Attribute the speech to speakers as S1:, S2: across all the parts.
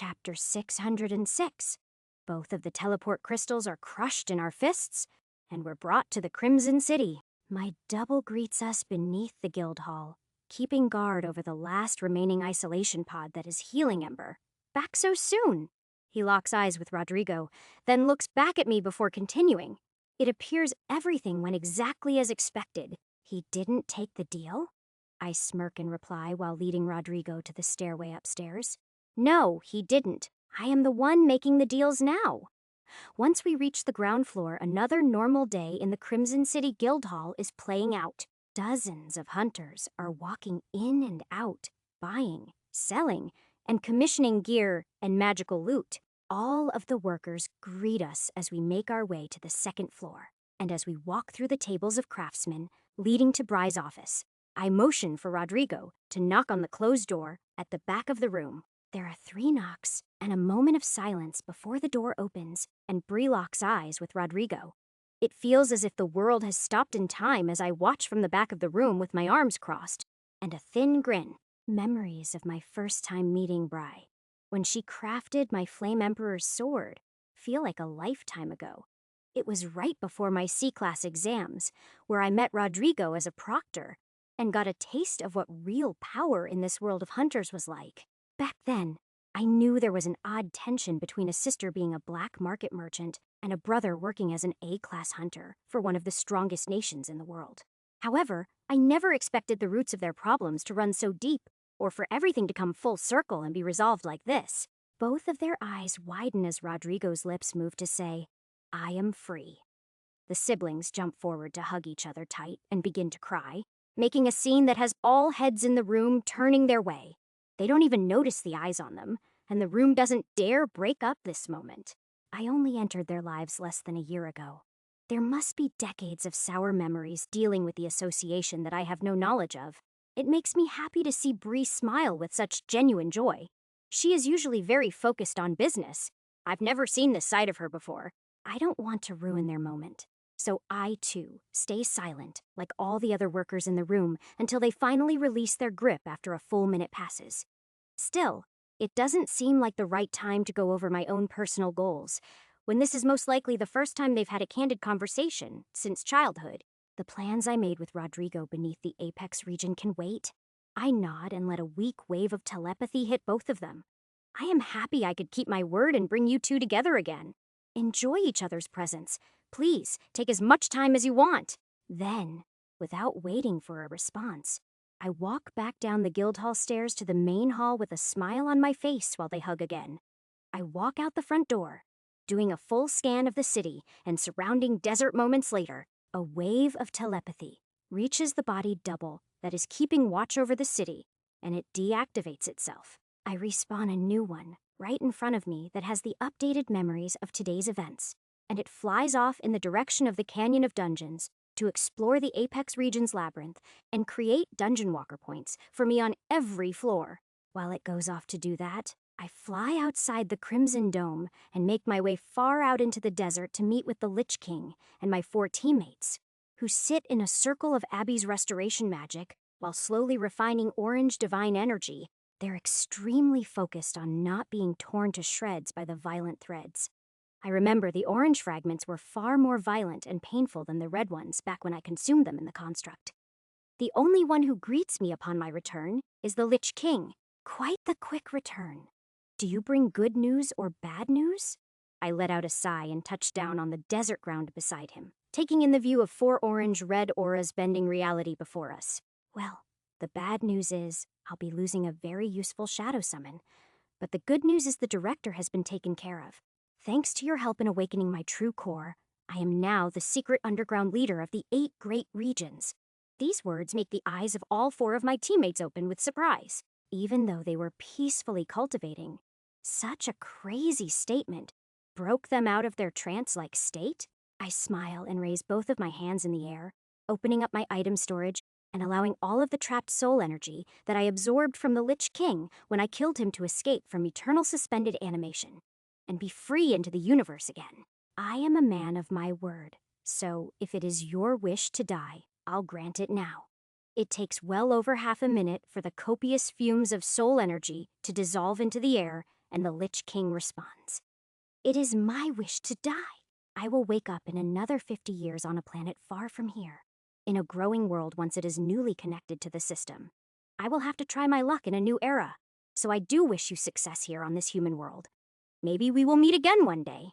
S1: Chapter 606. Both of the teleport crystals are crushed in our fists, and we're brought to the Crimson City. My double greets us beneath the guild hall, keeping guard over the last remaining isolation pod that is Healing Ember. Back so soon? He locks eyes with Rodrigo, then looks back at me before continuing. It appears everything went exactly as expected. He didn't take the deal? I smirk in reply while leading Rodrigo to the stairway upstairs. No, he didn't. I am the one making the deals now. Once we reach the ground floor, another normal day in the Crimson City Guild Hall is playing out. Dozens of hunters are walking in and out, buying, selling, and commissioning gear and magical loot. All of the workers greet us as we make our way to the second floor, and as we walk through the tables of craftsmen leading to Bry's office, I motion for Rodrigo to knock on the closed door at the back of the room. There are 3 knocks and a moment of silence before the door opens and Bree locks eyes with Rodrigo. It feels as if the world has stopped in time as I watch from the back of the room with my arms crossed and a thin grin. Memories of my first time meeting Bry, when she crafted my Flame Emperor's sword, feel like a lifetime ago. It was right before my C-class exams, where I met Rodrigo as a proctor and got a taste of what real power in this world of hunters was like. Back then, I knew there was an odd tension between a sister being a black market merchant and a brother working as an A-class hunter for one of the strongest nations in the world. However, I never expected the roots of their problems to run so deep, or for everything to come full circle and be resolved like this. Both of their eyes widen as Rodrigo's lips move to say, "I am free." The siblings jump forward to hug each other tight and begin to cry, making a scene that has all heads in the room turning their way. They don't even notice the eyes on them, and the room doesn't dare break up this moment. I only entered their lives less than a year ago. There must be decades of sour memories dealing with the association that I have no knowledge of. It makes me happy to see Bree smile with such genuine joy. She is usually very focused on business. I've never seen this side of her before. I don't want to ruin their moment. So I, too, stay silent, like all the other workers in the room, until they finally release their grip after a full minute passes. Still, it doesn't seem like the right time to go over my own personal goals, when this is most likely the first time they've had a candid conversation since childhood. The plans I made with Rodrigo beneath the Apex region can wait. I nod and let a weak wave of telepathy hit both of them. I am happy I could keep my word and bring you two together again. Enjoy each other's presence. Please, take as much time as you want. Then, without waiting for a response, I walk back down the Guildhall stairs to the main hall with a smile on my face while they hug again. I walk out the front door, doing a full scan of the city, and surrounding desert moments later, a wave of telepathy reaches the body double that is keeping watch over the city, and it deactivates itself. I respawn a new one right in front of me that has the updated memories of today's events, and it flies off in the direction of the Canyon of Dungeons to explore the Apex region's labyrinth and create dungeon walker points for me on every floor. While it goes off to do that, I fly outside the Crimson Dome and make my way far out into the desert to meet with the Lich King and my 4 teammates, who sit in a circle of Abby's restoration magic while slowly refining orange divine energy. They're extremely focused on not being torn to shreds by the violent threads. I remember the orange fragments were far more violent and painful than the red ones back when I consumed them in the construct. The only one who greets me upon my return is the Lich King. Quite the quick return. Do you bring good news or bad news? I let out a sigh and touched down on the desert ground beside him, taking in the view of 4 orange-red auras bending reality before us. Well, the bad news is I'll be losing a very useful shadow summon, but the good news is the director has been taken care of. Thanks to your help in awakening my true core, I am now the secret underground leader of the 8 great regions. These words make the eyes of all 4 of my teammates open with surprise, even though they were peacefully cultivating. Such a crazy statement broke them out of their trance-like state. I smile and raise both of my hands in the air, opening up my item storage and allowing all of the trapped soul energy that I absorbed from the Lich King when I killed him to escape from eternal suspended animation and be free into the universe again. I am a man of my word, so if it is your wish to die, I'll grant it now. It takes well over half a minute for the copious fumes of soul energy to dissolve into the air and the Lich King responds. It is my wish to die. I will wake up in another 50 years on a planet far from here, in a growing world once it is newly connected to the system. I will have to try my luck in a new era, so I do wish you success here on this human world. Maybe we will meet again one day.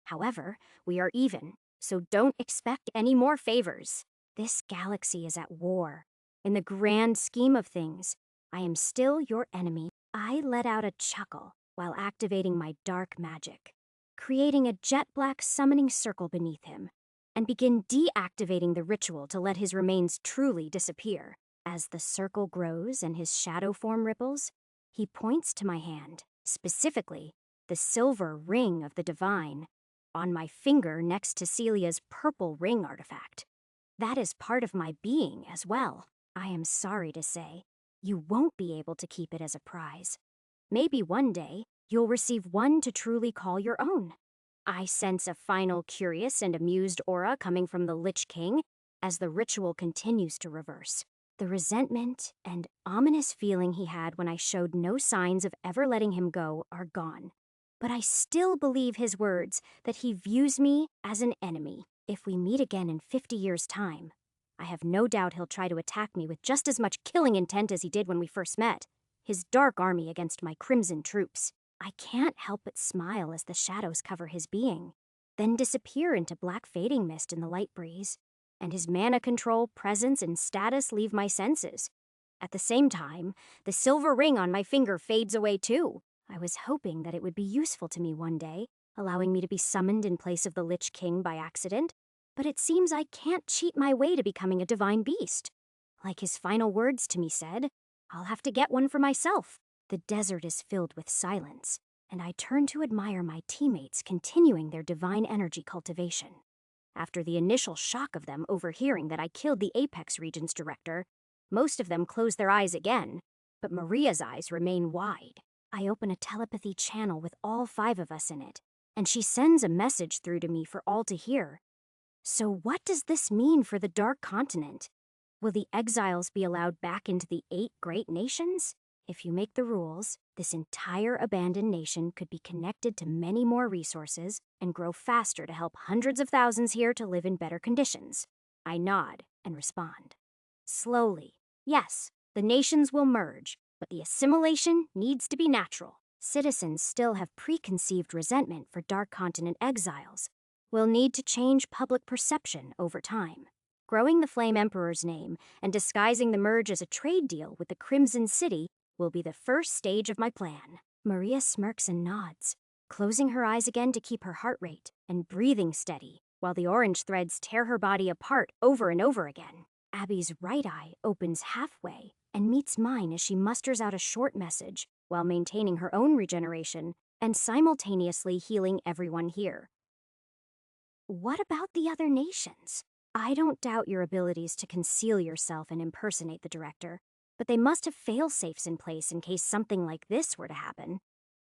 S1: However, we are even, so don't expect any more favors. This galaxy is at war. In the grand scheme of things, I am still your enemy. I let out a chuckle while activating my dark magic, creating a jet black summoning circle beneath him, and begin deactivating the ritual to let his remains truly disappear. As the circle grows and his shadow form ripples, he points to my hand, specifically the silver ring of the divine, on my finger next to Celia's purple ring artifact. That is part of my being as well. I am sorry to say, you won't be able to keep it as a prize. Maybe one day, you'll receive one to truly call your own. I sense a final curious and amused aura coming from the Lich King as the ritual continues to reverse. The resentment and ominous feeling he had when I showed no signs of ever letting him go are gone. But I still believe his words that he views me as an enemy. If we meet again in 50 years' time, I have no doubt he'll try to attack me with just as much killing intent as he did when we first met. His dark army against my crimson troops. I can't help but smile as the shadows cover his being, then disappear into black fading mist in the light breeze, and his mana control, presence, and status leave my senses. At the same time, the silver ring on my finger fades away too. I was hoping that it would be useful to me one day, allowing me to be summoned in place of the Lich King by accident, but it seems I can't cheat my way to becoming a divine beast. Like his final words to me said, I'll have to get one for myself. The desert is filled with silence, and I turn to admire my teammates continuing their divine energy cultivation. After the initial shock of them overhearing that I killed the Apex Region's director, most of them close their eyes again, but Maria's eyes remain wide. I open a telepathy channel with all 5 of us in it, and she sends a message through to me for all to hear. So what does this mean for the Dark Continent? Will the exiles be allowed back into the 8 great nations? If you make the rules, this entire abandoned nation could be connected to many more resources and grow faster to help hundreds of thousands here to live in better conditions. I nod and respond. Slowly, yes, the nations will merge, but the assimilation needs to be natural. Citizens still have preconceived resentment for Dark Continent exiles. We'll need to change public perception over time. Growing the Flame Emperor's name and disguising the merge as a trade deal with the Crimson City will be the first stage of my plan. Maria smirks and nods, closing her eyes again to keep her heart rate and breathing steady, while the orange threads tear her body apart over and over again. Abby's right eye opens halfway and meets mine as she musters out a short message while maintaining her own regeneration and simultaneously healing everyone here. What about the other nations? I don't doubt your abilities to conceal yourself and impersonate the director, but they must have fail-safes in place in case something like this were to happen.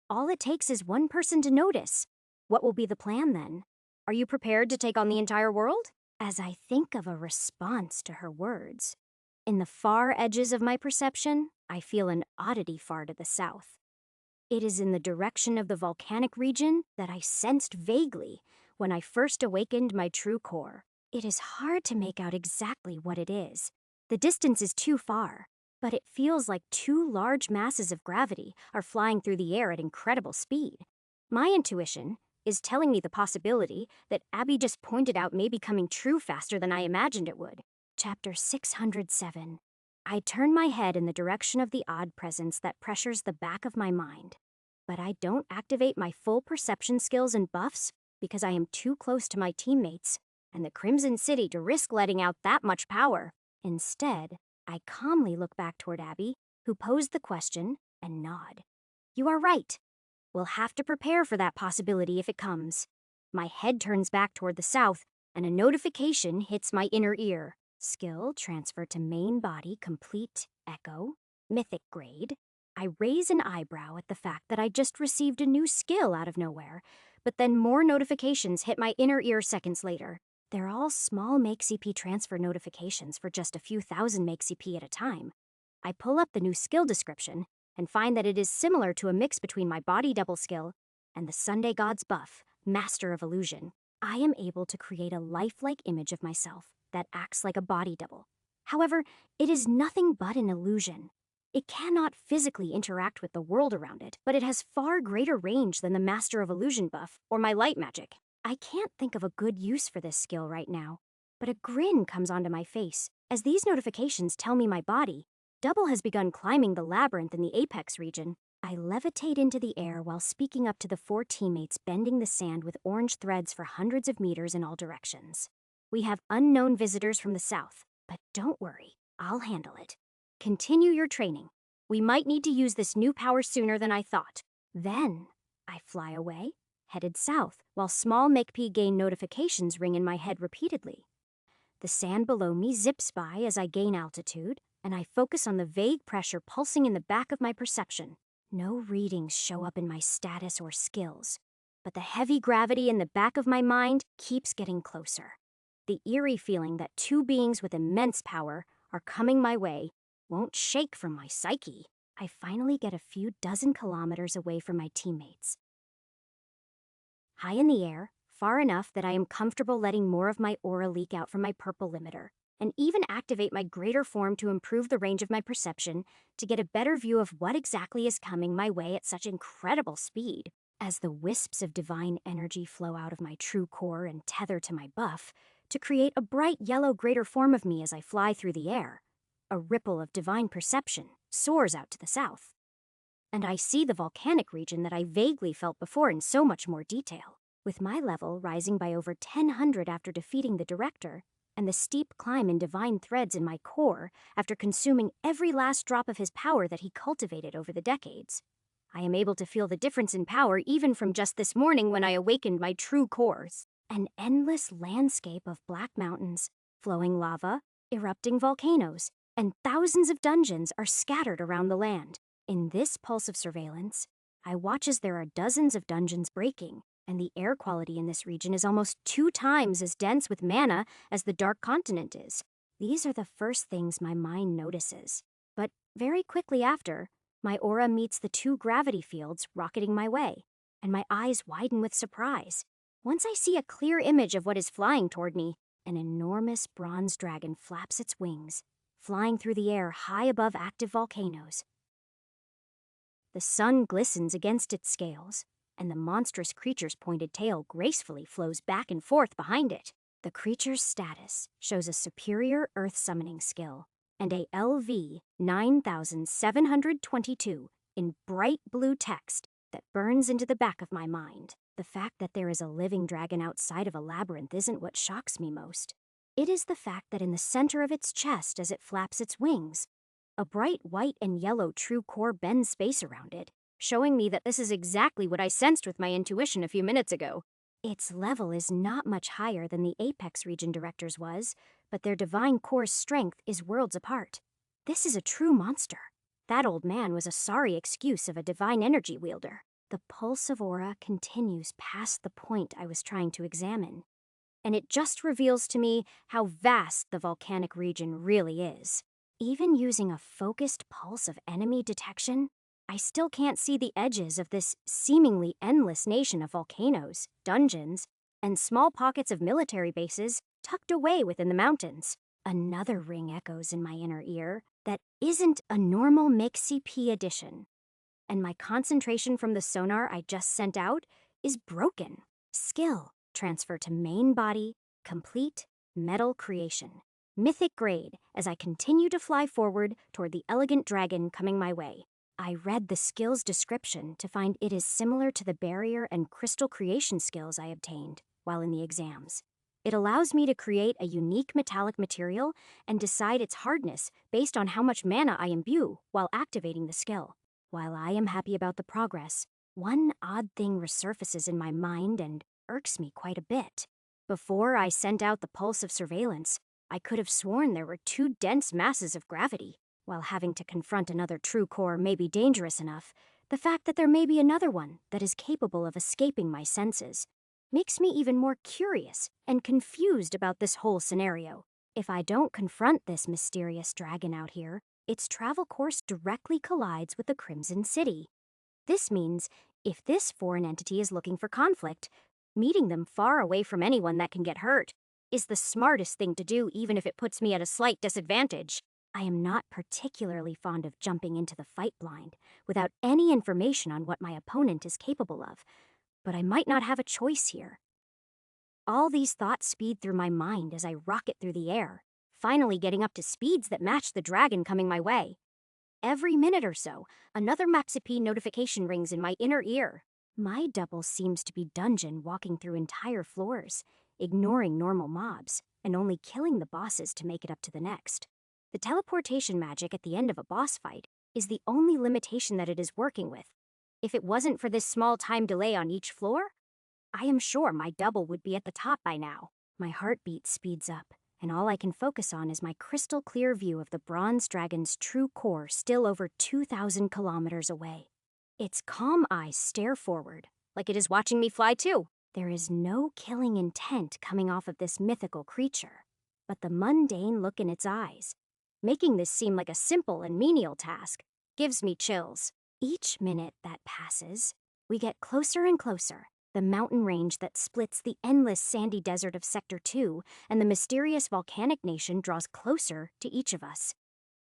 S1: All it takes is one person to notice. What will be the plan then? Are you prepared to take on the entire world? As I think of a response to her words, in the far edges of my perception, I feel an oddity far to the south. It is in the direction of the volcanic region that I sensed vaguely when I first awakened my true core. It is hard to make out exactly what it is. The distance is too far, but it feels like 2 large masses of gravity are flying through the air at incredible speed. My intuition is telling me the possibility that Abby just pointed out may be coming true faster than I imagined it would. Chapter 607. I turn my head in the direction of the odd presence that pressures the back of my mind. But I don't activate my full perception skills and buffs because I am too close to my teammates and the Crimson City to risk letting out that much power. Instead, I calmly look back toward Abby, who posed the question, and nod. You are right. We'll have to prepare for that possibility if it comes. My head turns back toward the south, and a notification hits my inner ear. Skill transfer to main body complete echo, mythic grade. I raise an eyebrow at the fact that I just received a new skill out of nowhere, but then more notifications hit my inner ear seconds later. They're all small Make CP transfer notifications for just a few thousand Make CP at a time. I pull up the new skill description and find that it is similar to a mix between my body double skill and the Sunday God's buff, Master of Illusion. I am able to create a lifelike image of myself that acts like a body double. However, it is nothing but an illusion. It cannot physically interact with the world around it, but it has far greater range than the Master of Illusion buff or my light magic. I can't think of a good use for this skill right now, but a grin comes onto my face as these notifications tell me my body double has begun climbing the labyrinth in the apex region. I levitate into the air while speaking up to the 4 teammates bending the sand with orange threads for hundreds of meters in all directions. We have unknown visitors from the south, but don't worry, I'll handle it. Continue your training. We might need to use this new power sooner than I thought. Then, I fly away, headed south, while small McP gain notifications ring in my head repeatedly. The sand below me zips by as I gain altitude, and I focus on the vague pressure pulsing in the back of my perception. No readings show up in my status or skills, but the heavy gravity in the back of my mind keeps getting closer. The eerie feeling that 2 beings with immense power are coming my way won't shake from my psyche. I finally get a few dozen kilometers away from my teammates. High in the air, far enough that I am comfortable letting more of my aura leak out from my purple limiter, and even activate my greater form to improve the range of my perception to get a better view of what exactly is coming my way at such incredible speed. As the wisps of divine energy flow out of my true core and tether to my buff, to create a bright yellow greater form of me as I fly through the air. A ripple of divine perception soars out to the south. And I see the volcanic region that I vaguely felt before in so much more detail, with my level rising by over 1000 after defeating the director, and the steep climb in divine threads in my core after consuming every last drop of his power that he cultivated over the decades. I am able to feel the difference in power even from just this morning when I awakened my true cores. An endless landscape of black mountains, flowing lava, erupting volcanoes, and thousands of dungeons are scattered around the land. In this pulse of surveillance, I watch as there are dozens of dungeons breaking, and the air quality in this region is almost 2 times as dense with mana as the Dark Continent is. These are the first things my mind notices. But very quickly after, my aura meets the 2 gravity fields rocketing my way, and my eyes widen with surprise. Once I see a clear image of what is flying toward me, an enormous bronze dragon flaps its wings, flying through the air high above active volcanoes. The sun glistens against its scales, and the monstrous creature's pointed tail gracefully flows back and forth behind it. The creature's status shows a superior earth summoning skill, and a LV 9722 in bright blue text that burns into the back of my mind. The fact that there is a living dragon outside of a labyrinth isn't what shocks me most. It is the fact that in the center of its chest as it flaps its wings, a bright white and yellow true core bends space around it, showing me that this is exactly what I sensed with my intuition a few minutes ago. Its level is not much higher than the Apex region director's was, but their divine core's strength is worlds apart. This is a true monster. That old man was a sorry excuse of a divine energy wielder. The pulse of aura continues past the point I was trying to examine, and it just reveals to me how vast the volcanic region really is. Even using a focused pulse of enemy detection, I still can't see the edges of this seemingly endless nation of volcanoes, dungeons, and small pockets of military bases tucked away within the mountains. Another ring echoes in my inner ear that isn't a normal MCP edition, and my concentration from the sonar I just sent out is broken. Skill, transfer to main body, complete, metal creation. Mythic grade as I continue to fly forward toward the elegant dragon coming my way. I read the skill's description to find it is similar to the barrier and crystal creation skills I obtained while in the exams. It allows me to create a unique metallic material and decide its hardness based on how much mana I imbue while activating the skill. While I am happy about the progress, one odd thing resurfaces in my mind and irks me quite a bit. Before I sent out the pulse of surveillance, I could have sworn there were 2 dense masses of gravity. While having to confront another true core may be dangerous enough, the fact that there may be another one that is capable of escaping my senses makes me even more curious and confused about this whole scenario. If I don't confront this mysterious dragon out here, its travel course directly collides with the Crimson City. This means if this foreign entity is looking for conflict, meeting them far away from anyone that can get hurt is the smartest thing to do, even if it puts me at a slight disadvantage. I am not particularly fond of jumping into the fight blind without any information on what my opponent is capable of, but I might not have a choice here. All these thoughts speed through my mind as I rocket through the air, finally getting up to speeds that match the dragon coming my way. Every minute or so, another Maxipede notification rings in my inner ear. My double seems to be dungeon walking through entire floors, ignoring normal mobs, and only killing the bosses to make it up to the next. The teleportation magic at the end of a boss fight is the only limitation that it is working with. If it wasn't for this small time delay on each floor, I am sure my double would be at the top by now. My heartbeat speeds up, and all I can focus on is my crystal clear view of the bronze dragon's true core still over 2,000 kilometers away. Its calm eyes stare forward, like it is watching me fly too. There is no killing intent coming off of this mythical creature, but the mundane look in its eyes, making this seem like a simple and menial task, gives me chills. Each minute that passes, we get closer and closer. The mountain range that splits the endless sandy desert of Sector 2 and the mysterious volcanic nation draws closer to each of us.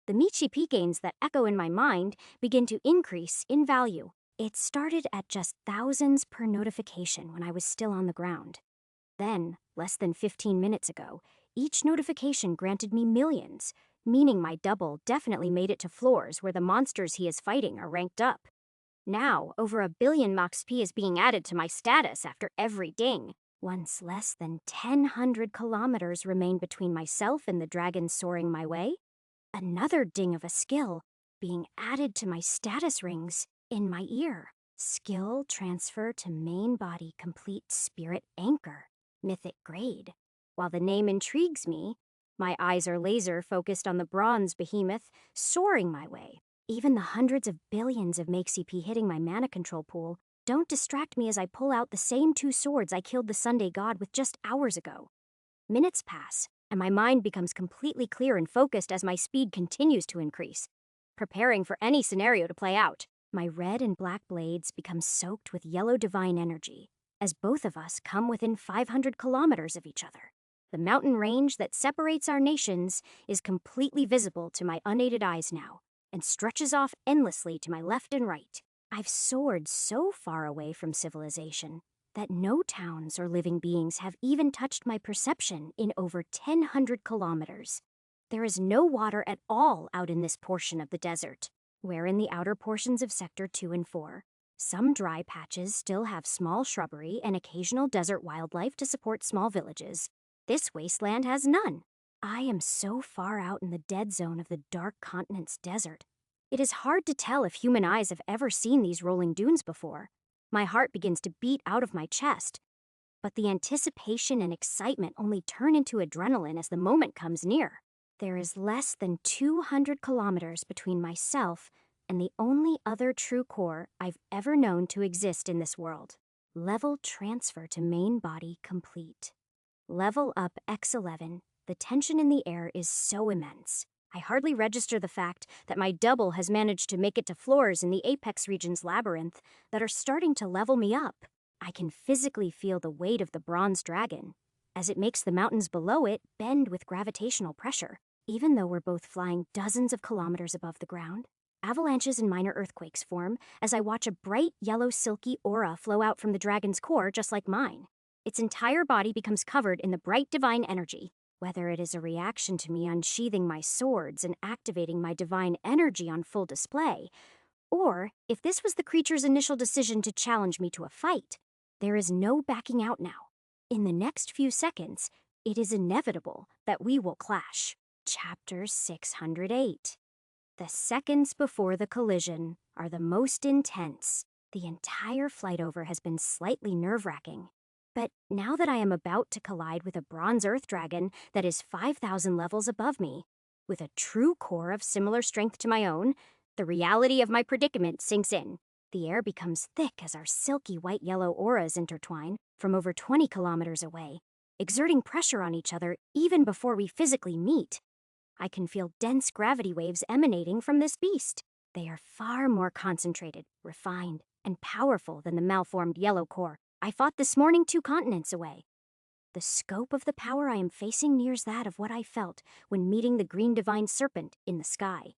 S1: The Michi gains that echo in my mind begin to increase in value. It started at just thousands per notification when I was still on the ground. Then, less than 15 minutes ago, each notification granted me millions, meaning my double definitely made it to floors where the monsters he is fighting are ranked up. Now, over 1 billion MoxP is being added to my status after every ding. Once less than 1,000 kilometers remain between myself and the dragon soaring my way, another ding of a skill being added to my status rings in my ear. Skill transfer to main body complete spirit anchor, mythic grade. While the name intrigues me, my eyes are laser focused on the bronze behemoth soaring my way. Even the hundreds of billions of MakeCP hitting my mana control pool don't distract me as I pull out the same 2 swords I killed the Sunday God with just hours ago. Minutes pass, and my mind becomes completely clear and focused as my speed continues to increase, preparing for any scenario to play out. My red and black blades become soaked with yellow divine energy, as both of us come within 500 kilometers of each other. The mountain range that separates our nations is completely visible to my unaided eyes now, and stretches off endlessly to my left and right. I've soared so far away from civilization that no towns or living beings have even touched my perception in over 1,000 kilometers. There is no water at all out in this portion of the desert, where in the outer portions of Sector 2 and 4, some dry patches still have small shrubbery and occasional desert wildlife to support small villages. This wasteland has none. I am so far out in the dead zone of the Dark Continent's desert. It is hard to tell if human eyes have ever seen these rolling dunes before. My heart begins to beat out of my chest, but the anticipation and excitement only turn into adrenaline as the moment comes near. There is less than 200 kilometers between myself and the only other true core I've ever known to exist in this world. Level transfer to main body complete. Level up X11. The tension in the air is so immense. I hardly register the fact that my double has managed to make it to floors in the Apex region's labyrinth that are starting to level me up. I can physically feel the weight of the bronze dragon, as it makes the mountains below it bend with gravitational pressure. Even though we're both flying dozens of kilometers above the ground, avalanches and minor earthquakes form as I watch a bright yellow silky aura flow out from the dragon's core just like mine. Its entire body becomes covered in the bright divine energy. Whether it is a reaction to me unsheathing my swords and activating my divine energy on full display, or if this was the creature's initial decision to challenge me to a fight, there is no backing out now. In the next few seconds, it is inevitable that we will clash. Chapter 608. The seconds before the collision are the most intense. The entire flight over has been slightly nerve-wracking. But now that I am about to collide with a bronze earth dragon that is 5,000 levels above me, with a true core of similar strength to my own, the reality of my predicament sinks in. The air becomes thick as our silky white-yellow auras intertwine from over 20 kilometers away, exerting pressure on each other even before we physically meet. I can feel dense gravity waves emanating from this beast. They are far more concentrated, refined, and powerful than the malformed yellow core I fought this morning 2 continents away. The scope of the power I am facing nears that of what I felt when meeting the green divine serpent in the sky.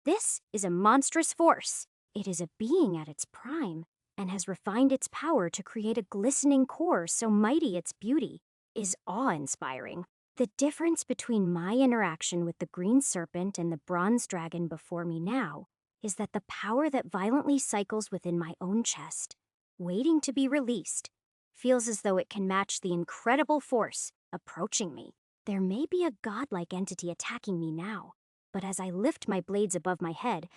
S1: This is a monstrous force. It is a being at its prime, and has refined its power to create a glistening core so mighty its beauty is awe-inspiring. The difference between my interaction with the green serpent and the bronze dragon before me now is that the power that violently cycles within my own chest, waiting to be released, feels as though it can match the incredible force approaching me. There may be a godlike entity attacking me now, but as I lift my blades above my head,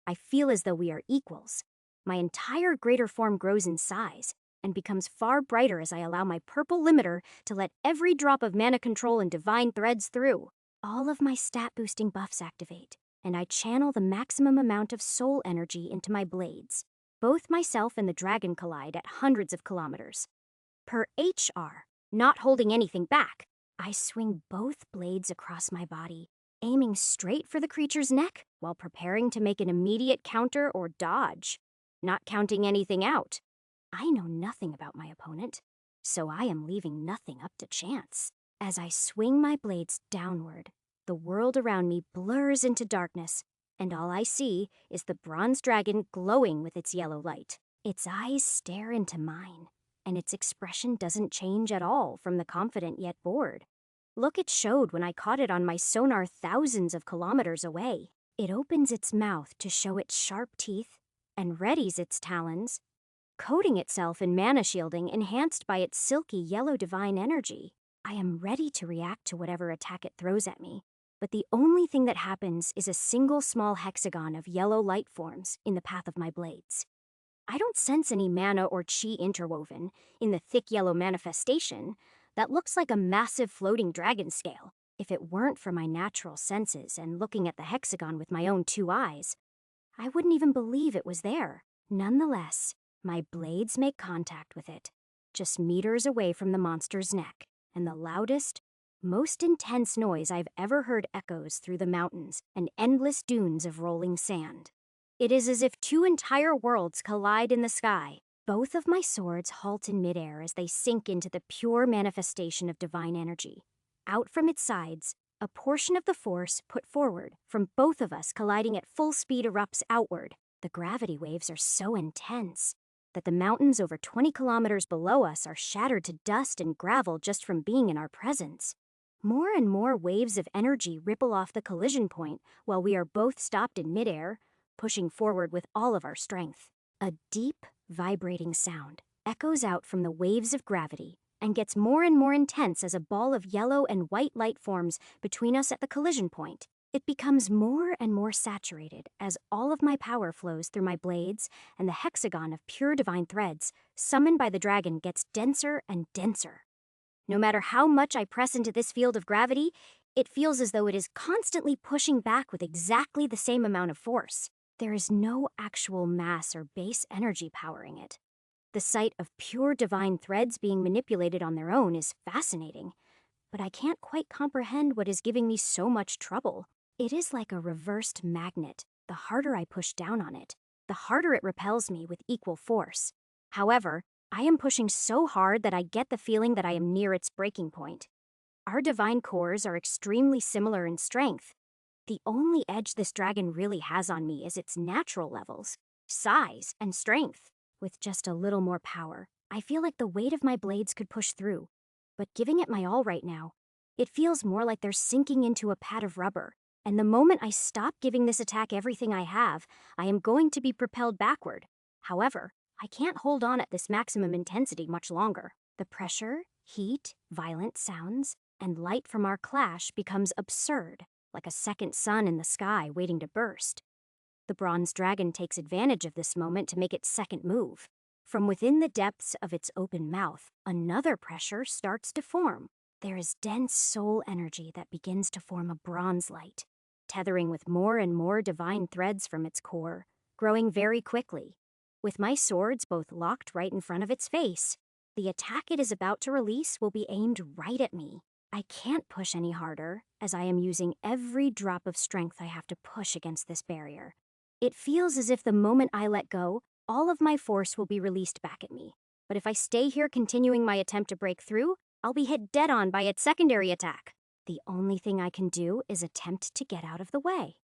S1: I feel as though we are equals. My entire greater form grows in size and becomes far brighter as I allow my purple limiter to let every drop of mana control and divine threads through. All of my stat-boosting buffs activate, and I channel the maximum amount of soul energy into my blades. Both myself and the dragon collide at hundreds of kilometers. Per HR, not holding anything back, I swing both blades across my body, aiming straight for the creature's neck while preparing to make an immediate counter or dodge, not counting anything out. I know nothing about my opponent, so I am leaving nothing up to chance. As I swing my blades downward, the world around me blurs into darkness, and all I see is the bronze dragon glowing with its yellow light. Its eyes stare into mine, and its expression doesn't change at all from the confident yet bored look it showed when I caught it on my sonar thousands of kilometers away. It opens its mouth to show its sharp teeth and readies its talons, coating itself in mana shielding enhanced by its silky yellow divine energy. I am ready to react to whatever attack it throws at me, but the only thing that happens is a single small hexagon of yellow light forms in the path of my blades. I don't sense any mana or chi interwoven in the thick yellow manifestation that looks like a massive floating dragon scale. If it weren't for my natural senses and looking at the hexagon with my own 2 eyes, I wouldn't even believe it was there. Nonetheless, my blades make contact with it, just meters away from the monster's neck, and the loudest, most intense noise I've ever heard echoes through the mountains and endless dunes of rolling sand. It is as if 2 entire worlds collide in the sky. Both of my swords halt in midair as they sink into the pure manifestation of divine energy. Out from its sides, a portion of the force put forward from both of us colliding at full speed erupts outward. The gravity waves are so intense that the mountains over 20 kilometers below us are shattered to dust and gravel just from being in our presence. More and more waves of energy ripple off the collision point while we are both stopped in midair, pushing forward with all of our strength. A deep, vibrating sound echoes out from the waves of gravity and gets more and more intense as a ball of yellow and white light forms between us at the collision point. It becomes more and more saturated as all of my power flows through my blades, and the hexagon of pure divine threads summoned by the dragon gets denser and denser. No matter how much I press into this field of gravity, it feels as though it is constantly pushing back with exactly the same amount of force. There is no actual mass or base energy powering it. The sight of pure divine threads being manipulated on their own is fascinating, but I can't quite comprehend what is giving me so much trouble. It is like a reversed magnet. The harder I push down on it, the harder it repels me with equal force. However, I am pushing so hard that I get the feeling that I am near its breaking point. Our divine cores are extremely similar in strength. The only edge this dragon really has on me is its natural levels, size, and strength. With just a little more power, I feel like the weight of my blades could push through. But giving it my all right now, it feels more like they're sinking into a pad of rubber. And the moment I stop giving this attack everything I have, I am going to be propelled backward. However, I can't hold on at this maximum intensity much longer. The pressure, heat, violent sounds, and light from our clash becomes absurd, like a second sun in the sky waiting to burst. The bronze dragon takes advantage of this moment to make its second move. From within the depths of its open mouth, another pressure starts to form. There is dense soul energy that begins to form a bronze light, tethering with more and more divine threads from its core, growing very quickly. With my swords both locked right in front of its face, the attack it is about to release will be aimed right at me. I can't push any harder, as I am using every drop of strength I have to push against this barrier. It feels as if the moment I let go, all of my force will be released back at me. But if I stay here continuing my attempt to break through, I'll be hit dead on by its secondary attack. The only thing I can do is attempt to get out of the way.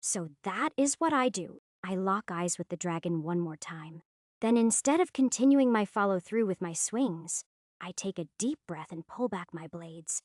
S1: So that is what I do. I lock eyes with the dragon one more time. Then instead of continuing my follow-through with my swings, I take a deep breath and pull back my blades,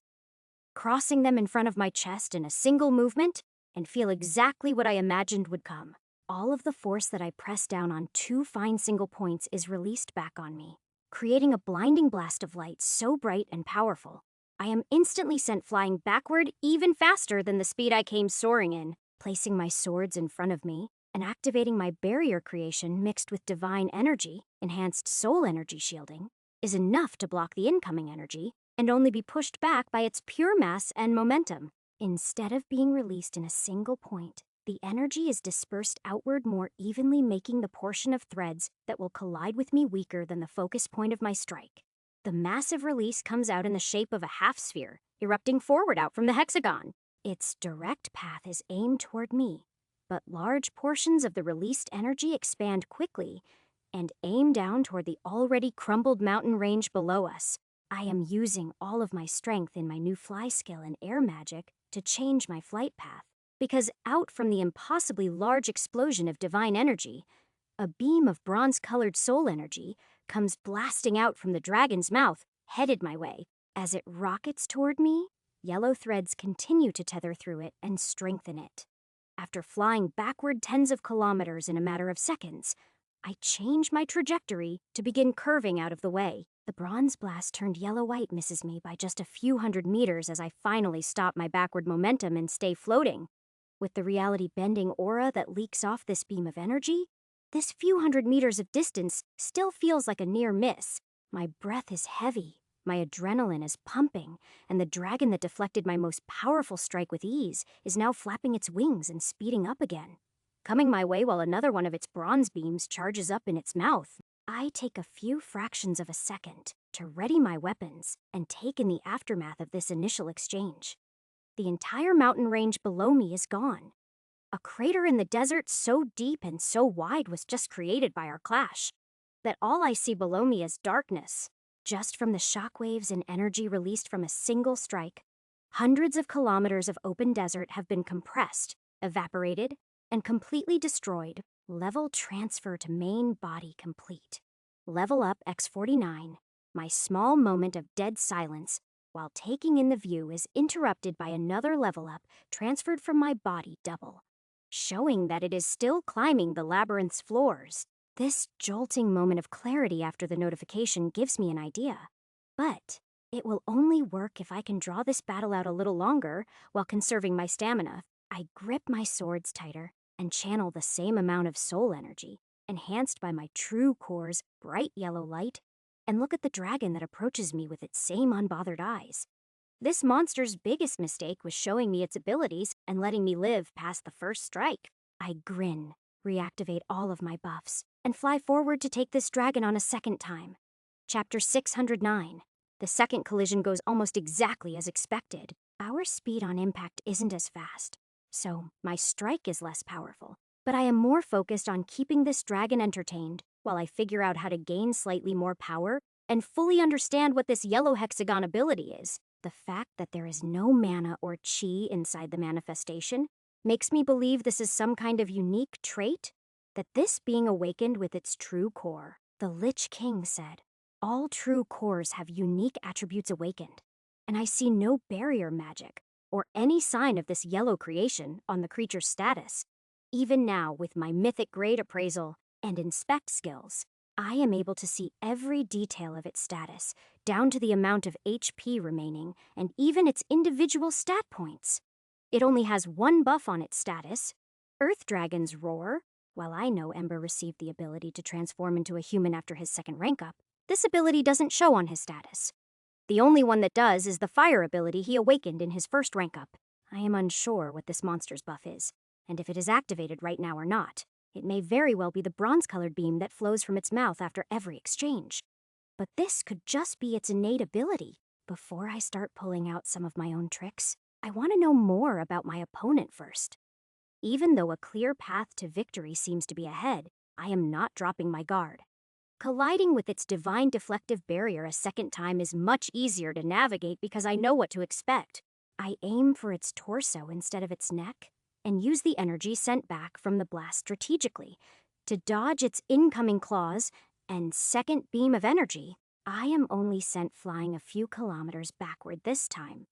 S1: crossing them in front of my chest in a single movement, and feel exactly what I imagined would come. All of the force that I press down on two fine single points is released back on me, creating a blinding blast of light so bright and powerful. I am instantly sent flying backward even faster than the speed I came soaring in. Placing my swords in front of me and activating my barrier creation mixed with divine energy, enhanced soul energy shielding, is enough to block the incoming energy and only be pushed back by its pure mass and momentum. Instead of being released in a single point, the energy is dispersed outward more evenly, making the portion of threads that will collide with me weaker than the focus point of my strike. The massive release comes out in the shape of a half sphere, erupting forward out from the hexagon. Its direct path is aimed toward me, but large portions of the released energy expand quickly and aim down toward the already crumbled mountain range below us. I am using all of my strength in my new fly skill and air magic to change my flight path, because out from the impossibly large explosion of divine energy, a beam of bronze-colored soul energy comes blasting out from the dragon's mouth, headed my way. As it rockets toward me, yellow threads continue to tether through it and strengthen it. After flying backward tens of kilometers in a matter of seconds, I change my trajectory to begin curving out of the way. The bronze blast turned yellow-white misses me by just a few hundred meters as I finally stop my backward momentum and stay floating. With the reality-bending aura that leaks off this beam of energy, this few hundred meters of distance still feels like a near miss. My breath is heavy, my adrenaline is pumping, and the dragon that deflected my most powerful strike with ease is now flapping its wings and speeding up again, coming my way while another one of its bronze beams charges up in its mouth. I take a few fractions of a second to ready my weapons and take in the aftermath of this initial exchange. The entire mountain range below me is gone. A crater in the desert so deep and so wide was just created by our clash that all I see below me is darkness. Just from the shockwaves and energy released from a single strike, hundreds of kilometers of open desert have been compressed, evaporated, and completely destroyed. Level transfer to main body complete. Level up X49. My small moment of dead silence while taking in the view is interrupted by another level up transferred from my body double, showing that it is still climbing the labyrinth's floors. This jolting moment of clarity after the notification gives me an idea. But it will only work if I can draw this battle out a little longer while conserving my stamina. I grip my swords tighter and channel the same amount of soul energy, enhanced by my true core's bright yellow light, and look at the dragon that approaches me with its same unbothered eyes. This monster's biggest mistake was showing me its abilities and letting me live past the first strike. I grin, reactivate all of my buffs, and fly forward to take this dragon on a second time. Chapter 609. The second collision goes almost exactly as expected. Our speed on impact isn't as fast, so my strike is less powerful. But I am more focused on keeping this dragon entertained while I figure out how to gain slightly more power and fully understand what this yellow hexagon ability is. The fact that there is no mana or chi inside the manifestation makes me believe this is some kind of unique trait, that this being awakened with its true core. The Lich King said, all true cores have unique attributes awakened, and I see no barrier magic or any sign of this yellow creation on the creature's status. Even now, with my mythic grade appraisal and inspect skills, I am able to see every detail of its status, down to the amount of HP remaining and even its individual stat points. It only has one buff on its status, Earth Dragon's Roar. While I know Ember received the ability to transform into a human after his second rank up, this ability doesn't show on his status. The only one that does is the fire ability he awakened in his first rank up. I am unsure what this monster's buff is, and if it is activated right now or not. It may very well be the bronze-colored beam that flows from its mouth after every exchange. But this could just be its innate ability. Before I start pulling out some of my own tricks, I want to know more about my opponent first. Even though a clear path to victory seems to be ahead, I am not dropping my guard. Colliding with its divine deflective barrier a second time is much easier to navigate because I know what to expect. I aim for its torso instead of its neck, and use the energy sent back from the blast strategically. To dodge its incoming claws and second beam of energy, I am only sent flying a few kilometers backward this time,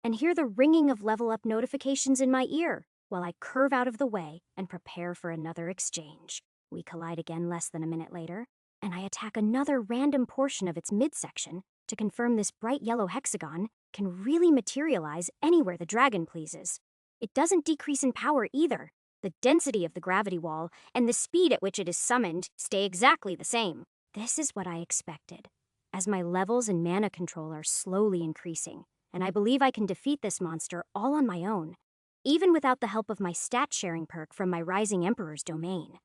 S1: and hear the ringing of level up notifications in my ear while I curve out of the way and prepare for another exchange. We collide again less than a minute later, and I attack another random portion of its midsection to confirm this bright yellow hexagon can really materialize anywhere the dragon pleases. It doesn't decrease in power either. The density of the gravity wall and the speed at which it is summoned stay exactly the same. This is what I expected, as my levels and mana control are slowly increasing, and I believe I can defeat this monster all on my own, even without the help of my stat-sharing perk from my Rising Emperor's domain.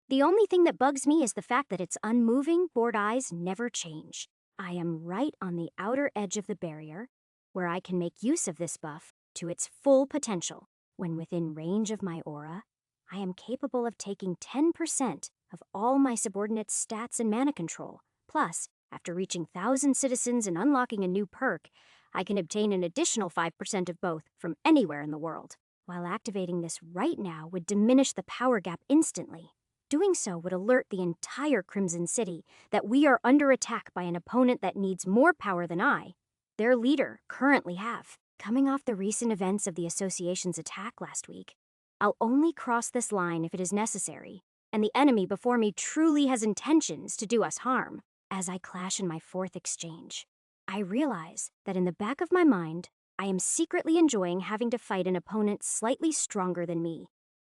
S1: The only thing that bugs me is the fact that its unmoving, bored eyes never change. I am right on the outer edge of the barrier, where I can make use of this buff to its full potential. When within range of my aura, I am capable of taking 10% of all my subordinates' stats and mana control. Plus, after reaching 1,000 citizens and unlocking a new perk, I can obtain an additional 5% of both from anywhere in the world. While activating this right now would diminish the power gap instantly, doing so would alert the entire Crimson City that we are under attack by an opponent that needs more power than I, their leader, currently have. Coming off the recent events of the Association's attack last week, I'll only cross this line if it is necessary, and the enemy before me truly has intentions to do us harm. As I clash in my fourth exchange, I realize that in the back of my mind, I am secretly enjoying having to fight an opponent slightly stronger than me.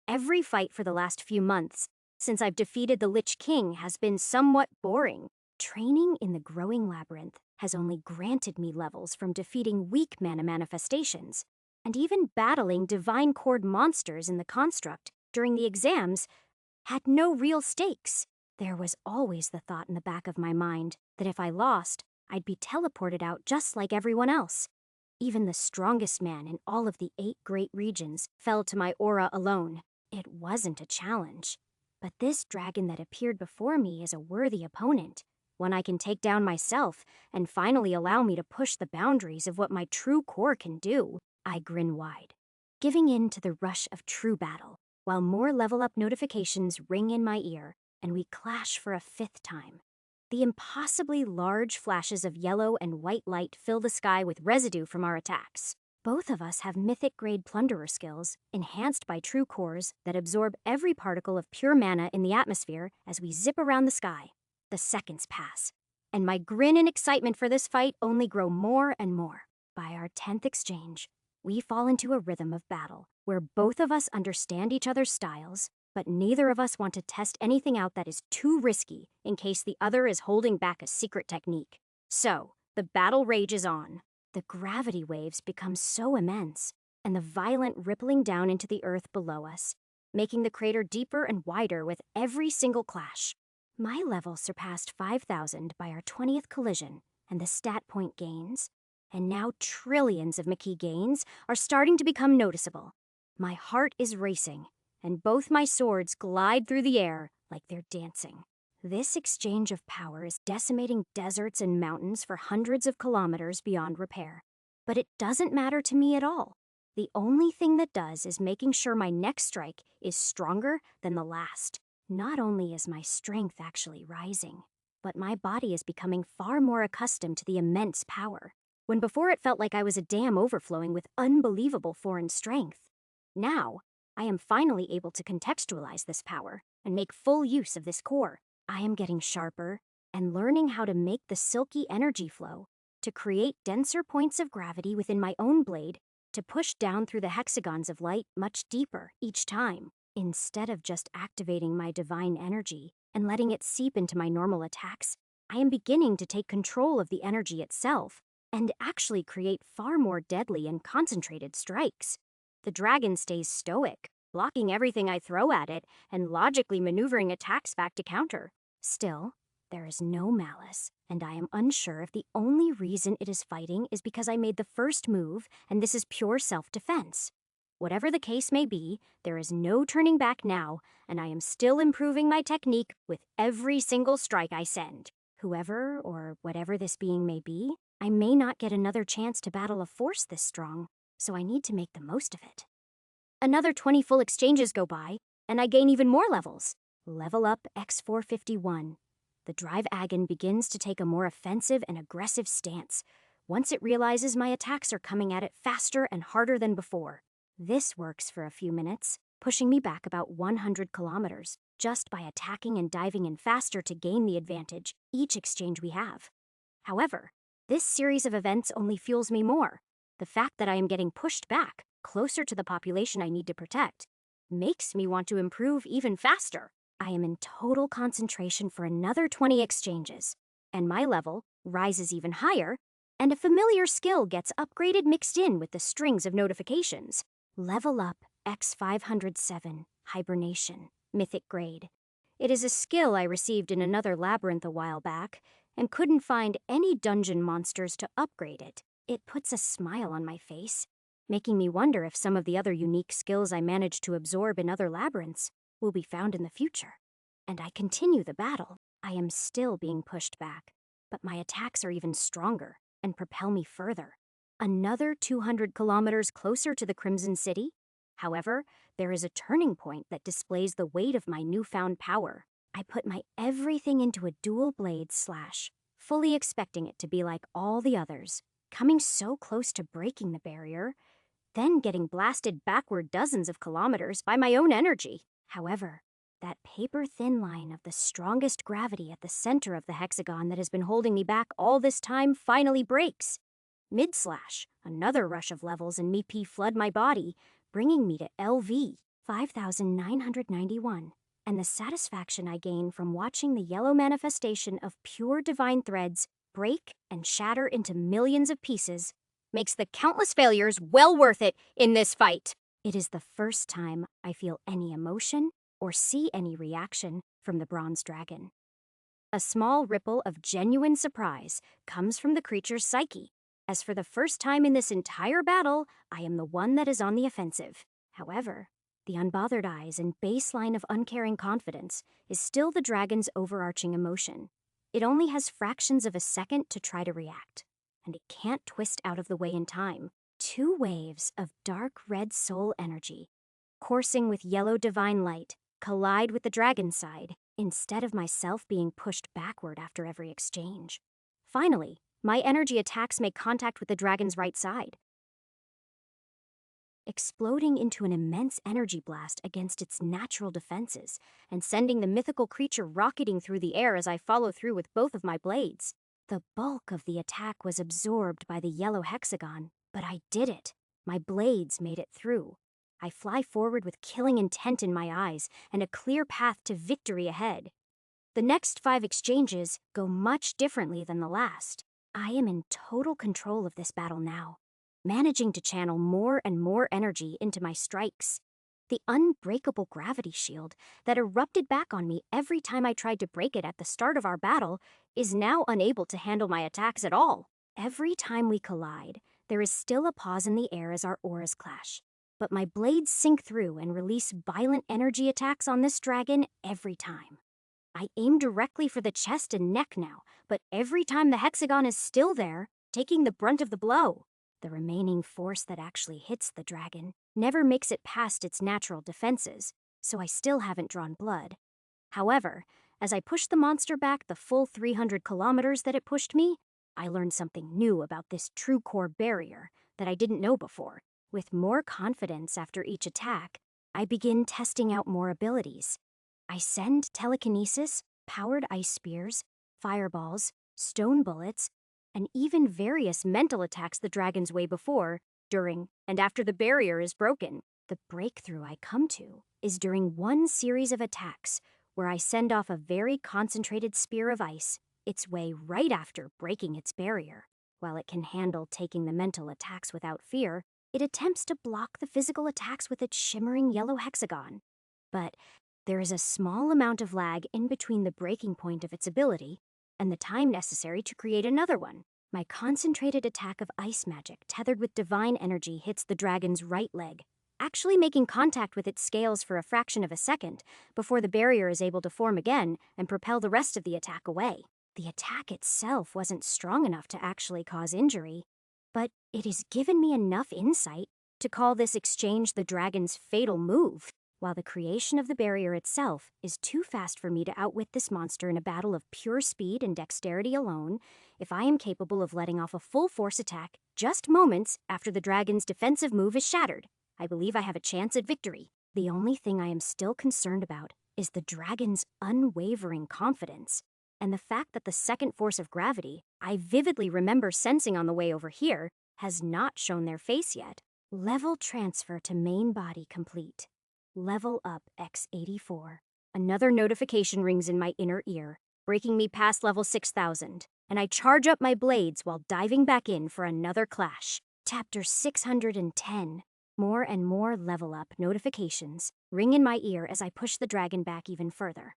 S1: Every fight for the last few months, since I've defeated the Lich King, has been somewhat boring. Training in the Growing Labyrinth has only granted me levels from defeating weak mana manifestations, and even battling divine chord monsters in the construct during the exams had no real stakes. There was always the thought in the back of my mind that if I lost, I'd be teleported out just like everyone else. Even the strongest man in all of the 8 great regions fell to my aura alone. It wasn't a challenge. But this dragon that appeared before me is a worthy opponent, one I can take down myself and finally allow me to push the boundaries of what my true core can do. I grin wide, giving in to the rush of true battle, while more level-up notifications ring in my ear and we clash for a 5th time. The impossibly large flashes of yellow and white light fill the sky with residue from our attacks. Both of us have mythic-grade plunderer skills, enhanced by true cores that absorb every particle of pure mana in the atmosphere as we zip around the sky. The seconds pass, and my grin and excitement for this fight only grow more and more. By our 10th exchange, we fall into a rhythm of battle, where both of us understand each other's styles, but neither of us want to test anything out that is too risky in case the other is holding back a secret technique. So, the battle rages on. The gravity waves become so immense, and the violent rippling down into the earth below us, making the crater deeper and wider with every single clash. My level surpassed 5,000 by our 20th collision, and the stat point gains, and now trillions of Maquis gains, are starting to become noticeable. My heart is racing, and both my swords glide through the air like they're dancing. This exchange of power is decimating deserts and mountains for hundreds of kilometers beyond repair. But it doesn't matter to me at all. The only thing that does is making sure my next strike is stronger than the last. Not only is my strength actually rising, but my body is becoming far more accustomed to the immense power, when before it felt like I was a dam overflowing with unbelievable foreign strength. Now, I am finally able to contextualize this power and make full use of this core. I am getting sharper and learning how to make the silky energy flow to create denser points of gravity within my own blade to push down through the hexagons of light much deeper each time. Instead of just activating my divine energy and letting it seep into my normal attacks, I am beginning to take control of the energy itself and actually create far more deadly and concentrated strikes. The dragon stays stoic, blocking everything I throw at it and logically maneuvering attacks back to counter. Still, There is no malice, and I am unsure if the only reason it is fighting is because I made the first move and this is pure self-defense. Whatever the case may be, there is no turning back now, and I am still improving my technique with every single strike I send. Whoever or whatever this being may be, I may not get another chance to battle a force this strong, so I need to make the most of it. Another 20 full exchanges go by, and I gain even more levels. Level up X451. The Drive Agon begins to take a more offensive and aggressive stance, once it realizes my attacks are coming at it faster and harder than before. This works for a few minutes, pushing me back about 100 kilometers, just by attacking and diving in faster to gain the advantage each exchange we have. However, this series of events only fuels me more. The fact that I am getting pushed back, closer to the population I need to protect, makes me want to improve even faster. I am in total concentration for another 20 exchanges, and my level rises even higher, and a familiar skill gets upgraded mixed in with the strings of notifications. Level up X507, Hibernation, Mythic Grade. It is a skill I received in another labyrinth a while back, and couldn't find any dungeon monsters to upgrade it. It puts a smile on my face, making me wonder if some of the other unique skills I managed to absorb in other labyrinths will be found in the future. And I continue the battle. I am still being pushed back, but my attacks are even stronger and propel me further. Another 200 kilometers closer to the Crimson City. However, there is a turning point that displays the weight of my newfound power. I put my everything into a dual blade slash, fully expecting it to be like all the others, coming so close to breaking the barrier, then getting blasted backward dozens of kilometers by my own energy. However, that paper-thin line of the strongest gravity at the center of the hexagon that has been holding me back all this time finally breaks. Mid-slash, another rush of levels and MEP flood my body, bringing me to LV 5,991, and the satisfaction I gain from watching the yellow manifestation of pure divine threads break and shatter into millions of pieces makes the countless failures well worth it in this fight. It is the first time I feel any emotion or see any reaction from the bronze dragon. A small ripple of genuine surprise comes from the creature's psyche, as for the first time in this entire battle, I am the one that is on the offensive. However, the unbothered eyes and baseline of uncaring confidence is still the dragon's overarching emotion. It only has fractions of a second to try to react, and it can't twist out of the way in time. 2 waves of dark red soul energy, coursing with yellow divine light, collide with the dragon's side, instead of myself being pushed backward after every exchange. Finally, my energy attacks make contact with the dragon's right side, exploding into an immense energy blast against its natural defenses, and sending the mythical creature rocketing through the air as I follow through with both of my blades. The bulk of the attack was absorbed by the yellow hexagon, but I did it. My blades made it through. I fly forward with killing intent in my eyes and a clear path to victory ahead. The next 5 exchanges go much differently than the last. I am in total control of this battle now, managing to channel more and more energy into my strikes. The unbreakable gravity shield that erupted back on me every time I tried to break it at the start of our battle is now unable to handle my attacks at all. Every time we collide, there is still a pause in the air as our auras clash, but my blades sink through and release violent energy attacks on this dragon every time. I aim directly for the chest and neck now, but every time the hexagon is still there, taking the brunt of the blow. The remaining force that actually hits the dragon never makes it past its natural defenses, so I still haven't drawn blood. However, as I push the monster back the full 300 kilometers that it pushed me, I learned something new about this true core barrier that I didn't know before. With more confidence after each attack, I begin testing out more abilities. I send telekinesis, powered ice spears, fireballs, stone bullets, and even various mental attacks the dragon's way before, during, and after the barrier is broken. The breakthrough I come to is during one series of attacks where I send off a very concentrated spear of ice, its way right after breaking its barrier. While it can handle taking the mental attacks without fear, it attempts to block the physical attacks with its shimmering yellow hexagon. But There is a small amount of lag in between the breaking point of its ability and the time necessary to create another one. My concentrated attack of ice magic tethered with divine energy hits the dragon's right leg, actually making contact with its scales for a fraction of a second before the barrier is able to form again and propel the rest of the attack away. The attack itself wasn't strong enough to actually cause injury, but it has given me enough insight to call this exchange the dragon's fatal move. While the creation of the barrier itself is too fast for me to outwit this monster in a battle of pure speed and dexterity alone, if I am capable of letting off a full force attack just moments after the dragon's defensive move is shattered, I believe I have a chance at victory. The only thing I am still concerned about is the dragon's unwavering confidence, and the fact that the second force of gravity I vividly remember sensing on the way over here has not shown their face yet. Level transfer to main body complete. Level up X84. Another notification rings in my inner ear, breaking me past level 6000, and I charge up my blades while diving back in for another clash. Chapter 610. More and more level up notifications ring in my ear as I push the dragon back even further.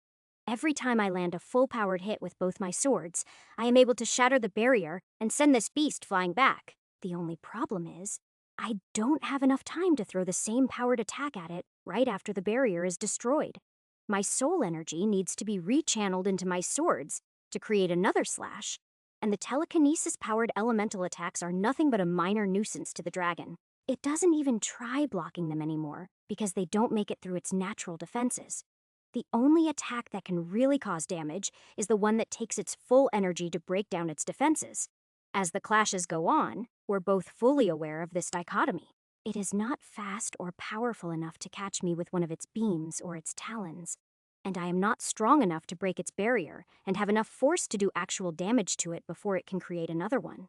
S1: Every time I land a full-powered hit with both my swords, I am able to shatter the barrier and send this beast flying back. The only problem is, I don't have enough time to throw the same powered attack at it right after the barrier is destroyed. My soul energy needs to be rechanneled into my swords to create another slash, and the telekinesis-powered elemental attacks are nothing but a minor nuisance to the dragon. It doesn't even try blocking them anymore because they don't make it through its natural defenses. The only attack that can really cause damage is the one that takes its full energy to break down its defenses. As the clashes go on, we're both fully aware of this dichotomy. It is not fast or powerful enough to catch me with one of its beams or its talons, and I am not strong enough to break its barrier and have enough force to do actual damage to it before it can create another one.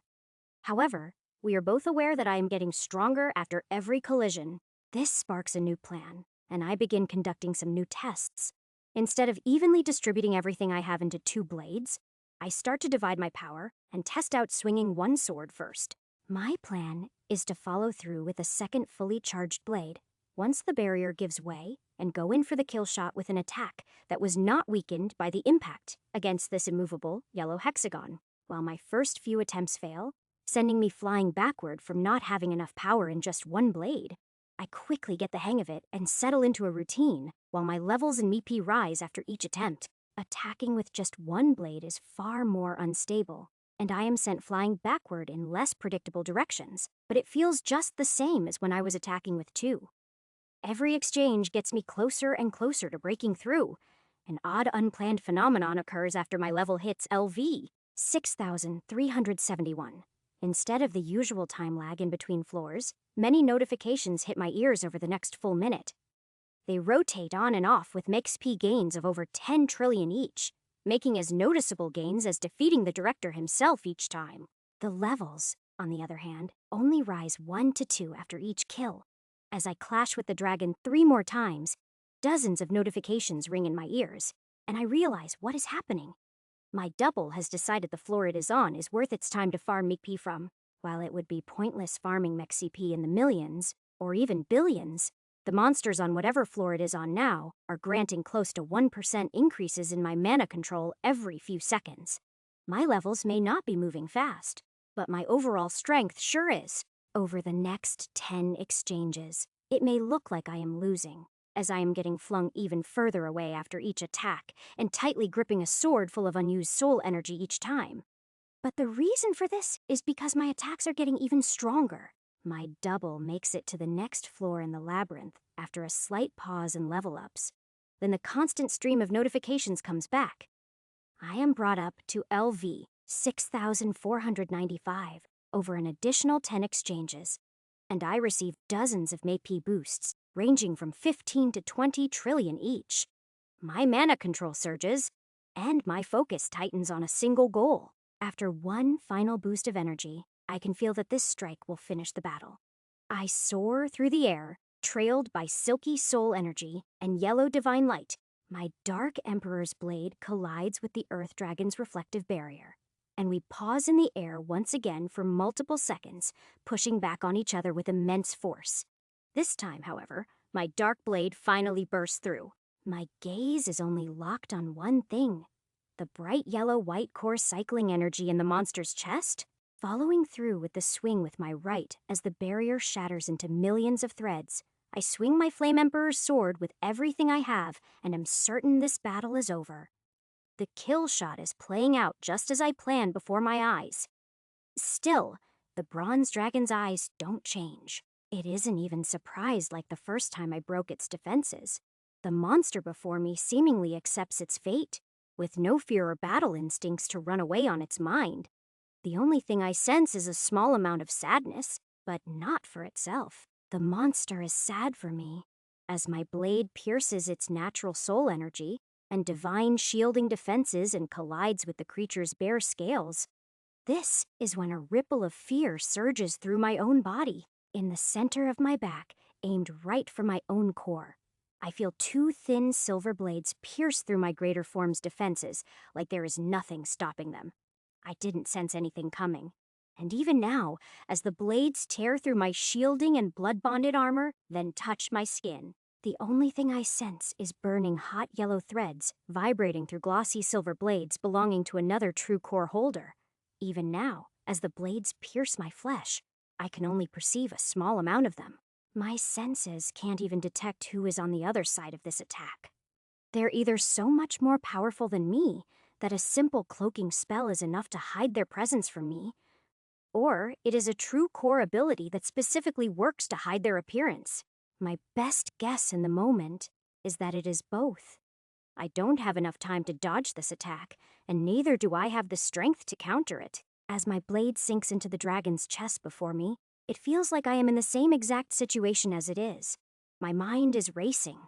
S1: However, we are both aware that I am getting stronger after every collision. This sparks a new plan, and I begin conducting some new tests. Instead of evenly distributing everything I have into 2 blades, I start to divide my power and test out swinging one sword first. My plan is to follow through with a second fully charged blade once the barrier gives way and go in for the kill shot with an attack that was not weakened by the impact against this immovable yellow hexagon. While my first few attempts fail, sending me flying backward from not having enough power in just one blade, I quickly get the hang of it and settle into a routine while my levels in MEP rise after each attempt. Attacking with just one blade is far more unstable, and I am sent flying backward in less predictable directions, but it feels just the same as when I was attacking with 2. Every exchange gets me closer and closer to breaking through. An odd unplanned phenomenon occurs after my level hits LV, 6,371. Instead of the usual time lag in between floors, many notifications hit my ears over the next full minute. They rotate on and off with MXP gains of over 10 trillion each, making as noticeable gains as defeating the director himself each time. The levels, on the other hand, only rise 1 to 2 after each kill. As I clash with the dragon 3 more times, dozens of notifications ring in my ears, and I realize what is happening. My double has decided the floor it is on is worth its time to farm MEP from. While it would be pointless farming MXCP in the millions, or even billions, the monsters on whatever floor it is on now are granting close to 1% increases in my mana control every few seconds. My levels may not be moving fast, but my overall strength sure is. Over the next 10 exchanges, it may look like I am losing, as I am getting flung even further away after each attack and tightly gripping a sword full of unused soul energy each time. But the reason for this is because my attacks are getting even stronger. My double makes it to the next floor in the labyrinth after a slight pause in level ups. Then the constant stream of notifications comes back. I am brought up to LV 6,495 over an additional 10 exchanges, and I receive dozens of MAP boosts ranging from 15 to 20 trillion each. My mana control surges, and my focus tightens on a single goal. After one final boost of energy, I can feel that this strike will finish the battle. I soar through the air, trailed by silky soul energy and yellow divine light. My dark emperor's blade collides with the earth dragon's reflective barrier, and we pause in the air once again for multiple seconds, pushing back on each other with immense force. This time, however, my dark blade finally bursts through, My gaze is only locked on one thing: the bright yellow-white core cycling energy in the monster's chest. Following through with the swing with my right as the barrier shatters into millions of threads, I swing my Flame Emperor's sword with everything I have and am certain this battle is over. The kill shot is playing out just as I planned before my eyes. Still, the bronze dragon's eyes don't change. It isn't even surprised like the first time I broke its defenses. The monster before me seemingly accepts its fate, with no fear or battle instincts to run away on its mind. The only thing I sense is a small amount of sadness, but not for itself. The monster is sad for me. As my blade pierces its natural soul energy and divine shielding defenses and collides with the creature's bare scales, this is when a ripple of fear surges through my own body, in the center of my back, aimed right for my own core. I feel two thin silver blades pierce through my greater form's defenses, like there is nothing stopping them. I didn't sense anything coming. And even now, as the blades tear through my shielding and blood-bonded armor, then touch my skin, the only thing I sense is burning hot yellow threads vibrating through glossy silver blades belonging to another true core holder. Even now, as the blades pierce my flesh, I can only perceive a small amount of them. My senses can't even detect who is on the other side of this attack. They're either so much more powerful than me that a simple cloaking spell is enough to hide their presence from me, or it is a true core ability that specifically works to hide their appearance. My best guess in the moment is that it is both. I don't have enough time to dodge this attack, and neither do I have the strength to counter it. As my blade sinks into the dragon's chest before me, it feels like I am in the same exact situation as it is. My mind is racing,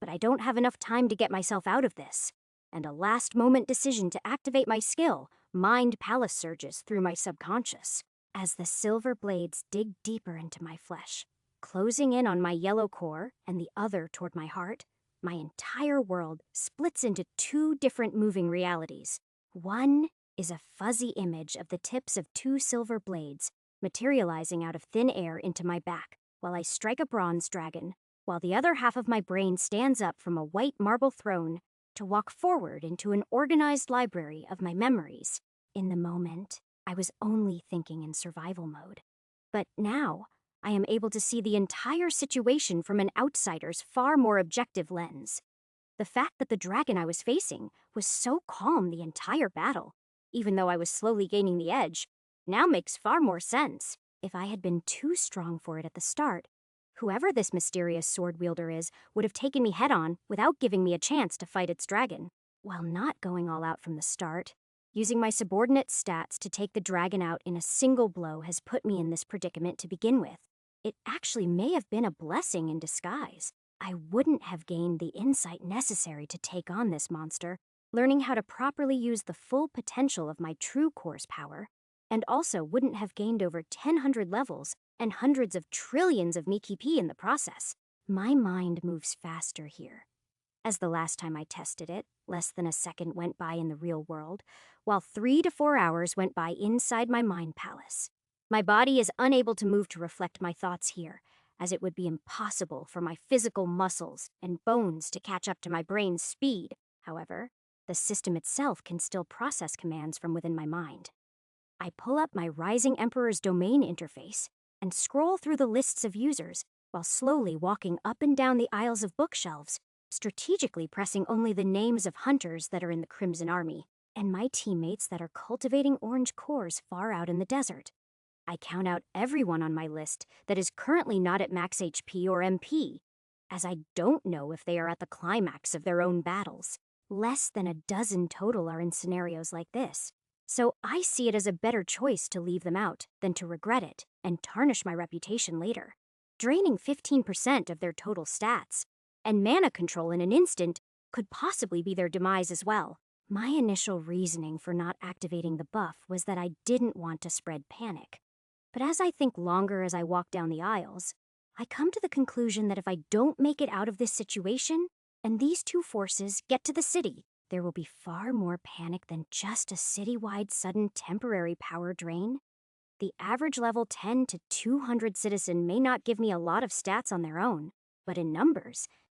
S1: but I don't have enough time to get myself out of this. And a last-moment decision to activate my skill, Mind Palace, surges through my subconscious. As the silver blades dig deeper into my flesh, closing in on my yellow core and the other toward my heart, my entire world splits into two different moving realities. One is a fuzzy image of the tips of two silver blades materializing out of thin air into my back while I strike a bronze dragon, while the other half of my brain stands up from a white marble throne to walk forward into an organized library of my memories. In the moment, I was only thinking in survival mode. But now, I am able to see the entire situation from an outsider's far more objective lens. The fact that the dragon I was facing was so calm the entire battle, even though I was slowly gaining the edge, now makes far more sense. If I had been too strong for it at the start, whoever this mysterious sword wielder is would have taken me head-on without giving me a chance to fight its dragon. While not going all out from the start, using my subordinate stats to take the dragon out in a single blow has put me in this predicament to begin with. It actually may have been a blessing in disguise. I wouldn't have gained the insight necessary to take on this monster, learning how to properly use the full potential of my true core's power, and also wouldn't have gained over 1,000 levels and hundreds of trillions of Mikipi in the process. My mind moves faster here. As the last time I tested it, less than a second went by in the real world, while 3 to 4 hours went by inside my mind palace. My body is unable to move to reflect my thoughts here, as it would be impossible for my physical muscles and bones to catch up to my brain's speed. However, the system itself can still process commands from within my mind. I pull up my Rising Emperor's domain interface and scroll through the lists of users while slowly walking up and down the aisles of bookshelves, strategically pressing only the names of hunters that are in the Crimson Army, and my teammates that are cultivating orange cores far out in the desert. I count out everyone on my list that is currently not at max HP or MP, as I don't know if they are at the climax of their own battles. Less than a dozen total are in scenarios like this, so I see it as a better choice to leave them out than to regret it and tarnish my reputation later. Draining 15% of their total stats and mana control in an instant could possibly be their demise as well. My initial reasoning for not activating the buff was that I didn't want to spread panic. But as I think longer as I walk down the aisles, I come to the conclusion that if I don't make it out of this situation, and these two forces get to the city, there will be far more panic than just a citywide sudden temporary power drain. The average level 10 to 200 citizen may not give me a lot of stats on their own, but in numbers,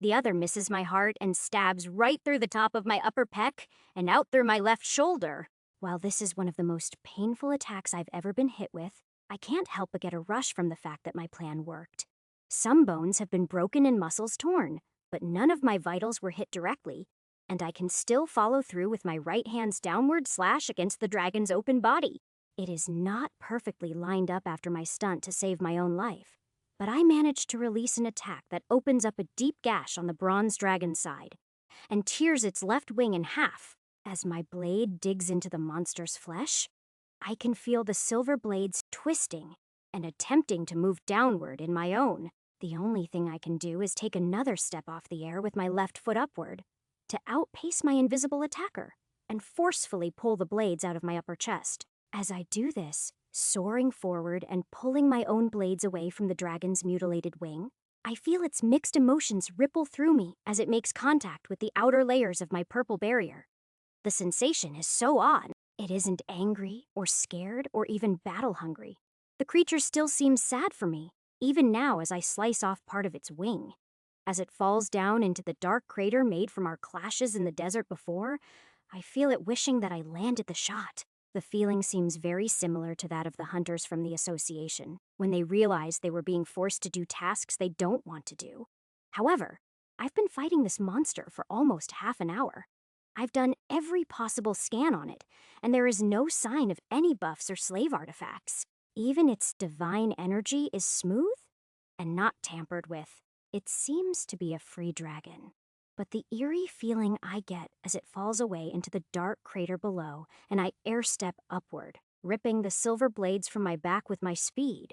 S1: The other misses my heart and stabs right through the top of my upper pec and out through my left shoulder. While this is one of the most painful attacks I've ever been hit with, I can't help but get a rush from the fact that my plan worked. Some bones have been broken and muscles torn, but none of my vitals were hit directly, and I can still follow through with my right hand's downward slash against the dragon's open body. It is not perfectly lined up after my stunt to save my own life, but I managed to release an attack that opens up a deep gash on the bronze dragon's side and tears its left wing in half. As my blade digs into the monster's flesh, I can feel the silver blades twisting and attempting to move downward in my own. The only thing I can do is take another step off the air with my left foot upward to outpace my invisible attacker and forcefully pull the blades out of my upper chest. As I do this, soaring forward and pulling my own blades away from the dragon's mutilated wing, I feel its mixed emotions ripple through me as it makes contact with the outer layers of my purple barrier. The sensation is so odd. It isn't angry or scared or even battle-hungry. The creature still seems sad for me, even now as I slice off part of its wing. As it falls down into the dark crater made from our clashes in the desert before, I feel it wishing that I landed the shot. The feeling seems very similar to that of the hunters from the Association, when they realized they were being forced to do tasks they don't want to do. However, I've been fighting this monster for almost half an hour. I've done every possible scan on it, and there is no sign of any buffs or slave artifacts. Even its divine energy is smooth and not tampered with. It seems to be a free dragon. But the eerie feeling I get as it falls away into the dark crater below and I airstep upward, ripping the silver blades from my back with my speed,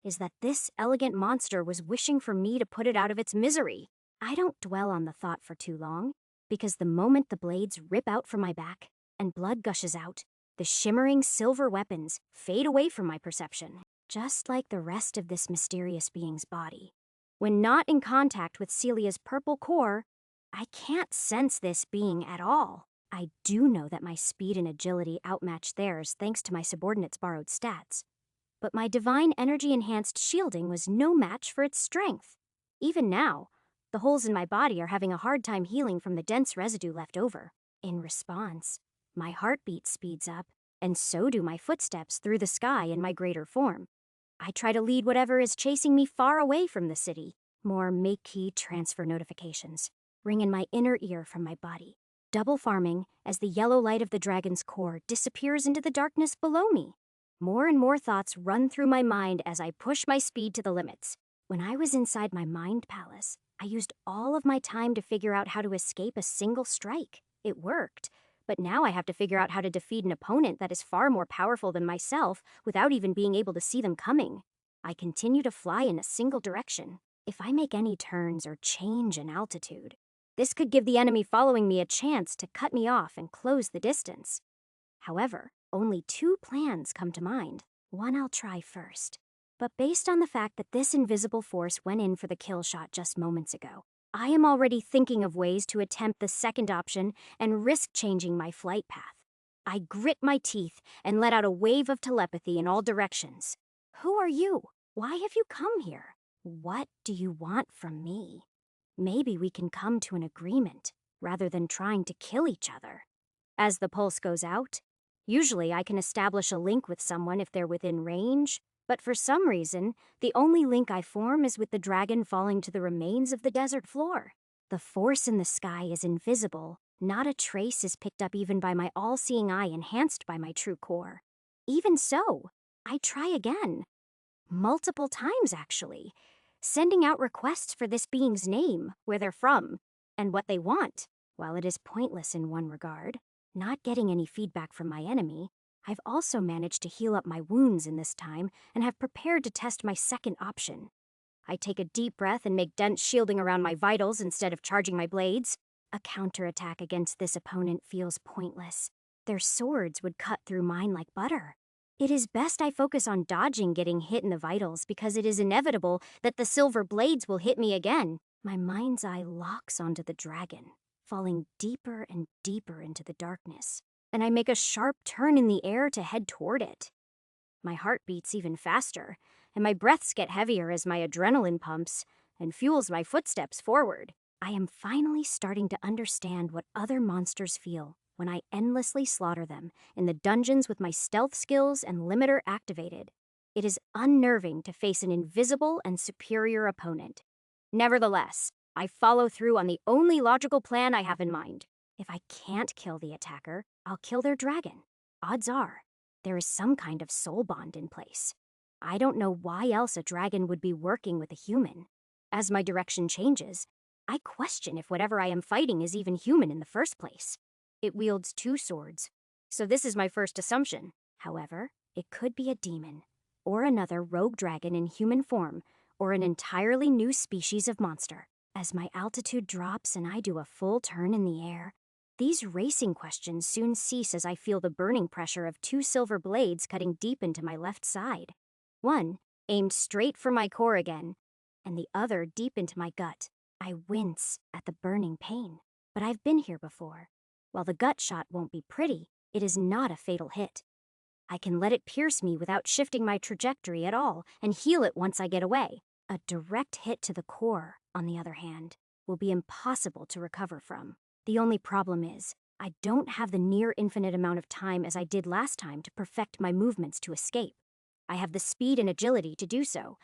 S1: is that this elegant monster was wishing for me to put it out of its misery. I don't dwell on the thought for too long, because the moment the blades rip out from my back and blood gushes out, the shimmering silver weapons fade away from my perception, just like the rest of this mysterious being's body. When not in contact with Celia's purple core, I can't sense this being at all. I do know that my speed and agility outmatch theirs thanks to my subordinate's borrowed stats, but my divine energy-enhanced shielding was no match for its strength. Even now, the holes in my body are having a hard time healing from the dense residue left over. In response, my heartbeat speeds up, and so do my footsteps through the sky in my greater form. I try to lead whatever is chasing me far away from the city. More make key transfer notifications ring in my inner ear from my body, double farming as the yellow light of the dragon's core disappears into the darkness below me. More and more thoughts run through my mind as I push my speed to the limits. When I was inside my mind palace, I used all of my time to figure out how to escape a single strike. It worked, but now I have to figure out how to defeat an opponent that is far more powerful than myself without even being able to see them coming. I continue to fly in a single direction. If I make any turns or change in altitude, this could give the enemy following me a chance to cut me off and close the distance. However, only two plans come to mind. One I'll try first. But based on the fact that this invisible force went in for the kill shot just moments ago, I am already thinking of ways to attempt the second option and risk changing my flight path. I grit my teeth and let out a wave of telepathy in all directions. Who are you? Why have you come here? What do you want from me? Maybe we can come to an agreement rather than trying to kill each other. As the pulse goes out, usually I can establish a link with someone if they're within range, but for some reason, the only link I form is with the dragon falling to the remains of the desert floor. The force in the sky is invisible. Not a trace is picked up even by my all-seeing eye enhanced by my true core. Even so, I try again. Multiple times, actually, sending out requests for this being's name, where they're from, and what they want. While it is pointless in one regard, not getting any feedback from my enemy, I've also managed to heal up my wounds in this time and have prepared to test my second option. I take a deep breath and make dense shielding around my vitals instead of charging my blades. A counterattack against this opponent feels pointless. Their swords would cut through mine like butter. It is best I focus on dodging getting hit in the vitals because it is inevitable that the silver blades will hit me again. My mind's eye locks onto the dragon, falling deeper and deeper into the darkness, and I make a sharp turn in the air to head toward it. My heart beats even faster, and my breaths get heavier as my adrenaline pumps and fuels my footsteps forward. I am finally starting to understand what other monsters feel when I endlessly slaughter them in the dungeons with my stealth skills and limiter activated. It is unnerving to face an invisible and superior opponent. Nevertheless, I follow through on the only logical plan I have in mind. If I can't kill the attacker, I'll kill their dragon. Odds are, there is some kind of soul bond in place. I don't know why else a dragon would be working with a human. As my direction changes, I question if whatever I am fighting is even human in the first place. It wields 2 swords, so this is my first assumption. However, it could be a demon, or another rogue dragon in human form, or an entirely new species of monster. As my altitude drops and I do a full turn in the air, these racing questions soon cease as I feel the burning pressure of 2 silver blades cutting deep into my left side. One aimed straight for my core again, and the other deep into my gut. I wince at the burning pain, but I've been here before. While the gut shot won't be pretty, it is not a fatal hit. I can let it pierce me without shifting my trajectory at all and heal it once I get away. A direct hit to the core, on the other hand, will be impossible to recover from. The only problem is, I don't have the near infinite amount of time as I did last time to perfect my movements to escape. I have the speed and agility to do so.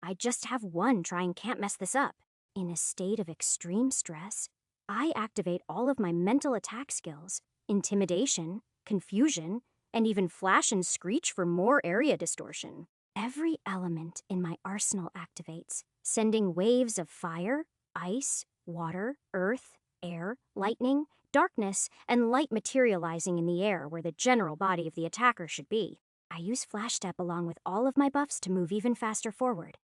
S1: I just have one trying can't mess this up. In a state of extreme stress, I activate all of my mental attack skills, intimidation, confusion, and even flash and screech for more area distortion. Every element in my arsenal activates, sending waves of fire, ice, water, earth, air, lightning, darkness, and light materializing in the air where the general body of the attacker should be. I use Flash Step along with all of my buffs to move even faster forward,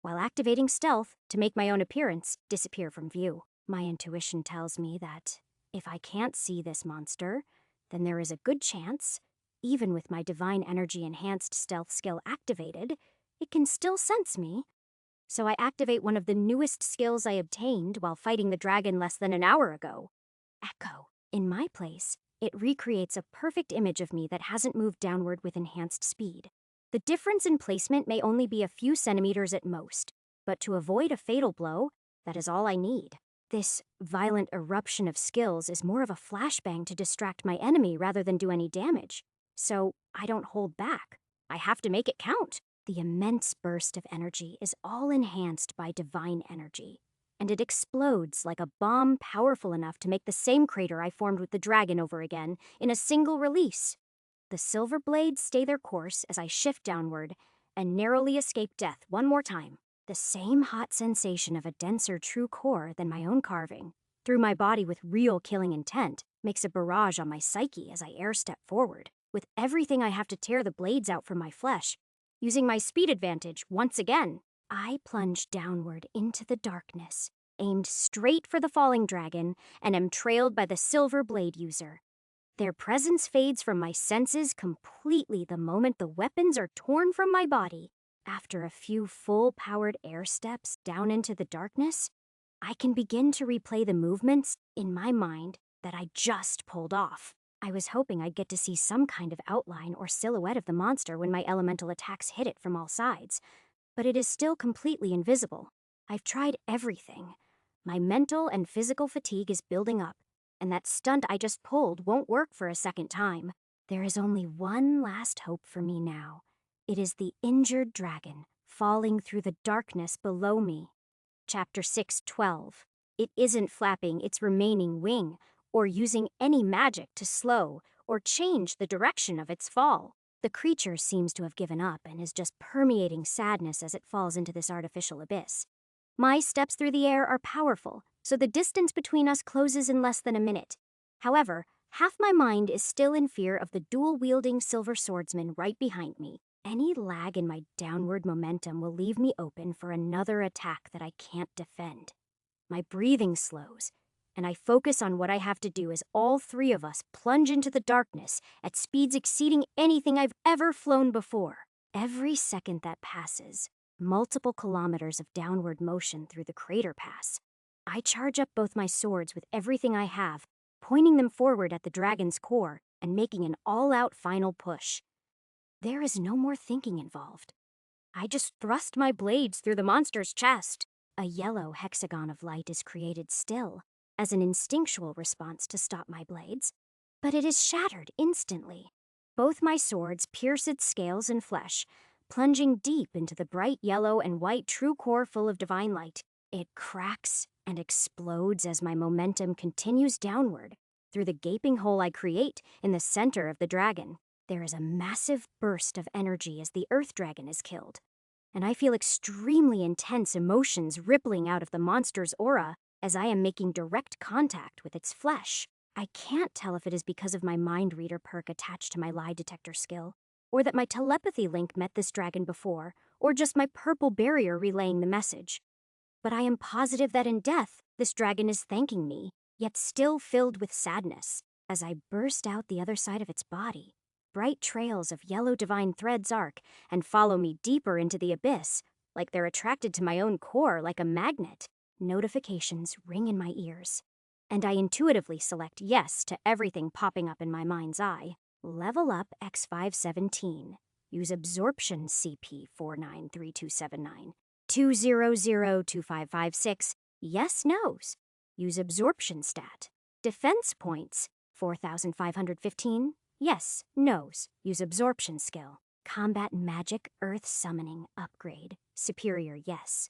S1: while activating Stealth to make my own appearance disappear from view. My intuition tells me that if I can't see this monster, then there is a good chance, even with my Divine Energy Enhanced Stealth skill activated, it can still sense me. So I activate one of the newest skills I obtained while fighting the dragon less than an hour ago. Echo. In my place, it recreates a perfect image of me that hasn't moved downward with enhanced speed. The difference in placement may only be a few centimeters at most, but to avoid a fatal blow, that is all I need. This violent eruption of skills is more of a flashbang to distract my enemy rather than do any damage. So I don't hold back. I have to make it count. The immense burst of energy is all enhanced by divine energy, and it explodes like a bomb powerful enough to make the same crater I formed with the dragon over again in a single release. The silver blades stay their course as I shift downward and narrowly escape death one more time. The same hot sensation of a denser true core than my own carving, through my body with real killing intent, makes a barrage on my psyche as I air step forward. With everything I have to tear the blades out from my flesh, using my speed advantage once again, I plunge downward into the darkness, aimed straight for the falling dragon, and am trailed by the silver blade user. Their presence fades from my senses completely the moment the weapons are torn from my body. After a few full-powered air steps down into the darkness, I can begin to replay the movements in my mind that I just pulled off. I was hoping I'd get to see some kind of outline or silhouette of the monster when my elemental attacks hit it from all sides, but it is still completely invisible. I've tried everything. My mental and physical fatigue is building up, and that stunt I just pulled won't work for a second time. There is only one last hope for me now. It is the injured dragon falling through the darkness below me. Chapter 6:12. It isn't flapping its remaining wing, or using any magic to slow or change the direction of its fall. The creature seems to have given up and is just permeating sadness as it falls into this artificial abyss. My steps through the air are powerful, so the distance between us closes in less than a minute. However, half my mind is still in fear of the dual-wielding silver swordsman right behind me. Any lag in my downward momentum will leave me open for another attack that I can't defend. My breathing slows, and I focus on what I have to do as all 3 of us plunge into the darkness at speeds exceeding anything I've ever flown before. Every second that passes, multiple kilometers of downward motion through the crater pass. I charge up both my swords with everything I have, pointing them forward at the dragon's core and making an all-out final push. There is no more thinking involved. I just thrust my blades through the monster's chest. A yellow hexagon of light is created still, as an instinctual response to stop my blades, but it is shattered instantly. Both my swords pierce its scales and flesh, plunging deep into the bright yellow and white true core full of divine light. It cracks and explodes as my momentum continues downward through the gaping hole I create in the center of the dragon. There is a massive burst of energy as the earth dragon is killed, and I feel extremely intense emotions rippling out of the monster's aura as I am making direct contact with its flesh. I can't tell if it is because of my mind reader perk attached to my lie detector skill, or that my telepathy link met this dragon before, or just my purple barrier relaying the message. But I am positive that in death, this dragon is thanking me, yet still filled with sadness. As I burst out the other side of its body, bright trails of yellow divine threads arc and follow me deeper into the abyss, like they're attracted to my own core like a magnet. Notifications ring in my ears, and I intuitively select yes to everything popping up in my mind's eye. Level up X517. Use absorption CP493279. 2002556. Yes, no's. Use absorption stat. Defense points 4515. Yes, no's. Use absorption skill. Combat magic earth summoning upgrade. Superior, yes.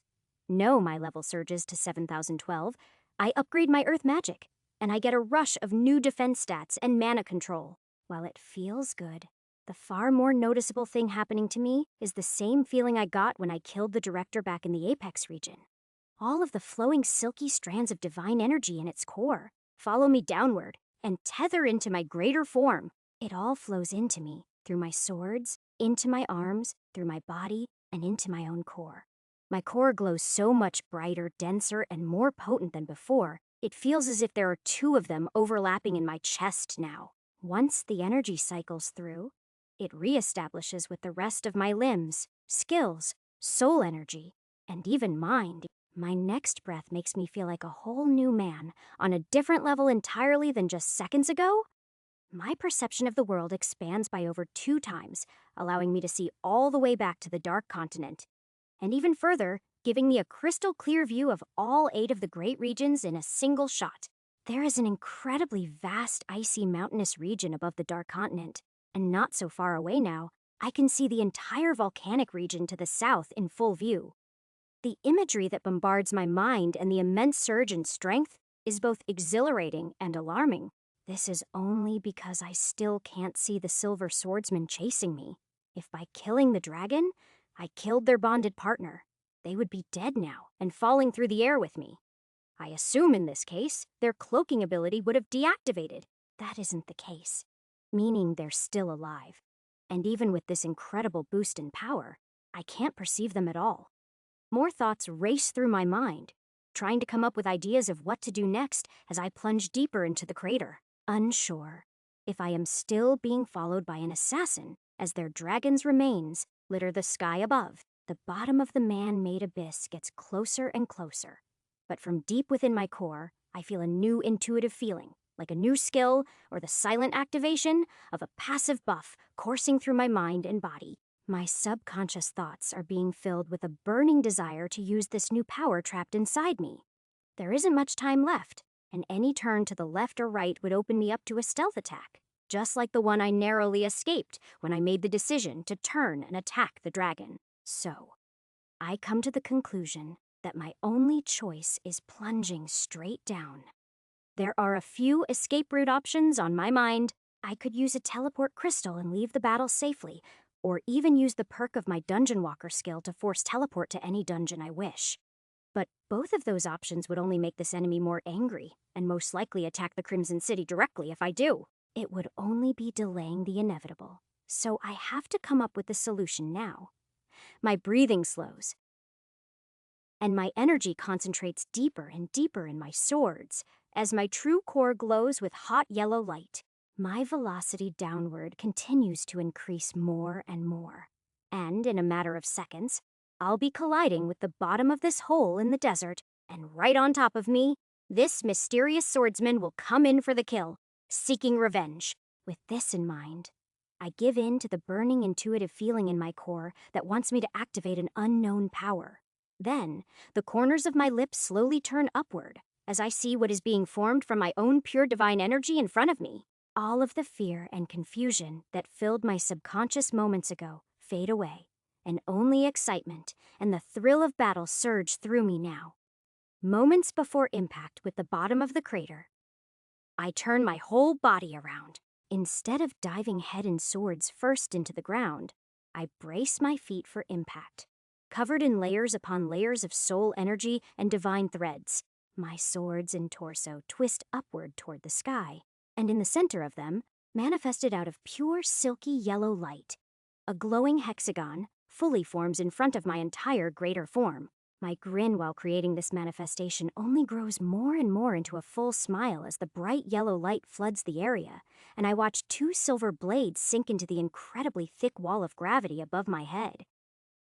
S1: No, my level surges to 7012. I upgrade my earth magic, and I get a rush of new defense stats and mana control. While it feels good, the far more noticeable thing happening to me is the same feeling I got when I killed the director back in the Apex region. All of the flowing silky strands of divine energy in its core follow me downward and tether into my greater form. It all flows into me, through my swords, into my arms, through my body, and into my own core. My core glows so much brighter, denser, and more potent than before, it feels as if there are two of them overlapping in my chest now. Once the energy cycles through, it reestablishes with the rest of my limbs, skills, soul energy, and even mind. My next breath makes me feel like a whole new man, on a different level entirely than just seconds ago. My perception of the world expands by over 2 times, allowing me to see all the way back to the Dark Continent, and even further, giving me a crystal clear view of all 8 of the Great Regions in a single shot. There is an incredibly vast icy mountainous region above the Dark Continent, and not so far away now, I can see the entire volcanic region to the south in full view. The imagery that bombards my mind and the immense surge in strength is both exhilarating and alarming. This is only because I still can't see the Silver Swordsman chasing me. If by killing the dragon, I killed their bonded partner, they would be dead now and falling through the air with me. I assume in this case, their cloaking ability would have deactivated. That isn't the case, meaning they're still alive. And even with this incredible boost in power, I can't perceive them at all. More thoughts race through my mind, trying to come up with ideas of what to do next as I plunge deeper into the crater, unsure if I am still being followed by an assassin as their dragon's remains litter the sky above. The bottom of the man-made abyss gets closer and closer, but from deep within my core, I feel a new intuitive feeling, like a new skill or the silent activation of a passive buff coursing through my mind and body. My subconscious thoughts are being filled with a burning desire to use this new power trapped inside me. There isn't much time left, and any turn to the left or right would open me up to a stealth attack, just like the one I narrowly escaped when I made the decision to turn and attack the dragon. So, I come to the conclusion that my only choice is plunging straight down. There are a few escape route options on my mind. I could use a teleport crystal and leave the battle safely, or even use the perk of my Dungeon Walker skill to force teleport to any dungeon I wish. But both of those options would only make this enemy more angry, and most likely attack the Crimson City directly if I do. It would only be delaying the inevitable, so I have to come up with a solution now. My breathing slows, and my energy concentrates deeper and deeper in my swords as my true core glows with hot yellow light. My velocity downward continues to increase more and more, and in a matter of seconds, I'll be colliding with the bottom of this hole in the desert, and right on top of me, this mysterious swordsman will come in for the kill, seeking revenge. With this in mind, I give in to the burning intuitive feeling in my core that wants me to activate an unknown power. Then, the corners of my lips slowly turn upward as I see what is being formed from my own pure divine energy in front of me. All of the fear and confusion that filled my subconscious moments ago fade away, and only excitement and the thrill of battle surge through me now. Moments before impact with the bottom of the crater, I turn my whole body around. Instead of diving head and swords first into the ground, I brace my feet for impact. Covered in layers upon layers of soul energy and divine threads, my swords and torso twist upward toward the sky, and in the center of them, manifested out of pure silky yellow light, a glowing hexagon fully forms in front of my entire greater form. My grin while creating this manifestation only grows more and more into a full smile as the bright yellow light floods the area, and I watch two silver blades sink into the incredibly thick wall of gravity above my head.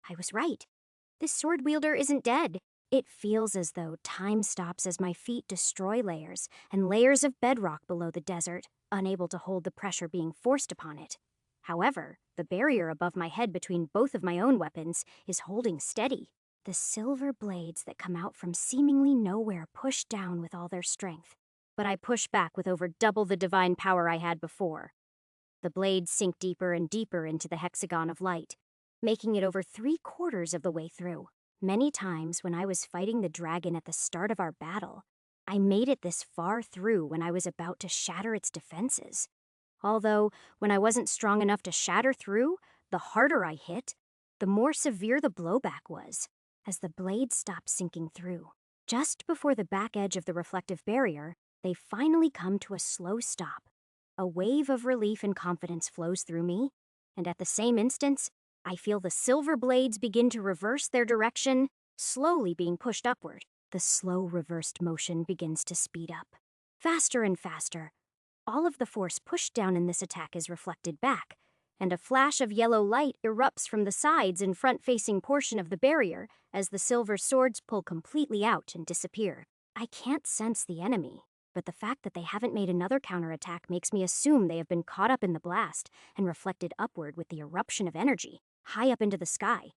S1: I was right. This sword wielder isn't dead. It feels as though time stops as my feet destroy layers and layers of bedrock below the desert, unable to hold the pressure being forced upon it. However, the barrier above my head between both of my own weapons is holding steady. The silver blades that come out from seemingly nowhere push down with all their strength, but I push back with over double the divine power I had before. The blades sink deeper and deeper into the hexagon of light, making it over 3/4 of the way through. Many times when I was fighting the dragon at the start of our battle, I made it this far through when I was about to shatter its defenses. Although, when I wasn't strong enough to shatter through, the harder I hit, the more severe the blowback was, as the blades stopped sinking through. Just before the back edge of the reflective barrier, they finally come to a slow stop. A wave of relief and confidence flows through me, and at the same instant, I feel the silver blades begin to reverse their direction, slowly being pushed upward. The slow reversed motion begins to speed up. Faster and faster. All of the force pushed down in this attack is reflected back, and a flash of yellow light erupts from the sides and front-facing portion of the barrier as the silver swords pull completely out and disappear. I can't sense the enemy, but the fact that they haven't made another counterattack makes me assume they have been caught up in the blast and reflected upward with the eruption of energy, high up into the sky.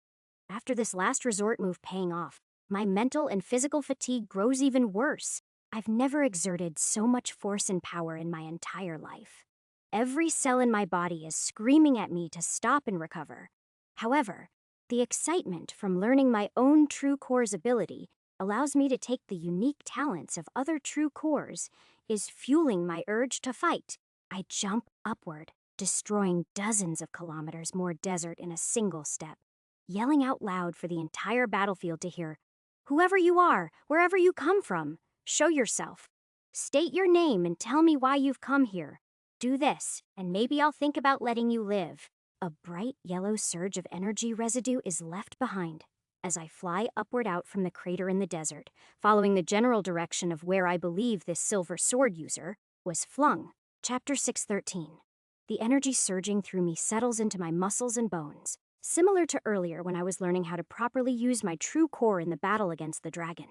S1: After this last resort move paying off, my mental and physical fatigue grows even worse. I've never exerted so much force and power in my entire life. Every cell in my body is screaming at me to stop and recover. However, the excitement from learning my own true core's ability allows me to take the unique talents of other true cores is fueling my urge to fight. I jump upward, destroying dozens of kilometers more desert in a single step, yelling out loud for the entire battlefield to hear, "Whoever you are, wherever you come from, show yourself. State your name and tell me why you've come here. Do this, and maybe I'll think about letting you live." A bright yellow surge of energy residue is left behind as I fly upward out from the crater in the desert, following the general direction of where I believe this silver sword user was flung. Chapter 613. The energy surging through me settles into my muscles and bones, similar to earlier when I was learning how to properly use my true core in the battle against the dragon.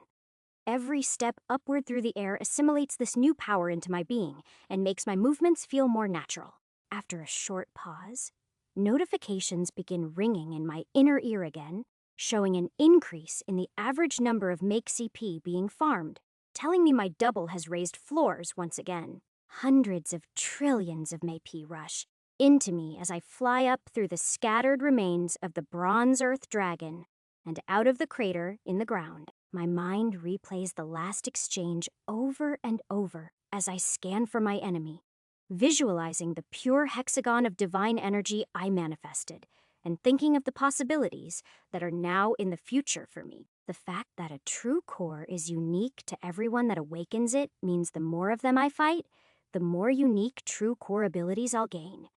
S1: Every step upward through the air assimilates this new power into my being and makes my movements feel more natural. After a short pause, notifications begin ringing in my inner ear again, showing an increase in the average number of Make CP being farmed, telling me my double has raised floors once again. Hundreds of trillions of Mayp rush into me as I fly up through the scattered remains of the bronze earth dragon and out of the crater in the ground. My mind replays the last exchange over and over as I scan for my enemy, visualizing the pure hexagon of divine energy I manifested, and thinking of the possibilities that are now in the future for me. The fact that a true core is unique to everyone that awakens it means the more of them I fight, the more unique true core abilities I'll gain.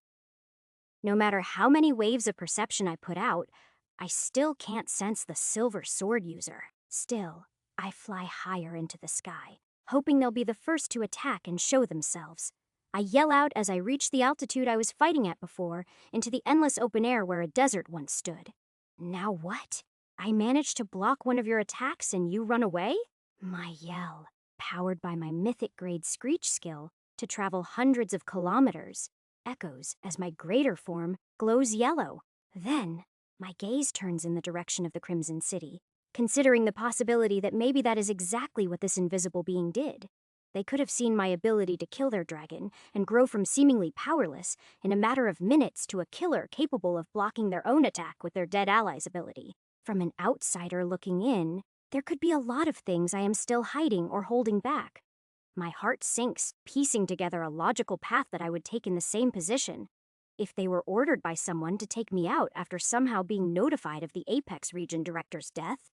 S1: No matter how many waves of perception I put out, I still can't sense the silver sword user. Still, I fly higher into the sky, hoping they'll be the first to attack and show themselves. I yell out as I reach the altitude I was fighting at before, into the endless open air where a desert once stood. Now what? I managed to block one of your attacks and you run away? My yell, powered by my mythic grade screech skill to travel hundreds of kilometers, echoes as my greater form glows yellow. Then, my gaze turns in the direction of the Crimson City, considering the possibility that maybe that is exactly what this invisible being did. They could have seen my ability to kill their dragon and grow from seemingly powerless in a matter of minutes to a killer capable of blocking their own attack with their dead ally's ability. From an outsider looking in, there could be a lot of things I am still hiding or holding back. My heart sinks, piecing together a logical path that I would take in the same position. If they were ordered by someone to take me out after somehow being notified of the Apex region director's death,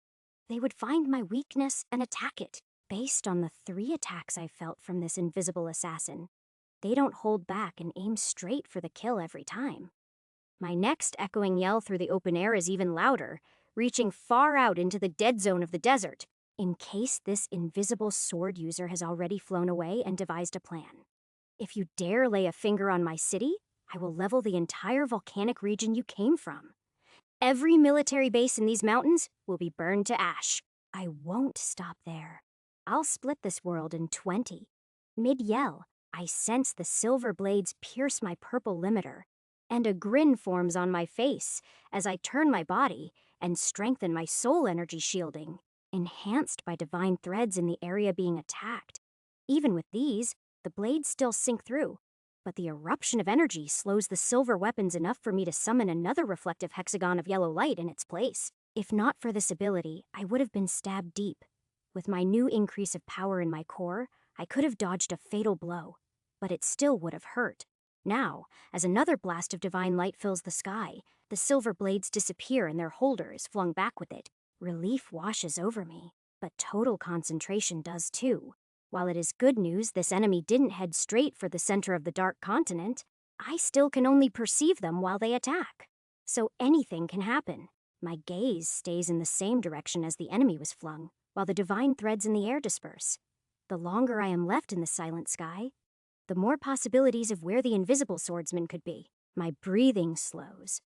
S1: they would find my weakness and attack it. Based on the 3 attacks I felt from this invisible assassin, they don't hold back and aim straight for the kill every time. My next echoing yell through the open air is even louder, reaching far out into the dead zone of the desert, in case this invisible sword user has already flown away and devised a plan. If you dare lay a finger on my city, I will level the entire volcanic region you came from. Every military base in these mountains will be burned to ash. I won't stop there. I'll split this world in 20. Mid-yell, I sense the silver blades pierce my purple limiter, and a grin forms on my face as I turn my body and strengthen my soul energy shielding, enhanced by divine threads in the area being attacked. Even with these, the blades still sink through, but the eruption of energy slows the silver weapons enough for me to summon another reflective hexagon of yellow light in its place. If not for this ability, I would have been stabbed deep. With my new increase of power in my core, I could have dodged a fatal blow, but it still would have hurt. Now, as another blast of divine light fills the sky, the silver blades disappear and their holder is flung back with it. Relief washes over me, but total concentration does too. While it is good news this enemy didn't head straight for the center of the dark continent, I still can only perceive them while they attack. So anything can happen. My gaze stays in the same direction as the enemy was flung, while the divine threads in the air disperse. The longer I am left in the silent sky, the more possibilities of where the invisible swordsman could be. My breathing slows,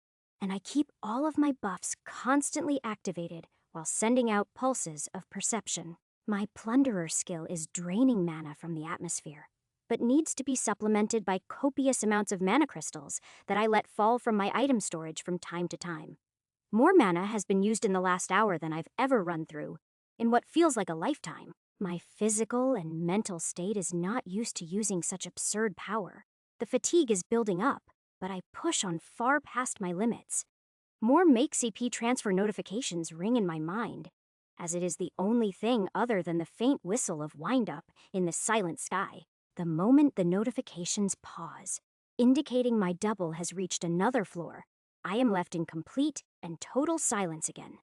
S1: and I keep all of my buffs constantly activated while sending out pulses of perception. My plunderer skill is draining mana from the atmosphere, but needs to be supplemented by copious amounts of mana crystals that I let fall from my item storage from time to time. More mana has been used in the last hour than I've ever run through, in what feels like a lifetime. My physical and mental state is not used to using such absurd power. The fatigue is building up, but I push on far past my limits. More Make CP transfer notifications ring in my mind, as it is the only thing other than the faint whistle of wind-up in the silent sky. The moment the notifications pause, indicating my double has reached another floor, I am left in complete and total silence again.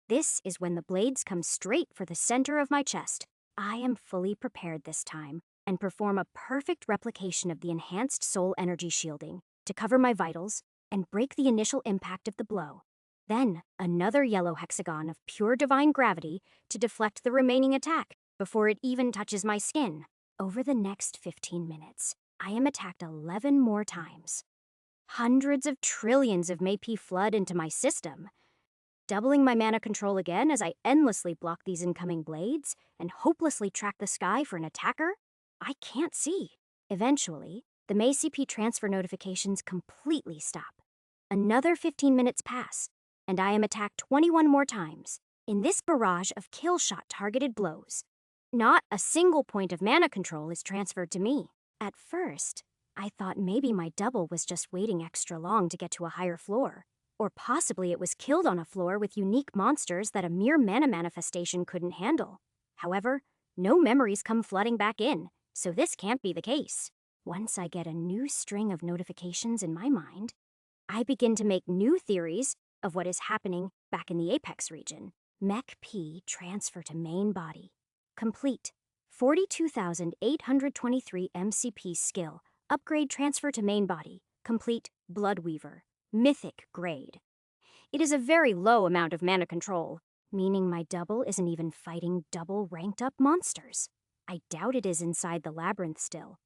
S1: This is when the blades come straight for the center of my chest. I am fully prepared this time, and perform a perfect replication of the enhanced soul energy shielding to cover my vitals and break the initial impact of the blow. Then, another yellow hexagon of pure divine gravity to deflect the remaining attack before it even touches my skin. Over the next 15 minutes, I am attacked 11 more times. Hundreds of trillions of Maypee flood into my system, doubling my mana control again as I endlessly block these incoming blades and hopelessly track the sky for an attacker I can't see. Eventually, the MayCP transfer notifications completely stop. Another 15 minutes pass, and I am attacked 21 more times in this barrage of kill shot targeted blows. Not a single point of mana control is transferred to me. At first, I thought maybe my double was just waiting extra long to get to a higher floor. Or possibly it was killed on a floor with unique monsters that a mere mana manifestation couldn't handle. However, no memories come flooding back in, so this can't be the case. Once I get a new string of notifications in my mind, I begin to make new theories of what is happening back in the Apex region. Mech P transfer to main body. Complete. 42,823 MCP skill. Upgrade transfer to main body. Complete. Bloodweaver. Mythic grade. It is a very low amount of mana control, meaning my double isn't even fighting double ranked up monsters. I doubt it is inside the labyrinth still.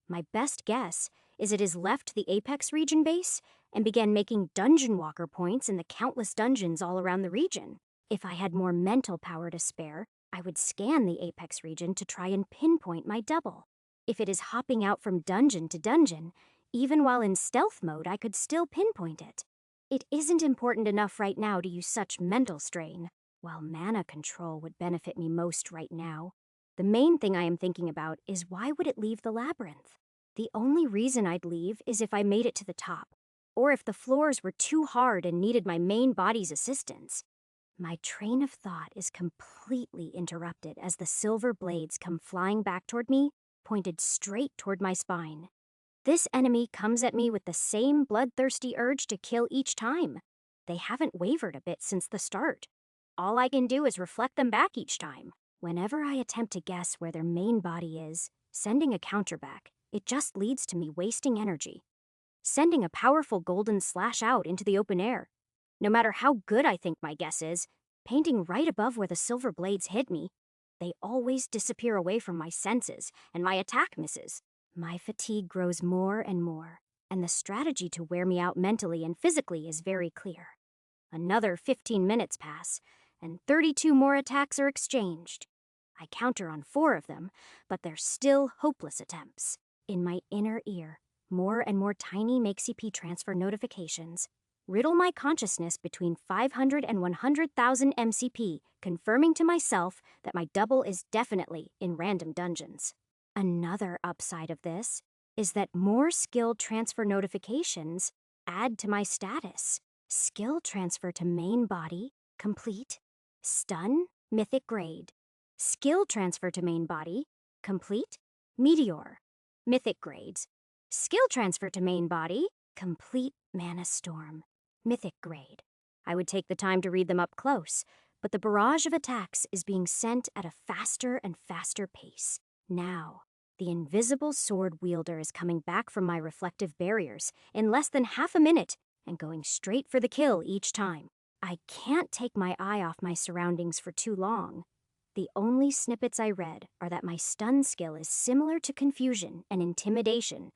S1: My best guess is it has left the Apex region base and began making dungeon walker points in the countless dungeons all around the region. If I had more mental power to spare, I would scan the Apex region to try and pinpoint my double. If it is hopping out from dungeon to dungeon, even while in stealth mode, I could still pinpoint it. It isn't important enough right now to use such mental strain. While mana control would benefit me most right now, the main thing I am thinking about is why would it leave the labyrinth? The only reason I'd leave is if I made it to the top, or if the floors were too hard and needed my main body's assistance. My train of thought is completely interrupted as the silver blades come flying back toward me, pointed straight toward my spine. This enemy comes at me with the same bloodthirsty urge to kill each time. They haven't wavered a bit since the start. All I can do is reflect them back each time. Whenever I attempt to guess where their main body is, sending a counter back, it just leads to me wasting energy. Sending a powerful golden slash out into the open air. No matter how good I think my guess is, painting right above where the silver blades hit me, they always disappear away from my senses, and my attack misses. My fatigue grows more and more, and the strategy to wear me out mentally and physically is very clear. Another 15 minutes pass, and 32 more attacks are exchanged. I counter on 4 of them, but they're still hopeless attempts. In my inner ear, more and more tiny MakeCP transfer notifications riddle my consciousness between 500 and 100,000 MCP, confirming to myself that my double is definitely in random dungeons. Another upside of this is that more skill transfer notifications add to my status. Skill transfer to main body, complete. Stun, mythic grade. Skill transfer to main body, complete. Meteor, mythic grades. Skill transfer to main body, complete mana storm, mythic grade. I would take the time to read them up close, but the barrage of attacks is being sent at a faster and faster pace. Now, the invisible sword wielder is coming back from my reflective barriers in less than half a minute and going straight for the kill each time. I can't take my eye off my surroundings for too long. The only snippets I read are that my stun skill is similar to confusion and intimidation,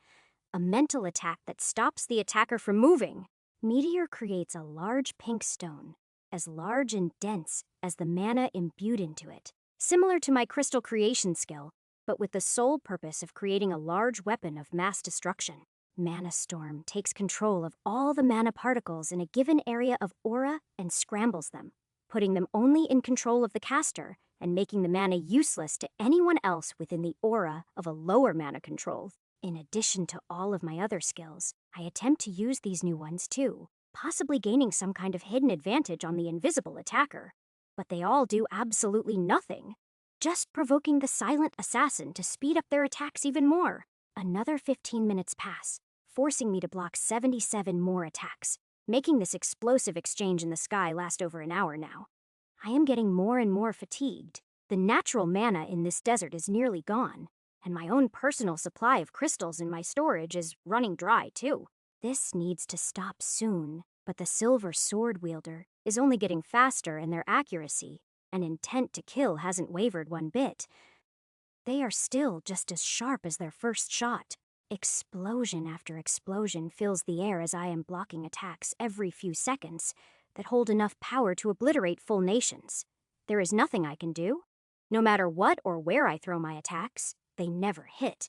S1: a mental attack that stops the attacker from moving. Meteor creates a large pink stone, as large and dense as the mana imbued into it, similar to my crystal creation skill, but with the sole purpose of creating a large weapon of mass destruction. Mana Storm takes control of all the mana particles in a given area of aura and scrambles them, putting them only in control of the caster and making the mana useless to anyone else within the aura of a lower mana control. In addition to all of my other skills, I attempt to use these new ones too, possibly gaining some kind of hidden advantage on the invisible attacker. But they all do absolutely nothing, just provoking the silent assassin to speed up their attacks even more. Another 15 minutes pass, forcing me to block 77 more attacks, making this explosive exchange in the sky last over an hour now. I am getting more and more fatigued. The natural mana in this desert is nearly gone, and my own personal supply of crystals in my storage is running dry too. This needs to stop soon, but the silver sword wielder is only getting faster in their accuracy, and intent to kill hasn't wavered one bit. They are still just as sharp as their first shot. Explosion after explosion fills the air as I am blocking attacks every few seconds that hold enough power to obliterate full nations. There is nothing I can do. No matter what or where I throw my attacks, they never hit.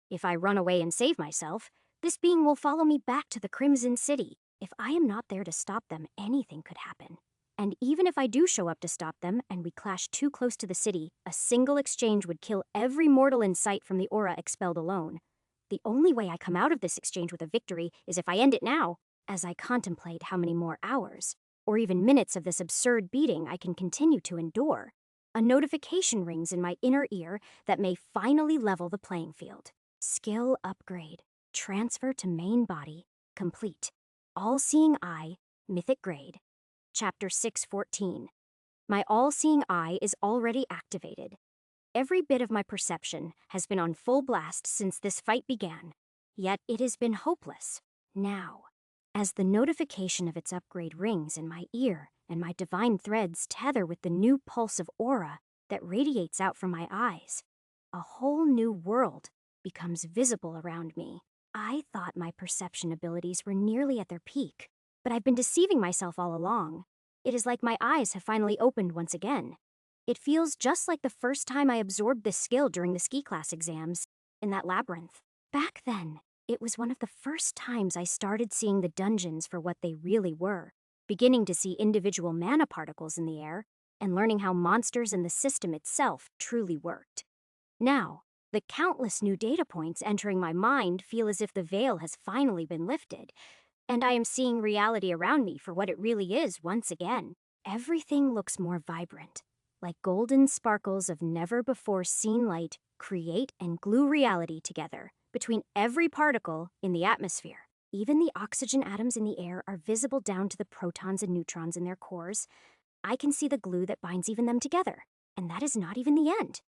S1: If I run away and save myself, this being will follow me back to the Crimson City. If I am not there to stop them, anything could happen. And even if I do show up to stop them and we clash too close to the city, a single exchange would kill every mortal in sight from the aura expelled alone. The only way I come out of this exchange with a victory is if I end it now. As I contemplate how many more hours, or even minutes of this absurd beating I can continue to endure, a notification rings in my inner ear that may finally level the playing field. Skill upgrade. Transfer to main body. Complete. All-Seeing Eye. Mythic grade. Chapter 614. My All-Seeing Eye is already activated. Every bit of my perception has been on full blast since this fight began, yet it has been hopeless. Now, as the notification of its upgrade rings in my ear and my divine threads tether with the new pulse of aura that radiates out from my eyes, a whole new world becomes visible around me. I thought my perception abilities were nearly at their peak, but I've been deceiving myself all along. It is like my eyes have finally opened once again. It feels just like the first time I absorbed this skill during the ski class exams in that labyrinth. Back then, it was one of the first times I started seeing the dungeons for what they really were, beginning to see individual mana particles in the air, and learning how monsters and the system itself truly worked. Now, the countless new data points entering my mind feel as if the veil has finally been lifted, and I am seeing reality around me for what it really is once again. Everything looks more vibrant, like golden sparkles of never-before-seen light create and glue reality together between every particle in the atmosphere. Even the oxygen atoms in the air are visible down to the protons and neutrons in their cores. I can see the glue that binds even them together, and that is not even the end.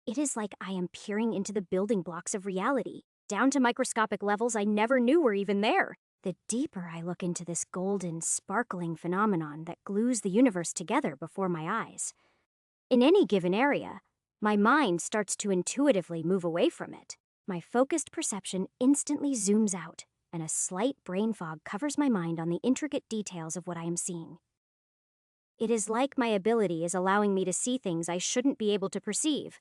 S1: It is like I am peering into the building blocks of reality, down to microscopic levels I never knew were even there. The deeper I look into this golden, sparkling phenomenon that glues the universe together before my eyes. In any given area, my mind starts to intuitively move away from it. My focused perception instantly zooms out, and a slight brain fog covers my mind on the intricate details of what I am seeing. It is like my ability is allowing me to see things I shouldn't be able to perceive.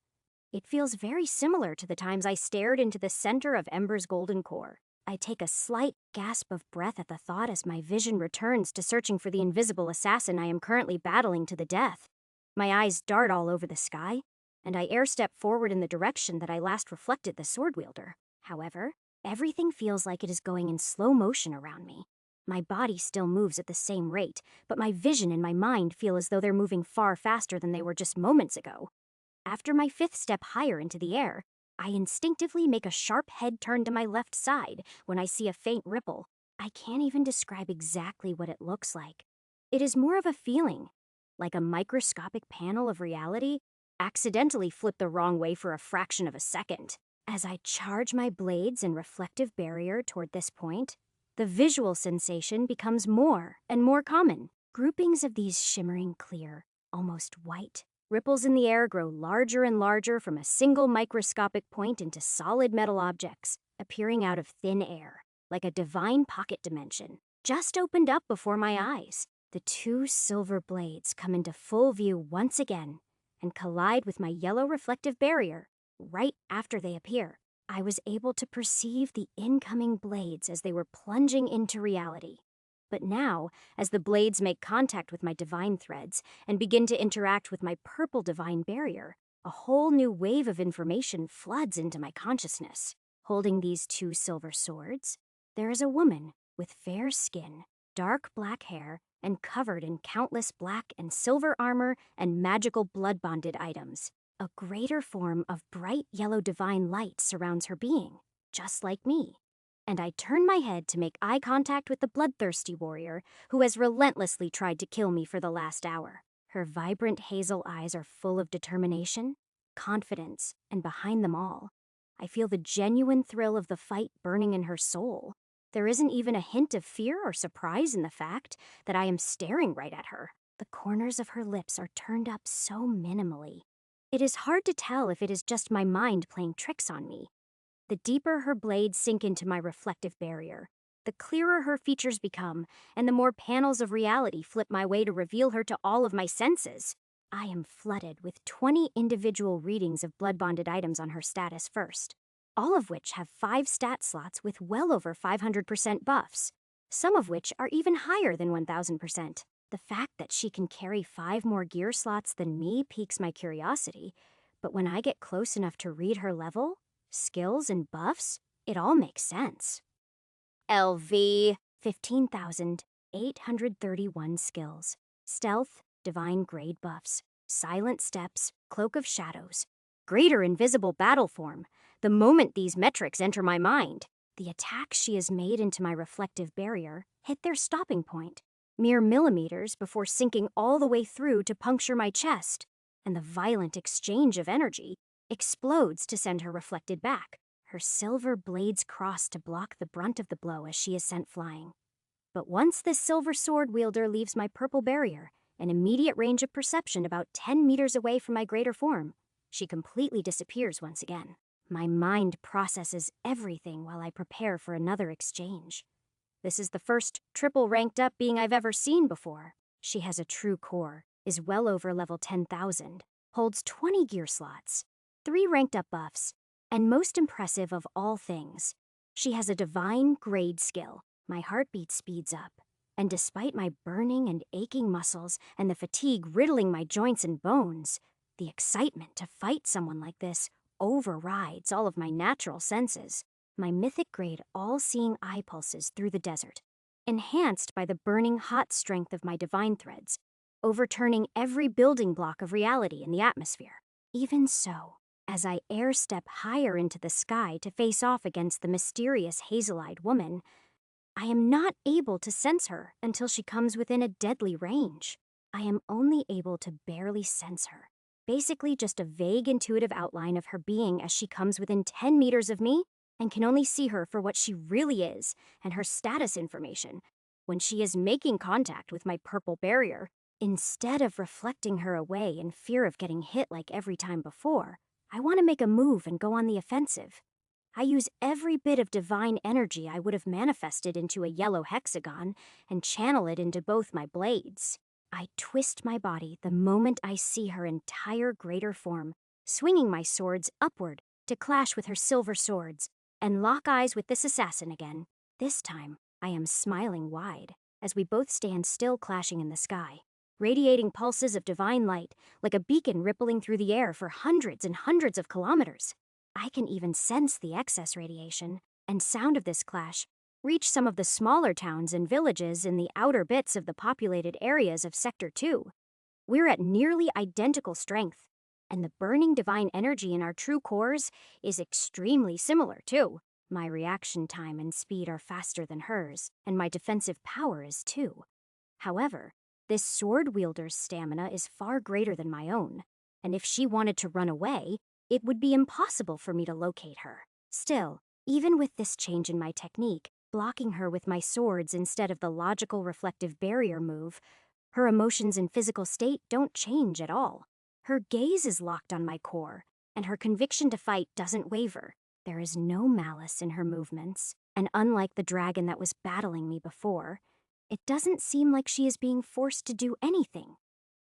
S1: It feels very similar to the times I stared into the center of Ember's golden core. I take a slight gasp of breath at the thought as my vision returns to searching for the invisible assassin I am currently battling to the death. My eyes dart all over the sky, and I air-step forward in the direction that I last reflected the sword wielder. However, everything feels like it is going in slow motion around me. My body still moves at the same rate, but my vision and my mind feel as though they're moving far faster than they were just moments ago. After my fifth step higher into the air, I instinctively make a sharp head turn to my left side when I see a faint ripple. I can't even describe exactly what it looks like. It is more of a feeling, like a microscopic panel of reality accidentally flipped the wrong way for a fraction of a second. As I charge my blades and reflective barrier toward this point, the visual sensation becomes more and more common. Groupings of these shimmering clear, almost white ripples in the air grow larger and larger from a single microscopic point into solid metal objects, appearing out of thin air, like a divine pocket dimension, just opened up before my eyes. The two silver blades come into full view once again and collide with my yellow reflective barrier right after they appear. I was able to perceive the incoming blades as they were plunging into reality. But now, as the blades make contact with my divine threads and begin to interact with my purple divine barrier, a whole new wave of information floods into my consciousness. Holding these two silver swords, there is a woman with fair skin, dark black hair, and covered in countless black and silver armor and magical blood-bonded items. A greater form of bright yellow divine light surrounds her being, just like me. And I turn my head to make eye contact with the bloodthirsty warrior who has relentlessly tried to kill me for the last hour. Her vibrant hazel eyes are full of determination, confidence, and behind them all, I feel the genuine thrill of the fight burning in her soul. There isn't even a hint of fear or surprise in the fact that I am staring right at her. The corners of her lips are turned up so minimally. It is hard to tell if it is just my mind playing tricks on me. The deeper her blades sink into my reflective barrier, the clearer her features become, and the more panels of reality flip my way to reveal her to all of my senses. I am flooded with 20 individual readings of blood-bonded items on her status first, all of which have 5 stat slots with well over 500% buffs, some of which are even higher than 1000%. The fact that she can carry 5 more gear slots than me piques my curiosity, but when I get close enough to read her level, skills, and buffs, it all makes sense. LV, 15,831 skills. Stealth, divine grade buffs. Silent steps, cloak of shadows. Greater invisible battle form. The moment these metrics enter my mind, the attacks she has made into my reflective barrier hit their stopping point, mere millimeters before sinking all the way through to puncture my chest, and the violent exchange of energy explodes to send her reflected back. Her silver blades cross to block the brunt of the blow as she is sent flying. But once this silver sword wielder leaves my purple barrier, an immediate range of perception about 10 meters away from my greater form, she completely disappears once again. My mind processes everything while I prepare for another exchange. This is the first triple ranked up being I've ever seen before. She has a true core, is well over level 10,000, holds 20 gear slots, 3 ranked up buffs, and most impressive of all things, she has a divine grade skill. My heartbeat speeds up. And despite my burning and aching muscles and the fatigue riddling my joints and bones, the excitement to fight someone like this overrides all of my natural senses. My mythic grade all-seeing eye pulses through the desert, enhanced by the burning hot strength of my divine threads, overturning every building block of reality in the atmosphere. Even so, as I air step higher into the sky to face off against the mysterious hazel-eyed woman, I am not able to sense her until she comes within a deadly range. I am only able to barely sense her, basically just a vague intuitive outline of her being as she comes within 10 meters of me, and can only see her for what she really is and her status information when she is making contact with my purple barrier. Instead of reflecting her away in fear of getting hit like every time before, I want to make a move and go on the offensive. I use every bit of divine energy I would have manifested into a yellow hexagon and channel it into both my blades. I twist my body the moment I see her entire greater form, swinging my swords upward to clash with her silver swords, and lock eyes with this assassin again. This time, I am smiling wide as we both stand still, clashing in the sky, radiating pulses of divine light like a beacon rippling through the air for hundreds and hundreds of kilometers. I can even sense the excess radiation and sound of this clash reach some of the smaller towns and villages in the outer bits of the populated areas of Sector 2. We're at nearly identical strength, and the burning divine energy in our true cores is extremely similar too. My reaction time and speed are faster than hers, and my defensive power is too. However, this sword wielder's stamina is far greater than my own, and if she wanted to run away, it would be impossible for me to locate her. Still, even with this change in my technique, blocking her with my swords instead of the logical reflective barrier move, her emotions and physical state don't change at all. Her gaze is locked on my core, and her conviction to fight doesn't waver. There is no malice in her movements, and unlike the dragon that was battling me before, it doesn't seem like she is being forced to do anything.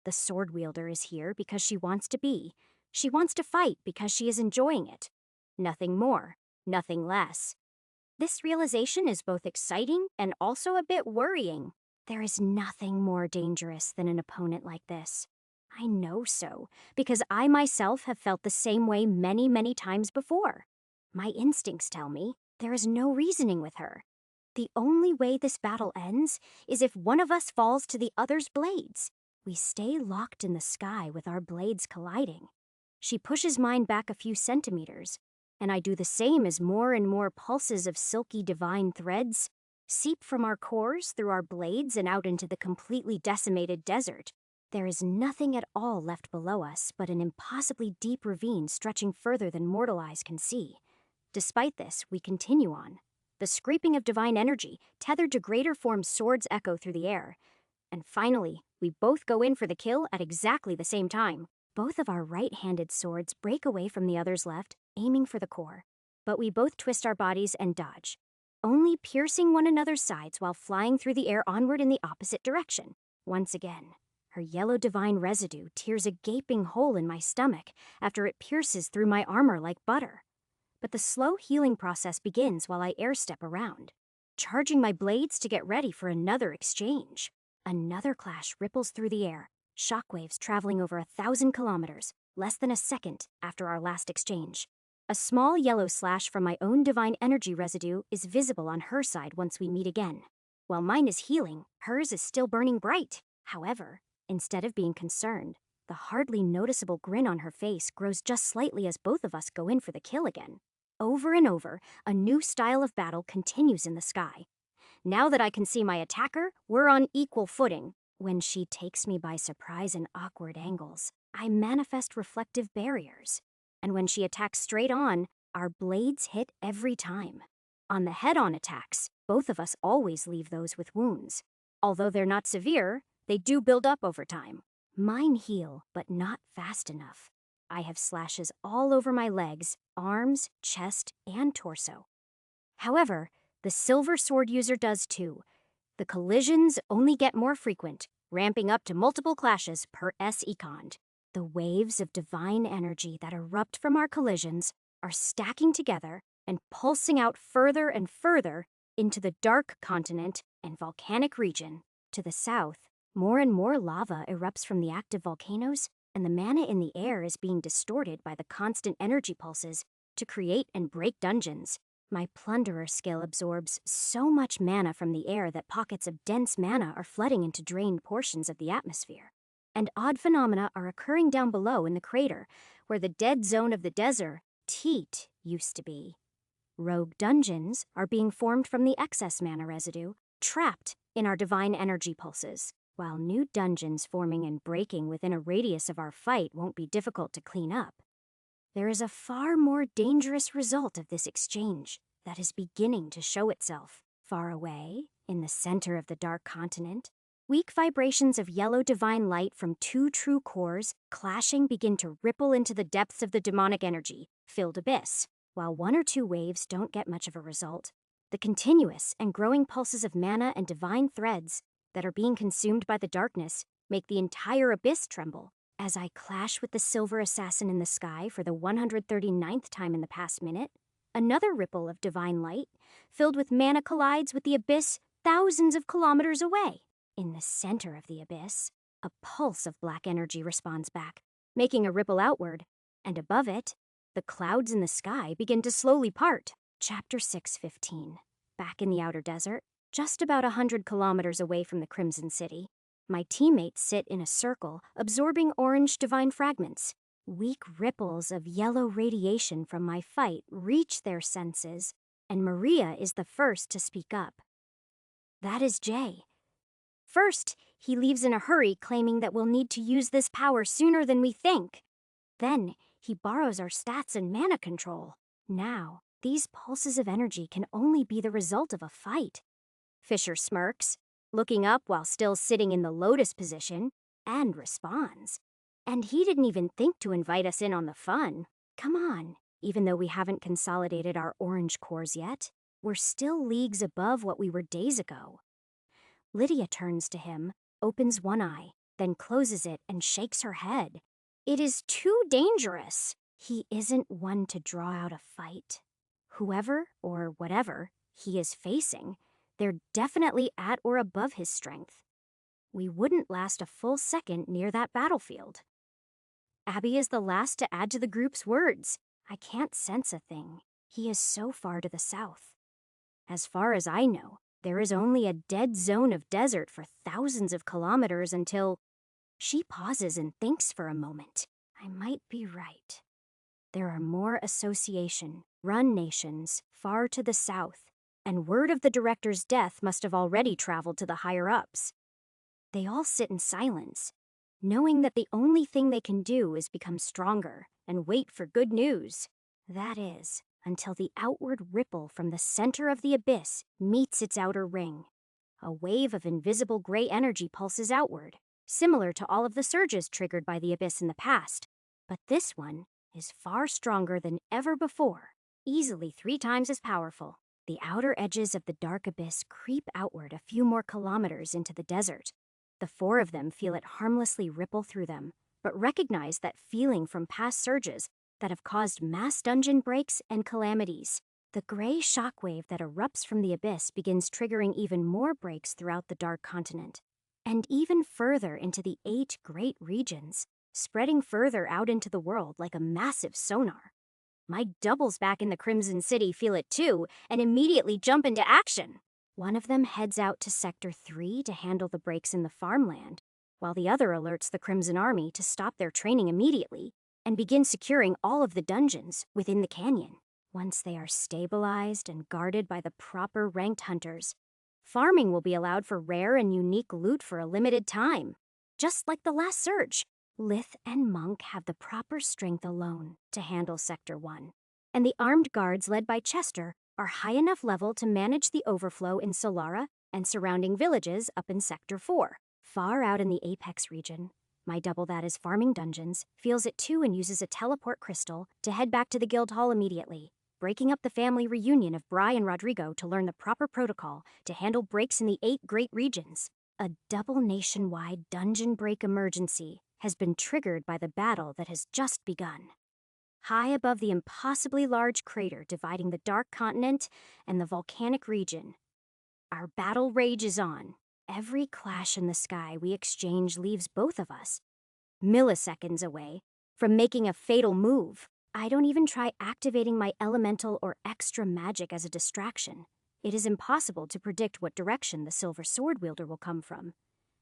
S1: The sword wielder is here because she wants to be. She wants to fight because she is enjoying it. Nothing more, nothing less. This realization is both exciting and also a bit worrying. There is nothing more dangerous than an opponent like this. I know so, because I myself have felt the same way many, many times before. My instincts tell me there is no reasoning with her. The only way this battle ends is if one of us falls to the other's blades. We stay locked in the sky with our blades colliding. She pushes mine back a few centimeters, and I do the same as more and more pulses of silky divine threads seep from our cores through our blades and out into the completely decimated desert. There is nothing at all left below us but an impossibly deep ravine stretching further than mortal eyes can see. Despite this, we continue on. The scraping of divine energy, tethered to greater form swords, echo through the air. And finally, we both go in for the kill at exactly the same time. Both of our right-handed swords break away from the other's left, aiming for the core. But we both twist our bodies and dodge, only piercing one another's sides while flying through the air onward in the opposite direction. Once again, her yellow divine residue tears a gaping hole in my stomach after it pierces through my armor like butter. But the slow healing process begins while I air-step around, charging my blades to get ready for another exchange. Another clash ripples through the air, shockwaves traveling over 1,000 kilometers, less than a second after our last exchange. A small yellow slash from my own divine energy residue is visible on her side once we meet again. While mine is healing, hers is still burning bright. However, instead of being concerned, the hardly noticeable grin on her face grows just slightly as both of us go in for the kill again. Over and over, a new style of battle continues in the sky. Now that I can see my attacker, we're on equal footing. When she takes me by surprise in awkward angles, I manifest reflective barriers. And when she attacks straight on, our blades hit every time. On the head-on attacks, both of us always leave those with wounds. Although they're not severe, they do build up over time. Mine heal, but not fast enough. I have slashes all over my legs, arms, chest, and torso. However, the silver sword user does too. The collisions only get more frequent, ramping up to multiple clashes per S-econd. The waves of divine energy that erupt from our collisions are stacking together and pulsing out further and further into the Dark Continent and volcanic region. To the south, more and more lava erupts from the active volcanoes, and the mana in the air is being distorted by the constant energy pulses to create and break dungeons. My plunderer skill absorbs so much mana from the air that pockets of dense mana are flooding into drained portions of the atmosphere. And odd phenomena are occurring down below in the crater, where the dead zone of the desert, Teat, used to be. Rogue dungeons are being formed from the excess mana residue, trapped in our divine energy pulses, while new dungeons forming and breaking within a radius of our fight won't be difficult to clean up. There is a far more dangerous result of this exchange that is beginning to show itself. Far away, in the center of the Dark Continent, weak vibrations of yellow divine light from two true cores clashing begin to ripple into the depths of the demonic energy-filled abyss. While one or two waves don't get much of a result, the continuous and growing pulses of mana and divine threads that are being consumed by the darkness make the entire abyss tremble. As I clash with the silver assassin in the sky for the 139th time in the past minute, another ripple of divine light, filled with mana, collides with the abyss thousands of kilometers away. In the center of the abyss, a pulse of black energy responds back, making a ripple outward, and above it, the clouds in the sky begin to slowly part. Chapter 6:15. Back in the outer desert, just about 100 kilometers away from the Crimson City, my teammates sit in a circle, absorbing orange divine fragments. Weak ripples of yellow radiation from my fight reach their senses, and Maria is the first to speak up. That is Jay. First, he leaves in a hurry, claiming that we'll need to use this power sooner than we think. Then, he borrows our stats and mana control. Now, these pulses of energy can only be the result of a fight. Fisher smirks, looking up while still sitting in the lotus position, and responds. And he didn't even think to invite us in on the fun. Come on, even though we haven't consolidated our orange cores yet, we're still leagues above what we were days ago. Lydia turns to him, opens one eye, then closes it and shakes her head. It is too dangerous. He isn't one to draw out a fight. Whoever, or whatever, he is facing, they're definitely at or above his strength. We wouldn't last a full second near that battlefield. Abby is the last to add to the group's words. I can't sense a thing. He is so far to the south. As far as I know, there is only a dead zone of desert for thousands of kilometers until... She pauses and thinks for a moment. I might be right. There are more association-run nations far to the south, and word of the director's death must have already traveled to the higher-ups. They all sit in silence, knowing that the only thing they can do is become stronger and wait for good news. That is, until the outward ripple from the center of the abyss meets its outer ring. A wave of invisible gray energy pulses outward, similar to all of the surges triggered by the abyss in the past. But this one is far stronger than ever before, easily 3 times as powerful. The outer edges of the dark abyss creep outward a few more kilometers into the desert. The 4 of them feel it harmlessly ripple through them, but recognize that feeling from past surges that have caused mass dungeon breaks and calamities. The gray shockwave that erupts from the abyss begins triggering even more breaks throughout the Dark Continent, and even further into the 8 great regions, spreading further out into the world like a massive sonar. My doubles back in the Crimson City feel it too, and immediately jump into action. One of them heads out to Sector 3 to handle the breaks in the farmland, while the other alerts the Crimson Army to stop their training immediately and begin securing all of the dungeons within the canyon. Once they are stabilized and guarded by the proper ranked hunters, farming will be allowed for rare and unique loot for a limited time. Just like the last surge, Lith and Monk have the proper strength alone to handle Sector 1, and the armed guards led by Chester are high enough level to manage the overflow in Solara and surrounding villages up in Sector 4. Far out in the Apex region, my double that is farming dungeons feels it too and uses a teleport crystal to head back to the guild hall immediately, breaking up the family reunion of Bry and Rodrigo to learn the proper protocol to handle breaks in the 8 great regions. A double nationwide dungeon break emergency has been triggered by the battle that has just begun. High above the impossibly large crater dividing the Dark Continent and the volcanic region, Our battle rages on. Every clash in the sky we exchange leaves both of us milliseconds away from making a fatal move. I don't even try activating my elemental or extra magic as a distraction. It is impossible to predict what direction the silver sword wielder will come from,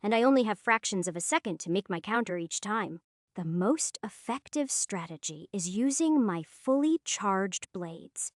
S1: and I only have fractions of a second to make my counter each time. The most effective strategy is using my fully charged blades,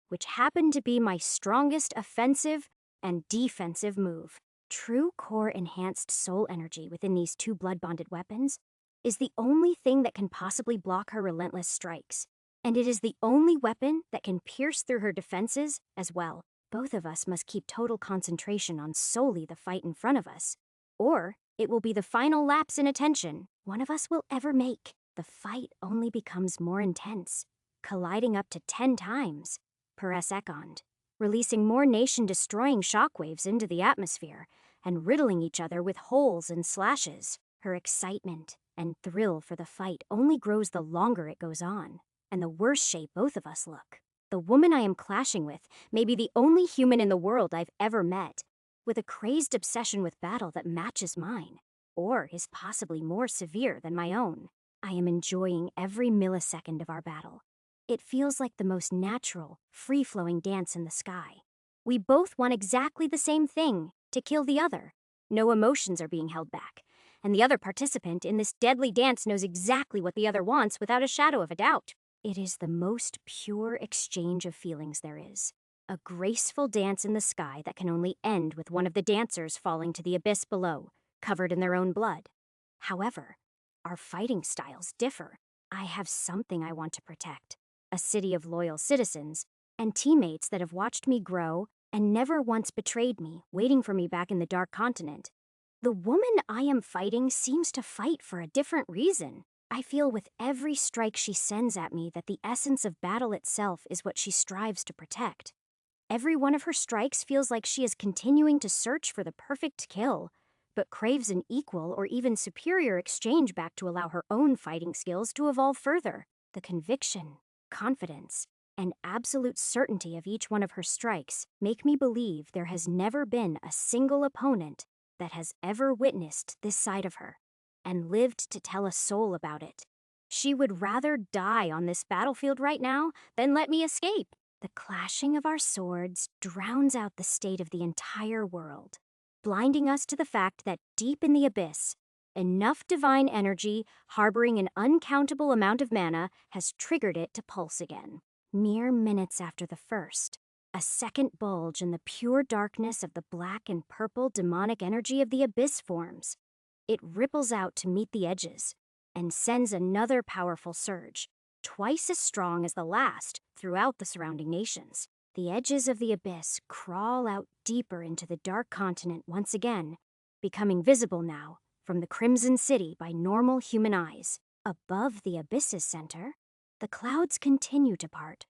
S1: which happen to be my strongest offensive and defensive move. True core enhanced soul energy within these two blood-bonded weapons is the only thing that can possibly block her relentless strikes, and it is the only weapon that can pierce through her defenses as well. Both of us must keep total concentration on solely the fight in front of us, or it will be the final lapse in attention one of us will ever make. The fight only becomes more intense, colliding up to 10 times per second, releasing more nation-destroying shockwaves into the atmosphere and riddling each other with holes and slashes. Her excitement and thrill for the fight only grows the longer it goes on, and the worse shape both of us look. The woman I am clashing with may be the only human in the world I've ever met, with a crazed obsession with battle that matches mine, or is possibly more severe than my own. I am enjoying every millisecond of our battle. It feels like the most natural, free-flowing dance in the sky. We both want exactly the same thing, to kill the other. No emotions are being held back, and the other participant in this deadly dance knows exactly what the other wants without a shadow of a doubt. It is the most pure exchange of feelings there is. A graceful dance in the sky that can only end with one of the dancers falling to the abyss below, covered in their own blood. However, our fighting styles differ. I have something I want to protect, a city of loyal citizens, and teammates that have watched me grow and never once betrayed me, waiting for me back in the Dark Continent. The woman I am fighting seems to fight for a different reason. I feel with every strike she sends at me that the essence of battle itself is what she strives to protect. Every one of her strikes feels like she is continuing to search for the perfect kill, but craves an equal or even superior exchange back to allow her own fighting skills to evolve further. The conviction, confidence, and absolute certainty of each one of her strikes make me believe there has never been a single opponent that has ever witnessed this side of her and lived to tell a soul about it. She would rather die on this battlefield right now than let me escape. The clashing of our swords drowns out the state of the entire world, blinding us to the fact that deep in the abyss, enough divine energy, harboring an uncountable amount of mana, has triggered it to pulse again. Mere minutes after the first, a second bulge in the pure darkness of the black and purple demonic energy of the abyss forms. It ripples out to meet the edges and sends another powerful surge, twice as strong as the last, throughout the surrounding nations. The edges of the abyss crawl out deeper into the Dark Continent once again, becoming visible now from the Crimson City by normal human eyes. Above the abyss's center, the clouds continue to part,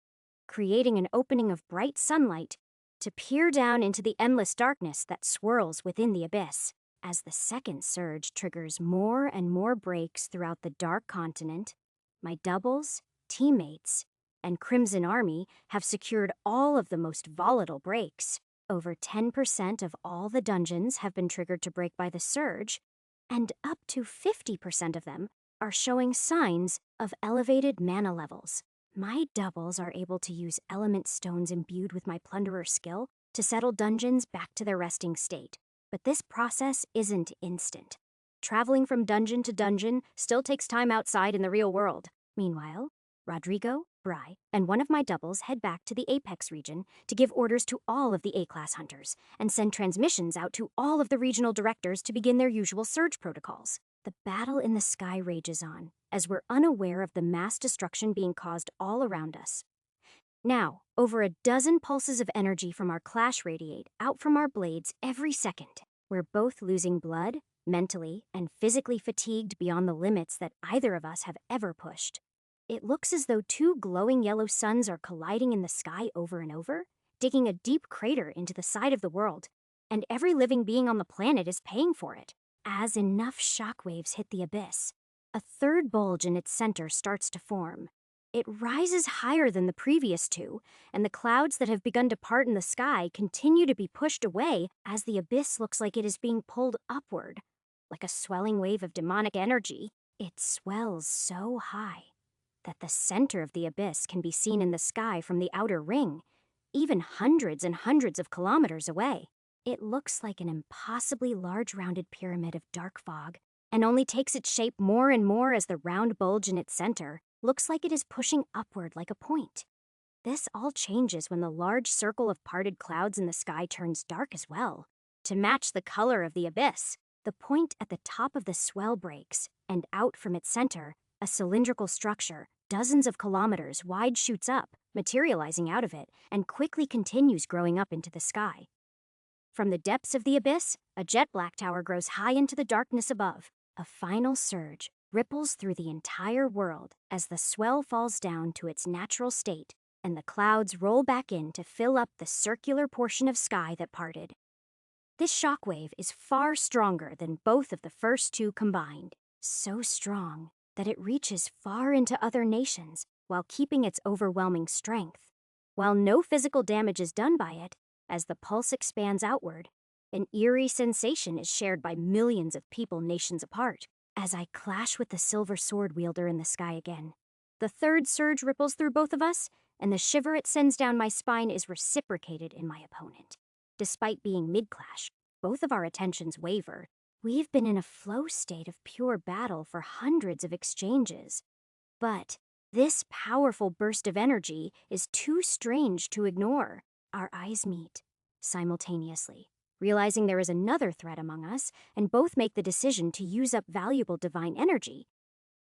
S1: creating an opening of bright sunlight to peer down into the endless darkness that swirls within the abyss. As the second surge triggers more and more breaks throughout the Dark Continent, my doubles, teammates, and Crimson Army have secured all of the most volatile breaks. Over 10% of all the dungeons have been triggered to break by the surge, and up to 50% of them are showing signs of elevated mana levels. My doubles are able to use element stones imbued with my plunderer skill to settle dungeons back to their resting state. But this process isn't instant. Traveling from dungeon to dungeon still takes time outside in the real world. Meanwhile, Rodrigo, Bry, and one of my doubles head back to the Apex region to give orders to all of the A-class hunters and send transmissions out to all of the regional directors to begin their usual surge protocols. The battle in the sky rages on, as we're unaware of the mass destruction being caused all around us. Now, over a dozen pulses of energy from our clash radiate out from our blades every second. We're both losing blood, mentally, and physically fatigued beyond the limits that either of us have ever pushed. It looks as though two glowing yellow suns are colliding in the sky over and over, digging a deep crater into the side of the world, and every living being on the planet is paying for it. As enough shockwaves hit the abyss, a third bulge in its center starts to form, It rises higher than the previous two, and the clouds that have begun to part in the sky continue to be pushed away as the abyss looks like it is being pulled upward. Like a swelling wave of demonic energy, it swells so high that the center of the abyss can be seen in the sky from the outer ring, even hundreds and hundreds of kilometers away. It looks like an impossibly large rounded pyramid of dark fog, and only takes its shape more and more as the round bulge in its center looks like it is pushing upward like a point. This all changes when the large circle of parted clouds in the sky turns dark as well. To match the color of the abyss, the point at the top of the swell breaks, and out from its center, a cylindrical structure, dozens of kilometers wide, shoots up, materializing out of it, and quickly continues growing up into the sky. From the depths of the abyss, a jet black tower grows high into the darkness above. A final surge ripples through the entire world as the swell falls down to its natural state, and the clouds roll back in to fill up the circular portion of sky that parted. This shockwave is far stronger than both of the first two combined, so strong that it reaches far into other nations while keeping its overwhelming strength. While no physical damage is done by it, as the pulse expands outward, an eerie sensation is shared by millions of people nations apart. As I clash with the silver sword wielder in the sky again, the third surge ripples through both of us, and the shiver it sends down my spine is reciprocated in my opponent. Despite being mid-clash, both of our attentions waver. We've been in a flow state of pure battle for hundreds of exchanges. But this powerful burst of energy is too strange to ignore. Our eyes meet simultaneously, realizing there is another threat among us, and both make the decision to use up valuable divine energy,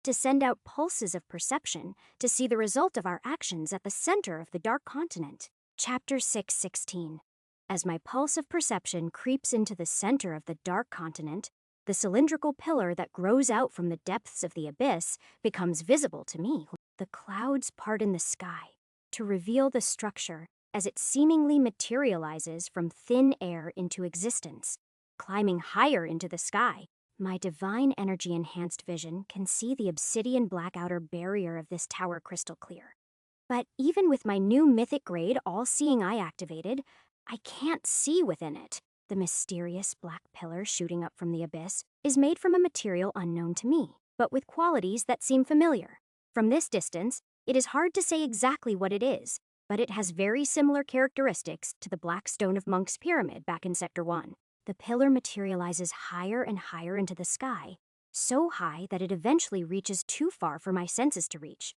S1: to send out pulses of perception to see the result of our actions at the center of the Dark Continent. Chapter 6:16. As my pulse of perception creeps into the center of the Dark Continent, the cylindrical pillar that grows out from the depths of the abyss becomes visible to me. The clouds part in the sky to reveal the structure as it seemingly materializes from thin air into existence. Climbing higher into the sky, my divine energy-enhanced vision can see the obsidian black outer barrier of this tower crystal clear. But even with my new mythic grade all-seeing eye activated, I can't see within it. The mysterious black pillar shooting up from the abyss is made from a material unknown to me, but with qualities that seem familiar. From this distance, it is hard to say exactly what it is, but it has very similar characteristics to the Black Stone of Monk's Pyramid back in Sector 1. The pillar materializes higher and higher into the sky, so high that it eventually reaches too far for my senses to reach.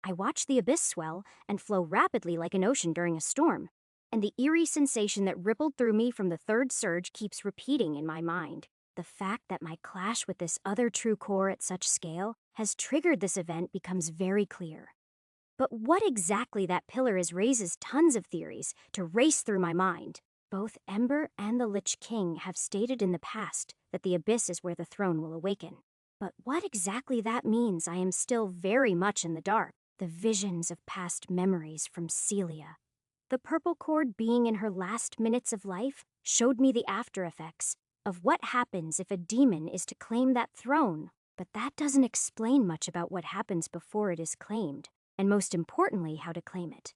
S1: I watch the abyss swell and flow rapidly like an ocean during a storm, and the eerie sensation that rippled through me from the third surge keeps repeating in my mind. The fact that my clash with this other true core at such scale has triggered this event becomes very clear. But what exactly that pillar is raises tons of theories to race through my mind. Both Ember and the Lich King have stated in the past that the abyss is where the throne will awaken. But what exactly that means, I am still very much in the dark. The visions of past memories from Celia, the purple cord being in her last minutes of life, showed me the after effects of what happens if a demon is to claim that throne. But that doesn't explain much about what happens before it is claimed, and most importantly, how to claim it.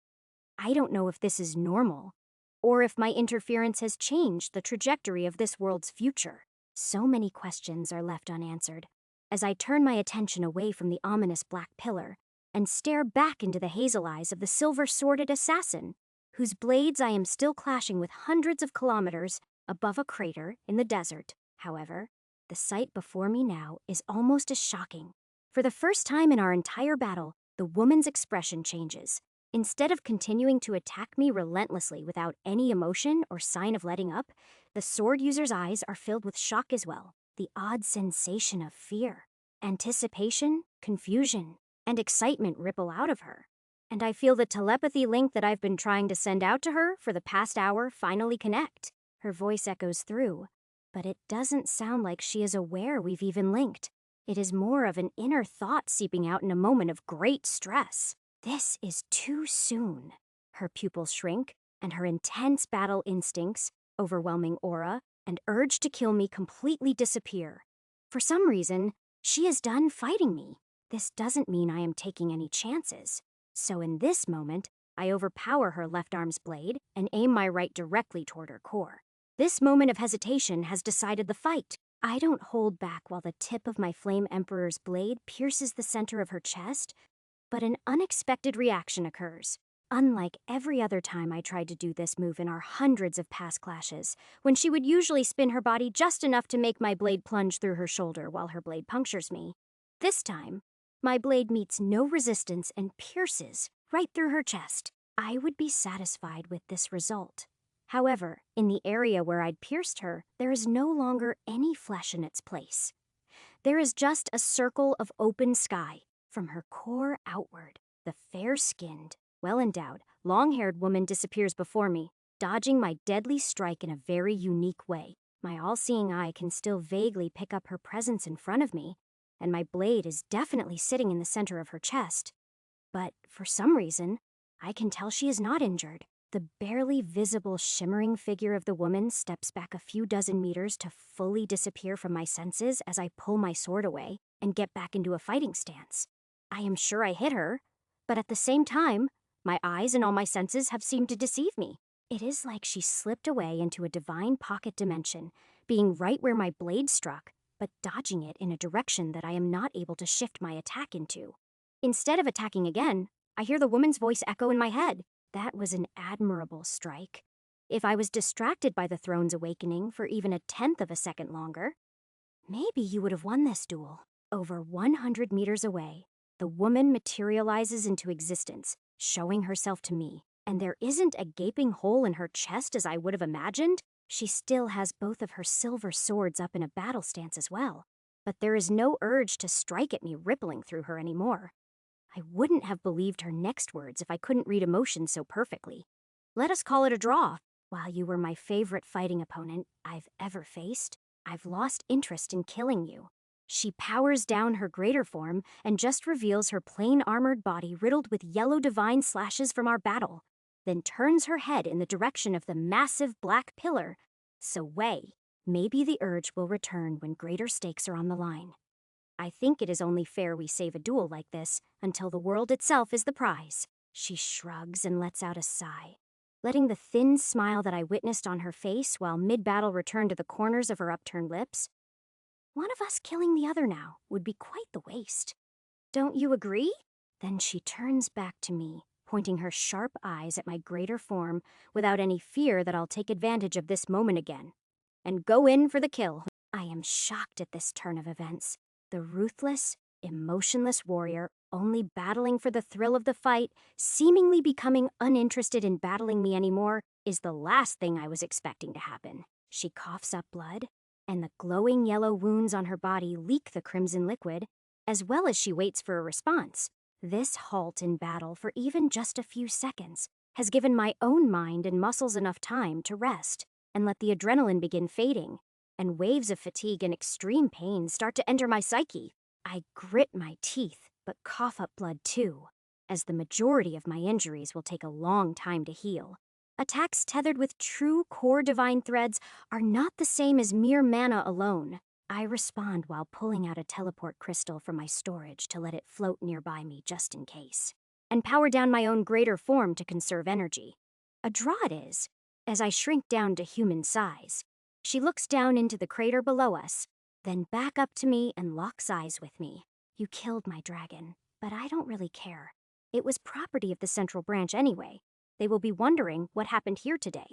S1: I don't know if this is normal, or if my interference has changed the trajectory of this world's future. So many questions are left unanswered as I turn my attention away from the ominous black pillar and stare back into the hazel eyes of the silver-sworded assassin, whose blades I am still clashing with hundreds of kilometers above a crater in the desert. However, the sight before me now is almost as shocking. For the first time in our entire battle, the woman's expression changes. Instead of continuing to attack me relentlessly without any emotion or sign of letting up, the sword user's eyes are filled with shock as well. The odd sensation of fear, anticipation, confusion, and excitement ripple out of her. And I feel the telepathy link that I've been trying to send out to her for the past hour finally connect. Her voice echoes through, but it doesn't sound like she is aware we've even linked. It is more of an inner thought seeping out in a moment of great stress. This is too soon. Her pupils shrink, and her intense battle instincts, overwhelming aura, and urge to kill me completely disappear. For some reason, she is done fighting me. this doesn't mean I am taking any chances. So in this moment, I overpower her left arm's blade and aim my right directly toward her core. This moment of hesitation has decided the fight. I don't hold back while the tip of my Flame Emperor's blade pierces the center of her chest, but an unexpected reaction occurs. Unlike every other time I tried to do this move in our hundreds of past clashes, when she would usually spin her body just enough to make my blade plunge through her shoulder while her blade punctures me, this time, my blade meets no resistance and pierces right through her chest. I would be satisfied with this result. However, in the area where I'd pierced her, there is no longer any flesh in its place. There is just a circle of open sky from her core outward. The fair-skinned, well-endowed, long-haired woman disappears before me, dodging my deadly strike in a very unique way. My all-seeing eye can still vaguely pick up her presence in front of me, and my blade is definitely sitting in the center of her chest. But for some reason, I can tell she is not injured. The barely visible shimmering figure of the woman steps back a few dozen meters to fully disappear from my senses as I pull my sword away and get back into a fighting stance. I am sure I hit her, but at the same time, my eyes and all my senses have seemed to deceive me. It is like she slipped away into a divine pocket dimension, being right where my blade struck, but dodging it in a direction that I am not able to shift my attack into. Instead of attacking again, I hear the woman's voice echo in my head. That was an admirable strike. If I was distracted by the throne's awakening for even a tenth of a second longer, maybe you would have won this duel. Over 100 meters away, the woman materializes into existence, showing herself to me, and there isn't a gaping hole in her chest as I would have imagined. She still has both of her silver swords up in a battle stance as well, but there is no urge to strike at me rippling through her anymore. I wouldn't have believed her next words if I couldn't read emotion so perfectly. Let us call it a draw. While you were my favorite fighting opponent I've ever faced, I've lost interest in killing you. She powers down her greater form and just reveals her plain armored body riddled with yellow divine slashes from our battle, then turns her head in the direction of the massive black pillar. So Wei, maybe the urge will return when greater stakes are on the line. I think it is only fair we save a duel like this until the world itself is the prize. She shrugs and lets out a sigh, letting the thin smile that I witnessed on her face while mid-battle return to the corners of her upturned lips. One of us killing the other now would be quite the waste. Don't you agree? Then she turns back to me, pointing her sharp eyes at my greater form without any fear that I'll take advantage of this moment again and go in for the kill. I am shocked at this turn of events. The ruthless, emotionless warrior, only battling for the thrill of the fight, seemingly becoming uninterested in battling me anymore, is the last thing I was expecting to happen. She coughs up blood, and the glowing yellow wounds on her body leak the crimson liquid, as well as she waits for a response. This halt in battle for even just a few seconds has given my own mind and muscles enough time to rest and let the adrenaline begin fading, and waves of fatigue and extreme pain start to enter my psyche. I grit my teeth, but cough up blood too, as the majority of my injuries will take a long time to heal. Attacks tethered with true core divine threads are not the same as mere mana alone. I respond while pulling out a teleport crystal from my storage to let it float nearby me just in case, and power down my own greater form to conserve energy. A draw it is, as I shrink down to human size. She looks down into the crater below us, then back up to me and locks eyes with me. You killed my dragon, but I don't really care. It was property of the Central Branch anyway. They will be wondering what happened here today.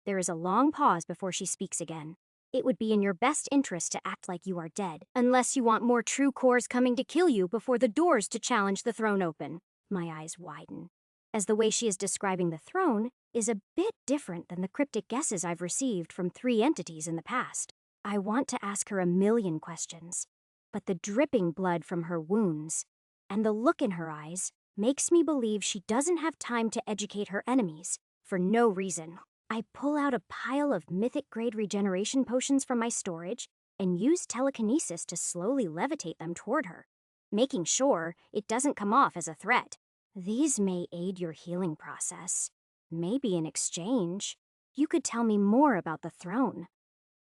S1: There is a long pause before she speaks again. It would be in your best interest to act like you are dead, unless you want more true cores coming to kill you before the doors to challenge the throne open. My eyes widen, as the way she is describing the throne is a bit different than the cryptic guesses I've received from 3 entities in the past. I want to ask her a million questions, but the dripping blood from her wounds and the look in her eyes makes me believe she doesn't have time to educate her enemies for no reason. I pull out a pile of mythic-grade regeneration potions from my storage and use telekinesis to slowly levitate them toward her, making sure it doesn't come off as a threat. These may aid your healing process. Maybe in exchange, you could tell me more about the throne.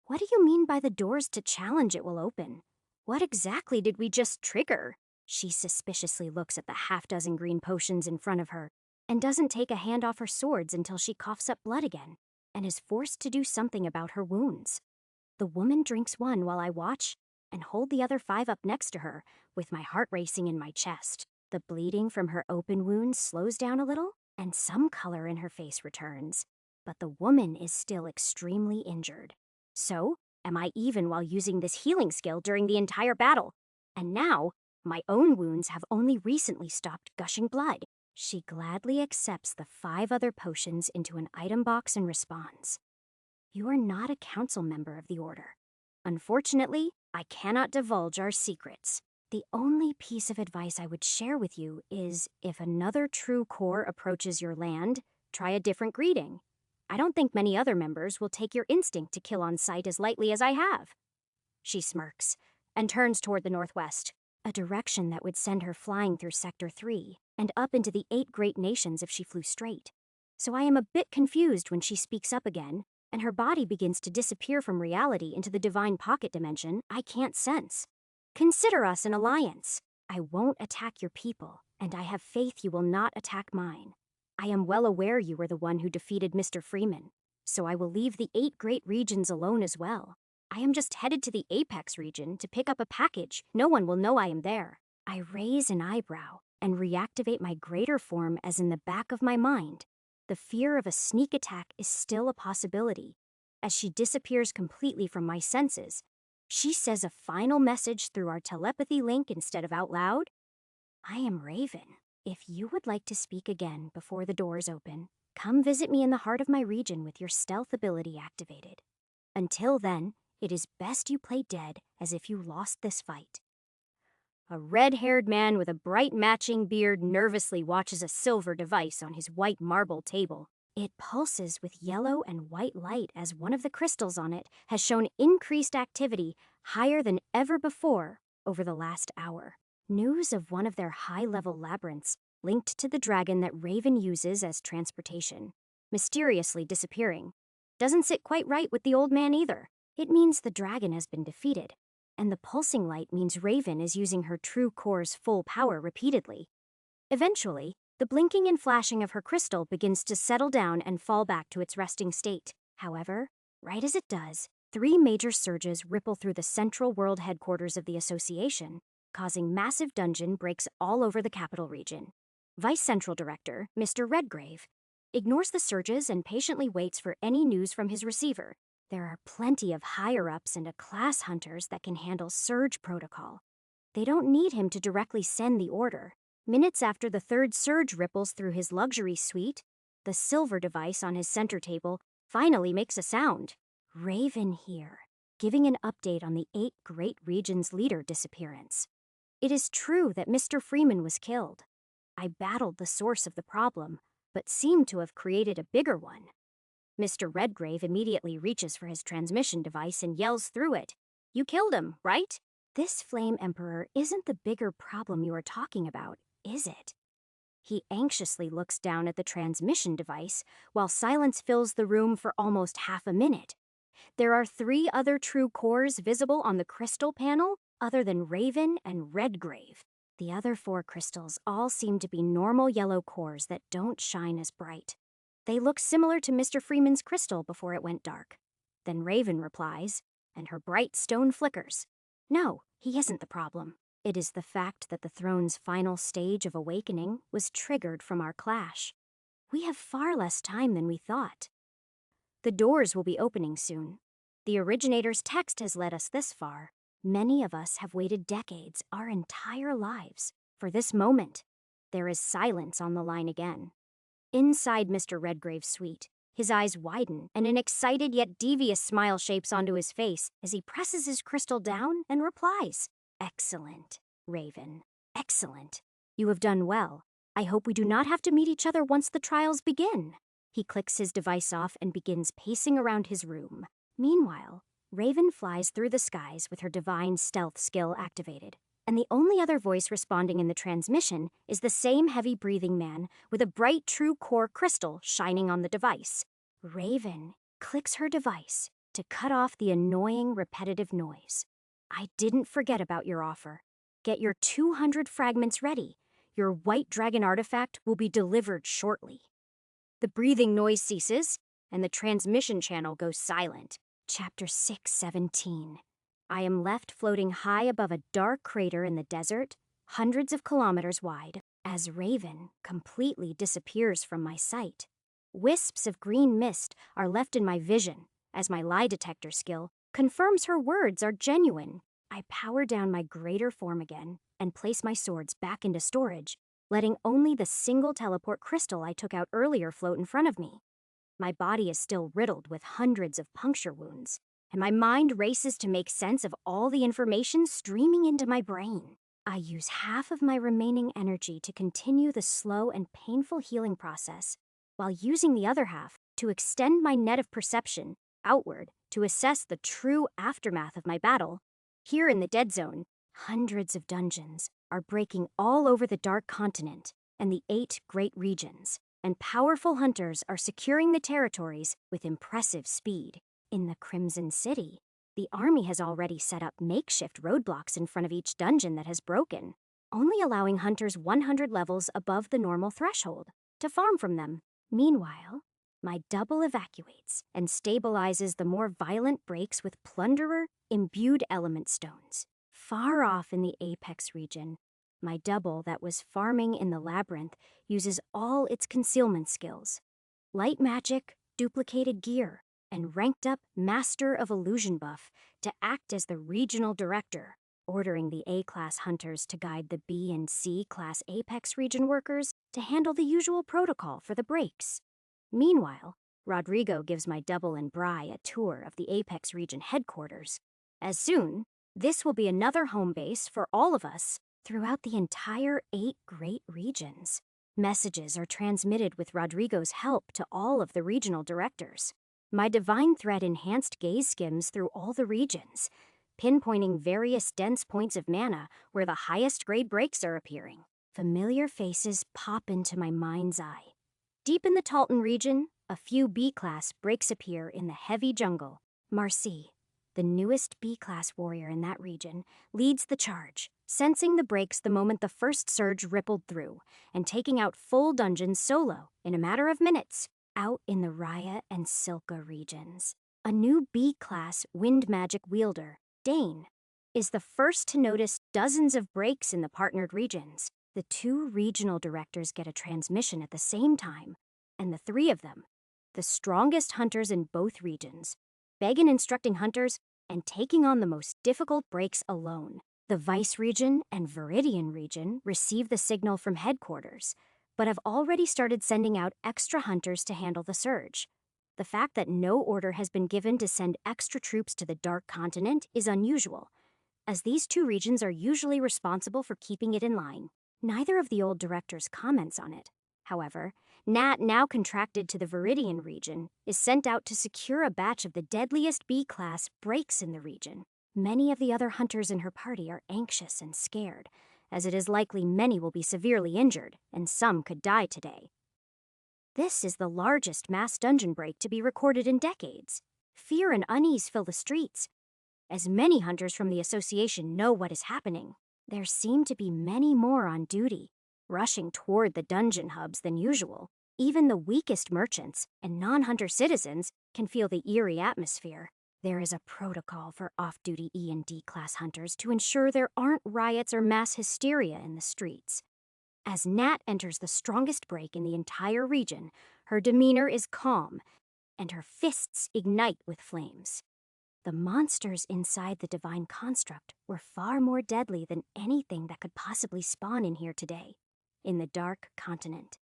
S1: What do you mean by the doors to challenge it will open? What exactly did we just trigger? She suspiciously looks at the half-dozen green potions in front of her and doesn't take a hand off her swords until she coughs up blood again and is forced to do something about her wounds. The woman drinks one while I watch and hold the other 5 up next to her, with my heart racing in my chest. The bleeding from her open wounds slows down a little, and some color in her face returns. But the woman is still extremely injured. So, am I even while using this healing skill during the entire battle? And now, my own wounds have only recently stopped gushing blood. She gladly accepts the 5 other potions into an item box and responds. You are not a council member of the Order. Unfortunately, I cannot divulge our secrets. The only piece of advice I would share with you is if another true core approaches your land, try a different greeting. I don't think many other members will take your instinct to kill on sight as lightly as I have. She smirks and turns toward the northwest, a direction that would send her flying through Sector 3 and up into the 8 great nations if she flew straight. So I am a bit confused when she speaks up again, and her body begins to disappear from reality into the divine pocket dimension I can't sense. Consider us an alliance. I won't attack your people, and I have faith you will not attack mine. I am well aware you were the one who defeated Mr. Freeman, so I will leave the 8 great regions alone as well. I am just headed to the Apex region to pick up a package. No one will know I am there. I raise an eyebrow and reactivate my greater form as in the back of my mind. The fear of a sneak attack is still a possibility. As she disappears completely from my senses, she says a final message through our telepathy link instead of out loud. I am Raven. If you would like to speak again before the doors open, come visit me in the heart of my region with your stealth ability activated. Until then, it is best you play dead as if you lost this fight. A red-haired man with a bright matching beard nervously watches a silver device on his white marble table. It pulses with yellow and white light as one of the crystals on it has shown increased activity higher than ever before over the last hour. News of one of their high-level labyrinths linked to the dragon that Raven uses as transportation, mysteriously disappearing. Doesn't sit quite right with the old man either. It means the dragon has been defeated, and the pulsing light means Raven is using her true core's full power repeatedly. Eventually, the blinking and flashing of her crystal begins to settle down and fall back to its resting state. However, right as it does, 3 major surges ripple through the central world headquarters of the association, causing massive dungeon breaks all over the capital region. Vice Central Director, Mr. Redgrave, ignores the surges and patiently waits for any news from his receiver. There are plenty of higher-ups and class hunters that can handle surge protocol. They don't need him to directly send the order. Minutes after the 3rd surge ripples through his luxury suite, the silver device on his center table finally makes a sound. Raven here, giving an update on the 8 great regions leader disappearance. It is true that Mr. Freeman was killed. I battled the source of the problem, but seemed to have created a bigger one. Mr. Redgrave immediately reaches for his transmission device and yells through it, "You killed him, right? This Flame Emperor isn't the bigger problem you are talking about, is it?" He anxiously looks down at the transmission device while silence fills the room for almost half a minute. There are 3 other true cores visible on the crystal panel other than Raven and Redgrave. The other 4 crystals all seem to be normal yellow cores that don't shine as bright. They look similar to Mr. Freeman's crystal before it went dark. Then Raven replies, and her bright stone flickers. No, he isn't the problem. It is the fact that the throne's final stage of awakening was triggered from our clash. We have far less time than we thought. The doors will be opening soon. The originator's text has led us this far. Many of us have waited decades, our entire lives, for this moment. There is silence on the line again. Inside Mr. Redgrave's suite, his eyes widen and an excited yet devious smile shapes onto his face as he presses his crystal down and replies, "Excellent, Raven. Excellent. You have done well. I hope we do not have to meet each other once the trials begin." He clicks his device off and begins pacing around his room. Meanwhile, Raven flies through the skies with her divine stealth skill activated, and the only other voice responding in the transmission is the same heavy-breathing man with a bright true core crystal shining on the device. Raven clicks her device to cut off the annoying repetitive noise. "I didn't forget about your offer. Get your 200 fragments ready. Your white dragon artifact will be delivered shortly. The breathing noise ceases, and the transmission channel goes silent. Chapter 617. I am left floating high above a dark crater in the desert, hundreds of kilometers wide, as Raven completely disappears from my sight. Wisps of green mist are left in my vision as my lie detector skill confirms her words are genuine. I power down my greater form again and place my swords back into storage, letting only the single teleport crystal I took out earlier float in front of me. My body is still riddled with hundreds of puncture wounds, and my mind races to make sense of all the information streaming into my brain. I use half of my remaining energy to continue the slow and painful healing process, while using the other half to extend my net of perception outward to assess the true aftermath of my battle. Here in the Dead Zone, hundreds of dungeons are breaking all over the Dark Continent and the 8 great regions, and powerful hunters are securing the territories with impressive speed. In the Crimson City, the army has already set up makeshift roadblocks in front of each dungeon that has broken, only allowing hunters 100 levels above the normal threshold to farm from them. Meanwhile, my double evacuates and stabilizes the more violent breaks with Plunderer imbued element stones. Far off in the Apex region, my double that was farming in the labyrinth uses all its concealment skills. Light magic, duplicated gear, and ranked up Master of Illusion buff to act as the regional director, ordering the A-class hunters to guide the B and C-class Apex region workers to handle the usual protocol for the breaks. Meanwhile, Rodrigo gives my double and Bry a tour of the Apex region headquarters. As soon, this will be another home base for all of us throughout the entire 8 great regions. Messages are transmitted with Rodrigo's help to all of the regional directors. My Divine Thread enhanced gaze skims through all the regions, pinpointing various dense points of mana where the highest grade breaks are appearing. Familiar faces pop into my mind's eye. Deep in the Talton region, a few B-class breaks appear in the heavy jungle. Marcy, the newest B-class warrior in that region, leads the charge, sensing the breaks the moment the first surge rippled through, and taking out full dungeons solo in a matter of minutes. Out in the Raya and Silka regions, a new B-class wind magic wielder, Dane, is the first to notice dozens of breaks in the partnered regions. The 2 regional directors get a transmission at the same time, and the 3 of them, the strongest hunters in both regions, begin instructing hunters and taking on the most difficult breaks alone. The Vice region and Viridian region receive the signal from headquarters, but have already started sending out extra hunters to handle the surge. The fact that no order has been given to send extra troops to the Dark Continent is unusual, as these 2 regions are usually responsible for keeping it in line. Neither of the old directors comments on it. However, Nat, now contracted to the Viridian region, is sent out to secure a batch of the deadliest B-class breaks in the region. Many of the other hunters in her party are anxious and scared, as it is likely many will be severely injured, and some could die today. This is the largest mass dungeon break to be recorded in decades. Fear and unease fill the streets, as many hunters from the association know what is happening. There seem to be many more on duty, rushing toward the dungeon hubs than usual. Even the weakest merchants and non-hunter citizens can feel the eerie atmosphere. There is a protocol for off-duty E and D class hunters to ensure there aren't riots or mass hysteria in the streets. As Nat enters the strongest break in the entire region, her demeanor is calm, and her fists ignite with flames. The monsters inside the divine construct were far more deadly than anything that could possibly spawn in here today, in the Dark Continent.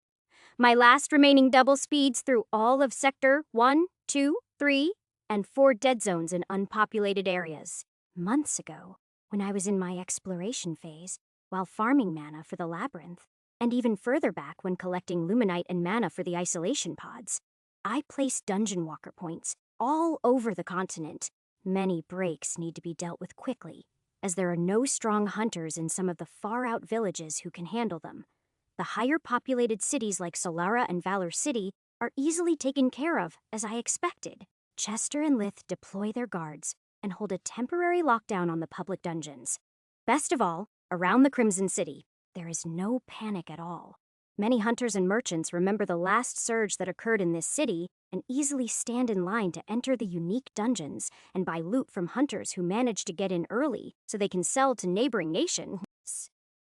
S1: My last remaining double speeds through all of Sector 1, 2, 3, and 4 dead zones in unpopulated areas. Months ago, when I was in my exploration phase, while farming mana for the labyrinth, and even further back when collecting luminite and mana for the isolation pods, I placed dungeon walker points all over the continent. Many breaks need to be dealt with quickly, as there are no strong hunters in some of the far-out villages who can handle them. The higher populated cities like Solara and Valor City are easily taken care of, as I expected. Chester and Lith deploy their guards and hold a temporary lockdown on the public dungeons. Best of all, Around the Crimson City, there is no panic at all. Many hunters and merchants remember the last surge that occurred in this city and easily stand in line to enter the unique dungeons and buy loot from hunters who manage to get in early so they can sell to neighboring nations.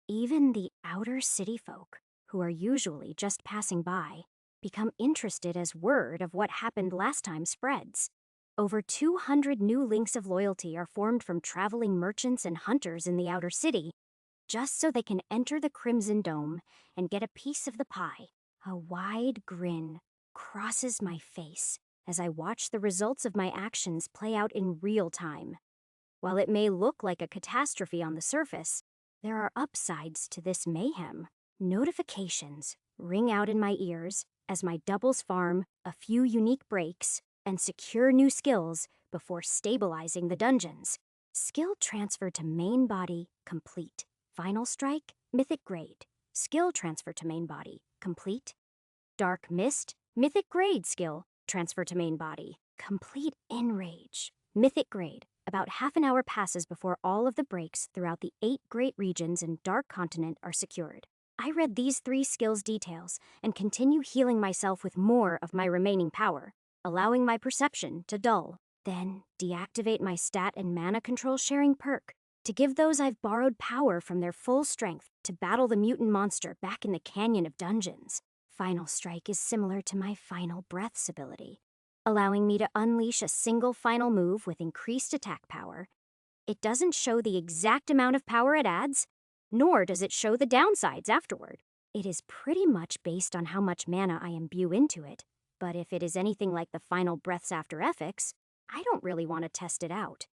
S1: Even the outer city folk, who are usually just passing by, become interested as word of what happened last time spreads. Over 200 new links of loyalty are formed from traveling merchants and hunters in the outer city, just so they can enter the Crimson Dome and get a piece of the pie. A wide grin crosses my face as I watch the results of my actions play out in real time. While it may look like a catastrophe on the surface, there are upsides to this mayhem. Notifications ring out in my ears as my doubles farm a few unique breaks and secure new skills before stabilizing the dungeons. Skill transfer to main body complete. Final strike, mythic grade. Skill transfer to main body complete. Dark mist, mythic grade skill transfer to main body complete. Enrage, mythic grade. About half an hour passes before all of the breaks throughout the 8 great regions and Dark Continent are secured. I read these 3 skills details and continue healing myself with more of my remaining power, allowing my perception to dull. Then deactivate my stat and mana control sharing perk to give those I've borrowed power from their full strength to battle the mutant monster back in the Canyon of Dungeons. Final Strike is similar to my Final Breaths ability, allowing me to unleash a single final move with increased attack power. It doesn't show the exact amount of power it adds, nor does it show the downsides afterward. It is pretty much based on how much mana I imbue into it, but if it is anything like the Final Breaths After Effects, I don't really want to test it out.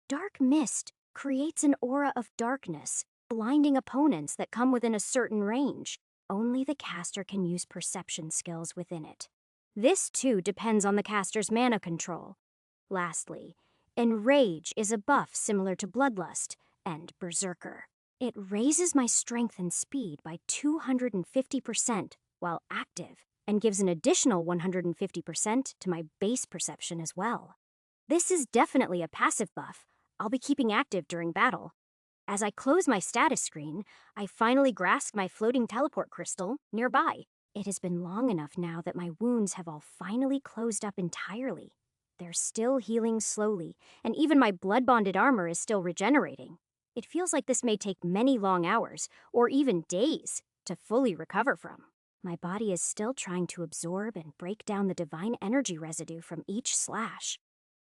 S1: Dark Mist creates an aura of darkness, blinding opponents that come within a certain range. Only the caster can use perception skills within it. This too depends on the caster's mana control. Lastly, Enrage is a buff similar to Bloodlust and Berserker. It raises my strength and speed by 250% while active, and gives an additional 150% to my base perception as well. This is definitely a passive buff I'll be keeping active during battle. As I close my status screen, I finally grasp my floating teleport crystal nearby. It has been long enough now that my wounds have all finally closed up entirely. They're still healing slowly, and even my blood-bonded armor is still regenerating. It feels like this may take many long hours, or even days, to fully recover from. My body is still trying to absorb and break down the divine energy residue from each slash.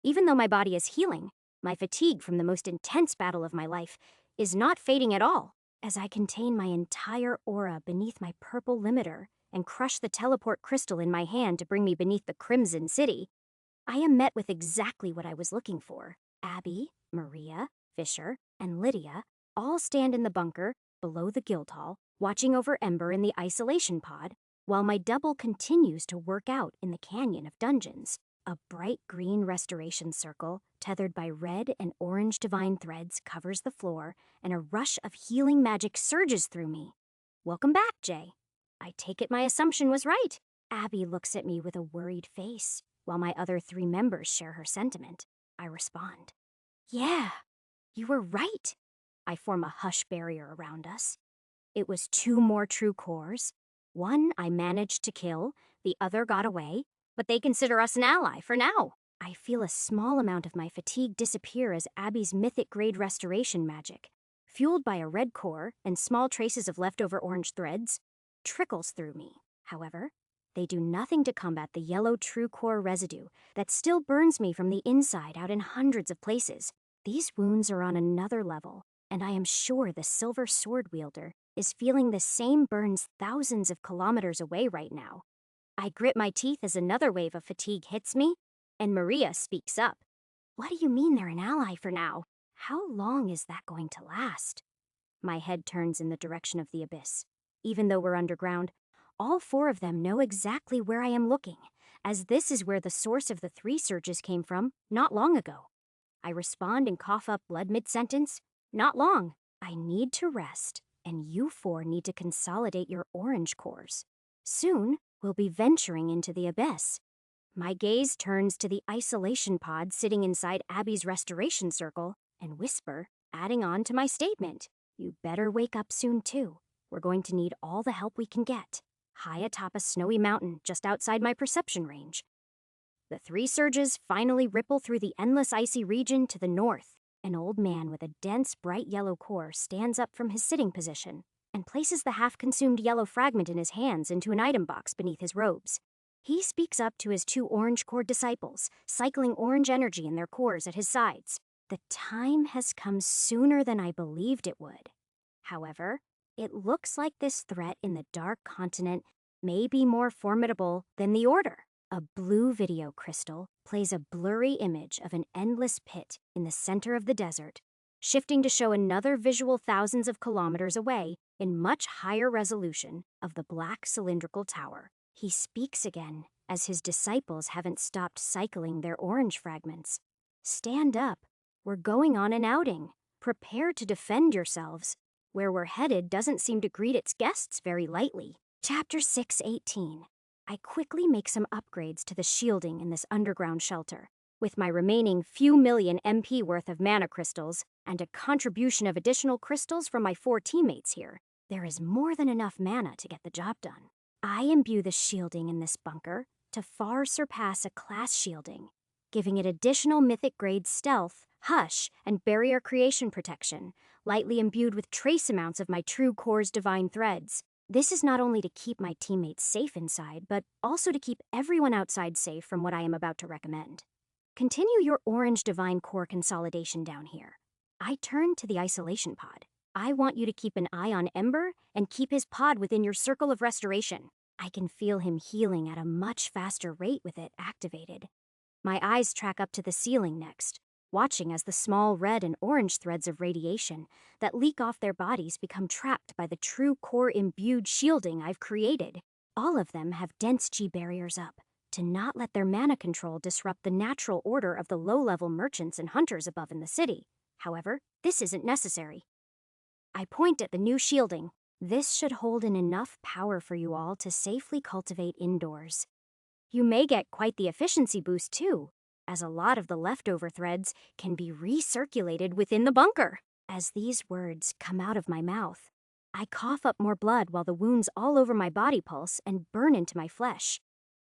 S1: Even though my body is healing, my fatigue from the most intense battle of my life is not fading at all. As I contain my entire aura beneath my purple limiter and crush the teleport crystal in my hand to bring me beneath the Crimson City, I am met with exactly what I was looking for. Abby, Maria, Fisher, and Lydia all stand in the bunker below the Guildhall, watching over Ember in the isolation pod, while my double continues to work out in the Canyon of Dungeons. A bright green restoration circle, tethered by red and orange divine threads, covers the floor, and a rush of healing magic surges through me. Welcome back, Jay. I take it my assumption was right. Abby looks at me with a worried face, while my other 3 members share her sentiment. I respond. Yeah, you were right. I form a hush barrier around us. It was 2 more true cores. One I managed to kill, the other got away, but they consider us an ally for now. I feel a small amount of my fatigue disappear as Abby's mythic grade restoration magic, fueled by a red core and small traces of leftover orange threads, trickles through me. However, they do nothing to combat the yellow true core residue that still burns me from the inside out in hundreds of places. These wounds are on another level, and I am sure the silver sword wielder is feeling the same burns thousands of kilometers away right now. I grit my teeth as another wave of fatigue hits me, and Maria speaks up. What do you mean they're an ally for now? How long is that going to last? My head turns in the direction of the abyss. Even though we're underground, all 4 of them know exactly where I am looking, as this is where the source of the 3 surges came from not long ago. I respond and cough up blood mid-sentence. Not long. I need to rest, and you 4 need to consolidate your orange cores. Soon, we'll be venturing into the abyss. My gaze turns to the isolation pod sitting inside Abby's restoration circle and whisper, adding on to my statement. You better wake up soon, too. We're going to need all the help we can get. High atop a snowy mountain just outside my perception range. The three surges finally ripple through the endless icy region to the north. An old man with a dense, bright yellow core stands up from his sitting position and places the half-consumed yellow fragment in his hands into an item box beneath his robes. He speaks up to his two orange-core disciples, cycling orange energy in their cores at his sides. The time has come sooner than I believed it would. However, it looks like this threat in the Dark Continent may be more formidable than the Order. A blue video crystal plays a blurry image of an endless pit in the center of the desert, shifting to show another visual thousands of kilometers away in much higher resolution of the black cylindrical tower. He speaks again as his disciples haven't stopped cycling their orange fragments. Stand up. We're going on an outing. Prepare to defend yourselves. Where we're headed doesn't seem to greet its guests very lightly. Chapter 618. I quickly make some upgrades to the shielding in this underground shelter. With my remaining few million MP worth of mana crystals and a contribution of additional crystals from my 4 teammates here, there is more than enough mana to get the job done. I imbue the shielding in this bunker to far surpass a class shielding, giving it additional mythic grade stealth, hush, and barrier creation protection, lightly imbued with trace amounts of my true core's divine threads. This is not only to keep my teammates safe inside, but also to keep everyone outside safe from what I am about to recommend. Continue your orange divine core consolidation down here. I turn to the isolation pod. I want you to keep an eye on Ember and keep his pod within your circle of restoration. I can feel him healing at a much faster rate with it activated. My eyes track up to the ceiling next, watching as the small red and orange threads of radiation that leak off their bodies become trapped by the true core-imbued shielding I've created. All of them have dense G barriers up to not let their mana control disrupt the natural order of the low-level merchants and hunters above in the city. However, this isn't necessary. I point at the new shielding. This should hold in enough power for you all to safely cultivate indoors. You may get quite the efficiency boost too, as a lot of the leftover threads can be recirculated within the bunker. As these words come out of my mouth, I cough up more blood while the wounds all over my body pulse and burn into my flesh.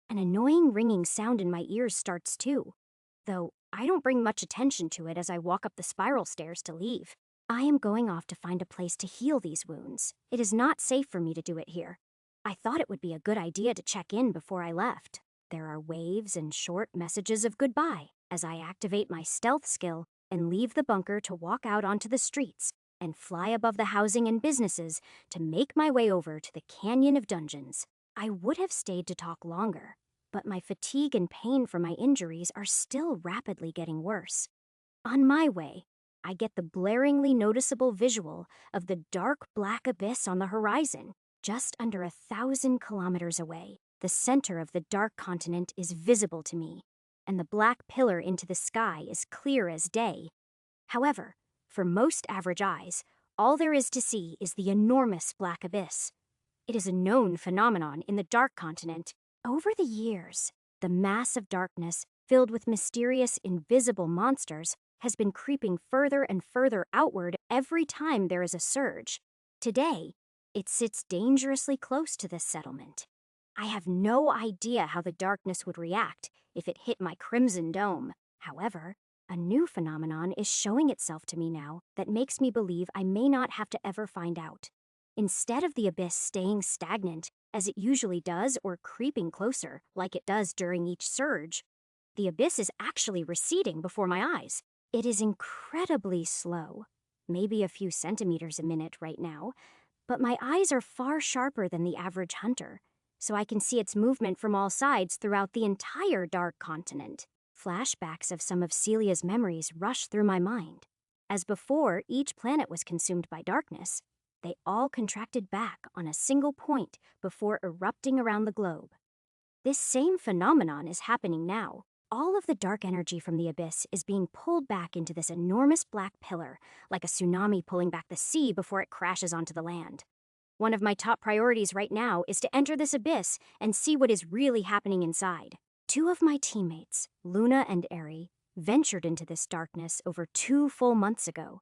S1: An annoying ringing sound in my ears starts too, though I don't bring much attention to it as I walk up the spiral stairs to leave. I am going off to find a place to heal these wounds. It is not safe for me to do it here. I thought it would be a good idea to check in before I left. There are waves and short messages of goodbye as I activate my stealth skill and leave the bunker to walk out onto the streets and fly above the housing and businesses to make my way over to the Canyon of Dungeons. I would have stayed to talk longer, but my fatigue and pain from my injuries are still rapidly getting worse. On my way, I get the blaringly noticeable visual of the dark black abyss on the horizon, just under 1,000 kilometers away. The center of the Dark Continent is visible to me, and the black pillar into the sky is clear as day. However, for most average eyes, all there is to see is the enormous black abyss. It is a known phenomenon in the Dark Continent. Over the years, the mass of darkness, filled with mysterious, invisible monsters, has been creeping further and further outward every time there is a surge. Today, it sits dangerously close to this settlement. I have no idea how the darkness would react if it hit my crimson dome. However, a new phenomenon is showing itself to me now that makes me believe I may not have to ever find out. Instead of the abyss staying stagnant, as it usually does, or creeping closer, like it does during each surge, the abyss is actually receding before my eyes. It is incredibly slow, maybe a few centimeters a minute right now, but my eyes are far sharper than the average hunter, so I can see its movement from all sides throughout the entire Dark Continent. Flashbacks of some of Celia's memories rush through my mind. As before each planet was consumed by darkness, they all contracted back on a single point before erupting around the globe. This same phenomenon is happening now. All of the dark energy from the abyss is being pulled back into this enormous black pillar, like a tsunami pulling back the sea before it crashes onto the land. One of my top priorities right now is to enter this abyss and see what is really happening inside. 2 of my teammates, Luna and Eri, ventured into this darkness over 2 full months ago.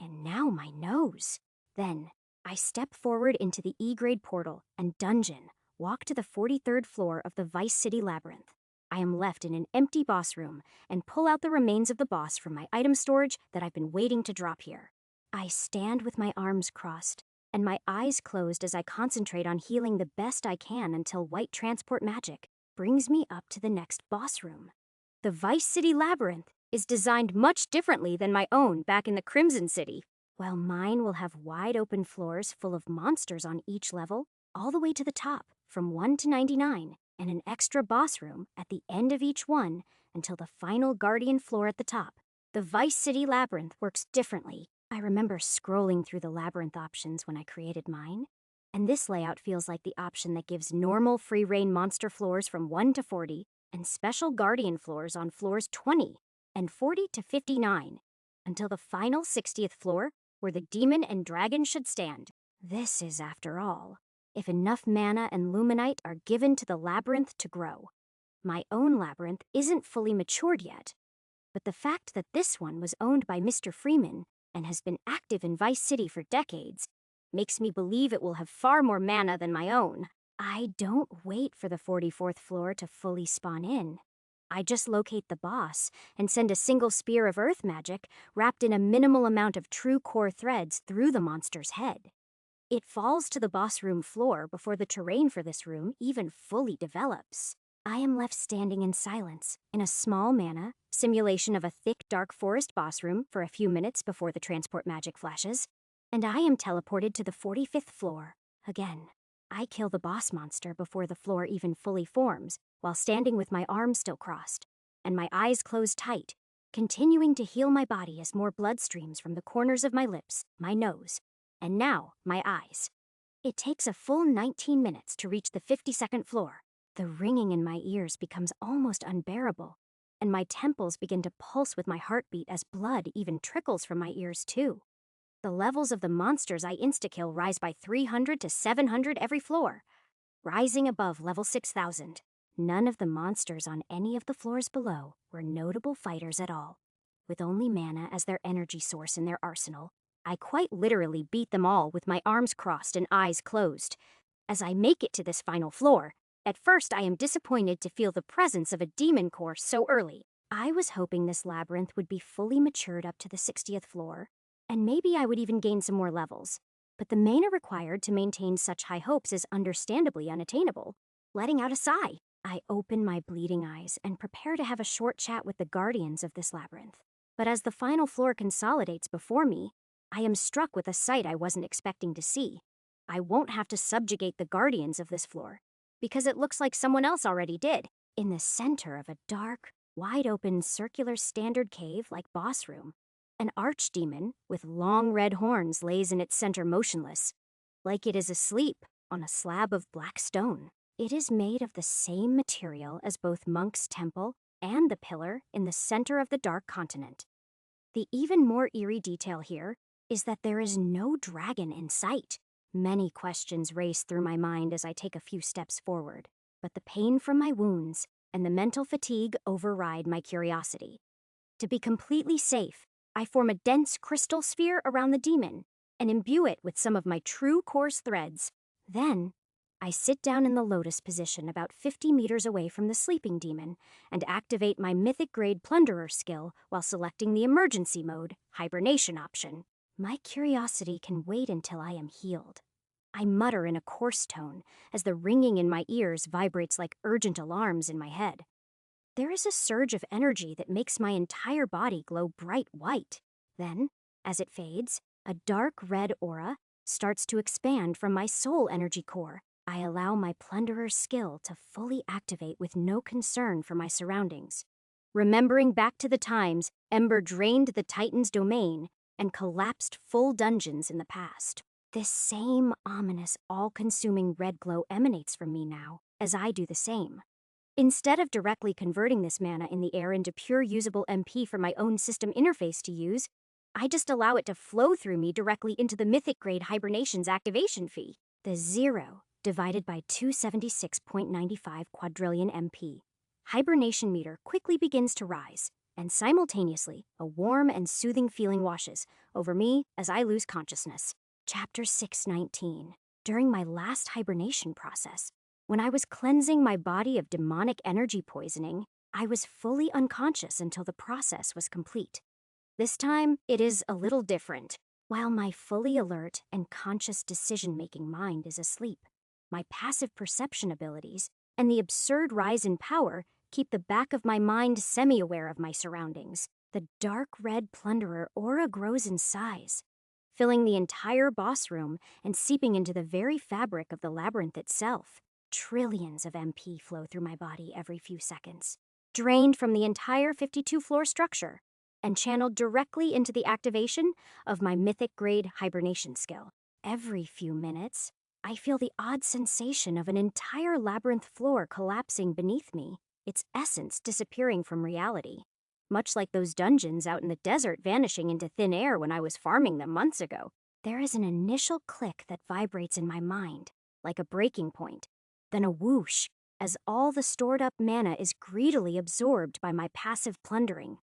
S1: and now my nose. Then, I step forward into the E-grade portal and dungeon, walk to the 43rd floor of the Vice City Labyrinth. I am left in an empty boss room and pull out the remains of the boss from my item storage that I've been waiting to drop here. I stand with my arms crossed and my eyes closed as I concentrate on healing the best I can until white transport magic brings me up to the next boss room. The Vice City Labyrinth is designed much differently than my own back in the Crimson City. While mine will have wide open floors full of monsters on each level, all the way to the top, from 1 to 99, and an extra boss room at the end of each one until the final Guardian floor at the top. The Vice City Labyrinth works differently. I remember scrolling through the labyrinth options when I created mine, and this layout feels like the option that gives normal free-reign monster floors from 1 to 40 and special Guardian floors on floors 20 and 40 to 59 until the final 60th floor where the demon and dragon should stand. This is, after all, if enough mana and luminite are given to the labyrinth to grow. My own labyrinth isn't fully matured yet, but the fact that this one was owned by Mr. Freeman and has been active in Vice City for decades makes me believe it will have far more mana than my own. I don't wait for the 44th floor to fully spawn in. I just locate the boss and send a single spear of earth magic wrapped in a minimal amount of true core threads through the monster's head. It falls to the boss room floor before the terrain for this room even fully develops. I am left standing in silence in a small mana simulation of a thick dark forest boss room for a few minutes before the transport magic flashes, and I am teleported to the 45th floor again. I kill the boss monster before the floor even fully forms, while standing with my arms still crossed, and my eyes closed tight, continuing to heal my body as more blood streams from the corners of my lips, my nose, and now my eyes. It takes a full 19 minutes to reach the 52nd floor. The ringing in my ears becomes almost unbearable, and my temples begin to pulse with my heartbeat as blood even trickles from my ears too. The levels of the monsters I insta-kill rise by 300 to 700 every floor, rising above level 6,000. None of the monsters on any of the floors below were notable fighters at all. With only mana as their energy source in their arsenal, I quite literally beat them all with my arms crossed and eyes closed. As I make it to this final floor, at first I am disappointed to feel the presence of a demon core so early. I was hoping this labyrinth would be fully matured up to the 60th floor, and maybe I would even gain some more levels. But the mana required to maintain such high hopes is understandably unattainable. Letting out a sigh, I open my bleeding eyes and prepare to have a short chat with the guardians of this labyrinth. But as the final floor consolidates before me, I am struck with a sight I wasn't expecting to see. I won't have to subjugate the guardians of this floor, because it looks like someone else already did. In the center of a dark, wide-open circular standard cave-like boss room, an archdemon with long red horns lays in its center motionless, like it is asleep on a slab of black stone. It is made of the same material as both Monk's temple and the pillar in the center of the Dark Continent. The even more eerie detail here is that there is no dragon in sight. Many questions race through my mind as I take a few steps forward, but the pain from my wounds and the mental fatigue override my curiosity. To be completely safe, I form a dense crystal sphere around the demon and imbue it with some of my true core's threads. Then, I sit down in the lotus position about 50 meters away from the sleeping demon and activate my mythic grade plunderer skill while selecting the emergency mode, hibernation option. My curiosity can wait until I am healed. I mutter in a coarse tone as the ringing in my ears vibrates like urgent alarms in my head. There is a surge of energy that makes my entire body glow bright white. Then, as it fades, a dark red aura starts to expand from my soul energy core. I allow my plunderer's skill to fully activate with no concern for my surroundings. Remembering back to the times Ember drained the Titan's domain and collapsed full dungeons in the past. This same ominous, all-consuming red glow emanates from me now, as I do the same. Instead of directly converting this mana in the air into pure usable MP for my own system interface to use, I just allow it to flow through me directly into the Mythic Grade Hibernation's activation fee. The 0 divided by 276.95 quadrillion MP. Hibernation meter quickly begins to rise, and simultaneously, a warm and soothing feeling washes over me as I lose consciousness. Chapter 619. During my last hibernation process, when I was cleansing my body of demonic energy poisoning, I was fully unconscious until the process was complete. This time, it is a little different. While my fully alert and conscious decision-making mind is asleep, my passive perception abilities and the absurd rise in power keep the back of my mind semi-aware of my surroundings. The dark red plunderer aura grows in size, filling the entire boss room and seeping into the very fabric of the labyrinth itself. Trillions of MP flow through my body every few seconds, drained from the entire 52-floor structure and channeled directly into the activation of my mythic-grade hibernation skill. Every few minutes, I feel the odd sensation of an entire labyrinth floor collapsing beneath me, its essence disappearing from reality. Much like those dungeons out in the desert vanishing into thin air when I was farming them months ago, there is an initial click that vibrates in my mind, like a breaking point, then a whoosh, as all the stored-up mana is greedily absorbed by my passive plundering.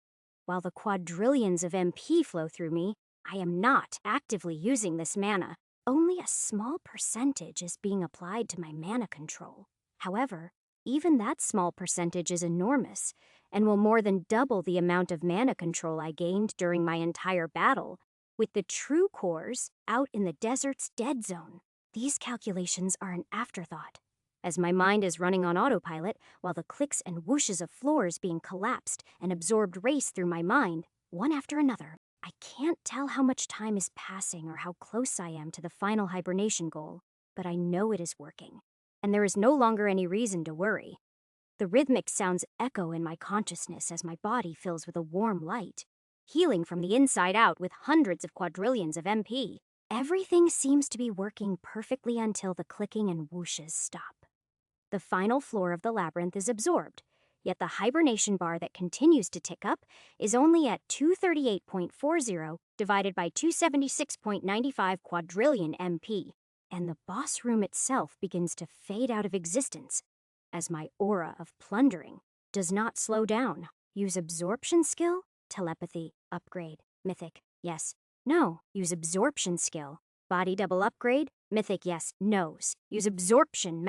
S1: While the quadrillions of MP flow through me, I am not actively using this mana. Only a small percentage is being applied to my mana control. However, even that small percentage is enormous and will more than double the amount of mana control I gained during my entire battle with the true cores out in the desert's dead zone. These calculations are an afterthought, as my mind is running on autopilot while the clicks and whooshes of floors being collapsed and absorbed race through my mind, one after another. I can't tell how much time is passing or how close I am to the final hibernation goal, but I know it is working, and there is no longer any reason to worry. The rhythmic sounds echo in my consciousness as my body fills with a warm light, healing from the inside out with hundreds of quadrillions of MP. Everything seems to be working perfectly until the clicking and whooshes stop. The final floor of the labyrinth is absorbed, yet the hibernation bar that continues to tick up is only at 238.40 divided by 276.95 quadrillion MP, and the boss room itself begins to fade out of existence as my aura of plundering does not slow down. Use absorption skill? Telepathy, upgrade, mythic, yes, no. Use absorption skill. Body double upgrade, mythic, yes, no's. Use absorption,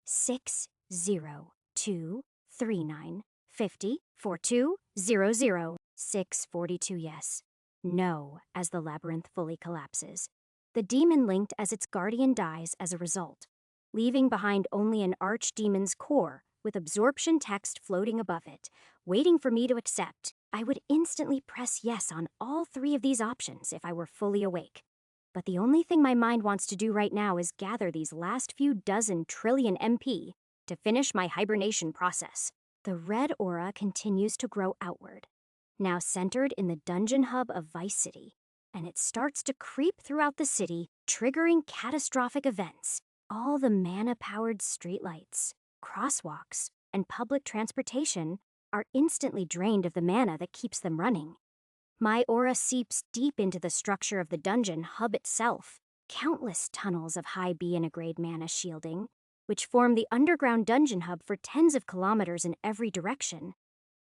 S1: 60239504200 642 yes. No, as the labyrinth fully collapses. The demon linked as its guardian dies as a result, leaving behind only an archdemon's core with absorption text floating above it, waiting for me to accept. I would instantly press yes on all three of these options if I were fully awake. But the only thing my mind wants to do right now is gather these last few dozen trillion MP to finish my hibernation process. The red aura continues to grow outward, now centered in the dungeon hub of Vice City, and it starts to creep throughout the city, triggering catastrophic events. All the mana-powered streetlights, crosswalks, and public transportation are instantly drained of the mana that keeps them running. My aura seeps deep into the structure of the dungeon hub itself. Countless tunnels of high B-grade mana shielding, which form the underground dungeon hub for tens of kilometers in every direction,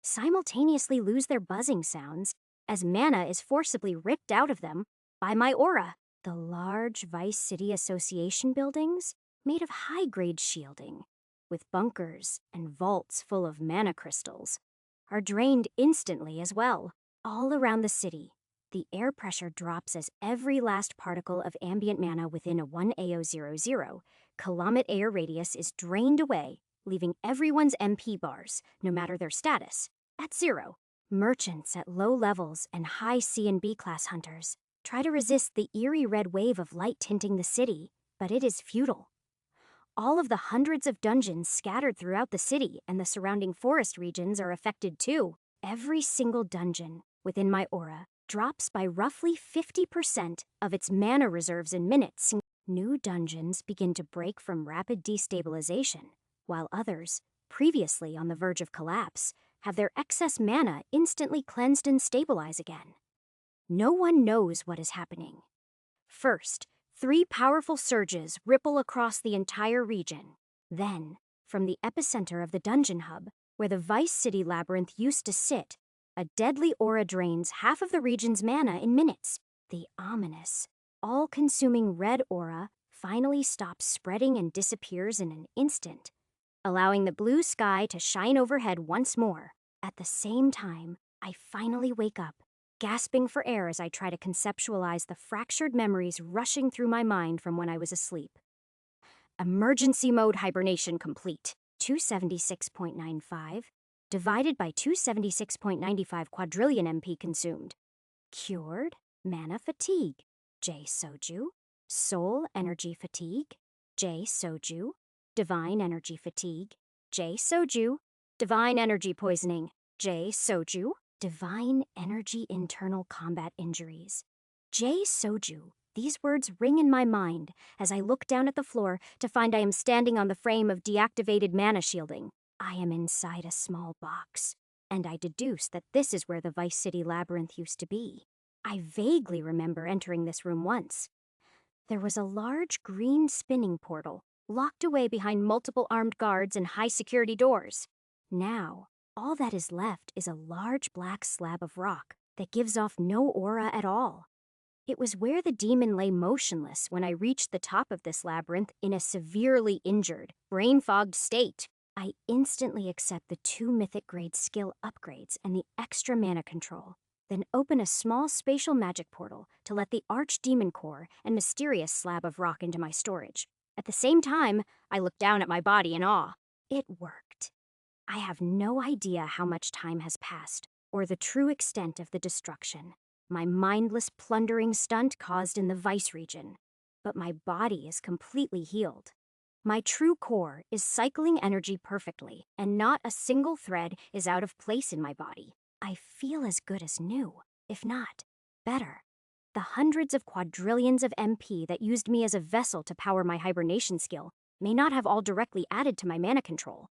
S1: simultaneously lose their buzzing sounds as mana is forcibly ripped out of them by my aura. The large Vice City Association buildings, made of high-grade shielding, with bunkers and vaults full of mana crystals, are drained instantly as well. All around the city, the air pressure drops as every last particle of ambient mana within a 1 AO00 kilometer air radius is drained away, leaving everyone's MP bars, no matter their status, at zero. Merchants at low levels and high C and B class hunters try to resist the eerie red wave of light tinting the city, but it is futile. All of the hundreds of dungeons scattered throughout the city and the surrounding forest regions are affected too. Every single dungeon within my aura drops by roughly 50% of its mana reserves in minutes. New dungeons begin to break from rapid destabilization, while others, previously on the verge of collapse, have their excess mana instantly cleansed and stabilize again. No one knows what is happening. First, 3 powerful surges ripple across the entire region. Then, from the epicenter of the dungeon hub, where the Vice City labyrinth used to sit, A deadly aura drains half of the region's mana in minutes. The ominous, all-consuming red aura finally stops spreading and disappears in an instant, allowing the blue sky to shine overhead once more. At the same time, I finally wake up, gasping for air as I try to conceptualize the fractured memories rushing through my mind from when I was asleep. Emergency mode hibernation complete. 276.95 divided by 276.95 quadrillion MP consumed. Cured mana fatigue. J Soju. Soul energy fatigue. J Soju. Divine energy fatigue. J Soju. Divine energy poisoning. J Soju. Divine energy internal combat injuries. J Soju. These words ring in my mind as I look down at the floor to find I am standing on the frame of deactivated mana shielding. I am inside a small box, and I deduce that this is where the Vice City Labyrinth used to be. I vaguely remember entering this room once. There was a large green spinning portal, locked away behind multiple armed guards and high-security doors. Now, all that is left is a large black slab of rock that gives off no aura at all. It was where the demon lay motionless when I reached the top of this labyrinth in a severely injured, brain-fogged state. I instantly accept the 2 mythic grade skill upgrades and the extra mana control, then open a small spatial magic portal to let the archdemon core and mysterious slab of rock into my storage. At the same time, I look down at my body in awe. It worked. I have no idea how much time has passed, or the true extent of the destruction my mindless plundering stunt caused in the Vice region, but my body is completely healed. My true core is cycling energy perfectly, and not a single thread is out of place in my body. I feel as good as new, if not better. The hundreds of quadrillions of MP that used me as a vessel to power my hibernation skill may not have all directly added to my mana control,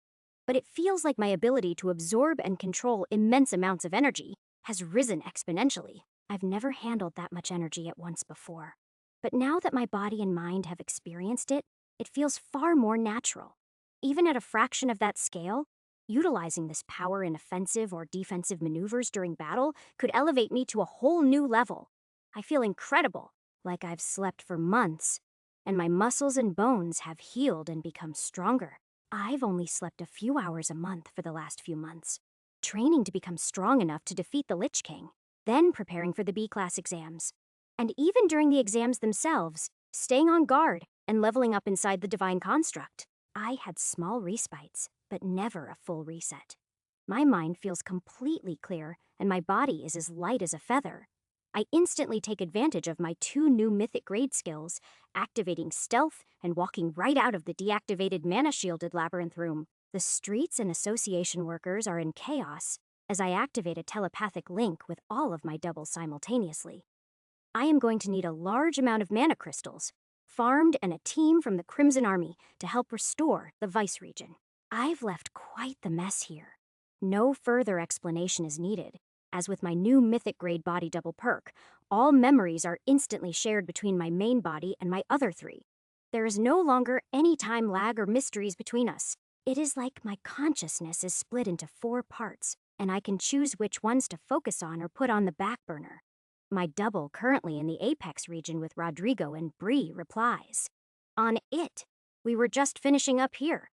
S1: but it feels like my ability to absorb and control immense amounts of energy has risen exponentially. I've never handled that much energy at once before. But now that my body and mind have experienced it, it feels far more natural. Even at a fraction of that scale, utilizing this power in offensive or defensive maneuvers during battle could elevate me to a whole new level. I feel incredible, like I've slept for months, and my muscles and bones have healed and become stronger. I've only slept a few hours a month for the last few months, training to become strong enough to defeat the Lich King, then preparing for the B-class exams. And even during the exams themselves, staying on guard and leveling up inside the Divine Construct. I had small respites, but never a full reset. My mind feels completely clear, and my body is as light as a feather. I instantly take advantage of my 2 new mythic grade skills, activating stealth and walking right out of the deactivated mana-shielded labyrinth room. The streets and association workers are in chaos as I activate a telepathic link with all of my doubles simultaneously. I am going to need a large amount of mana crystals, farmed, and a team from the Crimson Army to help restore the Vice region. I've left quite the mess here. No further explanation is needed, as with my new mythic grade body double perk, all memories are instantly shared between my main body and my other 3. There is no longer any time lag or mysteries between us. It is like my consciousness is split into 4 parts, and I can choose which ones to focus on or put on the back burner. My double, currently in the Apex region with Rodrigo and Bree, replies, "On it. We were just finishing up here.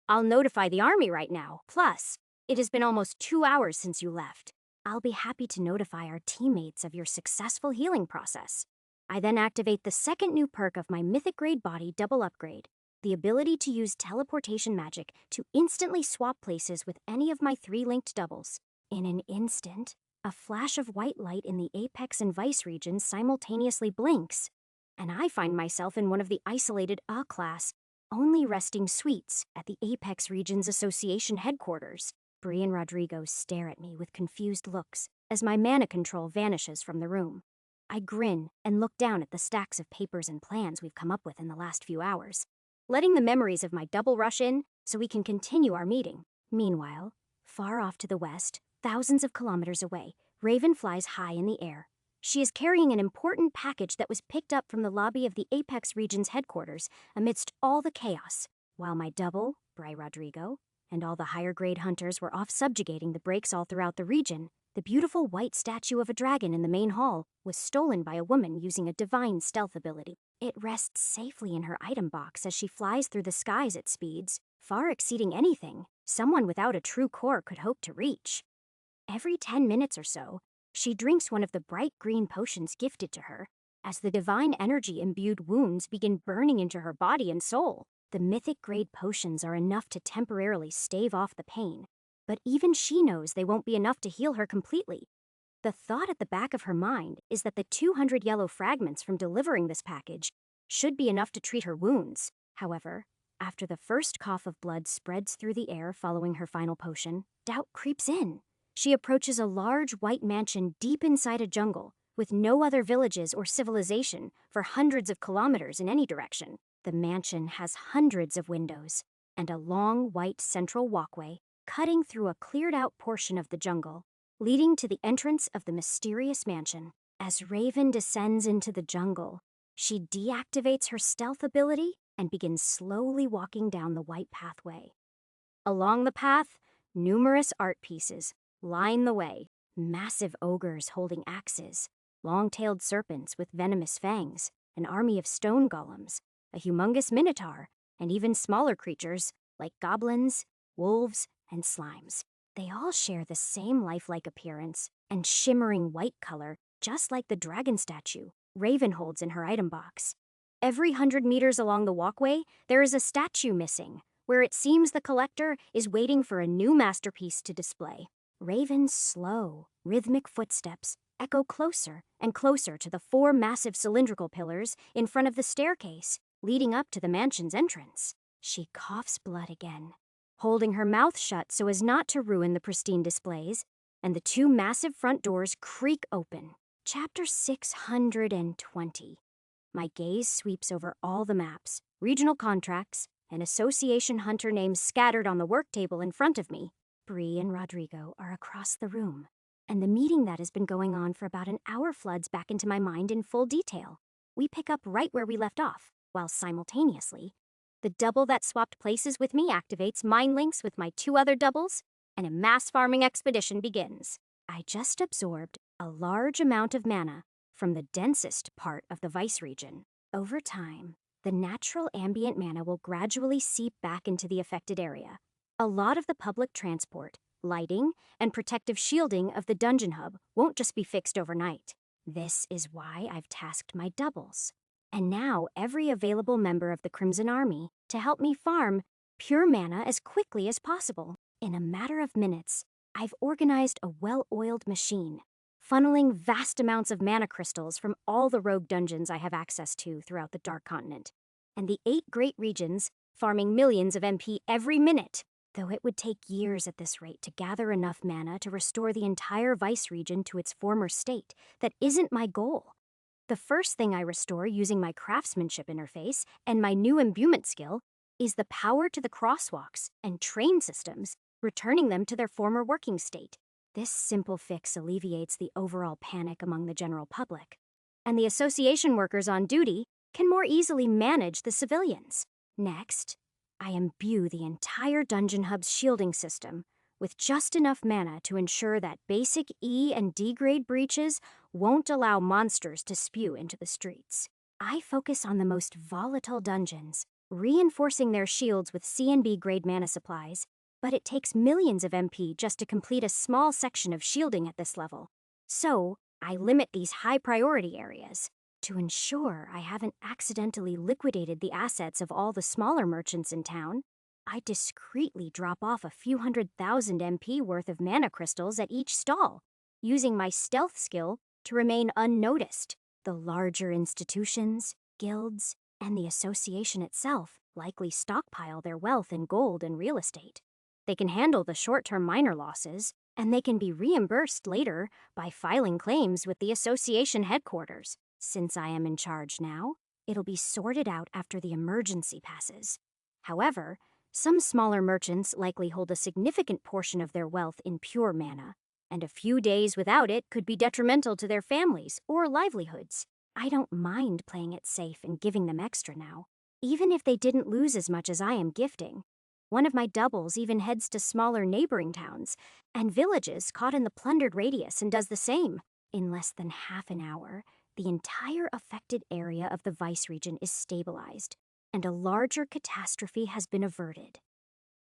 S1: I'll notify the army right now. Plus, it has been almost 2 hours since you left. I'll be happy to notify our teammates of your successful healing process." I then activate the second new perk of my mythic grade body double upgrade, the ability to use teleportation magic to instantly swap places with any of my 3 linked doubles. In an instant, a flash of white light in the Apex and Vice regions simultaneously blinks, and I find myself in one of the isolated A-class, only resting suites at the Apex Regions Association headquarters. Bree and Rodrigo stare at me with confused looks as my mana control vanishes from the room. I grin and look down at the stacks of papers and plans we've come up with in the last few hours, letting the memories of my double rush in so we can continue our meeting. Meanwhile, far off to the west, thousands of kilometers away, Raven flies high in the air. She is carrying an important package that was picked up from the lobby of the Apex Region's headquarters amidst all the chaos, while my double, Bry Rodrigo, and all the higher grade hunters were off subjugating the breaks all throughout the region. The beautiful white statue of a dragon in the main hall was stolen by a woman using a divine stealth ability. It rests safely in her item box as she flies through the skies at speeds far exceeding anything someone without a true core could hope to reach. Every 10 minutes or so, she drinks one of the bright green potions gifted to her. As the divine energy-imbued wounds begin burning into her body and soul, the mythic-grade potions are enough to temporarily stave off the pain. But even she knows they won't be enough to heal her completely. The thought at the back of her mind is that the 200 yellow fragments from delivering this package should be enough to treat her wounds. However, after the first cough of blood spreads through the air following her final potion, doubt creeps in. She approaches a large white mansion deep inside a jungle, with no other villages or civilization for hundreds of kilometers in any direction. The mansion has hundreds of windows, and a long white central walkway cutting through a cleared-out portion of the jungle, leading to the entrance of the mysterious mansion. As Raven descends into the jungle, she deactivates her stealth ability and begins slowly walking down the white pathway. Along the path, numerous art pieces line the way. Massive ogres holding axes, long-tailed serpents with venomous fangs, an army of stone golems, a humongous minotaur, and even smaller creatures like goblins, wolves, and slimes. They all share the same lifelike appearance and shimmering white color, just like the dragon statue Raven holds in her item box. Every 100 meters along the walkway, there is a statue missing, where it seems the collector is waiting for a new masterpiece to display. Raven's slow, rhythmic footsteps echo closer and closer to the 4 massive cylindrical pillars in front of the staircase leading up to the mansion's entrance. She coughs blood again, holding her mouth shut so as not to ruin the pristine displays, and the 2 massive front doors creak open. Chapter 620. My gaze sweeps over all the maps, regional contracts, and association hunter names scattered on the work table in front of me. Bree and Rodrigo are across the room, and the meeting that has been going on for about an hour floods back into my mind in full detail. We pick up right where we left off, while simultaneously, the double that swapped places with me activates mind links with my 2 other doubles, and a mass farming expedition begins. I just absorbed a large amount of mana from the densest part of the Vice region. Over time, the natural ambient mana will gradually seep back into the affected area. A lot of the public transport, lighting, and protective shielding of the dungeon hub won't just be fixed overnight. This is why I've tasked my doubles, and now every available member of the Crimson Army, to help me farm pure mana as quickly as possible. In a matter of minutes, I've organized a well-oiled machine, funneling vast amounts of mana crystals from all the rogue dungeons I have access to throughout the Dark Continent, and the 8 great regions, farming millions of MP every minute. Though it would take years at this rate to gather enough mana to restore the entire Vice region to its former state, that isn't my goal. The first thing I restore using my craftsmanship interface and my new imbuement skill is the power to the crosswalks and train systems, returning them to their former working state. This simple fix alleviates the overall panic among the general public, and the association workers on duty can more easily manage the civilians. Next, I imbue the entire Dungeon Hub's shielding system with just enough mana to ensure that basic E and D grade breaches won't allow monsters to spew into the streets. I focus on the most volatile dungeons, reinforcing their shields with C and B grade mana supplies, but it takes millions of MP just to complete a small section of shielding at this level. So, I limit these high priority areas. To ensure I haven't accidentally liquidated the assets of all the smaller merchants in town, I discreetly drop off a few 100,000 MP worth of mana crystals at each stall, using my stealth skill to remain unnoticed. The larger institutions, guilds, and the association itself likely stockpile their wealth in gold and real estate. They can handle the short-term minor losses, and they can be reimbursed later by filing claims with the association headquarters. Since I am in charge now, it'll be sorted out after the emergency passes. However, some smaller merchants likely hold a significant portion of their wealth in pure mana, and a few days without it could be detrimental to their families or livelihoods. I don't mind playing it safe and giving them extra now, even if they didn't lose as much as I am gifting. One of my doubles even heads to smaller neighboring towns and villages caught in the plundered radius and does the same. In less than half an hour, the entire affected area of the Vice region is stabilized, and a larger catastrophe has been averted.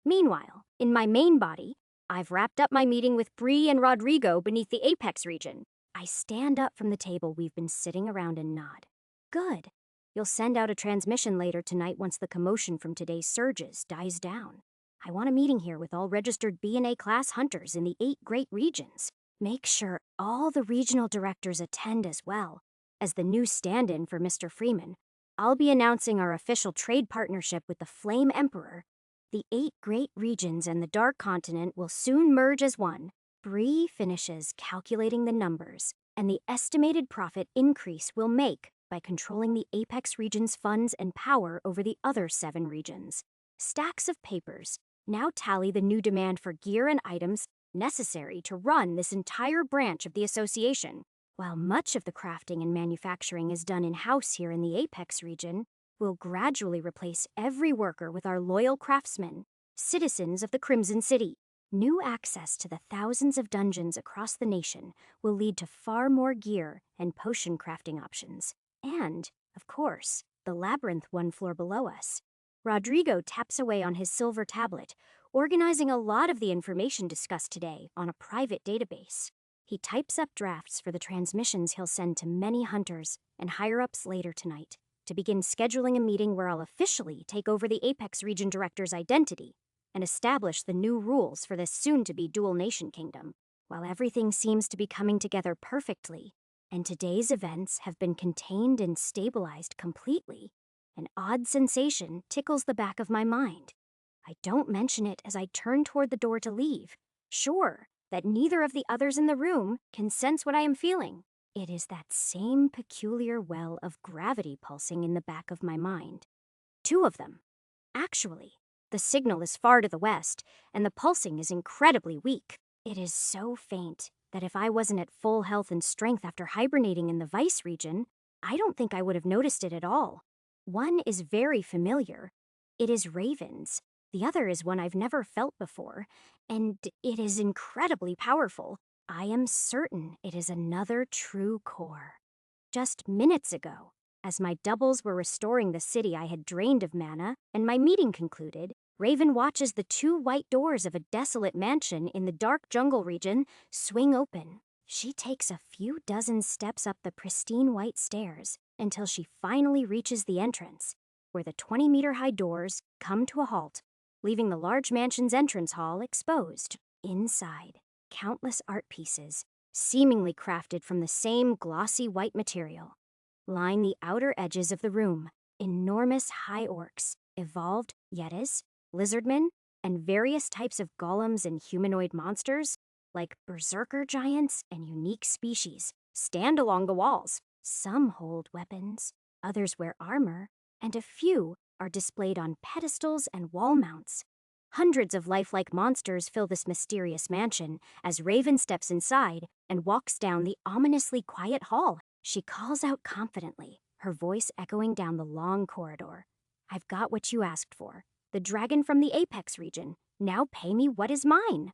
S1: Meanwhile, in my main body, I've wrapped up my meeting with Bree and Rodrigo beneath the Apex region. I stand up from the table we've been sitting around and nod. Good. You'll send out a transmission later tonight once the commotion from today's surges dies down. I want a meeting here with all registered B and A class hunters in the 8 great regions. Make sure all the regional directors attend as well. As the new stand-in for Mr. Freeman, I'll be announcing our official trade partnership with the Flame Emperor. The 8 great regions and the Dark Continent will soon merge as one. Bree finishes calculating the numbers and the estimated profit increase we'll make by controlling the Apex region's funds and power over the other 7 regions. Stacks of papers now tally the new demand for gear and items necessary to run this entire branch of the association. While much of the crafting and manufacturing is done in-house here in the Apex region, we'll gradually replace every worker with our loyal craftsmen, citizens of the Crimson City. New access to the thousands of dungeons across the nation will lead to far more gear and potion crafting options. And, of course, the labyrinth one floor below us. Rodrigo taps away on his silver tablet, organizing a lot of the information discussed today on a private database. He types up drafts for the transmissions he'll send to many hunters and higher-ups later tonight to begin scheduling a meeting where I'll officially take over the Apex region director's identity and establish the new rules for this soon-to-be dual-nation kingdom. While everything seems to be coming together perfectly, and today's events have been contained and stabilized completely, an odd sensation tickles the back of my mind. I don't mention it as I turn toward the door to leave, sure that neither of the others in the room can sense what I am feeling. It is that same peculiar well of gravity pulsing in the back of my mind. 2 of them. Actually, the signal is far to the west, and the pulsing is incredibly weak. It is so faint that if I wasn't at full health and strength after hibernating in the Vice region, I don't think I would have noticed it at all. One is very familiar. It is Raven's. The other is one I've never felt before, and it is incredibly powerful. I am certain it is another true core. Just minutes ago, as my doubles were restoring the city I had drained of mana, and my meeting concluded, Raven watches the 2 white doors of a desolate mansion in the dark jungle region swing open. She takes a few dozen steps up the pristine white stairs until she finally reaches the entrance, where the 20-meter-high doors come to a halt, leaving the large mansion's entrance hall exposed. Inside, countless art pieces, seemingly crafted from the same glossy white material, line the outer edges of the room. Enormous high orcs, evolved yetis, lizardmen, and various types of golems and humanoid monsters, like berserker giants and unique species, stand along the walls. Some hold weapons, others wear armor, and a few are displayed on pedestals and wall mounts. Hundreds of lifelike monsters fill this mysterious mansion as Raven steps inside and walks down the ominously quiet hall. She calls out confidently, her voice echoing down the long corridor. I've got what you asked for. The dragon from the Apex region. Now pay me what is mine.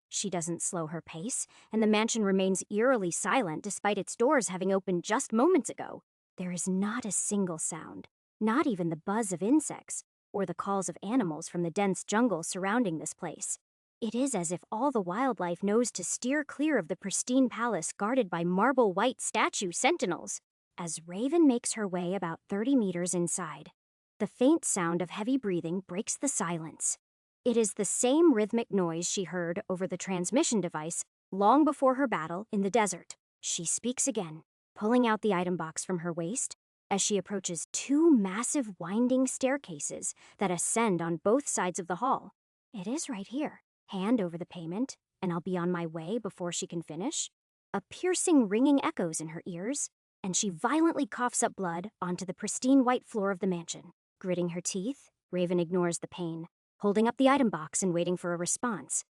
S1: She doesn't slow her pace, and the mansion remains eerily silent despite its doors having opened just moments ago. There is not a single sound, not even the buzz of insects, or the calls of animals from the dense jungle surrounding this place. It is as if all the wildlife knows to steer clear of the pristine palace guarded by marble-white statue sentinels. As Raven makes her way about 30 meters inside, the faint sound of heavy breathing breaks the silence. It is the same rhythmic noise she heard over the transmission device long before her battle in the desert. She speaks again, pulling out the item box from her waist as she approaches 2 massive winding staircases that ascend on both sides of the hall. It is right here. Hand over the payment, and I'll be on my way before she can finish. A piercing ringing echoes in her ears, and she violently coughs up blood onto the pristine white floor of the mansion. Gritting her teeth, Raven ignores the pain, holding up the item box and waiting for a response.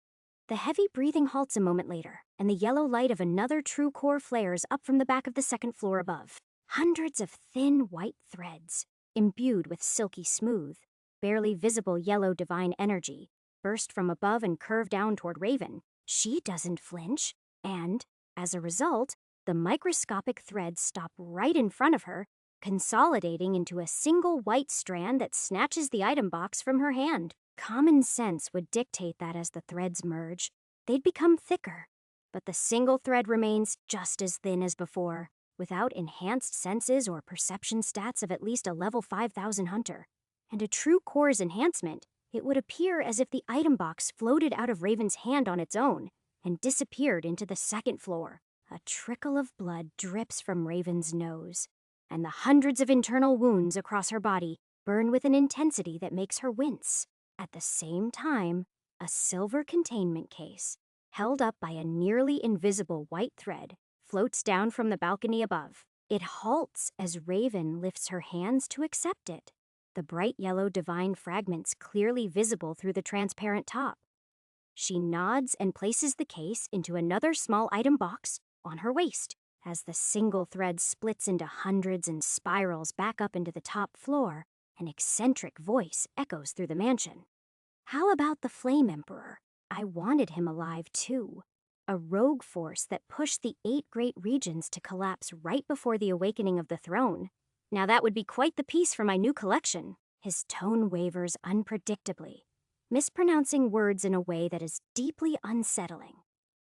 S1: The heavy breathing halts a moment later, and the yellow light of another true core flares up from the back of the 2nd floor above. Hundreds of thin white threads, imbued with silky smooth, barely visible yellow divine energy burst from above and curve down toward Raven. She doesn't flinch, and, as a result, the microscopic threads stop right in front of her, consolidating into a single white strand that snatches the item box from her hand. Common sense would dictate that as the threads merge, they'd become thicker, but the single thread remains just as thin as before, without enhanced senses or perception stats of at least a level 5000 hunter. And a true core's enhancement, it would appear as if the item box floated out of Raven's hand on its own and disappeared into the second floor. A trickle of blood drips from Raven's nose, and the hundreds of internal wounds across her body burn with an intensity that makes her wince. At the same time, a silver containment case, held up by a nearly invisible white thread, floats down from the balcony above. It halts as Raven lifts her hands to accept it, the bright yellow divine fragments clearly visible through the transparent top. She nods and places the case into another small item box on her waist. As the single thread splits into hundreds and spirals back up into the top floor, an eccentric voice echoes through the mansion. How about the Flame Emperor? I wanted him alive too. A rogue force that pushed the 8 great regions to collapse right before the awakening of the throne. Now that would be quite the piece for my new collection. His tone wavers unpredictably, mispronouncing words in a way that is deeply unsettling.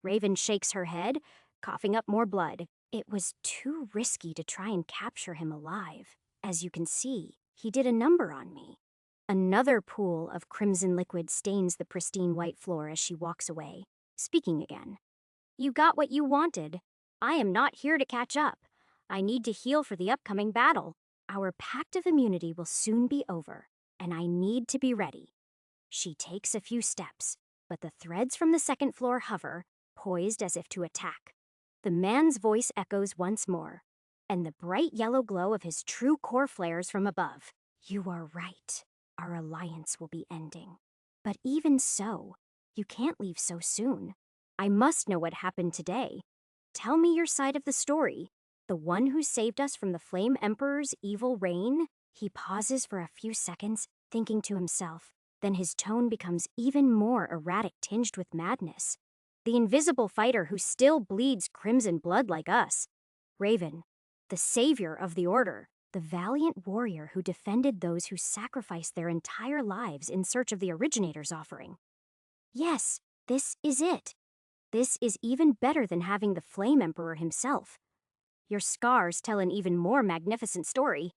S1: Raven shakes her head, coughing up more blood. It was too risky to try and capture him alive. As you can see, he did a number on me. Another pool of crimson liquid stains the pristine white floor as she walks away, speaking again. You got what you wanted. I am not here to catch up. I need to heal for the upcoming battle. Our pact of immunity will soon be over, and I need to be ready. She takes a few steps, but the threads from the second floor hover, poised as if to attack. The man's voice echoes once more, and the bright yellow glow of his true core flares from above. You are right. Our alliance will be ending. But even so, you can't leave so soon. I must know what happened today. Tell me your side of the story. The one who saved us from the Flame Emperor's evil reign? He pauses for a few seconds, thinking to himself. Then his tone becomes even more erratic, tinged with madness. The invisible fighter who still bleeds crimson blood like us. Raven, the savior of the Order. The valiant warrior who defended those who sacrificed their entire lives in search of the Originator's offering. Yes, this is it. This is even better than having the Flame Emperor himself. Your scars tell an even more magnificent story.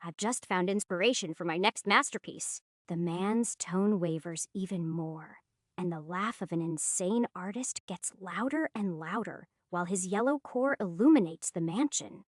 S1: I've just found inspiration for my next masterpiece. The man's tone wavers even more, and the laugh of an insane artist gets louder and louder while his yellow core illuminates the mansion.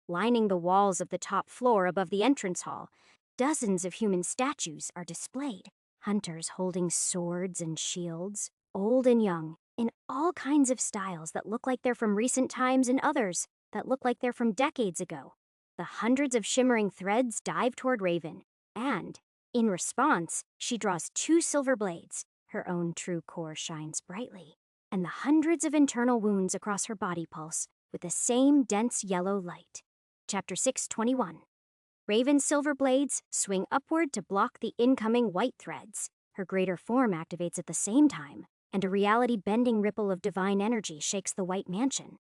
S1: Lining the walls of the top floor above the entrance hall, dozens of human statues are displayed. Hunters holding swords and shields, old and young, in all kinds of styles that look like they're from recent times and others that look like they're from decades ago. The hundreds of shimmering threads dive toward Raven, and, in response, she draws 2 silver blades. Her own true core shines brightly, and the hundreds of internal wounds across her body pulse with the same dense yellow light. Chapter 621. Raven's silver blades swing upward to block the incoming white threads. Her greater form activates at the same time, and a reality-bending ripple of divine energy shakes the white mansion.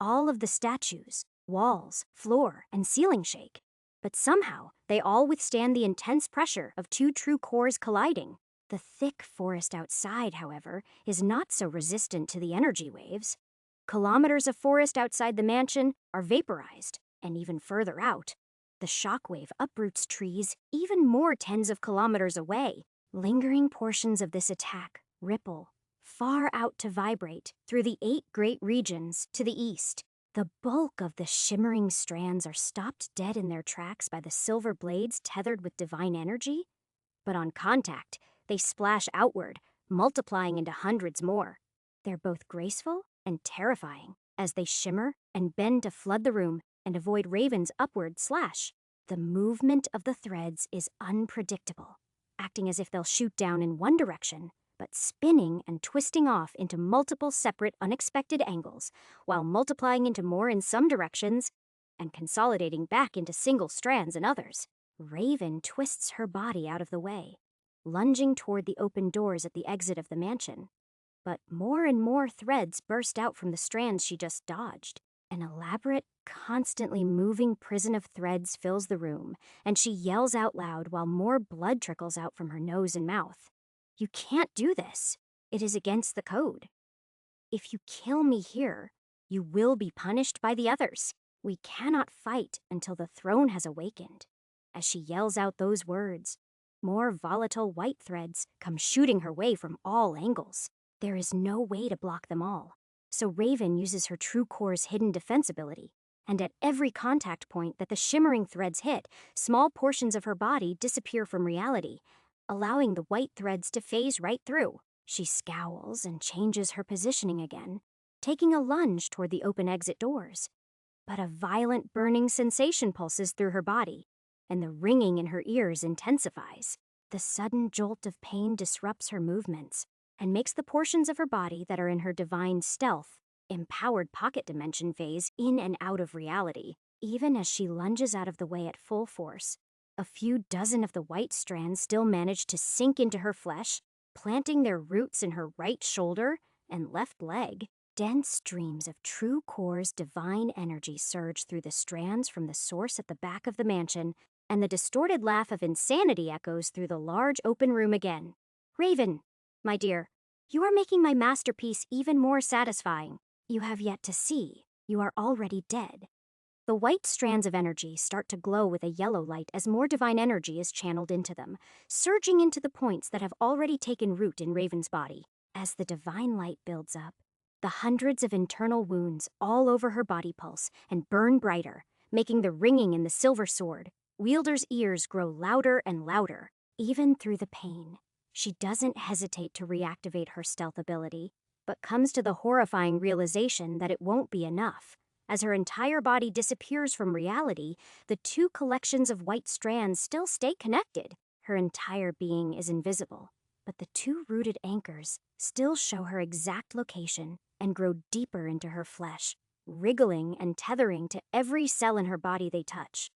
S1: All of the statues, walls, floor, and ceiling shake, but somehow they all withstand the intense pressure of 2 true cores colliding. The thick forest outside, however, is not so resistant to the energy waves. Kilometers of forest outside the mansion are vaporized, and even further out, the shockwave uproots trees even more tens of kilometers away. Lingering portions of this attack ripple far out to vibrate through the 8 great regions to the east. The bulk of the shimmering strands are stopped dead in their tracks by the silver blades tethered with divine energy, but on contact, they splash outward, multiplying into hundreds more. They're both graceful and terrifying as they shimmer and bend to flood the room and avoid Raven's upward slash. The movement of the threads is unpredictable, acting as if they'll shoot down in one direction, but spinning and twisting off into multiple separate unexpected angles, while multiplying into more in some directions and consolidating back into single strands in others. Raven twists her body out of the way, lunging toward the open doors at the exit of the mansion. But more and more threads burst out from the strands she just dodged. An elaborate, constantly moving prison of threads fills the room, and she yells out loud while more blood trickles out from her nose and mouth. "You can't do this. It is against the code. If you kill me here, you will be punished by the others. We cannot fight until the throne has awakened." As she yells out those words, more volatile white threads come shooting her way from all angles. There is no way to block them all, so Raven uses her True Core's hidden defense ability, and at every contact point that the shimmering threads hit, small portions of her body disappear from reality, allowing the white threads to phase right through. She scowls and changes her positioning again, taking a lunge toward the open exit doors. But a violent burning sensation pulses through her body, and the ringing in her ears intensifies. The sudden jolt of pain disrupts her movements and makes the portions of her body that are in her divine stealth, empowered pocket dimension phase in and out of reality. Even as she lunges out of the way at full force, a few dozen of the white strands still manage to sink into her flesh, planting their roots in her right shoulder and left leg. Dense streams of True Core's divine energy surge through the strands from the source at the back of the mansion, and the distorted laugh of insanity echoes through the large open room again. "Raven, my dear, you are making my masterpiece even more satisfying. You have yet to see. You are already dead." The white strands of energy start to glow with a yellow light as more divine energy is channeled into them, surging into the points that have already taken root in Raven's body. As the divine light builds up, the hundreds of internal wounds all over her body pulse and burn brighter, making the ringing in the silver sword wielder's ears grow louder and louder. Even through the pain, she doesn't hesitate to reactivate her stealth ability, but comes to the horrifying realization that it won't be enough. As her entire body disappears from reality, the two collections of white strands still stay connected. Her entire being is invisible, but the two rooted anchors still show her exact location and grow deeper into her flesh, wriggling and tethering to every cell in her body they touch.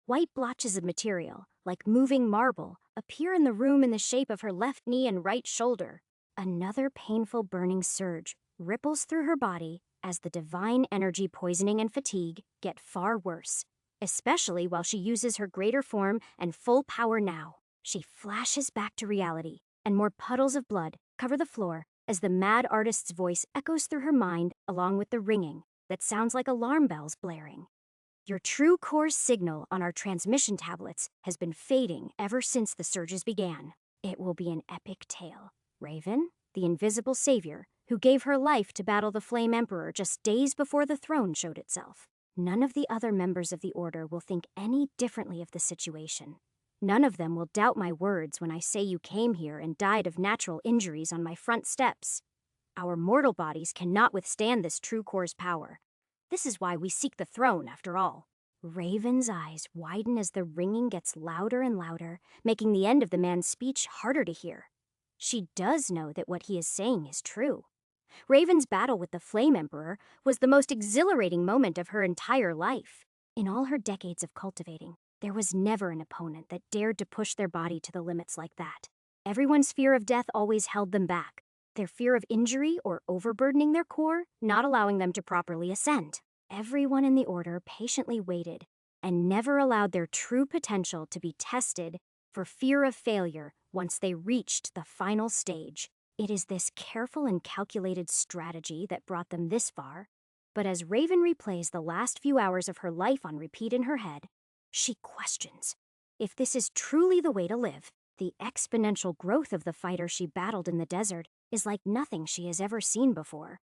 S1: White blotches of material, like moving marble, appear in the room in the shape of her left knee and right shoulder. Another painful burning surge ripples through her body as the divine energy poisoning and fatigue get far worse, especially while she uses her greater form and full power now. She flashes back to reality, and more puddles of blood cover the floor as the mad artist's voice echoes through her mind along with the ringing that sounds like alarm bells blaring. "Your True Core signal on our transmission tablets has been fading ever since the surges began. It will be an epic tale. Raven, the invisible savior, who gave her life to battle the Flame Emperor just days before the throne showed itself. None of the other members of the Order will think any differently of the situation. None of them will doubt my words when I say you came here and died of natural injuries on my front steps. Our mortal bodies cannot withstand this True Core's power. This is why we seek the throne, after all." Raven's eyes widen as the ringing gets louder and louder, making the end of the man's speech harder to hear. She does know that what he is saying is true. Raven's battle with the Flame Emperor was the most exhilarating moment of her entire life. In all her decades of cultivating, there was never an opponent that dared to push their body to the limits like that. Everyone's fear of death always held them back, their fear of injury or overburdening their core not allowing them to properly ascend. Everyone in the Order patiently waited and never allowed their true potential to be tested for fear of failure once they reached the final stage. It is this careful and calculated strategy that brought them this far, but as Raven replays the last few hours of her life on repeat in her head, she questions if this is truly the way to live. The exponential growth of the fighter she battled in the desert is like nothing she has ever seen before.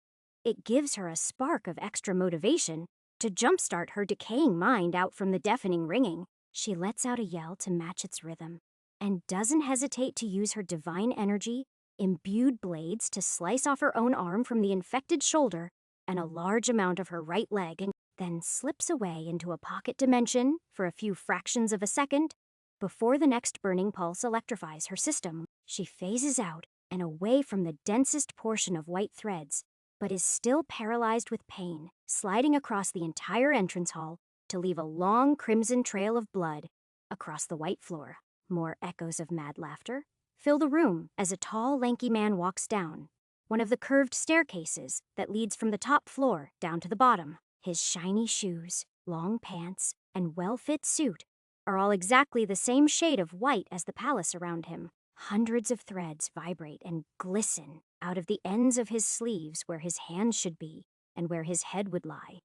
S1: It gives her a spark of extra motivation to jumpstart her decaying mind out from the deafening ringing. She lets out a yell to match its rhythm, and doesn't hesitate to use her divine energy, imbued blades to slice off her own arm from the infected shoulder and a large amount of her right leg, and then slips away into a pocket dimension for a few fractions of a second before the next burning pulse electrifies her system. She phases out and away from the densest portion of white threads, but is still paralyzed with pain, sliding across the entire entrance hall to leave a long crimson trail of blood Across the white floor, more echoes of mad laughter fill the room as a tall, lanky man walks down one of the curved staircases that leads from the top floor down to the bottom. His shiny shoes, long pants, and well-fit suit are all exactly the same shade of white as the palace around him. Hundreds of threads vibrate and glisten out of the ends of his sleeves where his hands should be and where his head would lie.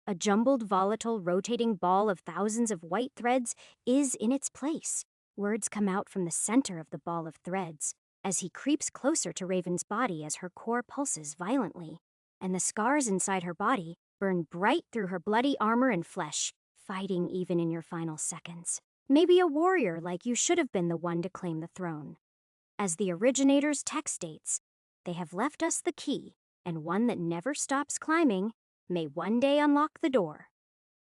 S1: A jumbled, volatile, rotating ball of thousands of white threads is in its place. Words come out from the center of the ball of threads as he creeps closer to Raven's body as her core pulses violently, and the scars inside her body burn bright through her bloody armor and flesh, fighting even in your final seconds. Maybe a warrior like you should have been the one to claim the throne. As the originator's text states, they have left us the key, and one that never stops climbing may one day unlock the door.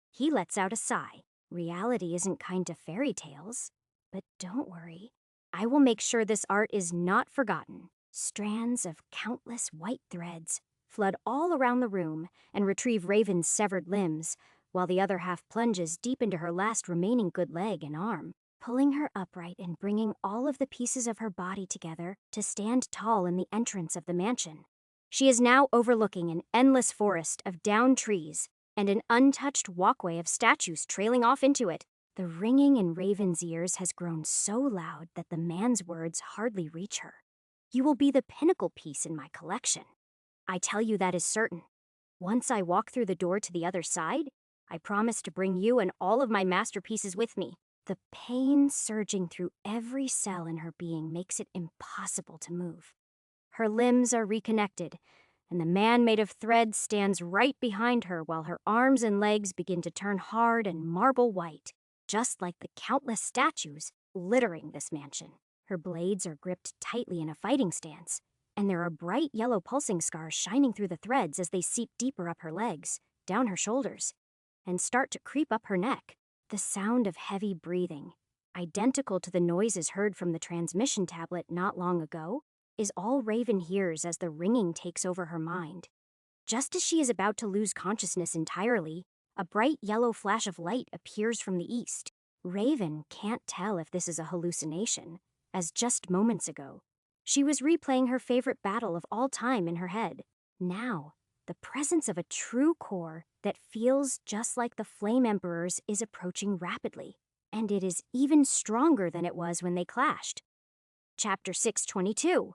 S1: He lets out a sigh. Reality isn't kind to fairy tales, but don't worry. I will make sure this art is not forgotten. Strands of countless white threads flood all around the room and retrieve Raven's severed limbs, while the other half plunges deep into her last remaining good leg and arm, pulling her upright and bringing all of the pieces of her body together to stand tall in the entrance of the mansion. She is now overlooking an endless forest of downed trees and an untouched walkway of statues trailing off into it. The ringing in Raven's ears has grown so loud that the man's words hardly reach her. You will be the pinnacle piece in my collection. I tell you that is certain. Once I walk through the door to the other side, I promise to bring you and all of my masterpieces with me. The pain surging through every cell in her being makes it impossible to move. Her limbs are reconnected, and the man made of thread stands right behind her while her arms and legs begin to turn hard and marble white, just like the countless statues littering this mansion. Her blades are gripped tightly in a fighting stance, and there are bright yellow pulsing scars shining through the threads as they seep deeper up her legs, down her shoulders, and start to creep up her neck. The sound of heavy breathing, identical to the noises heard from the transmission tablet not long ago, is all Raven hears as the ringing takes over her mind. Just as she is about to lose consciousness entirely, a bright yellow flash of light appears from the east. Raven can't tell if this is a hallucination, as just moments ago, she was replaying her favorite battle of all time in her head. Now, the presence of a true core that feels just like the Flame Emperor's is approaching rapidly, and it is even stronger than it was when they clashed. Chapter 622.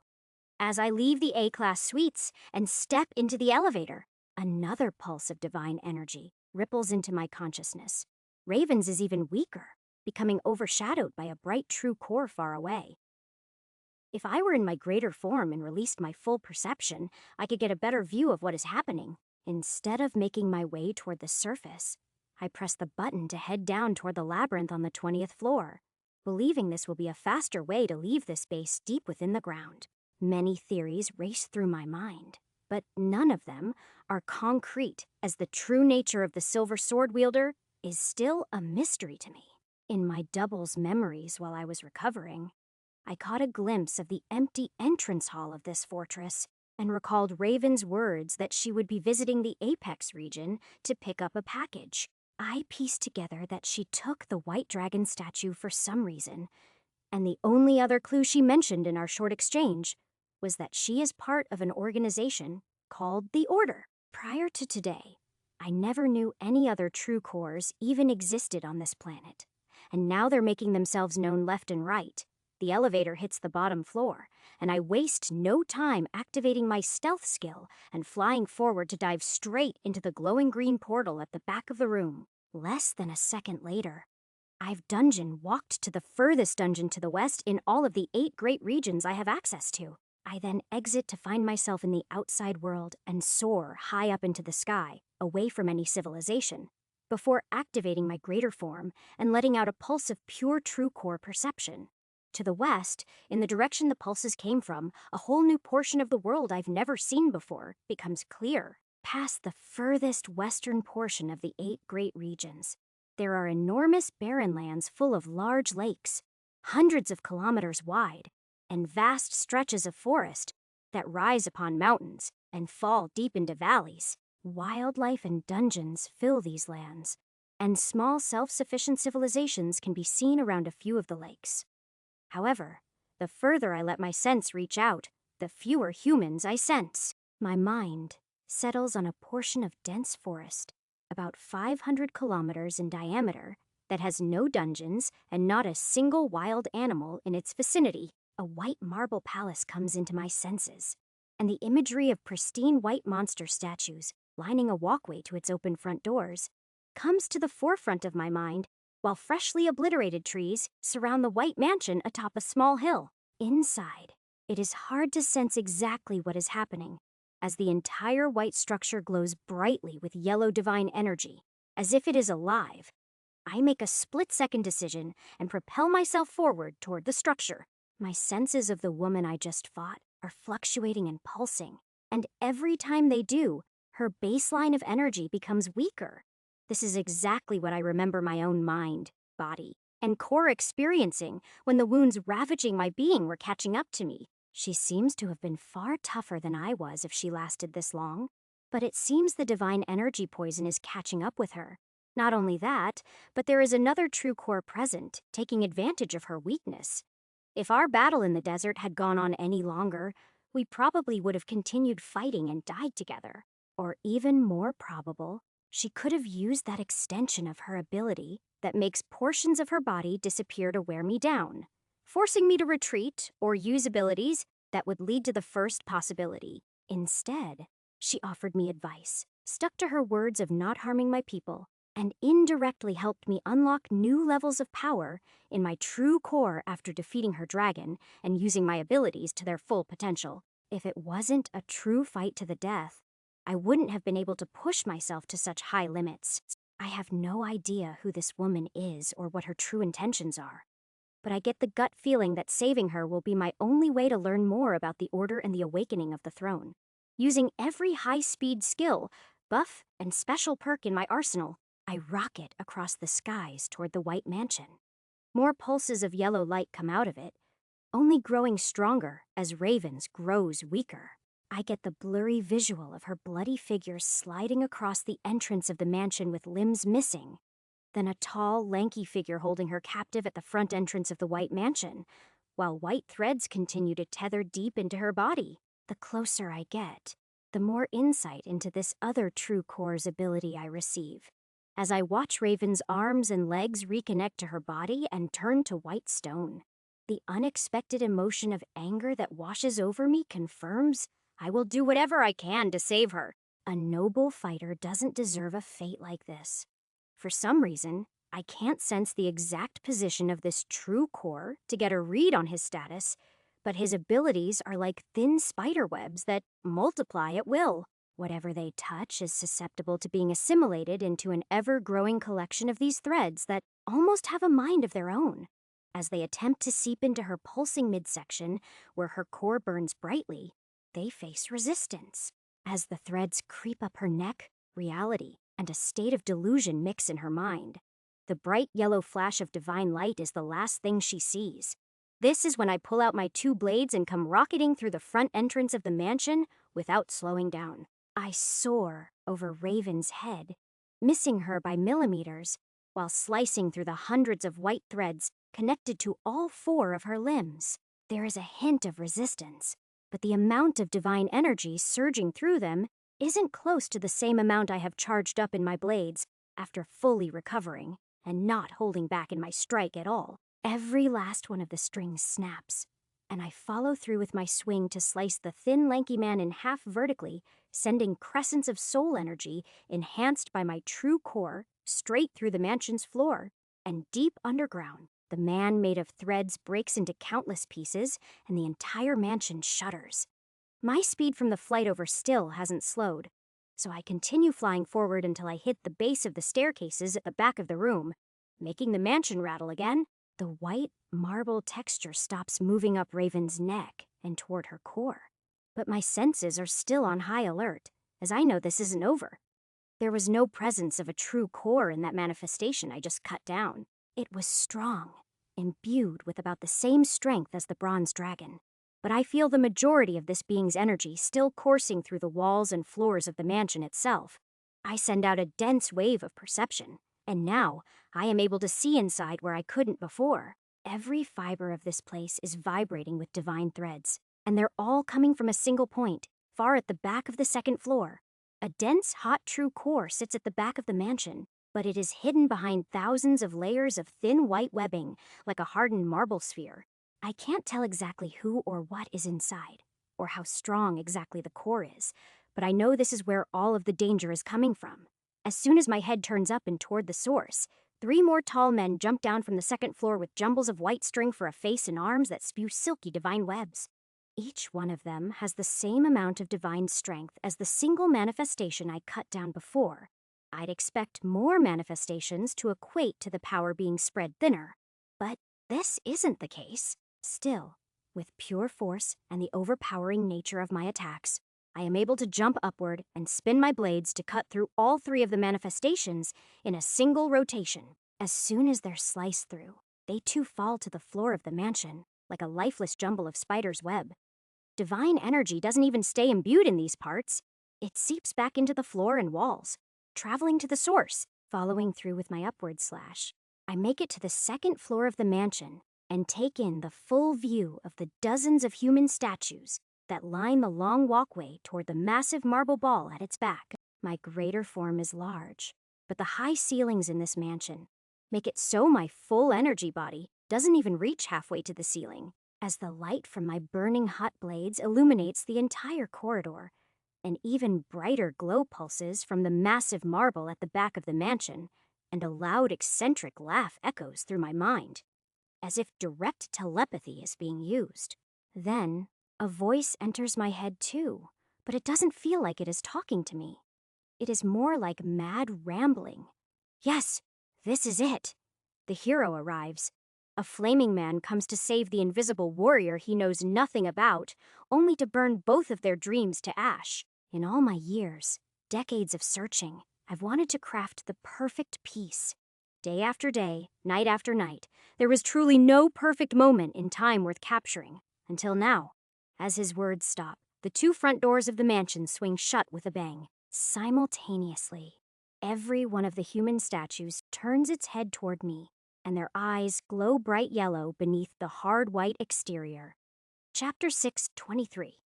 S1: As I leave the A-Class suites and step into the elevator, another pulse of divine energy ripples into my consciousness. Raven's is even weaker, becoming overshadowed by a bright true core far away. If I were in my greater form and released my full perception, I could get a better view of what is happening. Instead of making my way toward the surface, I press the button to head down toward the labyrinth on the 20th floor, believing this will be a faster way to leave this base deep within the ground. Many theories race through my mind, but none of them are concrete, as the true nature of the Silver Sword wielder is still a mystery to me. In my double's memories while I was recovering, I caught a glimpse of the empty entrance hall of this fortress and recalled Raven's words that she would be visiting the Apex region to pick up a package. I pieced together that she took the White Dragon statue for some reason, and the only other clue she mentioned in our short exchange was that she is part of an organization called the Order. Prior to today, I never knew any other true cores even existed on this planet, and now they're making themselves known left and right. The elevator hits the bottom floor, and I waste no time activating my stealth skill and flying forward to dive straight into the glowing green portal at the back of the room. Less than a second later, I've dungeon walked to the furthest dungeon to the west in all of the 8 great regions I have access to. I then exit to find myself in the outside world and soar high up into the sky, away from any civilization, before activating my greater form and letting out a pulse of pure true core perception. To the west, in the direction the pulses came from, a whole new portion of the world I've never seen before becomes clear. Past the furthest western portion of the 8 great regions, there are enormous barren lands full of large lakes, hundreds of kilometers wide, and vast stretches of forest that rise upon mountains and fall deep into valleys. Wildlife and dungeons fill these lands, and small self-sufficient civilizations can be seen around a few of the lakes. However, the further I let my sense reach out, the fewer humans I sense. My mind settles on a portion of dense forest, about 500 kilometers in diameter, that has no dungeons and not a single wild animal in its vicinity. A white marble palace comes into my senses, and the imagery of pristine white monster statues lining a walkway to its open front doors comes to the forefront of my mind, while freshly obliterated trees surround the white mansion atop a small hill. Inside, it is hard to sense exactly what is happening, as the entire white structure glows brightly with yellow divine energy, as if it is alive. I make a split-second decision and propel myself forward toward the structure. My senses of the woman I just fought are fluctuating and pulsing, and every time they do, her baseline of energy becomes weaker. This is exactly what I remember my own mind, body, and core experiencing when the wounds ravaging my being were catching up to me. She seems to have been far tougher than I was if she lasted this long, but it seems the divine energy poison is catching up with her. Not only that, but there is another true core present, taking advantage of her weakness. If our battle in the desert had gone on any longer, we probably would have continued fighting and died together. Or even more probable, she could have used that extension of her ability that makes portions of her body disappear to wear me down, forcing me to retreat or use abilities that would lead to the first possibility. Instead, she offered me advice, stuck to her words of not harming my people, and indirectly helped me unlock new levels of power in my true core after defeating her dragon and using my abilities to their full potential. If it wasn't a true fight to the death, I wouldn't have been able to push myself to such high limits. I have no idea who this woman is or what her true intentions are, but I get the gut feeling that saving her will be my only way to learn more about the Order and the awakening of the throne. Using every high-speed skill, buff, and special perk in my arsenal, I rocket across the skies toward the White Mansion. More pulses of yellow light come out of it, only growing stronger as Raven's grows weaker. I get the blurry visual of her bloody figure sliding across the entrance of the mansion with limbs missing, then a tall, lanky figure holding her captive at the front entrance of the White Mansion, while white threads continue to tether deep into her body. The closer I get, the more insight into this other true core's ability I receive, as I watch Raven's arms and legs reconnect to her body and turn to white stone. The unexpected emotion of anger that washes over me confirms I will do whatever I can to save her. A noble fighter doesn't deserve a fate like this. For some reason, I can't sense the exact position of this true core to get a read on his status, but his abilities are like thin spider webs that multiply at will. Whatever they touch is susceptible to being assimilated into an ever-growing collection of these threads that almost have a mind of their own. As they attempt to seep into her pulsing midsection, where her core burns brightly, they face resistance. As the threads creep up her neck, reality and a state of delusion mix in her mind. The bright yellow flash of divine light is the last thing she sees. This is when I pull out my two blades and come rocketing through the front entrance of the mansion without slowing down. I soar over Raven's head, missing her by millimeters, while slicing through the hundreds of white threads connected to all four of her limbs. There is a hint of resistance, but the amount of divine energy surging through them isn't close to the same amount I have charged up in my blades after fully recovering and not holding back in my strike at all. Every last one of the strings snaps, and I follow through with my swing to slice the thin, lanky man in half vertically, sending crescents of soul energy, enhanced by my true core, straight through the mansion's floor. And deep underground, the man made of threads breaks into countless pieces, and the entire mansion shudders. My speed from the flight over still hasn't slowed, so I continue flying forward until I hit the base of the staircases at the back of the room, making the mansion rattle again. The white marble texture stops moving up Raven's neck and toward her core. But my senses are still on high alert, as I know this isn't over. There was no presence of a true core in that manifestation I just cut down. It was strong, imbued with about the same strength as the bronze dragon. But I feel the majority of this being's energy still coursing through the walls and floors of the mansion itself. I send out a dense wave of perception, And now, I am able to see inside where I couldn't before. Every fiber of this place is vibrating with divine threads, and they're all coming from a single point, far at the back of the second floor. A dense, hot, true core sits at the back of the mansion, but it is hidden behind thousands of layers of thin white webbing, like a hardened marble sphere. I can't tell exactly who or what is inside, or how strong exactly the core is, but I know this is where all of the danger is coming from. As soon as my head turns up and toward the source, 3 more tall men jump down from the second floor with jumbles of white string for a face and arms that spew silky divine webs. Each one of them has the same amount of divine strength as the single manifestation I cut down before. I'd expect more manifestations to equate to the power being spread thinner. But this isn't the case. Still, with pure force and the overpowering nature of my attacks, I am able to jump upward and spin my blades to cut through all 3 of the manifestations in a single rotation. As soon as they're sliced through, they too fall to the floor of the mansion, like a lifeless jumble of spider's web. Divine energy doesn't even stay imbued in these parts. It seeps back into the floor and walls, traveling to the source, following through with my upward slash. I make it to the second floor of the mansion and take in the full view of the dozens of human statues that line the long walkway toward the massive marble ball at its back. My greater form is large, but the high ceilings in this mansion make it so my full energy body doesn't even reach halfway to the ceiling. As the light from my burning hot blades illuminates the entire corridor, an even brighter glow pulses from the massive marble at the back of the mansion, and a loud eccentric laugh echoes through my mind, as if direct telepathy is being used. Then, a voice enters my head too, but it doesn't feel like it is talking to me. It is more like mad rambling. Yes, this is it. The hero arrives. A flaming man comes to save the invisible warrior he knows nothing about, only to burn both of their dreams to ash. In all my years, decades of searching, I've wanted to craft the perfect piece. Day after day, night after night, there was truly no perfect moment in time worth capturing, until now. As his words stop, the 2 front doors of the mansion swing shut with a bang. Simultaneously, every one of the human statues turns its head toward me, and their eyes glow bright yellow beneath the hard white exterior. Chapter 6:23.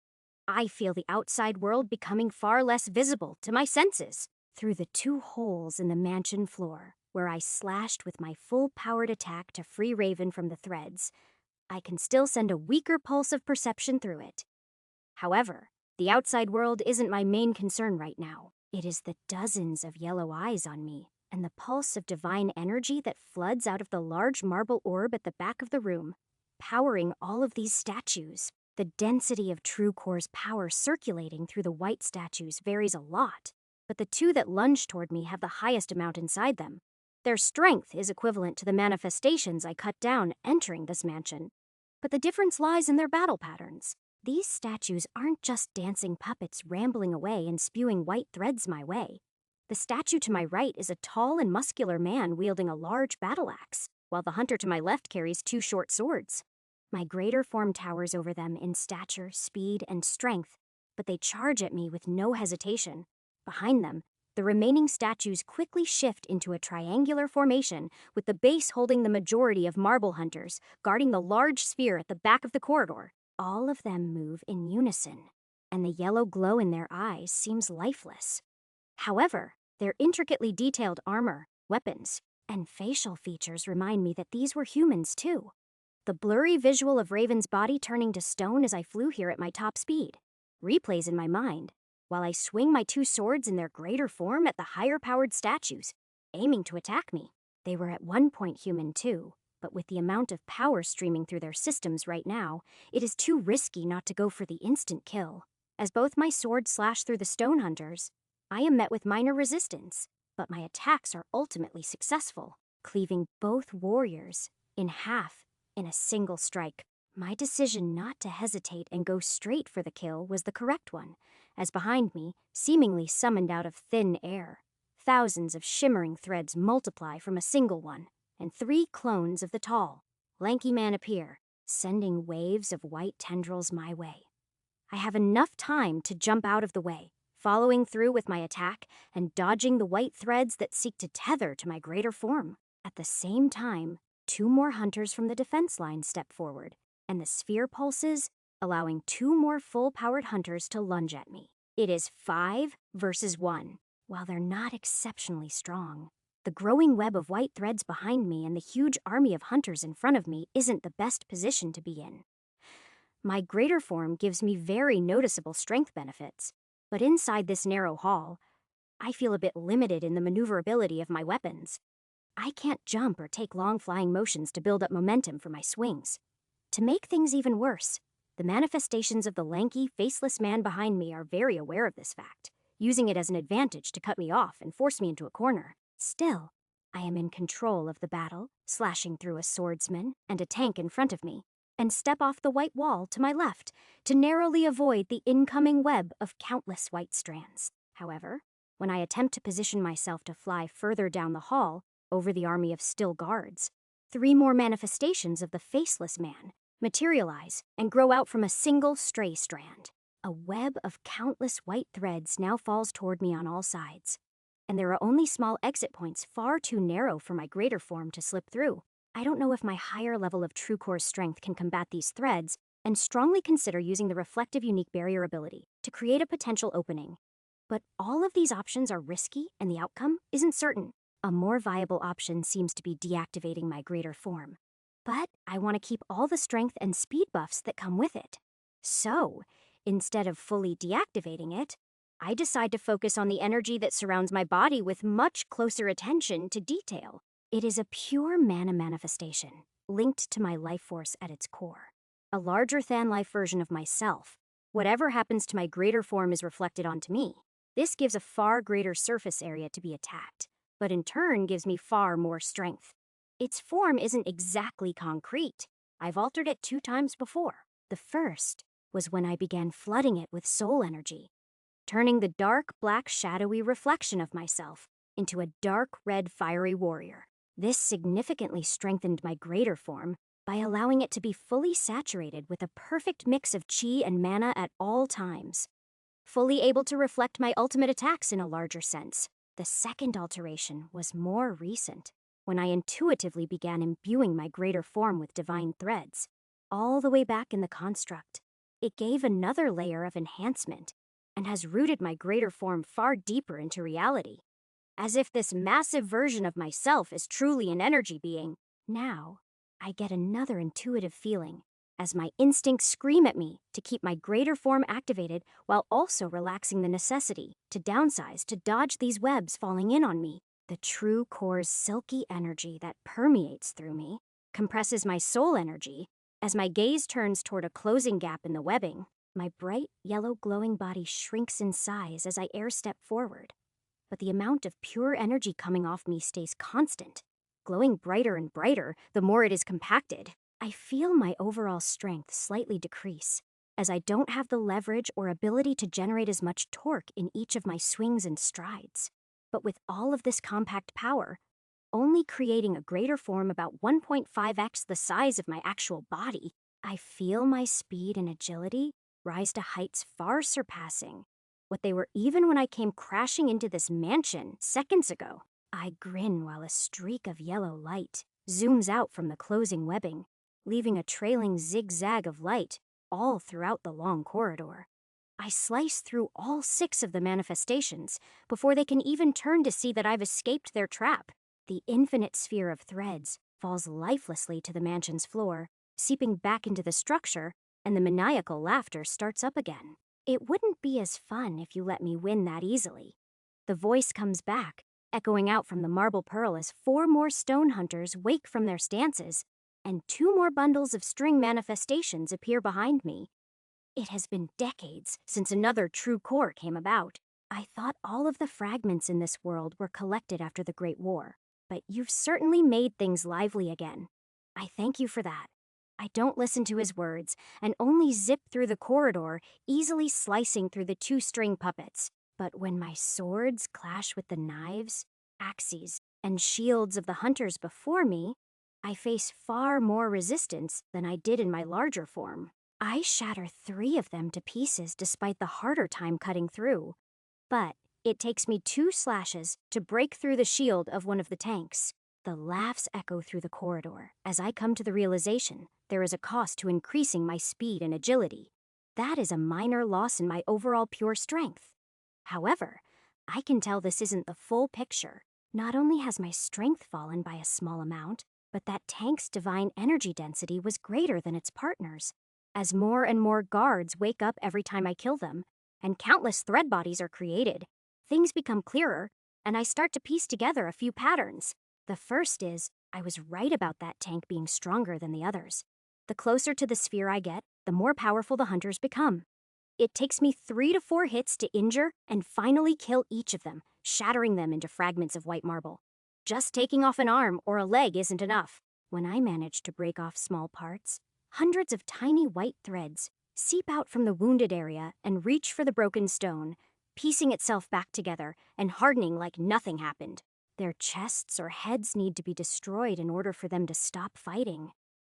S1: I feel the outside world becoming far less visible to my senses. Through the 2 holes in the mansion floor, where I slashed with my full-powered attack to free Raven from the threads, I can still send a weaker pulse of perception through it. However, the outside world isn't my main concern right now. It is the dozens of yellow eyes on me, and the pulse of divine energy that floods out of the large marble orb at the back of the room, powering all of these statues. The density of True Core's power circulating through the white statues varies a lot, but the 2 that lunge toward me have the highest amount inside them. Their strength is equivalent to the manifestations I cut down entering this mansion, but the difference lies in their battle patterns. These statues aren't just dancing puppets rambling away and spewing white threads my way. The statue to my right is a tall and muscular man wielding a large battle axe, while the hunter to my left carries 2 short swords. My greater form towers over them in stature, speed, and strength, but they charge at me with no hesitation. Behind them, the remaining statues quickly shift into a triangular formation, with the base holding the majority of marble hunters, guarding the large sphere at the back of the corridor. All of them move in unison, and the yellow glow in their eyes seems lifeless. However, their intricately detailed armor, weapons, and facial features remind me that these were humans too. The blurry visual of Raven's body turning to stone as I flew here at my top speed replays in my mind, while I swing my 2 swords in their greater form at the higher-powered statues, aiming to attack me. They were at one point human too, but with the amount of power streaming through their systems right now, it is too risky not to go for the instant kill. As both my swords slash through the stone hunters, I am met with minor resistance, but my attacks are ultimately successful, cleaving both warriors in half in a single strike. My decision not to hesitate and go straight for the kill was the correct one, as behind me, seemingly summoned out of thin air, thousands of shimmering threads multiply from a single one, and 3 clones of the tall, lanky man appear, sending waves of white tendrils my way. I have enough time to jump out of the way, following through with my attack and dodging the white threads that seek to tether to my greater form. At the same time, two more hunters from the defense line step forward, and the sphere pulses, allowing two more full-powered hunters to lunge at me. It is 5 versus 1. While they're not exceptionally strong, the growing web of white threads behind me and the huge army of hunters in front of me isn't the best position to be in. My greater form gives me very noticeable strength benefits, but inside this narrow hall, I feel a bit limited in the maneuverability of my weapons. I can't jump or take long flying motions to build up momentum for my swings. To make things even worse, the manifestations of the lanky, faceless man behind me are very aware of this fact, using it as an advantage to cut me off and force me into a corner. Still, I am in control of the battle, slashing through a swordsman and a tank in front of me, and step off the white wall to my left to narrowly avoid the incoming web of countless white strands. However, when I attempt to position myself to fly further down the hall, over the army of still guards, 3 more manifestations of the faceless man materialize and grow out from a single stray strand. A web of countless white threads now falls toward me on all sides, and there are only small exit points far too narrow for my greater form to slip through. I don't know if my higher level of True Core's strength can combat these threads, and strongly consider using the Reflective Unique Barrier ability to create a potential opening. But all of these options are risky, and the outcome isn't certain. A more viable option seems to be deactivating my greater form, but I want to keep all the strength and speed buffs that come with it. So, instead of fully deactivating it, I decide to focus on the energy that surrounds my body with much closer attention to detail. It is a pure mana manifestation, linked to my life force at its core. A larger-than-life version of myself. Whatever happens to my greater form is reflected onto me. This gives a far greater surface area to be attacked, but in turn gives me far more strength. Its form isn't exactly concrete. I've altered it 2 times before. The first was when I began flooding it with soul energy, turning the dark, black, shadowy reflection of myself into a dark red fiery warrior. This significantly strengthened my greater form by allowing it to be fully saturated with a perfect mix of chi and mana at all times, fully able to reflect my ultimate attacks in a larger sense. The second alteration was more recent, when I intuitively began imbuing my greater form with divine threads, all the way back in the construct. It gave another layer of enhancement, and has rooted my greater form far deeper into reality, as if this massive version of myself is truly an energy being. Now, I get another intuitive feeling, as my instincts scream at me to keep my greater form activated while also relaxing the necessity to downsize to dodge these webs falling in on me. The True Core's silky energy that permeates through me compresses my soul energy as my gaze turns toward a closing gap in the webbing. My bright, yellow glowing body shrinks in size as I air step forward, but the amount of pure energy coming off me stays constant, glowing brighter and brighter the more it is compacted. I feel my overall strength slightly decrease, as I don't have the leverage or ability to generate as much torque in each of my swings and strides. But with all of this compact power, only creating a greater form about 1.5x the size of my actual body, I feel my speed and agility rise to heights far surpassing what they were even when I came crashing into this mansion seconds ago. I grin while a streak of yellow light zooms out from the closing webbing, leaving a trailing zigzag of light all throughout the long corridor. I slice through all 6 of the manifestations before they can even turn to see that I've escaped their trap. The infinite sphere of threads falls lifelessly to the mansion's floor, seeping back into the structure, and the maniacal laughter starts up again. It wouldn't be as fun if you let me win that easily. The voice comes back, echoing out from the marble pearl as 4 more stone hunters wake from their stances, and 2 more bundles of string manifestations appear behind me. It has been decades since another True Core came about. I thought all of the fragments in this world were collected after the Great War, but you've certainly made things lively again. I thank you for that. I don't listen to his words, and only zip through the corridor, easily slicing through the 2 string puppets. But when my swords clash with the knives, axes, and shields of the hunters before me, I face far more resistance than I did in my larger form. I shatter 3 of them to pieces despite the harder time cutting through, But it takes me 2 slashes to break through the shield of one of the tanks. The laughs echo through the corridor as I come to the realization there is a cost to increasing my speed and agility. That is a minor loss in my overall pure strength. However, I can tell this isn't the full picture. Not only has my strength fallen by a small amount, but that tank's divine energy density was greater than its partners. As more and more guards wake up every time I kill them, and countless thread bodies are created, things become clearer, and I start to piece together a few patterns. The first is, I was right about that tank being stronger than the others. The closer to the sphere I get, the more powerful the hunters become. It takes me 3 to 4 hits to injure and finally kill each of them, shattering them into fragments of white marble. Just taking off an arm or a leg isn't enough. When I manage to break off small parts, hundreds of tiny white threads seep out from the wounded area and reach for the broken stone, piecing itself back together and hardening like nothing happened. Their chests or heads need to be destroyed in order for them to stop fighting.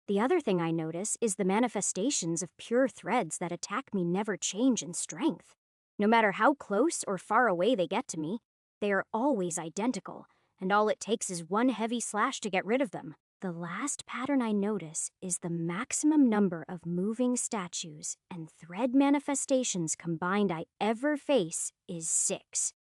S1: The other thing I notice is the manifestations of pure threads that attack me never change in strength. No matter how close or far away they get to me, they are always identical, and all it takes is one heavy slash to get rid of them. The last pattern I notice is the maximum number of moving statues and thread manifestations combined I ever face is 6.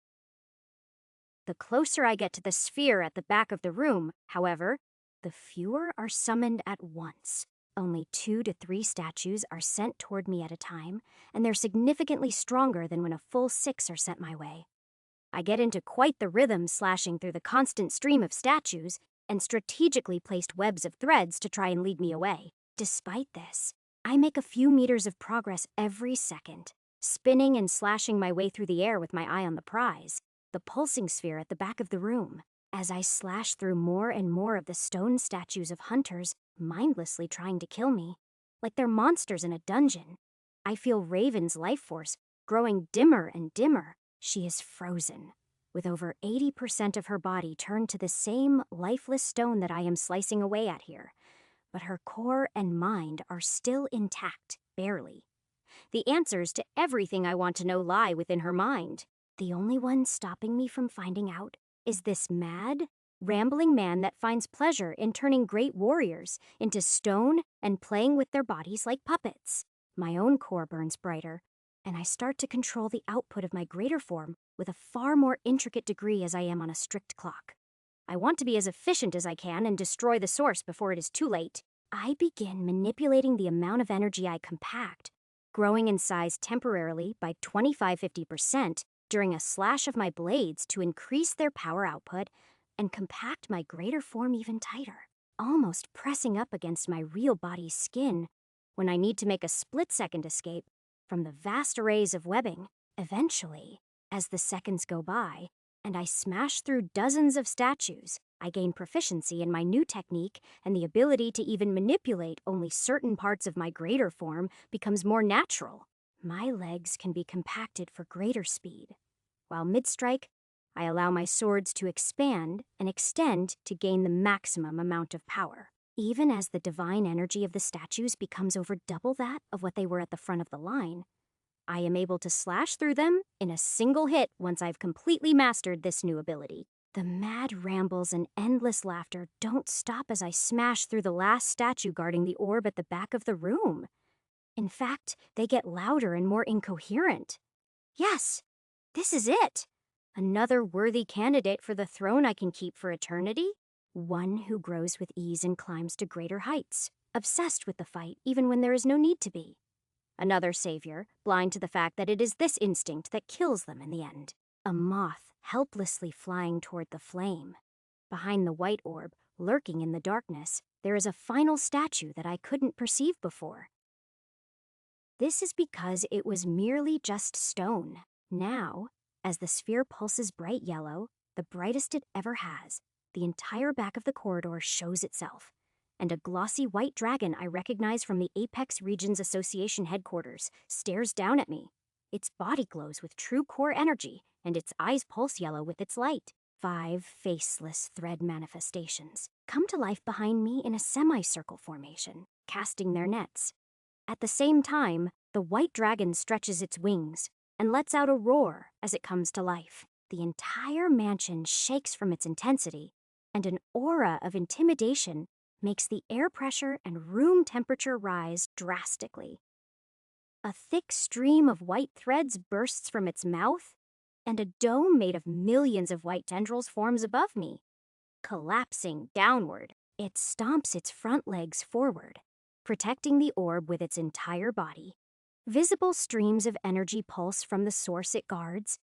S1: The closer I get to the sphere at the back of the room, however, the fewer are summoned at once. Only 2 to 3 statues are sent toward me at a time, and they're significantly stronger than when a full 6 are sent my way. I get into quite the rhythm slashing through the constant stream of statues and strategically placed webs of threads to try and lead me away. Despite this, I make a few meters of progress every second, spinning and slashing my way through the air with my eye on the prize, the pulsing sphere at the back of the room. As I slash through more and more of the stone statues of hunters mindlessly trying to kill me, like they're monsters in a dungeon, I feel Raven's life force growing dimmer and dimmer. She is frozen, with over 80% of her body turned to the same lifeless stone that I am slicing away at here. But her core and mind are still intact, barely. The answers to everything I want to know lie within her mind. The only one stopping me from finding out is this mad, rambling man that finds pleasure in turning great warriors into stone and playing with their bodies like puppets. My own core burns brighter, and I start to control the output of my greater form with a far more intricate degree as I am on a strict clock. I want to be as efficient as I can and destroy the source before it is too late. I begin manipulating the amount of energy I compact, growing in size temporarily by 25–50% during a slash of my blades to increase their power output and compact my greater form even tighter, almost pressing up against my real body's skin when I need to make a split-second escape from the vast arrays of webbing. Eventually, as the seconds go by and I smash through dozens of statues, I gain proficiency in my new technique, and the ability to even manipulate only certain parts of my greater form becomes more natural. My legs can be compacted for greater speed, while mid-strike, I allow my swords to expand and extend to gain the maximum amount of power. Even as the divine energy of the statues becomes over double that of what they were at the front of the line, I am able to slash through them in a single hit once I've completely mastered this new ability. The mad rambles and endless laughter don't stop as I smash through the last statue guarding the orb at the back of the room. In fact, they get louder and more incoherent. Yes, this is it. Another worthy candidate for the throne I can keep for eternity. One who grows with ease and climbs to greater heights, obsessed with the fight even when there is no need to be. Another savior, blind to the fact that it is this instinct that kills them in the end. A moth helplessly flying toward the flame. Behind the white orb, lurking in the darkness, there is a final statue that I couldn't perceive before. This is because it was merely just stone. Now, as the sphere pulses bright yellow, the brightest it ever has, the entire back of the corridor shows itself, and a glossy white dragon I recognize from the Apex Regions Association headquarters stares down at me. Its body glows with true core energy, and its eyes pulse yellow with its light. 5 faceless thread manifestations come to life behind me in a semicircle formation, casting their nets. At the same time, the white dragon stretches its wings, and lets out a roar as it comes to life. The entire mansion shakes from its intensity, and an aura of intimidation makes the air pressure and room temperature rise drastically. A thick stream of white threads bursts from its mouth, and a dome made of millions of white tendrils forms above me. Collapsing downward, it stomps its front legs forward, protecting the orb with its entire body. Visible streams of energy pulse from the source it guards,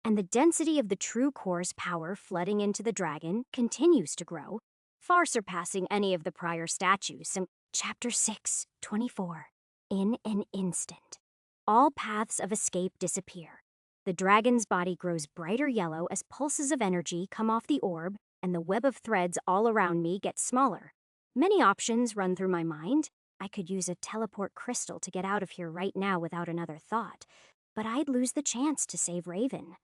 S1: and the density of the true core's power flooding into the dragon continues to grow, far surpassing any of the prior statues. Chapter 6, 24. In an instant, all paths of escape disappear. The dragon's body grows brighter yellow as pulses of energy come off the orb, and the web of threads all around me gets smaller. Many options run through my mind. I could use a teleport crystal to get out of here right now without another thought, but I'd lose the chance to save Raven.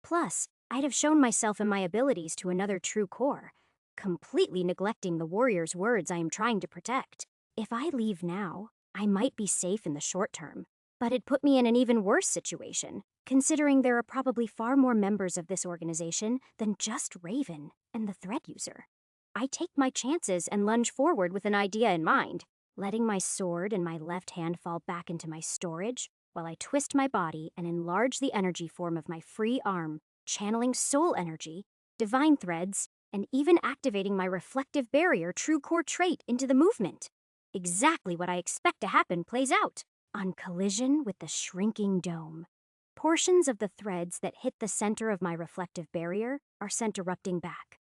S1: Plus, I'd have shown myself and my abilities to another true core, completely neglecting the warrior's words I am trying to protect. If I leave now, I might be safe in the short term, but it put me in an even worse situation, considering there are probably far more members of this organization than just Raven and the thread user. I take my chances and lunge forward with an idea in mind, letting my sword and my left hand fall back into my storage while I twist my body and enlarge the energy form of my free arm, channeling soul energy, divine threads, and even activating my reflective barrier true core trait into the movement. Exactly what I expect to happen plays out. On collision with the shrinking dome, portions of the threads that hit the center of my reflective barrier are sent erupting back.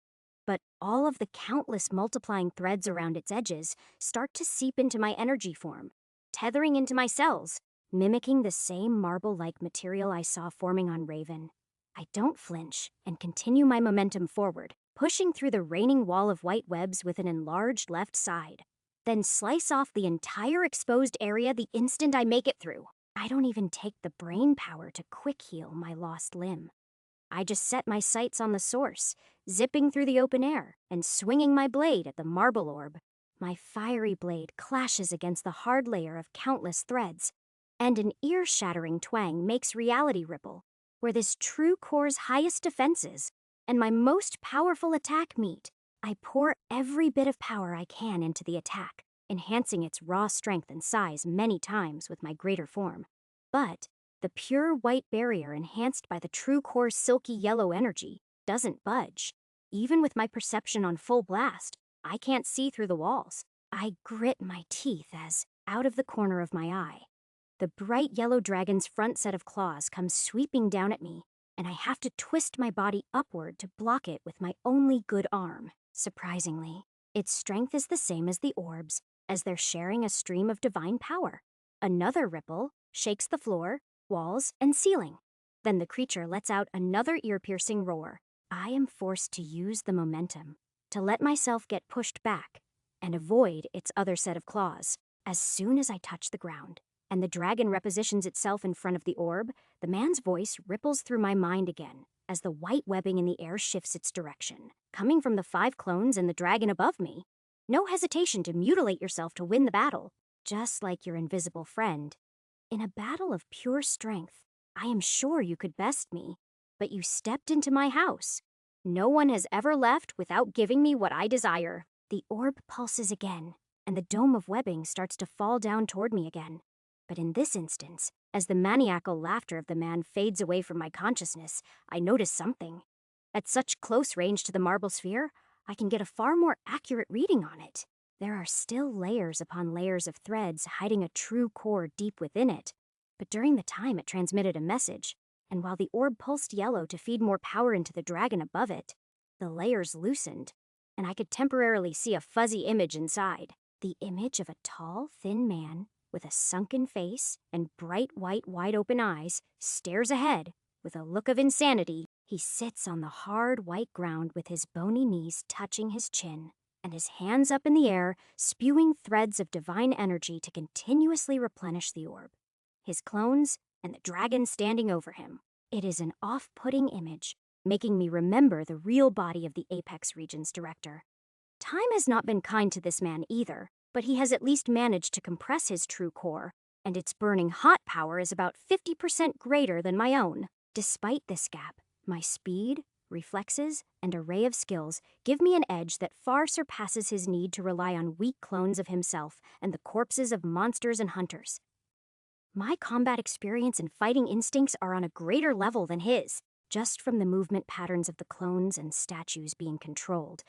S1: But all of the countless multiplying threads around its edges start to seep into my energy form, tethering into my cells, mimicking the same marble-like material I saw forming on Raven. I don't flinch and continue my momentum forward, pushing through the raining wall of white webs with an enlarged left side, then slice off the entire exposed area the instant I make it through. I don't even take the brain power to quick heal my lost limb. I just set my sights on the source, zipping through the open air and swinging my blade at the marble orb. My fiery blade clashes against the hard layer of countless threads, and an ear-shattering twang makes reality ripple, where this true core's highest defenses and my most powerful attack meet. I pour every bit of power I can into the attack, enhancing its raw strength and size many times with my greater form. But the pure white barrier enhanced by the true core's silky yellow energy doesn't budge. Even with my perception on full blast, I can't see through the walls. I grit my teeth as, out of the corner of my eye, the bright yellow dragon's front set of claws comes sweeping down at me, and I have to twist my body upward to block it with my only good arm. Surprisingly, its strength is the same as the orb's, as they're sharing a stream of divine power. Another ripple shakes the floor, walls, and ceiling. Then the creature lets out another ear-piercing roar. I am forced to use the momentum, to let myself get pushed back, and avoid its other set of claws. As soon as I touch the ground, and the dragon repositions itself in front of the orb, the man's voice ripples through my mind again, as the white webbing in the air shifts its direction, coming from the 5 clones and the dragon above me. No hesitation to mutilate yourself to win the battle, just like your invisible friend. In a battle of pure strength, I am sure you could best me, but you stepped into my house. No one has ever left without giving me what I desire. The orb pulses again, and the dome of webbing starts to fall down toward me again. But in this instance, as the maniacal laughter of the man fades away from my consciousness, I notice something. At such close range to the marble sphere, I can get a far more accurate reading on it. There are still layers upon layers of threads hiding a true core deep within it. But during the time it transmitted a message, and while the orb pulsed yellow to feed more power into the dragon above it, the layers loosened, and I could temporarily see a fuzzy image inside. The image of a tall, thin man with a sunken face and bright white wide-open eyes stares ahead with a look of insanity. He sits on the hard white ground with his bony knees touching his chin, and his hands up in the air, spewing threads of divine energy to continuously replenish the orb. His clones and the dragon standing over him. It is an off-putting image, making me remember the real body of the Apex Region's director. Time has not been kind to this man either, but he has at least managed to compress his true core, and its burning hot power is about 50% greater than my own. Despite this gap, my speed, reflexes, and array of skills give me an edge that far surpasses his need to rely on weak clones of himself and the corpses of monsters and hunters. My combat experience and fighting instincts are on a greater level than his. Just from the movement patterns of the clones and statues being controlled,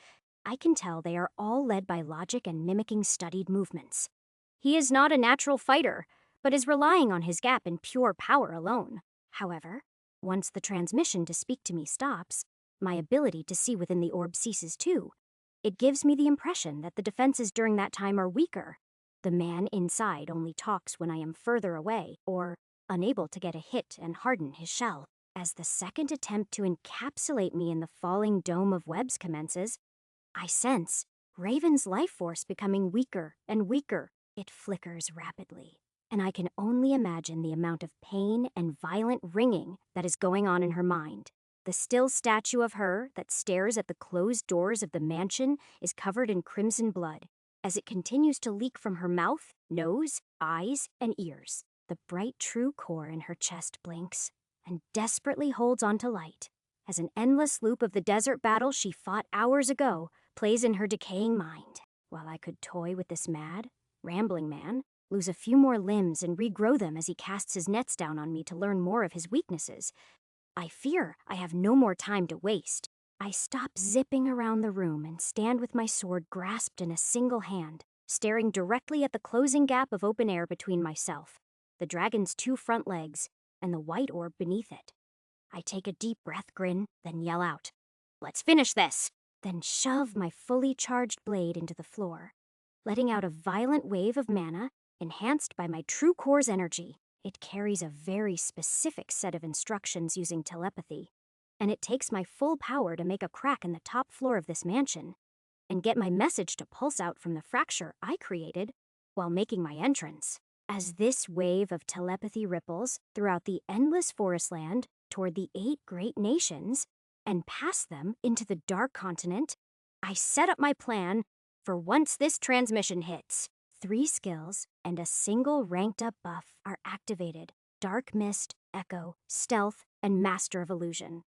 S1: I can tell they are all led by logic and mimicking studied movements. He is not a natural fighter, but is relying on his gap in pure power alone. However, once the transmission to speak to me stops, my ability to see within the orb ceases too. It gives me the impression that the defenses during that time are weaker. The man inside only talks when I am further away or unable to get a hit and harden his shell. As the second attempt to encapsulate me in the falling dome of webs commences, I sense Raven's life force becoming weaker and weaker. It flickers rapidly, and I can only imagine the amount of pain and violent wringing that is going on in her mind. The still statue of her that stares at the closed doors of the mansion is covered in crimson blood, as it continues to leak from her mouth, nose, eyes, and ears. The bright true core in her chest blinks and desperately holds on to light, as an endless loop of the desert battle she fought hours ago plays in her decaying mind. While I could toy with this mad, rambling man, lose a few more limbs and regrow them as he casts his nets down on me to learn more of his weaknesses, I fear I have no more time to waste. I stop zipping around the room and stand with my sword grasped in a single hand, staring directly at the closing gap of open air between myself, the dragon's two front legs, and the white orb beneath it. I take a deep breath, grin, then yell out, "Let's finish this!" Then shove my fully charged blade into the floor, letting out a violent wave of mana enhanced by my true core's energy. It carries a very specific set of instructions using telepathy, and it takes my full power to make a crack in the top floor of this mansion and get my message to pulse out from the fracture I created while making my entrance. As this wave of telepathy ripples throughout the endless forest land toward the 8 great nations and past them into the Dark Continent, I set up my plan for once this transmission hits. 3 skills and a single ranked up buff are activated: Dark Mist, Echo, Stealth, and Master of Illusion.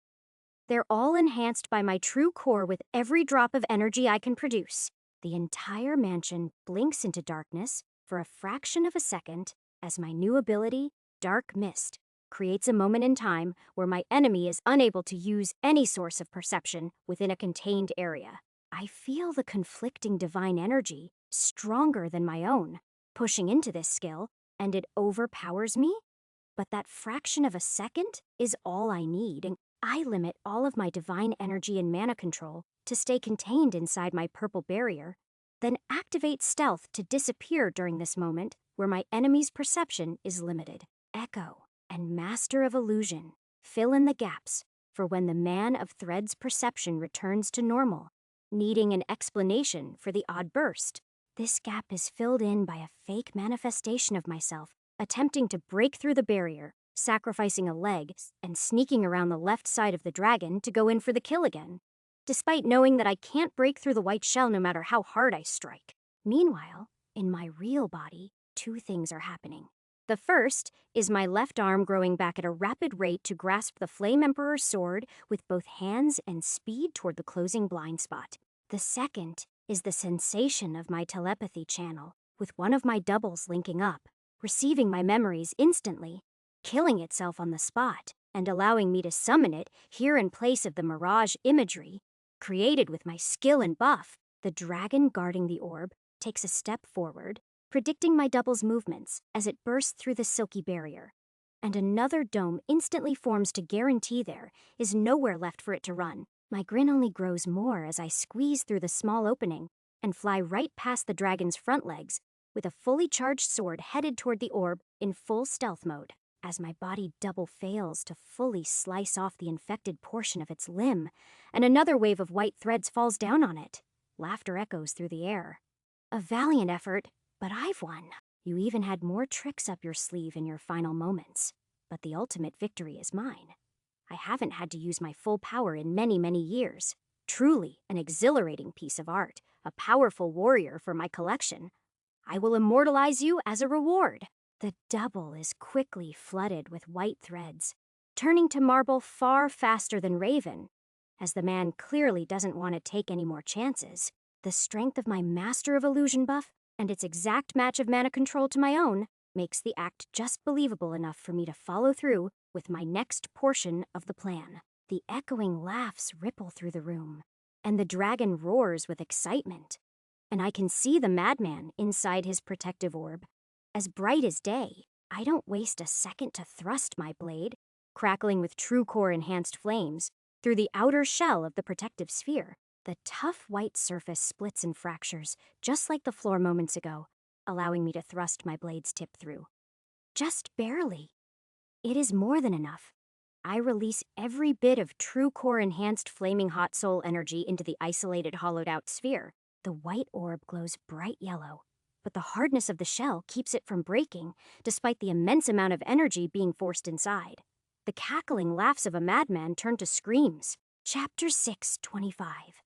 S1: They're all enhanced by my true core with every drop of energy I can produce. The entire mansion blinks into darkness for a fraction of a second as my new ability, Dark Mist, creates a moment in time where my enemy is unable to use any source of perception within a contained area. I feel the conflicting divine energy, stronger than my own, pushing into this skill, and it overpowers me. But that fraction of a second is all I need, and I limit all of my divine energy and mana control to stay contained inside my purple barrier, then activate stealth to disappear during this moment where my enemy's perception is limited. Echo and Master of Illusion fill in the gaps for when the Man of Thread's perception returns to normal, needing an explanation for the odd burst. This gap is filled in by a fake manifestation of myself, attempting to break through the barrier, sacrificing a leg, and sneaking around the left side of the dragon to go in for the kill again, despite knowing that I can't break through the white shell no matter how hard I strike. Meanwhile, in my real body, 2 things are happening. The first is my left arm growing back at a rapid rate to grasp the Flame Emperor's sword with both hands and speed toward the closing blind spot. The second is the sensation of my telepathy channel, with one of my doubles linking up, receiving my memories instantly, killing itself on the spot, and allowing me to summon it here in place of the mirage imagery created with my skill and buff. The dragon guarding the orb takes a step forward, predicting my double's movements as it bursts through the silky barrier, and another dome instantly forms to guarantee there is nowhere left for it to run. My grin only grows more as I squeeze through the small opening and fly right past the dragon's front legs with a fully charged sword headed toward the orb in full stealth mode. As my body double fails to fully slice off the infected portion of its limb, and another wave of white threads falls down on it. Laughter echoes through the air. A valiant effort, but I've won. You even had more tricks up your sleeve in your final moments, but the ultimate victory is mine. I haven't had to use my full power in many, many years. Truly an exhilarating piece of art, a powerful warrior for my collection. I will immortalize you as a reward. The double is quickly flooded with white threads, turning to marble far faster than Raven, as the man clearly doesn't want to take any more chances. The strength of my Master of Illusion buff and its exact match of mana control to my own makes the act just believable enough for me to follow through with my next portion of the plan. The echoing laughs ripple through the room, and the dragon roars with excitement, and I can see the madman inside his protective orb, as bright as day. I don't waste a second to thrust my blade, crackling with true core enhanced flames, through the outer shell of the protective sphere. The tough white surface splits and fractures, just like the floor moments ago, allowing me to thrust my blade's tip through. Just barely. It is more than enough. I release every bit of true core enhanced flaming hot soul energy into the isolated hollowed out sphere. The white orb glows bright yellow, but the hardness of the shell keeps it from breaking, despite the immense amount of energy being forced inside. The cackling laughs of a madman turn to screams. Chapter 6:25.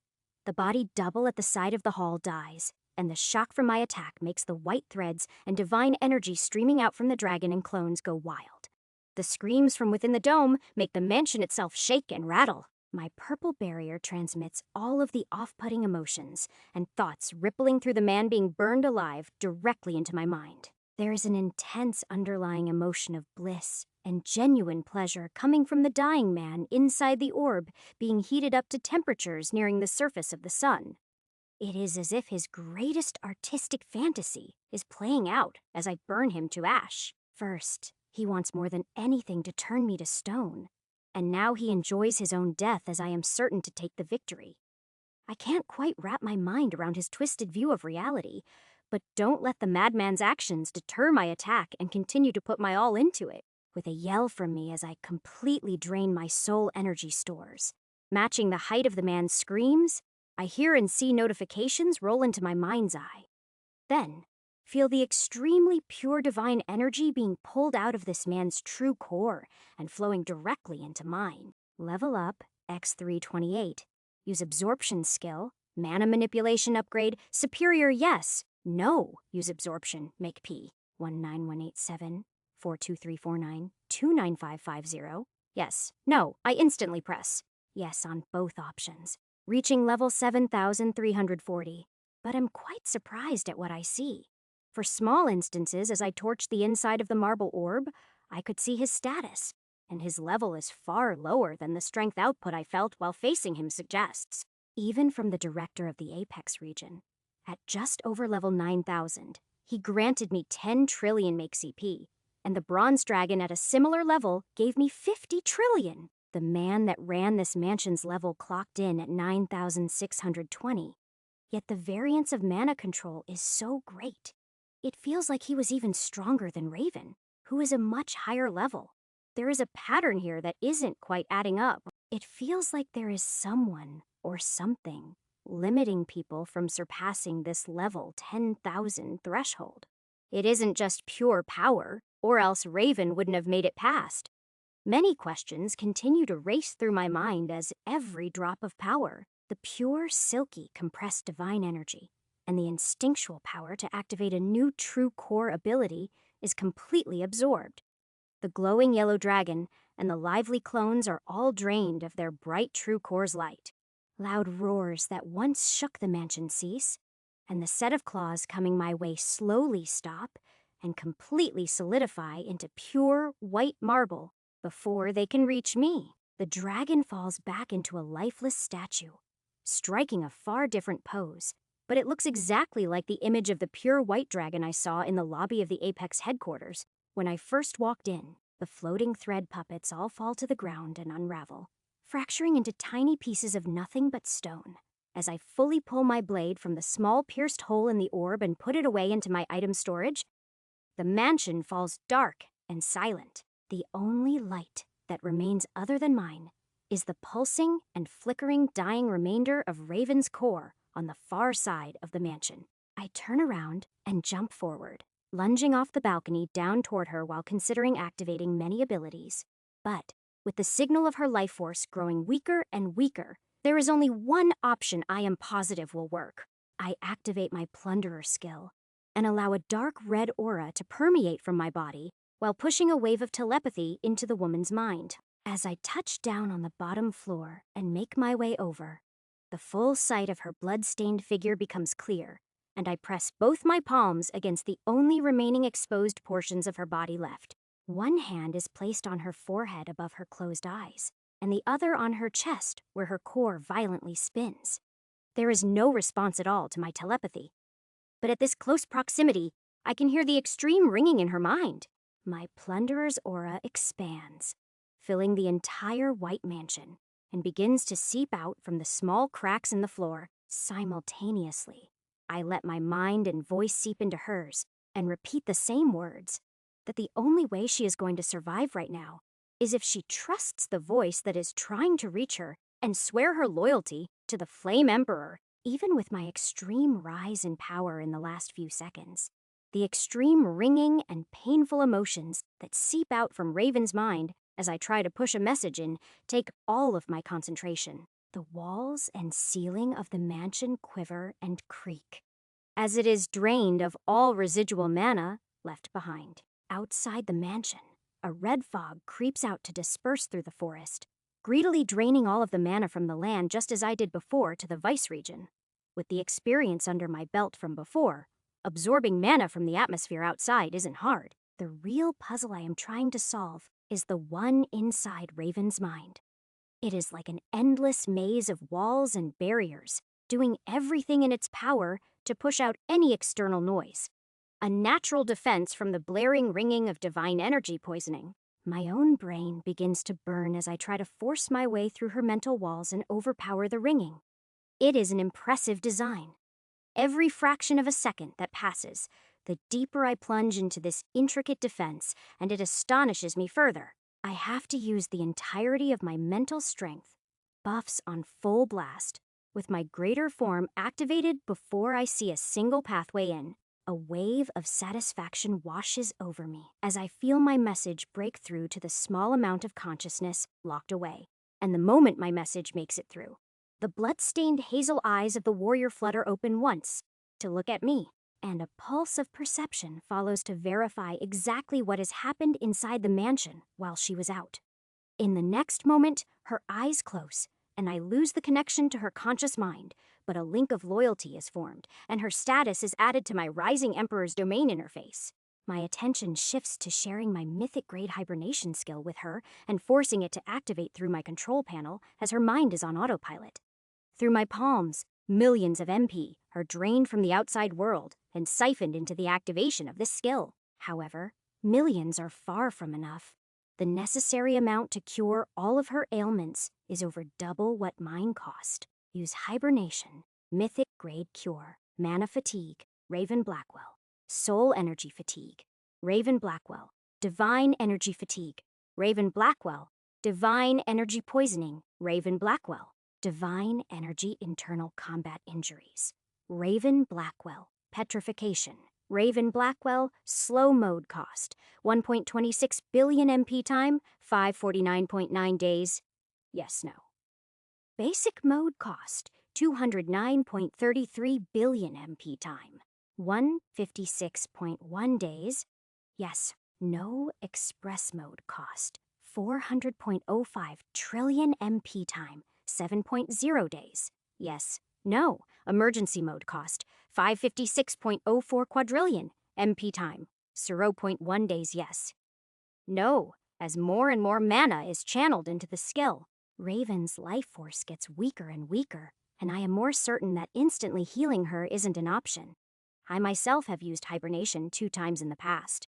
S1: The body double at the side of the hall dies, and the shock from my attack makes the white threads and divine energy streaming out from the dragon and clones go wild. The screams from within the dome make the mansion itself shake and rattle. My purple barrier transmits all of the off-putting emotions and thoughts rippling through the man being burned alive directly into my mind. There is an intense underlying emotion of bliss and genuine pleasure coming from the dying man inside the orb being heated up to temperatures nearing the surface of the sun. It is as if his greatest artistic fantasy is playing out as I burn him to ash. First, he wants more than anything to turn me to stone, and now he enjoys his own death as I am certain to take the victory. I can't quite wrap my mind around his twisted view of reality, but don't let the madman's actions deter my attack and continue to put my all into it. With a yell from me as I completely drain my soul energy stores. Matching the height of the man's screams, I hear and see notifications roll into my mind's eye. Then, feel the extremely pure divine energy being pulled out of this man's true core and flowing directly into mine. Level up, X328. Use absorption skill, mana manipulation upgrade, superior yes, no, use absorption, make P. 19187. 42349 29550. Yes, no, I instantly press yes on both options, reaching level 7,340. But I'm quite surprised at what I see. For small instances, as I torch the inside of the marble orb, I could see his status, and his level is far lower than the strength output I felt while facing him suggests. Even from the director of the Apex region, at just over level 9,000, he granted me 10 trillion make CP, and the bronze dragon at a similar level gave me 50 trillion. The man that ran this mansion's level clocked in at 9,620. Yet the variance of mana control is so great. It feels like he was even stronger than Raven, who is a much higher level. There is a pattern here that isn't quite adding up. It feels like there is someone or something limiting people from surpassing this level 10,000 threshold. It isn't just pure power, or else Raven wouldn't have made it past. Many questions continue to race through my mind as every drop of power, the pure, silky, compressed divine energy, and the instinctual power to activate a new true core ability is completely absorbed. The glowing yellow dragon and the lively clones are all drained of their bright true core's light. Loud roars that once shook the mansion cease, and the set of claws coming my way slowly stop and completely solidify into pure white marble before they can reach me. The dragon falls back into a lifeless statue, striking a far different pose, but it looks exactly like the image of the pure white dragon I saw in the lobby of the Apex headquarters when I first walked in. The floating thread puppets all fall to the ground and unravel, fracturing into tiny pieces of nothing but stone. As I fully pull my blade from the small pierced hole in the orb and put it away into my item storage, the mansion falls dark and silent. The only light that remains other than mine is the pulsing and flickering dying remainder of Raven's core on the far side of the mansion. I turn around and jump forward, lunging off the balcony down toward her while considering activating many abilities. But with the signal of her life force growing weaker and weaker, there is only one option I am positive will work. I activate my Plunderer skill, and allow a dark red aura to permeate from my body while pushing a wave of telepathy into the woman's mind. As I touch down on the bottom floor and make my way over, the full sight of her blood-stained figure becomes clear, and I press both my palms against the only remaining exposed portions of her body left. One hand is placed on her forehead above her closed eyes, and the other on her chest where her core violently spins. There is no response at all to my telepathy. But at this close proximity, I can hear the extreme ringing in her mind. My plunderer's aura expands, filling the entire white mansion, and begins to seep out from the small cracks in the floor simultaneously. I let my mind and voice seep into hers and repeat the same words, that the only way she is going to survive right now is if she trusts the voice that is trying to reach her and swear her loyalty to the Flame Emperor, even with my extreme rise in power in the last few seconds. The extreme ringing and painful emotions that seep out from Raven's mind as I try to push a message in take all of my concentration. The walls and ceiling of the mansion quiver and creak, as it is drained of all residual mana left behind. Outside the mansion, a red fog creeps out to disperse through the forest, greedily draining all of the mana from the land just as I did before to the Vice region. With the experience under my belt from before, absorbing mana from the atmosphere outside isn't hard. The real puzzle I am trying to solve is the one inside Raven's mind. It is like an endless maze of walls and barriers, doing everything in its power to push out any external noise. A natural defense from the blaring ringing of divine energy poisoning. My own brain begins to burn as I try to force my way through her mental walls and overpower the ringing. It is an impressive design. Every fraction of a second that passes, the deeper I plunge into this intricate defense, and it astonishes me further. I have to use the entirety of my mental strength, buffs on full blast, with my greater form activated before I see a single pathway in. A wave of satisfaction washes over me as I feel my message break through to the small amount of consciousness locked away. And the moment my message makes it through, the blood-stained hazel eyes of the warrior flutter open once to look at me, and a pulse of perception follows to verify exactly what has happened inside the mansion while she was out. In the next moment, her eyes close, and I lose the connection to her conscious mind, but a link of loyalty is formed, and her status is added to my Rising Emperor's domain interface. My attention shifts to sharing my mythic-grade hibernation skill with her and forcing it to activate through my control panel as her mind is on autopilot. Through my palms, millions of MP are drained from the outside world and siphoned into the activation of this skill. However, millions are far from enough. The necessary amount to cure all of her ailments is over double what mine cost. Use hibernation, mythic grade cure, mana fatigue, Raven Blackwell, soul energy fatigue, Raven Blackwell, divine energy fatigue, Raven Blackwell, divine energy poisoning, Raven Blackwell, divine energy internal combat injuries, Raven Blackwell, petrification, Raven Blackwell, slow mode cost, 1.26 billion MP time, 549.9 days. Yes, no. Basic mode cost, 209.33 billion MP time, 156.1 days. Yes, no. Express mode cost, 400.05 trillion MP time, 7.0 days. Yes, no. Emergency mode cost, 556.04 quadrillion MP time, 0.1 days. Yes. No, as more and more mana is channeled into the skill. Raven's life force gets weaker and weaker, and I am more certain that instantly healing her isn't an option. I myself have used hibernation 2 times in the past.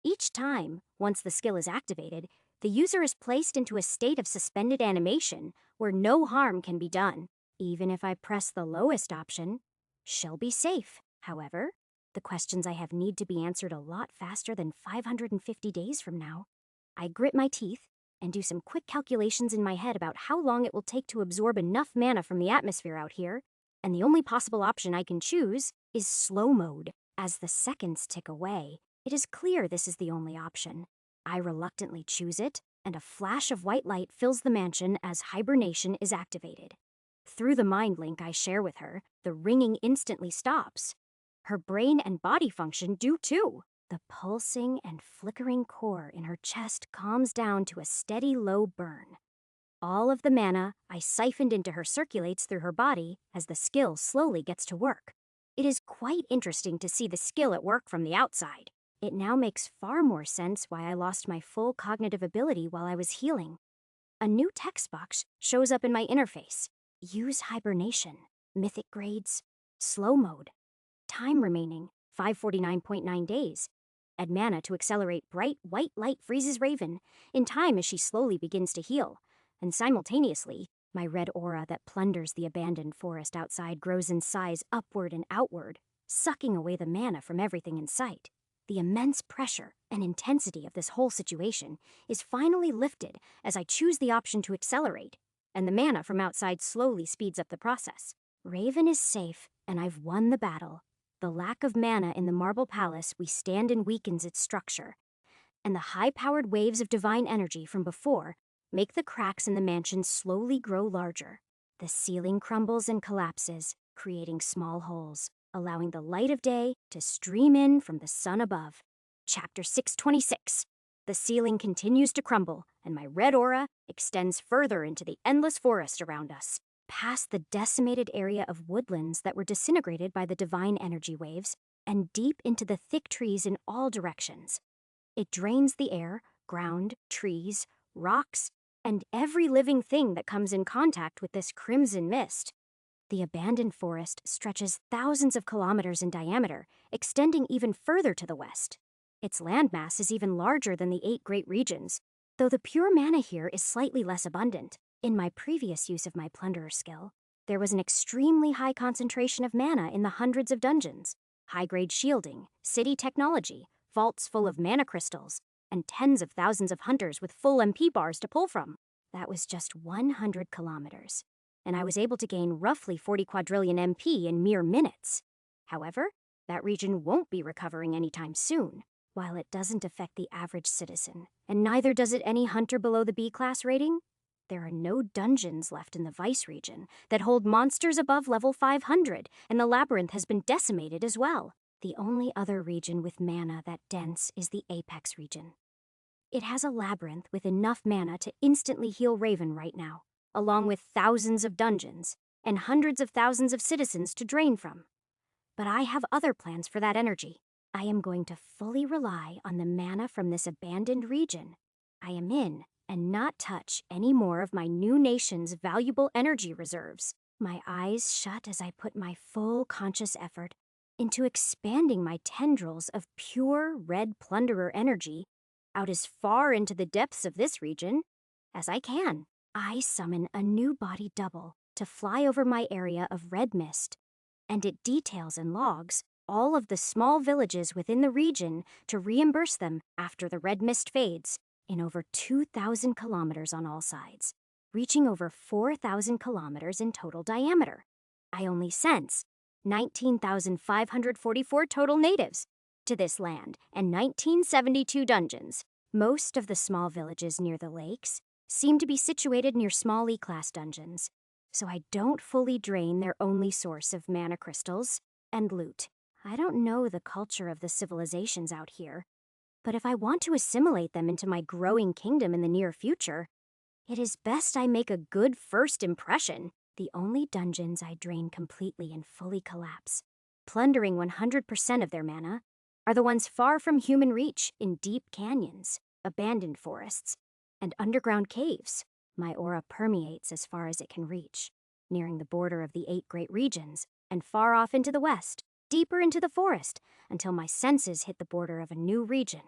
S1: Each time, once the skill is activated, the user is placed into a state of suspended animation where no harm can be done. Even if I press the lowest option, she'll be safe. However, the questions I have need to be answered a lot faster than 550 days from now. I grit my teeth and do some quick calculations in my head about how long it will take to absorb enough mana from the atmosphere out here, and the only possible option I can choose is slow mode. As the seconds tick away, it is clear this is the only option. I reluctantly choose it, and a flash of white light fills the mansion as hibernation is activated. Through the mind link I share with her, the ringing instantly stops. Her brain and body function do too. The pulsing and flickering core in her chest calms down to a steady low burn. All of the mana I siphoned into her circulates through her body as the skill slowly gets to work. It is quite interesting to see the skill at work from the outside. It now makes far more sense why I lost my full cognitive ability while I was healing. A new text box shows up in my interface. Use hibernation, mythic grades, slow mode, time remaining, 549.9 days. Add mana to accelerate bright white light freezes Raven in time as she slowly begins to heal. And simultaneously, my red aura that plunders the abandoned forest outside grows in size upward and outward, sucking away the mana from everything in sight. The immense pressure and intensity of this whole situation is finally lifted as I choose the option to accelerate, and the mana from outside slowly speeds up the process. Raven is safe, and I've won the battle. The lack of mana in the Marble Palace we stand in weakens its structure, and the high-powered waves of divine energy from before make the cracks in the mansion slowly grow larger. The ceiling crumbles and collapses, creating small holes, allowing the light of day to stream in from the sun above. Chapter 626. The ceiling continues to crumble, and my red aura extends further into the endless forest around us, past the decimated area of woodlands that were disintegrated by the divine energy waves, and deep into the thick trees in all directions. It drains the air, ground, trees, rocks, and every living thing that comes in contact with this crimson mist. The abandoned forest stretches thousands of kilometers in diameter, extending even further to the west. Its landmass is even larger than the 8 great regions, though the pure mana here is slightly less abundant. In my previous use of my plunderer skill, there was an extremely high concentration of mana in the hundreds of dungeons, high-grade shielding, city technology, vaults full of mana crystals, and tens of thousands of hunters with full MP bars to pull from. That was just 100 kilometers, and I was able to gain roughly 40 quadrillion MP in mere minutes. However, that region won't be recovering anytime soon. While it doesn't affect the average citizen, and neither does it any hunter below the B-class rating, there are no dungeons left in the Vice region that hold monsters above level 500, and the labyrinth has been decimated as well. The only other region with mana that dense is the Apex region. It has a labyrinth with enough mana to instantly heal Raven right now, along with thousands of dungeons and hundreds of thousands of citizens to drain from. But I have other plans for that energy. I am going to fully rely on the mana from this abandoned region I am in and not touch any more of my new nation's valuable energy reserves. My eyes shut as I put my full conscious effort into expanding my tendrils of pure red plunderer energy out as far into the depths of this region as I can. I summon a new body double to fly over my area of red mist, and it details and logs all of the small villages within the region to reimburse them after the red mist fades in over 2,000 kilometers on all sides, reaching over 4,000 kilometers in total diameter. I only sense 19,544 total natives to this land and 1972 dungeons. Most of the small villages near the lakes seem to be situated near small E-class dungeons, so I don't fully drain their only source of mana crystals and loot. I don't know the culture of the civilizations out here, but if I want to assimilate them into my growing kingdom in the near future, it is best I make a good first impression. The only dungeons I drain completely and fully collapse, plundering 100% of their mana, are the ones far from human reach in deep canyons, abandoned forests, and underground caves. My aura permeates as far as it can reach, nearing the border of the 8 great regions, and far off into the west, deeper into the forest, until my senses hit the border of a new region.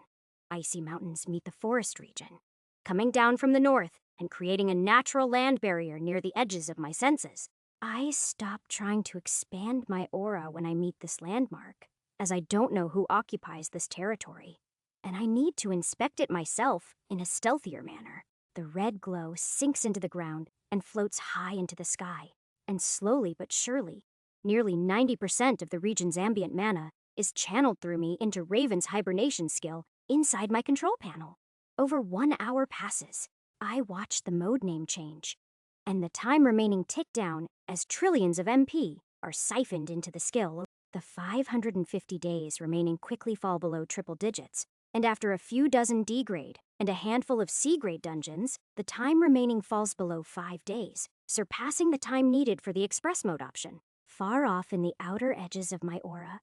S1: Icy mountains meet the forest region, coming down from the north and creating a natural land barrier near the edges of my senses. I stop trying to expand my aura when I meet this landmark, as I don't know who occupies this territory, and I need to inspect it myself in a stealthier manner. The red glow sinks into the ground and floats high into the sky, and slowly but surely, nearly 90% of the region's ambient mana is channeled through me into Raven's hibernation skill inside my control panel. Over 1 hour passes. I watch the mode name change, and the time remaining tick down as trillions of MP are siphoned into the skill. The 550 days remaining quickly fall below triple digits, and after a few dozen D grade and a handful of C grade dungeons, the time remaining falls below 5 days, surpassing the time needed for the express mode option. Far off in the outer edges of my aura,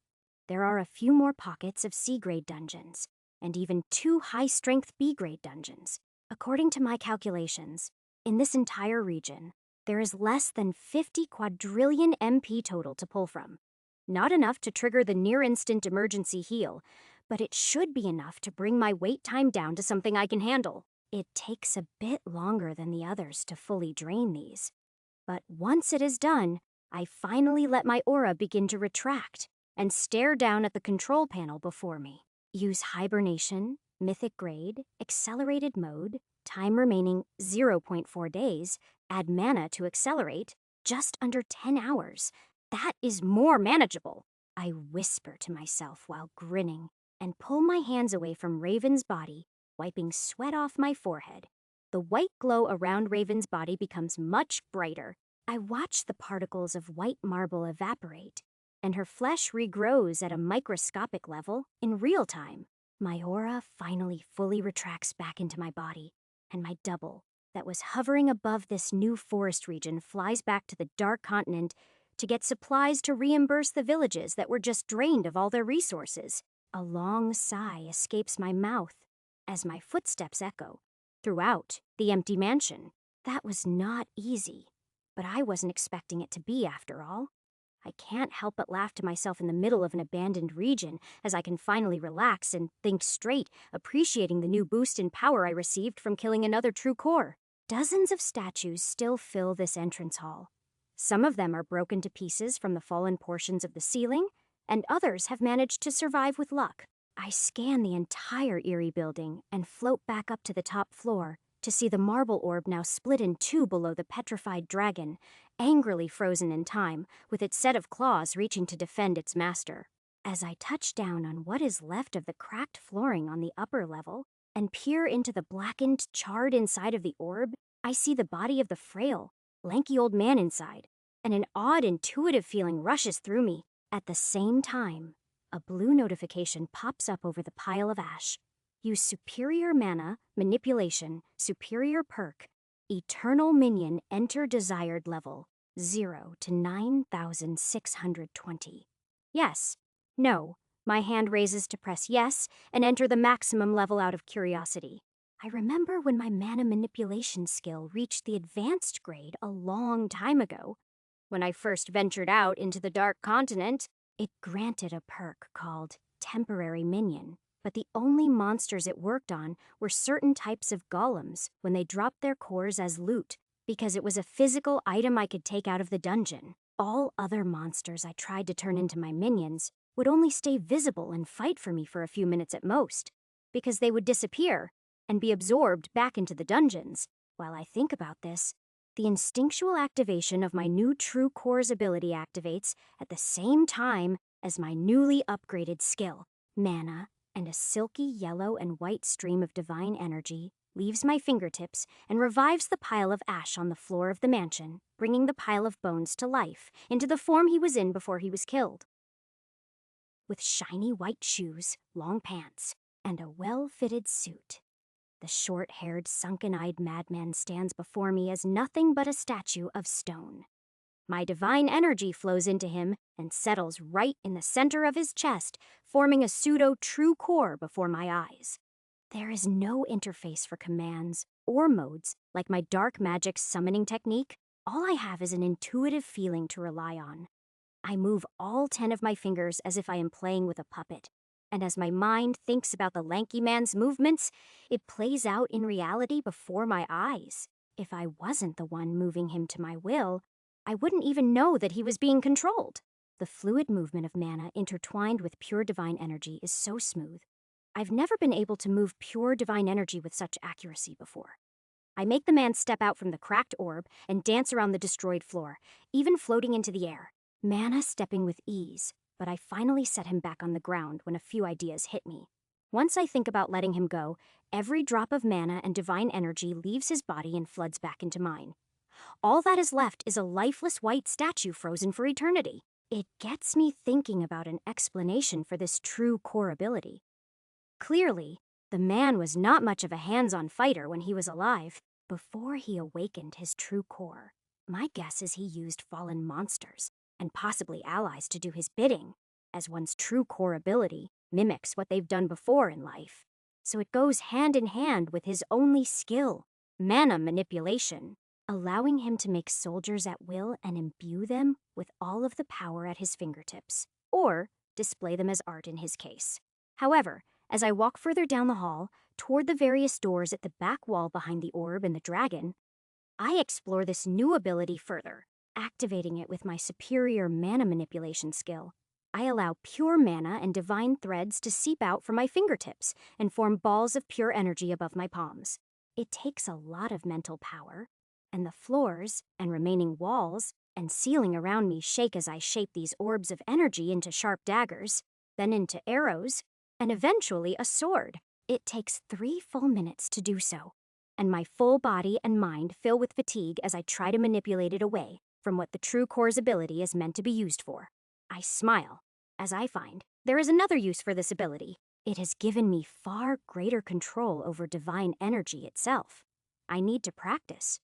S1: there are a few more pockets of C grade dungeons, and even 2 high strength B grade dungeons. According to my calculations, in this entire region, there is less than 50 quadrillion MP total to pull from. Not enough to trigger the near-instant emergency heal, but it should be enough to bring my wait time down to something I can handle. It takes a bit longer than the others to fully drain these. But once it is done, I finally let my aura begin to retract and stare down at the control panel before me. Use hibernation, mythic grade, accelerated mode, time remaining 0.4 days, add mana to accelerate, just under 10 hours. That is more manageable. I whisper to myself while grinning and pull my hands away from Raven's body, wiping sweat off my forehead. The white glow around Raven's body becomes much brighter. I watch the particles of white marble evaporate, and her flesh regrows at a microscopic level in real time. My aura finally fully retracts back into my body, and my double, that was hovering above this new forest region, flies back to the Dark Continent to get supplies to reimburse the villages that were just drained of all their resources. A long sigh escapes my mouth as my footsteps echo throughout the empty mansion. That was not easy, but I wasn't expecting it to be after all. I can't help but laugh to myself in the middle of an abandoned region as I can finally relax and think straight, appreciating the new boost in power I received from killing another true core. Dozens of statues still fill this entrance hall. Some of them are broken to pieces from the fallen portions of the ceiling, and others have managed to survive with luck. I scan the entire eerie building and float back up to the top floor to see the marble orb now split in two below the petrified dragon, angrily frozen in time, with its set of claws reaching to defend its master. As I touch down on what is left of the cracked flooring on the upper level and peer into the blackened, charred inside of the orb, I see the body of the frail, lanky old man inside, and an odd, intuitive feeling rushes through me. At the same time, a blue notification pops up over the pile of ash. Use superior mana, manipulation, superior perk, eternal minion enter desired level, 0 to 9,620. Yes, no. My hand raises to press yes and enter the maximum level out of curiosity. I remember when my mana manipulation skill reached the advanced grade a long time ago. When I first ventured out into the Dark Continent, it granted a perk called Temporary Minion, but the only monsters it worked on were certain types of golems when they dropped their cores as loot, because it was a physical item I could take out of the dungeon. All other monsters I tried to turn into my minions would only stay visible and fight for me for a few minutes at most, because they would disappear and be absorbed back into the dungeons. While I think about this, the instinctual activation of my new True Core's ability activates at the same time as my newly upgraded skill. Mana and a silky yellow and white stream of divine energy leaves my fingertips and revives the pile of ash on the floor of the mansion, bringing the pile of bones to life, into the form he was in before he was killed. With shiny white shoes, long pants, and a well-fitted suit, the short-haired, sunken-eyed madman stands before me as nothing but a statue of stone. My divine energy flows into him and settles right in the center of his chest, forming a pseudo-true core before my eyes. There is no interface for commands or modes like my dark magic summoning technique. All I have is an intuitive feeling to rely on. I move all 10 of my fingers as if I am playing with a puppet. And as my mind thinks about the lanky man's movements, it plays out in reality before my eyes. If I wasn't the one moving him to my will, I wouldn't even know that he was being controlled. The fluid movement of mana intertwined with pure divine energy is so smooth. I've never been able to move pure divine energy with such accuracy before. I make the man step out from the cracked orb and dance around the destroyed floor, even floating into the air. Mana stepping with ease, but I finally set him back on the ground when a few ideas hit me. Once I think about letting him go, every drop of mana and divine energy leaves his body and floods back into mine. All that is left is a lifeless white statue frozen for eternity. It gets me thinking about an explanation for this true core ability. Clearly, the man was not much of a hands-on fighter when he was alive. Before he awakened his true core, my guess is he used fallen monsters and possibly allies to do his bidding, as one's true core ability mimics what they've done before in life. So it goes hand in hand with his only skill, mana manipulation, allowing him to make soldiers at will and imbue them with all of the power at his fingertips, or display them as art in his case. However, as I walk further down the hall, toward the various doors at the back wall behind the orb and the dragon, I explore this new ability further, activating it with my superior mana manipulation skill. I allow pure mana and divine threads to seep out from my fingertips and form balls of pure energy above my palms. It takes a lot of mental power, and the floors and remaining walls and ceiling around me shake as I shape these orbs of energy into sharp daggers, then into arrows, and eventually a sword. It takes 3 full minutes to do so, and my full body and mind fill with fatigue as I try to manipulate it away from what the true core's ability is meant to be used for. I smile, as I find there is another use for this ability. It has given me far greater control over divine energy itself. I need to practice.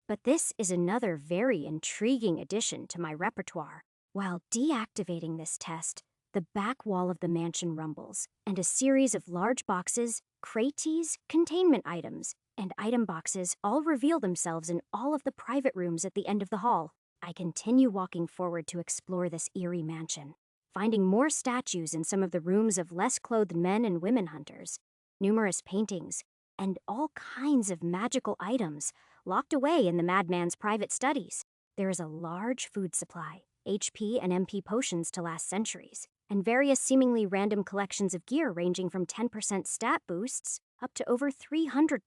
S1: But this is another very intriguing addition to my repertoire. While deactivating this test, the back wall of the mansion rumbles, and a series of large boxes, crates, containment items, and item boxes all reveal themselves in all of the private rooms at the end of the hall. I continue walking forward to explore this eerie mansion, finding more statues in some of the rooms of less clothed men and women hunters, numerous paintings, and all kinds of magical items locked away in the madman's private studies. There is a large food supply, HP and MP potions to last centuries, and various seemingly random collections of gear ranging from 10% stat boosts up to over 300%,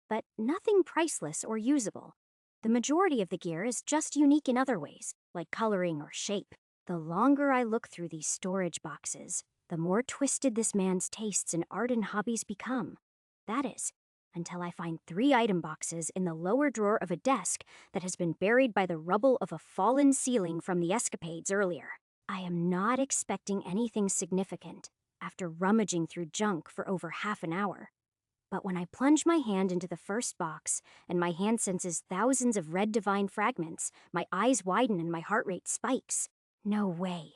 S1: but nothing priceless or usable. The majority of the gear is just unique in other ways, like coloring or shape. The longer I look through these storage boxes, the more twisted this man's tastes in art and hobbies become. That is, until I find 3 item boxes in the lower drawer of a desk that has been buried by the rubble of a fallen ceiling from the escapades earlier. I am not expecting anything significant after rummaging through junk for over half an hour. But when I plunge my hand into the first box and my hand senses thousands of red divine fragments, my eyes widen and my heart rate spikes. No way.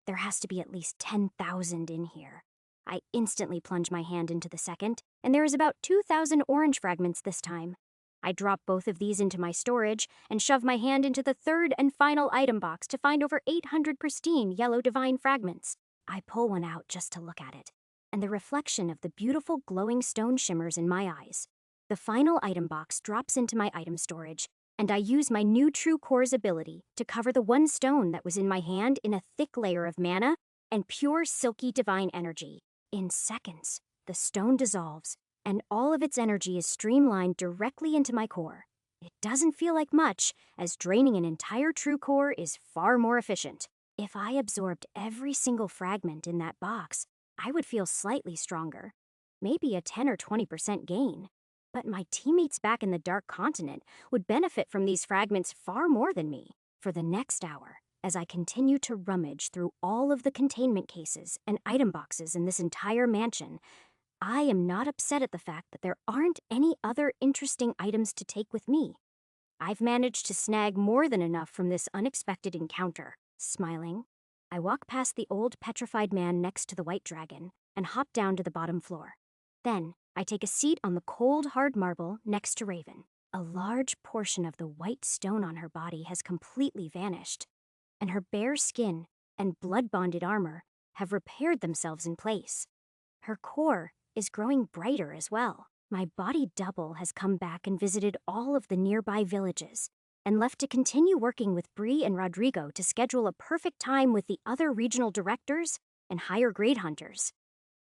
S1: There has to be at least 10,000 in here. I instantly plunge my hand into the second, and there is about 2,000 orange fragments this time. I drop both of these into my storage and shove my hand into the third and final item box to find over 800 pristine yellow divine fragments. I pull one out just to look at it, and the reflection of the beautiful glowing stone shimmers in my eyes. The final item box drops into my item storage, and I use my new True Core's ability to cover the one stone that was in my hand in a thick layer of mana and pure silky divine energy. In seconds, the stone dissolves, and all of its energy is streamlined directly into my core. It doesn't feel like much, as draining an entire True Core is far more efficient. If I absorbed every single fragment in that box, I would feel slightly stronger, maybe a 10 or 20% gain. But my teammates back in the Dark Continent would benefit from these fragments far more than me. For the next hour, as I continue to rummage through all of the containment cases and item boxes in this entire mansion, I am not upset at the fact that there aren't any other interesting items to take with me. I've managed to snag more than enough from this unexpected encounter. Smiling, I walk past the old petrified man next to the white dragon and hop down to the bottom floor. Then, I take a seat on the cold, hard marble next to Raven. A large portion of the white stone on her body has completely vanished, and her bare skin and blood-bonded armor have repaired themselves in place. Her core is growing brighter as well. My body double has come back and visited all of the nearby villages, and left to continue working with Bree and Rodrigo to schedule a perfect time with the other regional directors and higher grade hunters.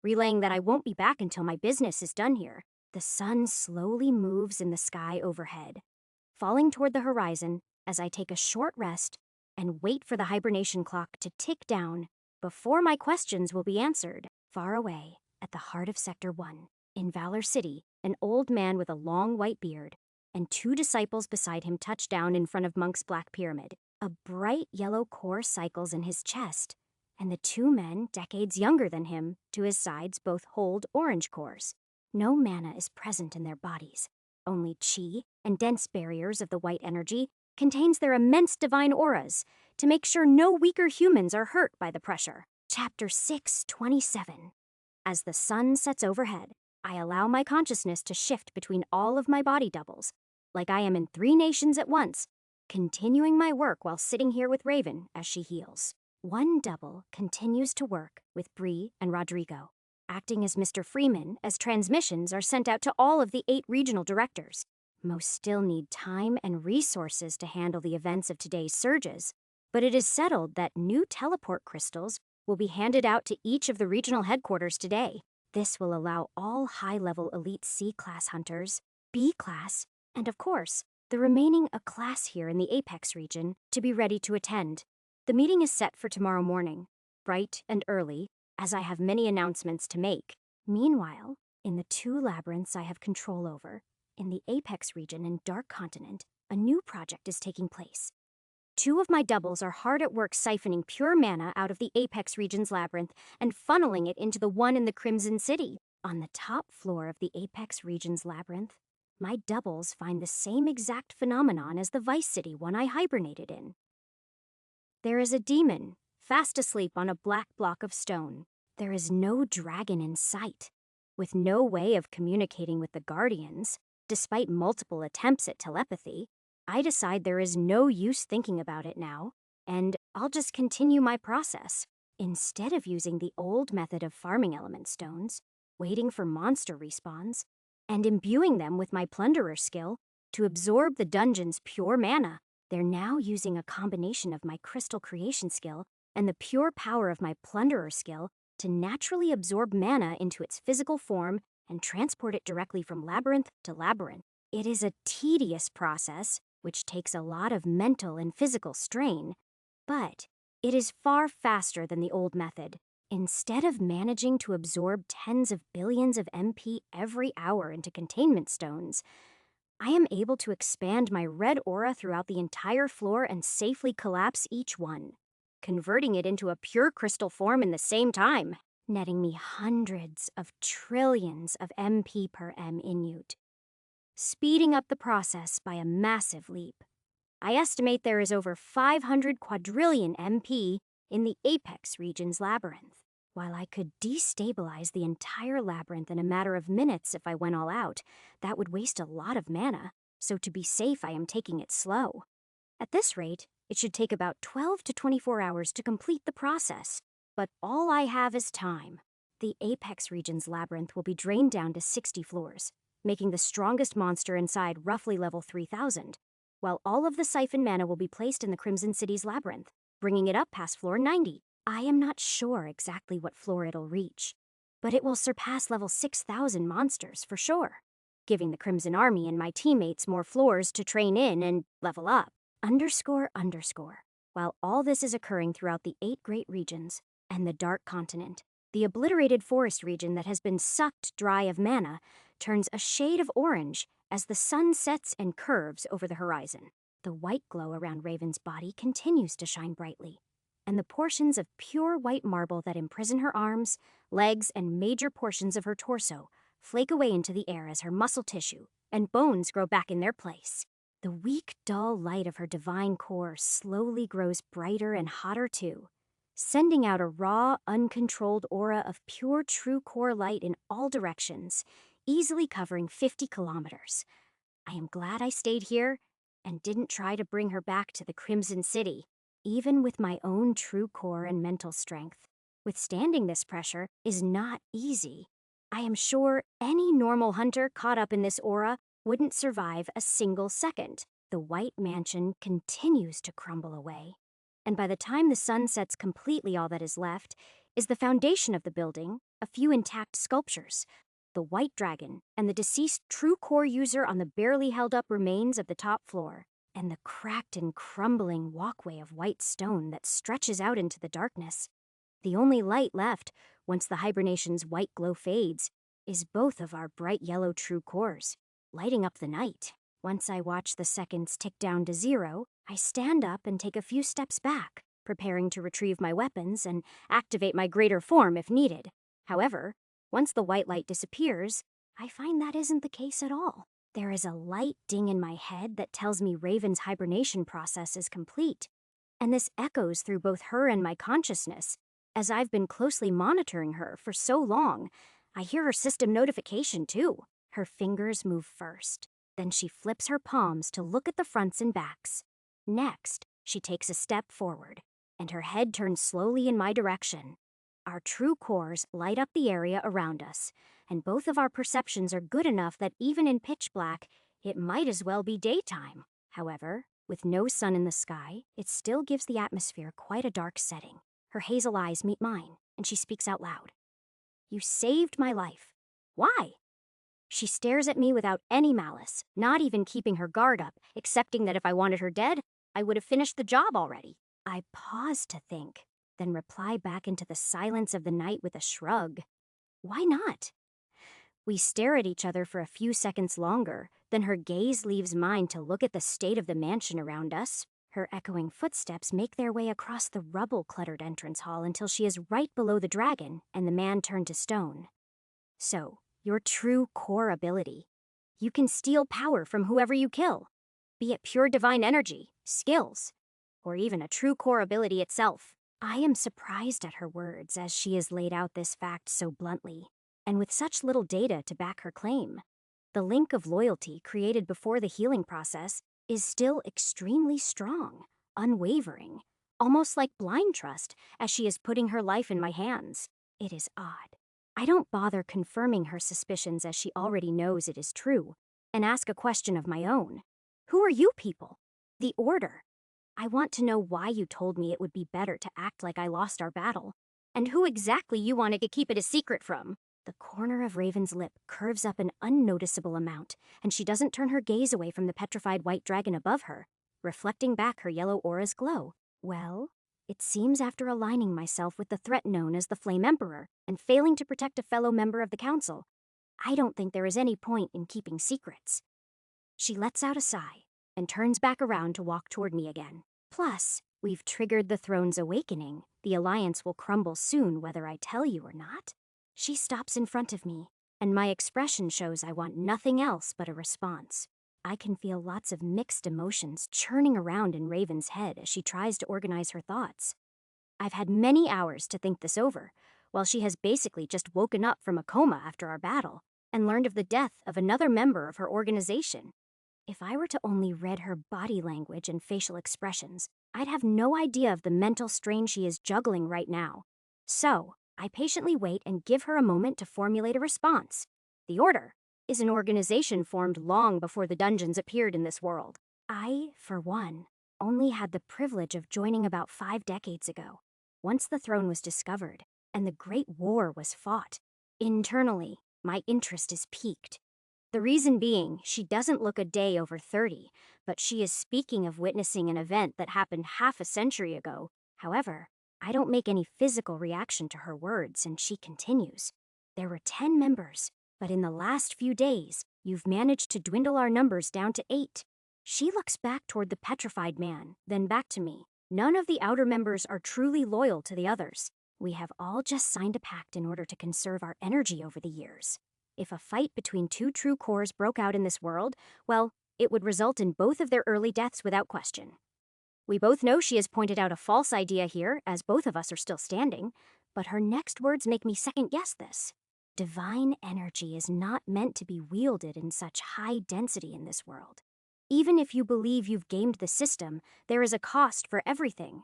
S1: Relaying that I won't be back until my business is done here, the sun slowly moves in the sky overhead, falling toward the horizon as I take a short rest and wait for the hibernation clock to tick down before my questions will be answered. Far away, at the heart of Sector 1, in Valor City, an old man with a long white beard and 2 disciples beside him touch down in front of Monk's Black Pyramid. A bright yellow core cycles in his chest, and the two men, decades younger than him, to his sides both hold orange cores. No mana is present in their bodies. Only chi and dense barriers of the white energy contains their immense divine auras to make sure no weaker humans are hurt by the pressure. Chapter 627. As the sun sets overhead, I allow my consciousness to shift between all of my body doubles, like I am in 3 nations at once, continuing my work while sitting here with Raven as she heals. One double continues to work with Bree and Rodrigo, acting as Mr. Freeman as transmissions are sent out to all of the 8 regional directors. Most still need time and resources to handle the events of today's surges, but it is settled that new teleport crystals will be handed out to each of the regional headquarters today. This will allow all high-level elite C-class hunters, B-class, and of course, the remaining A-class here in the Apex region to be ready to attend. The meeting is set for tomorrow morning, bright and early, as I have many announcements to make. Meanwhile, in the 2 labyrinths I have control over, in the Apex region and Dark Continent, a new project is taking place. 2 of my doubles are hard at work siphoning pure mana out of the Apex region's labyrinth and funneling it into the one in the Crimson City. On the top floor of the Apex region's labyrinth, my doubles find the same exact phenomenon as the Vice City one I hibernated in. There is a demon, fast asleep on a black block of stone. There is no dragon in sight. With no way of communicating with the Guardians, despite multiple attempts at telepathy, I decide there is no use thinking about it now, and I'll just continue my process. Instead of using the old method of farming element stones, waiting for monster respawns, and imbuing them with my plunderer skill to absorb the dungeon's pure mana, they're now using a combination of my crystal creation skill and the pure power of my plunderer skill to naturally absorb mana into its physical form and transport it directly from labyrinth to labyrinth. It is a tedious process, which takes a lot of mental and physical strain, but it is far faster than the old method. Instead of managing to absorb tens of billions of MP every hour into containment stones, I am able to expand my red aura throughout the entire floor and safely collapse each one, converting it into a pure crystal form in the same time, netting me hundreds of trillions of MP per M Inute, speeding up the process by a massive leap. I estimate there is over 500 quadrillion MP in the Apex region's labyrinth. While I could destabilize the entire labyrinth in a matter of minutes if I went all out, that would waste a lot of mana, so to be safe I am taking it slow. At this rate, it should take about 12 to 24 hours to complete the process, but all I have is time. The Apex region's labyrinth will be drained down to 60 floors, making the strongest monster inside roughly level 3000, while all of the siphon mana will be placed in the Crimson City's labyrinth, bringing it up past floor 90. I am not sure exactly what floor it'll reach, but it will surpass level 6000 monsters for sure, giving the Crimson Army and my teammates more floors to train in and level up. ___. While all this is occurring throughout the 8 great regions and the Dark Continent, the obliterated forest region that has been sucked dry of mana turns a shade of orange as the sun sets and curves over the horizon. The white glow around Raven's body continues to shine brightly, and the portions of pure white marble that imprison her arms, legs, and major portions of her torso flake away into the air as her muscle tissue and bones grow back in their place. The weak, dull light of her divine core slowly grows brighter and hotter too, sending out a raw, uncontrolled aura of pure true core light in all directions, easily covering 50 kilometers. I am glad I stayed here and didn't try to bring her back to the Crimson City. Even with my own true core and mental strength, withstanding this pressure is not easy. I am sure any normal hunter caught up in this aura wouldn't survive a single second. The White Mansion continues to crumble away, and by the time the sun sets completely, all that is left is the foundation of the building, a few intact sculptures, the White Dragon, and the deceased true core user on the barely held up remains of the top floor, and the cracked and crumbling walkway of white stone that stretches out into the darkness. The only light left, once the hibernation's white glow fades, is both of our bright yellow true cores, lighting up the night. Once I watch the seconds tick down to 0, I stand up and take a few steps back, preparing to retrieve my weapons and activate my greater form if needed. However, once the white light disappears, I find that isn't the case at all. There is a light ding in my head that tells me Raven's hibernation process is complete, and this echoes through both her and my consciousness. As I've been closely monitoring her for so long, I hear her system notification too. Her fingers move first, then she flips her palms to look at the fronts and backs. Next, she takes a step forward, and her head turns slowly in my direction. Our true cores light up the area around us, and both of our perceptions are good enough that even in pitch black, it might as well be daytime. However, with no sun in the sky, it still gives the atmosphere quite a dark setting. Her hazel eyes meet mine, and she speaks out loud. "You saved my life. Why?" She stares at me without any malice, not even keeping her guard up, accepting that if I wanted her dead, I would have finished the job already. I pause to think, then reply back into the silence of the night with a shrug. Why not? We stare at each other for a few seconds longer, then her gaze leaves mine to look at the state of the mansion around us. Her echoing footsteps make their way across the rubble-cluttered entrance hall until she is right below the dragon and the man turned to stone. So, your true core ability. You can steal power from whoever you kill, be it pure divine energy, skills, or even a true core ability itself. I am surprised at her words as she has laid out this fact so bluntly, and with such little data to back her claim. The link of loyalty created before the healing process is still extremely strong, unwavering, almost like blind trust as she is putting her life in my hands. It is odd. I don't bother confirming her suspicions as she already knows it is true, and ask a question of my own. Who are you people? The Order. I want to know why you told me it would be better to act like I lost our battle, and who exactly you wanted to keep it a secret from. The corner of Raven's lip curves up an unnoticeable amount, and she doesn't turn her gaze away from the petrified white dragon above her, reflecting back her yellow aura's glow. Well, it seems after aligning myself with the threat known as the Flame Emperor and failing to protect a fellow member of the council, I don't think there is any point in keeping secrets. She lets out a sigh and turns back around to walk toward me again. Plus, we've triggered the throne's awakening. The alliance will crumble soon whether I tell you or not. She stops in front of me, and my expression shows I want nothing else but a response. I can feel lots of mixed emotions churning around in Raven's head as she tries to organize her thoughts. I've had many hours to think this over, while she has basically just woken up from a coma after our battle and learned of the death of another member of her organization. If I were to only read her body language and facial expressions, I'd have no idea of the mental strain she is juggling right now. So, I patiently wait and give her a moment to formulate a response. The Order is an organization formed long before the dungeons appeared in this world. I, for one, only had the privilege of joining about 5 decades ago, once the throne was discovered and the Great War was fought. Internally, my interest is piqued. The reason being, she doesn't look a day over 30, but she is speaking of witnessing an event that happened half a century ago. However, I don't make any physical reaction to her words, and she continues. There were 10 members, but in the last few days, you've managed to dwindle our numbers down to 8. She looks back toward the petrified man, then back to me. None of the outer members are truly loyal to the others. We have all just signed a pact in order to conserve our energy over the years. If a fight between 2 true cores broke out in this world, well, it would result in both of their early deaths without question. We both know she has pointed out a false idea here, as both of us are still standing, but her next words make me second-guess this. Divine energy is not meant to be wielded in such high density in this world. Even if you believe you've gamed the system, there is a cost for everything.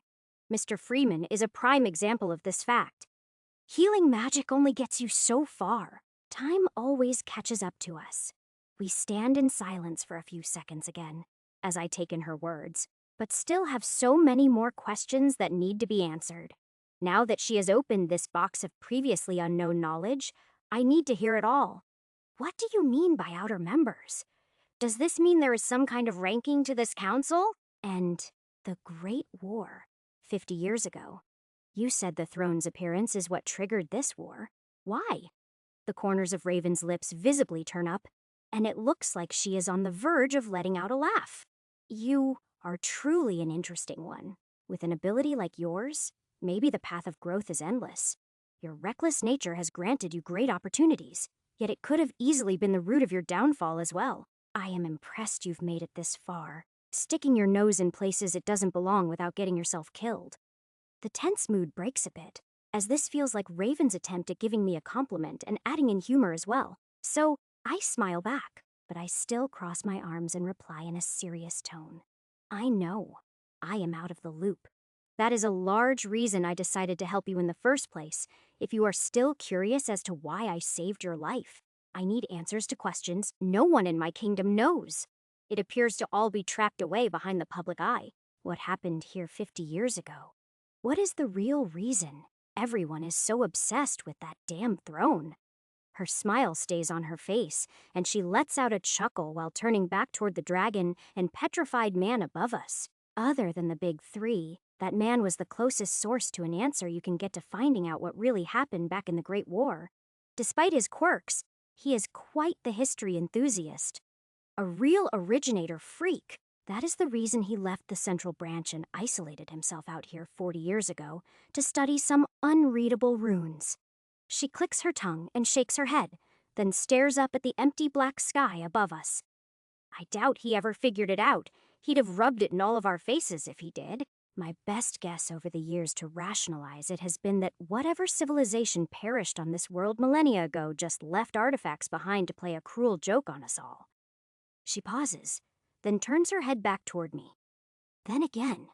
S1: Mr. Freeman is a prime example of this fact. Healing magic only gets you so far. Time always catches up to us. We stand in silence for a few seconds again, as I take in her words, but still have so many more questions that need to be answered. Now that she has opened this box of previously unknown knowledge, I need to hear it all. What do you mean by outer members? Does this mean there is some kind of ranking to this council? And the Great War, 50 years ago. You said the throne's appearance is what triggered this war. Why? The corners of Raven's lips visibly turn up, and it looks like she is on the verge of letting out a laugh. You are truly an interesting one. With an ability like yours, maybe the path of growth is endless. Your reckless nature has granted you great opportunities, yet it could have easily been the root of your downfall as well. I am impressed you've made it this far, sticking your nose in places it doesn't belong without getting yourself killed. The tense mood breaks a bit, as this feels like Raven's attempt at giving me a compliment and adding in humor as well. So I smile back, but I still cross my arms and reply in a serious tone. I know. I am out of the loop. That is a large reason I decided to help you in the first place. If you are still curious as to why I saved your life, I need answers to questions no one in my kingdom knows. It appears to all be trapped away behind the public eye. What happened here 50 years ago? What is the real reason everyone is so obsessed with that damn throne? Her smile stays on her face, and she lets out a chuckle while turning back toward the dragon and petrified man above us. Other than the big three, that man was the closest source to an answer you can get to finding out what really happened back in the Great War. Despite his quirks, he is quite the history enthusiast. A real originator freak. That is the reason he left the Central Branch and isolated himself out here 40 years ago to study some unreadable runes. She clicks her tongue and shakes her head, then stares up at the empty black sky above us. I doubt he ever figured it out. He'd have rubbed it in all of our faces if he did. My best guess over the years to rationalize it has been that whatever civilization perished on this world millennia ago just left artifacts behind to play a cruel joke on us all. She pauses, then turns her head back toward me. Then again,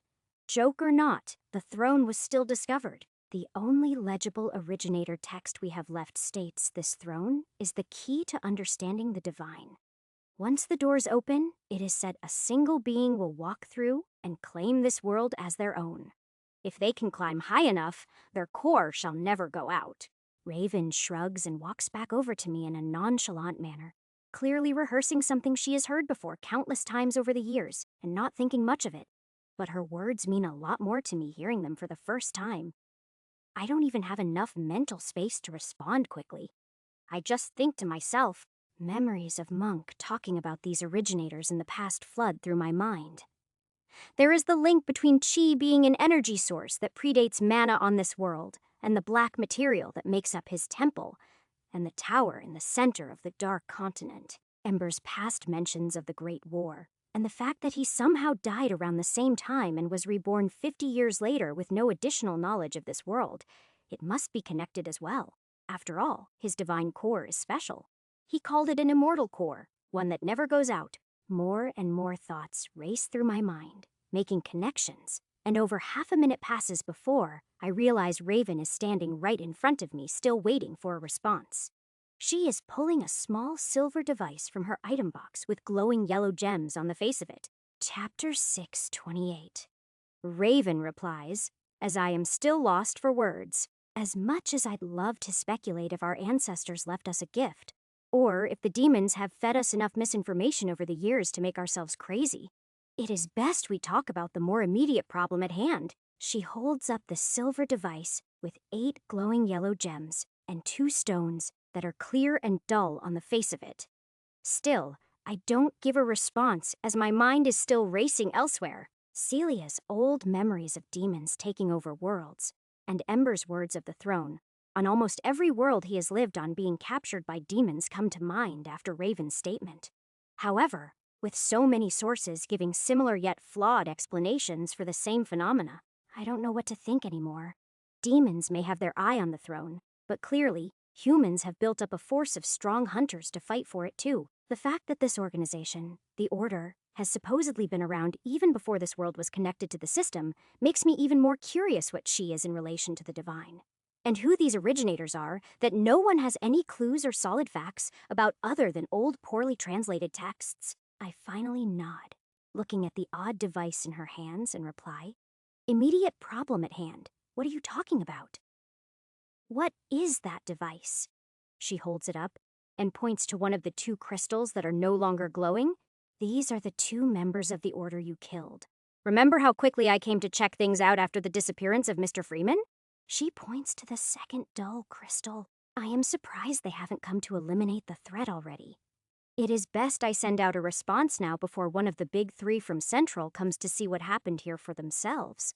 S1: joke or not, the throne was still discovered. The only legible originator text we have left states this throne is the key to understanding the divine. Once the doors open, it is said a single being will walk through and claim this world as their own. If they can climb high enough, their core shall never go out. Raven shrugs and walks back over to me in a nonchalant manner, clearly rehearsing something she has heard before countless times over the years and not thinking much of it. But her words mean a lot more to me hearing them for the first time. I don't even have enough mental space to respond quickly. I just think to myself, memories of Monk talking about these originators in the past flood through my mind. There is the link between Chi being an energy source that predates mana on this world, and the black material that makes up his temple, and the tower in the center of the Dark Continent. Ember's past mentions of the Great War, and the fact that he somehow died around the same time and was reborn 50 years later with no additional knowledge of this world. It must be connected as well. After all, his divine core is special. He called it an immortal core, one that never goes out. More and more thoughts race through my mind, making connections, and over half a minute passes before I realize Raven is standing right in front of me, still waiting for a response. She is pulling a small silver device from her item box with glowing yellow gems on the face of it. Chapter 628. Raven replies, as I am still lost for words. As much as I'd love to speculate if our ancestors left us a gift, or if the demons have fed us enough misinformation over the years to make ourselves crazy, it is best we talk about the more immediate problem at hand. She holds up the silver device with 8 glowing yellow gems and 2 stones that are clear and dull on the face of it. Still, I don't give a response as my mind is still racing elsewhere. Celia's old memories of demons taking over worlds, and Ember's words of the throne. On almost every world he has lived on, being captured by demons come to mind after Raven's statement. However, with so many sources giving similar yet flawed explanations for the same phenomena, I don't know what to think anymore. Demons may have their eye on the throne, but clearly, humans have built up a force of strong hunters to fight for it too. The fact that this organization, the Order, has supposedly been around even before this world was connected to the system makes me even more curious what she is in relation to the divine. And who these originators are that no one has any clues or solid facts about other than old poorly translated texts. I finally nod, looking at the odd device in her hands, and reply, "Immediate problem at hand. What are you talking about?" "What is that device?" She holds it up and points to one of the 2 crystals that are no longer glowing. "These are the 2 members of the Order you killed. Remember how quickly I came to check things out after the disappearance of Mr. Freeman?" She points to the second dull crystal. I am surprised they haven't come to eliminate the threat already. It is best I send out a response now before one of the big three from Central comes to see what happened here for themselves.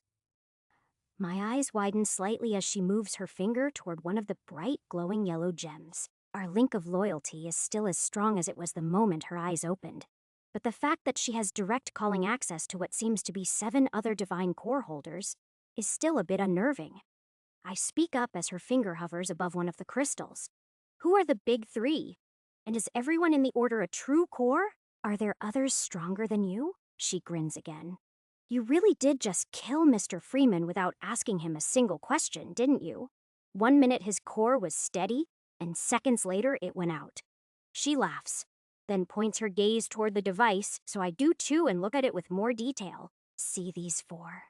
S1: My eyes widen slightly as she moves her finger toward one of the bright, glowing yellow gems. Our link of loyalty is still as strong as it was the moment her eyes opened. But the fact that she has direct calling access to what seems to be 7 other divine core holders is still a bit unnerving. I speak up as her finger hovers above one of the crystals. Who are the big three? And is everyone in the order a true core? Are there others stronger than you? She grins again. You really did just kill Mr. Freeman without asking him a single question, didn't you? 1 minute his core was steady, and seconds later it went out. She laughs, then points her gaze toward the device, so I do too and look at it with more detail. See these 4.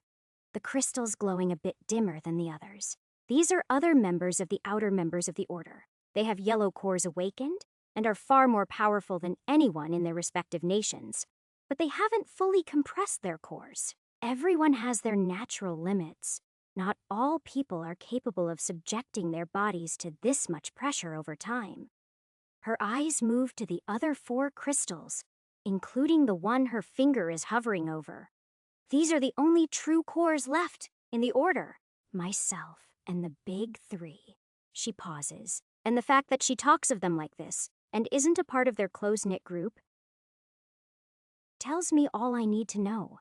S1: The crystals glowing a bit dimmer than the others. These are other members of the outer members of the Order. They have yellow cores awakened and are far more powerful than anyone in their respective nations. But they haven't fully compressed their cores. Everyone has their natural limits. Not all people are capable of subjecting their bodies to this much pressure over time. Her eyes move to the other 4 crystals, including the one her finger is hovering over. These are the only true cores left in the Order. Myself and the big 3. She pauses, and the fact that she talks of them like this and isn't a part of their close-knit group tells me all I need to know.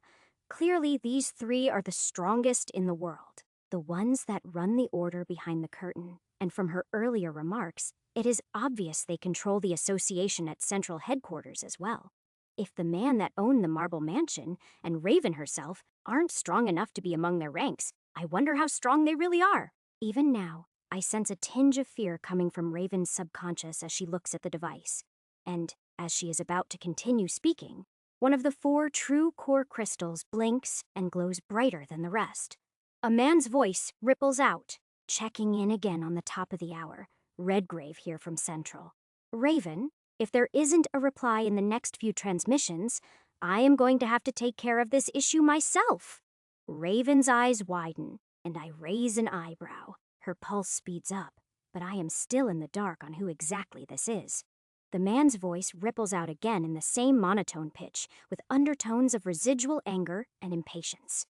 S1: Clearly, these 3 are the strongest in the world, the ones that run the Order behind the curtain. And from her earlier remarks, it is obvious they control the association at Central headquarters as well. If the man that owned the Marble Mansion and Raven herself aren't strong enough to be among their ranks, I wonder how strong they really are. Even now, I sense a tinge of fear coming from Raven's subconscious as she looks at the device. And as she is about to continue speaking, one of the 4 true core crystals blinks and glows brighter than the rest. A man's voice ripples out, checking in again on the top of the hour. Redgrave here from Central. Raven, if there isn't a reply in the next few transmissions, I am going to have to take care of this issue myself. Raven's eyes widen, and I raise an eyebrow. Her pulse speeds up, but I am still in the dark on who exactly this is. The man's voice ripples out again in the same monotone pitch, with undertones of residual anger and impatience.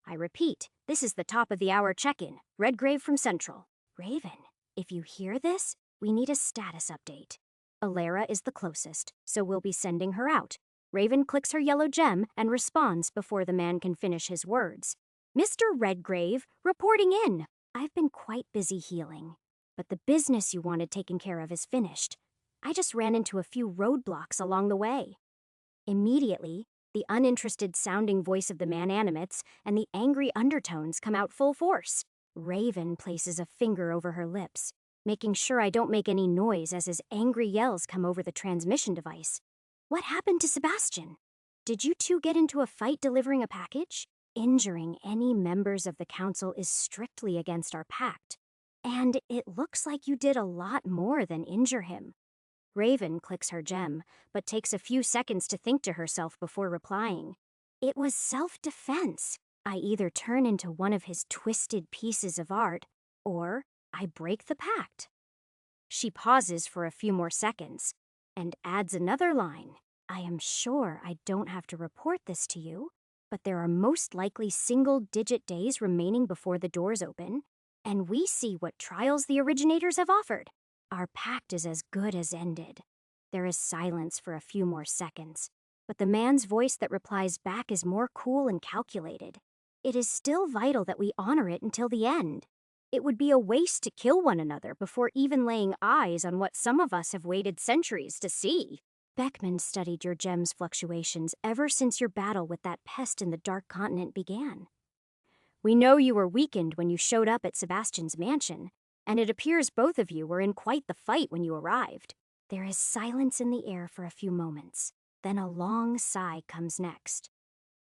S1: I repeat, this is the top of the hour check-in. Redgrave from Central. Raven, if you hear this, we need a status update. Alara is the closest, so we'll be sending her out. Raven clicks her yellow gem and responds before the man can finish his words. Mr. Redgrave, reporting in. I've been quite busy healing, but the business you wanted taken care of is finished. I just ran into a few roadblocks along the way. Immediately, the uninterested sounding voice of the man animates, and the angry undertones come out full force. Raven places a finger over her lips, making sure I don't make any noise as his angry yells come over the transmission device. What happened to Sebastian? Did you two get into a fight delivering a package? Injuring any members of the council is strictly against our pact, and it looks like you did a lot more than injure him. Raven clicks her gem, but takes a few seconds to think to herself before replying. It was self-defense. I either turn into one of his twisted pieces of art, or I break the pact. She pauses for a few more seconds, and adds another line. I am sure I don't have to report this to you, but there are most likely single-digit days remaining before the doors open, and we see what trials the originators have offered. Our pact is as good as ended. There is silence for a few more seconds, but the man's voice that replies back is more cool and calculated. It is still vital that we honor it until the end. It would be a waste to kill one another before even laying eyes on what some of us have waited centuries to see. Beckman studied your gem's fluctuations ever since your battle with that pest in the Dark Continent began. We know you were weakened when you showed up at Sebastian's mansion, and it appears both of you were in quite the fight when you arrived. There is silence in the air for a few moments, then a long sigh comes next.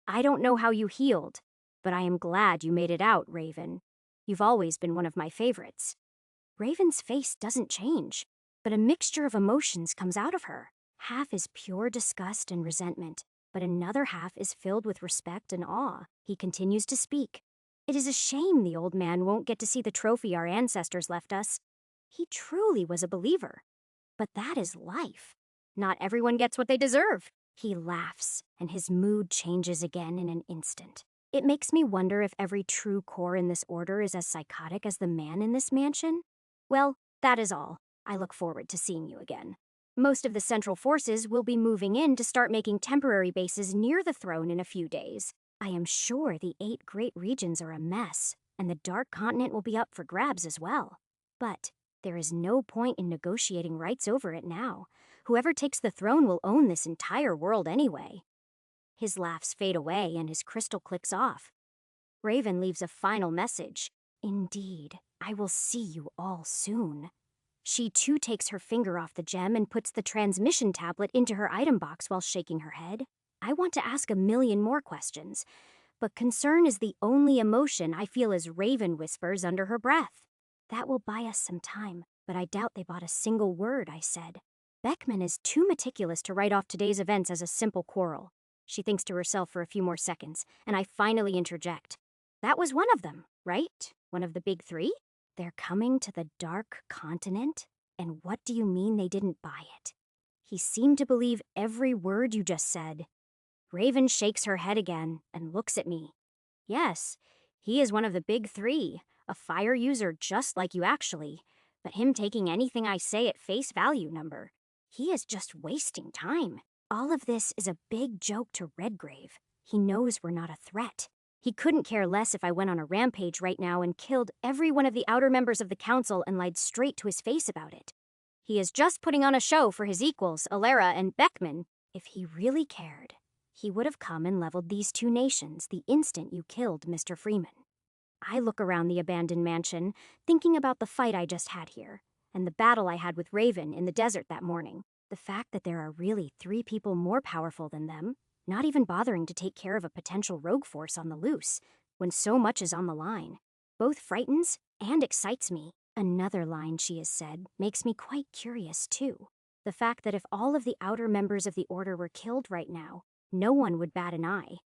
S1: I don't know how you healed, but I am glad you made it out, Raven. You've always been one of my favorites. Raven's face doesn't change, but a mixture of emotions comes out of her. Half is pure disgust and resentment, but another half is filled with respect and awe. He continues to speak. It is a shame the old man won't get to see the trophy our ancestors left us. He truly was a believer. But that is life. Not everyone gets what they deserve. He laughs, and his mood changes again in an instant. It makes me wonder if every true core in this order is as psychotic as the man in this mansion. Well, that is all. I look forward to seeing you again. Most of the central forces will be moving in to start making temporary bases near the throne in a few days. I am sure the 8 great regions are a mess, and the Dark Continent will be up for grabs as well. But there is no point in negotiating rights over it now. Whoever takes the throne will own this entire world anyway. His laughs fade away and his crystal clicks off. Raven leaves a final message. Indeed, I will see you all soon. She too takes her finger off the gem and puts the transmission tablet into her item box while shaking her head. I want to ask a million more questions, but concern is the only emotion I feel as Raven whispers under her breath. That will buy us some time, but I doubt they bought a single word I said. Beckman is too meticulous to write off today's events as a simple quarrel. She thinks to herself for a few more seconds, and I finally interject. That was one of them, right? One of the big 3? They're coming to the Dark Continent? And what do you mean they didn't buy it? He seemed to believe every word you just said. Raven shakes her head again and looks at me. Yes, he is one of the big 3, a fire user just like you actually, but him taking anything I say at face value number. He is just wasting time. All of this is a big joke to Redgrave. He knows we're not a threat. He couldn't care less if I went on a rampage right now and killed every one of the outer members of the council and lied straight to his face about it. He is just putting on a show for his equals, Alara and Beckman. If he really cared, he would have come and leveled these 2 nations the instant you killed Mr. Freeman. I look around the abandoned mansion, thinking about the fight I just had here, and the battle I had with Raven in the desert that morning. The fact that there are really 3 people more powerful than them, not even bothering to take care of a potential rogue force on the loose, when so much is on the line, both frightens and excites me. Another line she has said makes me quite curious, too. The fact that if all of the outer members of the Order were killed right now, no one would bat an eye.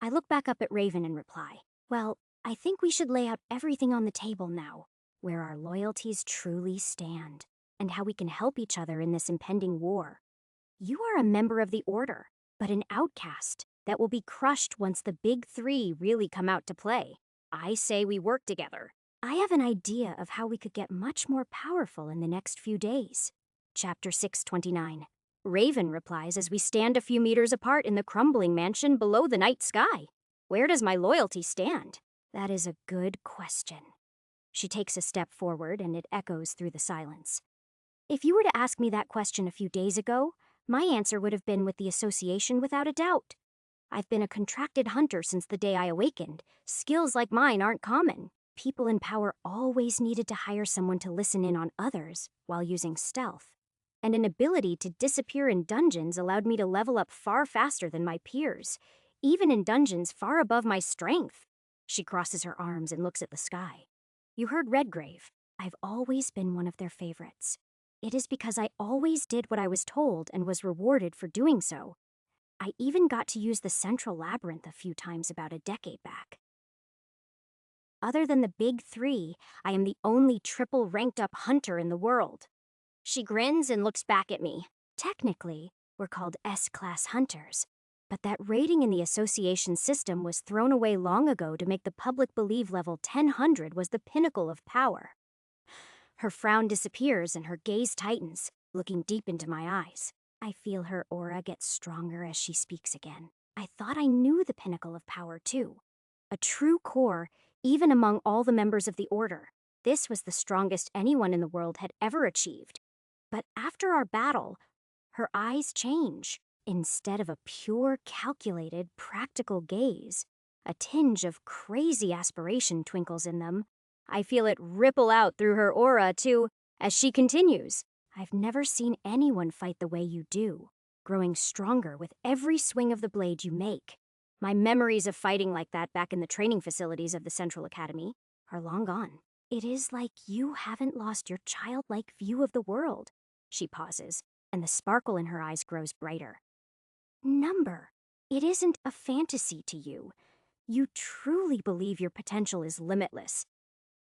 S1: I look back up at Raven and reply, well, I think we should lay out everything on the table now, where our loyalties truly stand, and how we can help each other in this impending war. You are a member of the Order, but an outcast that will be crushed once the big 3 really come out to play. I say we work together. I have an idea of how we could get much more powerful in the next few days. Chapter 629. Raven replies as we stand a few meters apart in the crumbling mansion below the night sky. Where does my loyalty stand? That is a good question. She takes a step forward and it echoes through the silence. If you were to ask me that question a few days ago, my answer would have been with the Association without a doubt. I've been a contracted hunter since the day I awakened. Skills like mine aren't common. People in power always needed to hire someone to listen in on others while using stealth. And an ability to disappear in dungeons allowed me to level up far faster than my peers, even in dungeons far above my strength. She crosses her arms and looks at the sky. You heard Redgrave. I've always been one of their favorites. It is because I always did what I was told and was rewarded for doing so. I even got to use the Central Labyrinth a few times about a decade back. Other than the big 3, I am the only triple ranked up hunter in the world. She grins and looks back at me. Technically, we're called S-Class hunters, but that rating in the Association system was thrown away long ago to make the public believe level 1000 was the pinnacle of power. Her frown disappears and her gaze tightens, looking deep into my eyes. I feel her aura get stronger as she speaks again. I thought I knew the pinnacle of power, too. A true core, even among all the members of the Order. This was the strongest anyone in the world had ever achieved. But after our battle, her eyes change. Instead of a pure, calculated, practical gaze, a tinge of crazy aspiration twinkles in them. I feel it ripple out through her aura, too, as she continues. I've never seen anyone fight the way you do, growing stronger with every swing of the blade you make. My memories of fighting like that back in the training facilities of the Central Academy are long gone. It is like you haven't lost your childlike view of the world. She pauses, and the sparkle in her eyes grows brighter. Number. It isn't a fantasy to you. You truly believe your potential is limitless.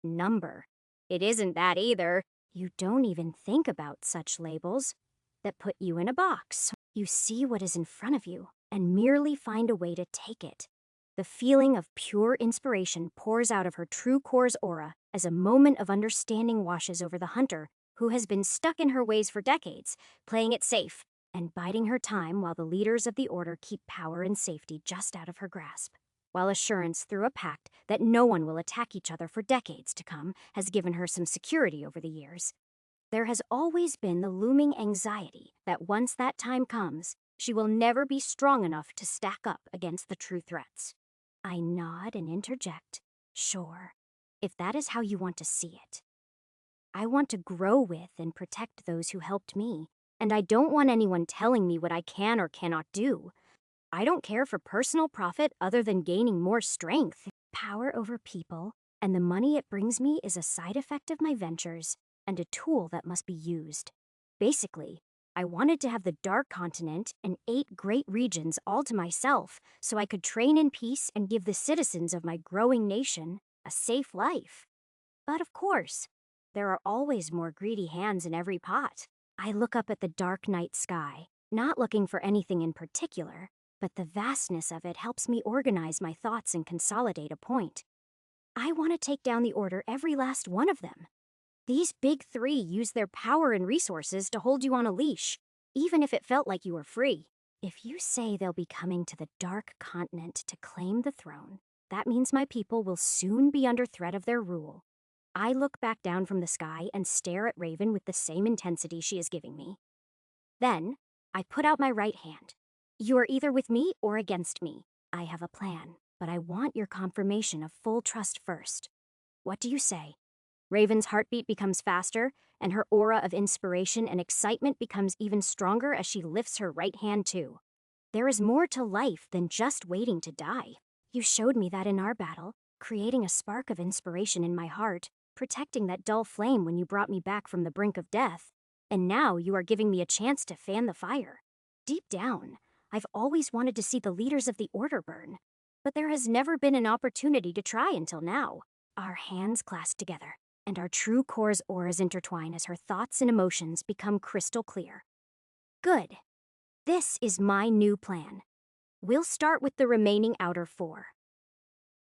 S1: Number. It isn't that either. You don't even think about such labels that put you in a box. You see what is in front of you and merely find a way to take it. The feeling of pure inspiration pours out of her true core's aura as a moment of understanding washes over the hunter who has been stuck in her ways for decades, playing it safe and biding her time while the leaders of the order keep power and safety just out of her grasp. While assurance through a pact that no one will attack each other for decades to come has given her some security over the years, there has always been the looming anxiety that once that time comes, she will never be strong enough to stack up against the true threats. I nod and interject, sure, if that is how you want to see it. I want to grow with and protect those who helped me, and I don't want anyone telling me what I can or cannot do. I don't care for personal profit other than gaining more strength. Power over people, and the money it brings me is a side effect of my ventures and a tool that must be used. Basically, I wanted to have the Dark Continent and 8 great regions all to myself so I could train in peace and give the citizens of my growing nation a safe life. But of course, there are always more greedy hands in every pot. I look up at the dark night sky, not looking for anything in particular, but the vastness of it helps me organize my thoughts and consolidate a point. I want to take down the order, every last one of them. These big 3 use their power and resources to hold you on a leash, even if it felt like you were free. If you say they'll be coming to the Dark Continent to claim the throne, that means my people will soon be under threat of their rule. I look back down from the sky and stare at Raven with the same intensity she is giving me. Then, I put out my right hand. You are either with me or against me. I have a plan, but I want your confirmation of full trust first. What do you say? Raven's heartbeat becomes faster, and her aura of inspiration and excitement becomes even stronger as she lifts her right hand too. There is more to life than just waiting to die. You showed me that in our battle, creating a spark of inspiration in my heart, protecting that dull flame when you brought me back from the brink of death. And now you are giving me a chance to fan the fire. Deep down, I've always wanted to see the leaders of the Order burn, but there has never been an opportunity to try until now. Our hands clasp together, and our true core's auras intertwine as her thoughts and emotions become crystal clear. Good. This is my new plan. We'll start with the remaining outer 4.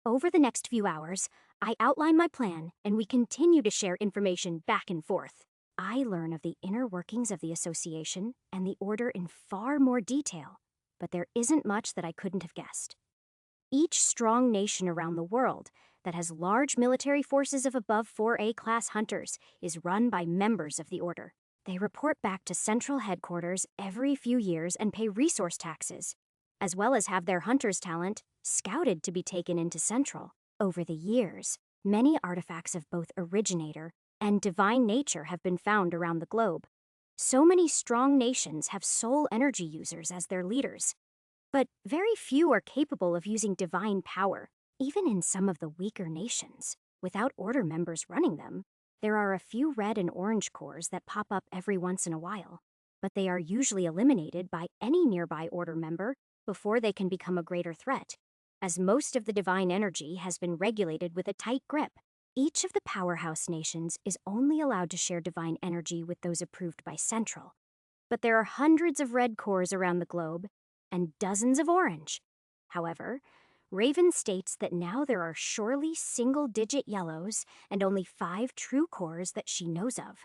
S1: Over the next few hours, I outline my plan and we continue to share information back and forth. I learn of the inner workings of the association and the order in far more detail, but there isn't much that I couldn't have guessed. Each strong nation around the world that has large military forces of above 4A class hunters is run by members of the order. They report back to central headquarters every few years and pay resource taxes, as well as have their hunter's talent scouted to be taken into central. Over the years, many artifacts of both originator and divine nature have been found around the globe. So many strong nations have soul energy users as their leaders, but very few are capable of using divine power. Even in some of the weaker nations, without order members running them, there are a few red and orange cores that pop up every once in a while, but they are usually eliminated by any nearby order member before they can become a greater threat, as most of the divine energy has been regulated with a tight grip. Each of the powerhouse nations is only allowed to share divine energy with those approved by Central, but there are hundreds of red cores around the globe and dozens of orange. However, Raven states that now there are surely single-digit yellows and only 5 true cores that she knows of.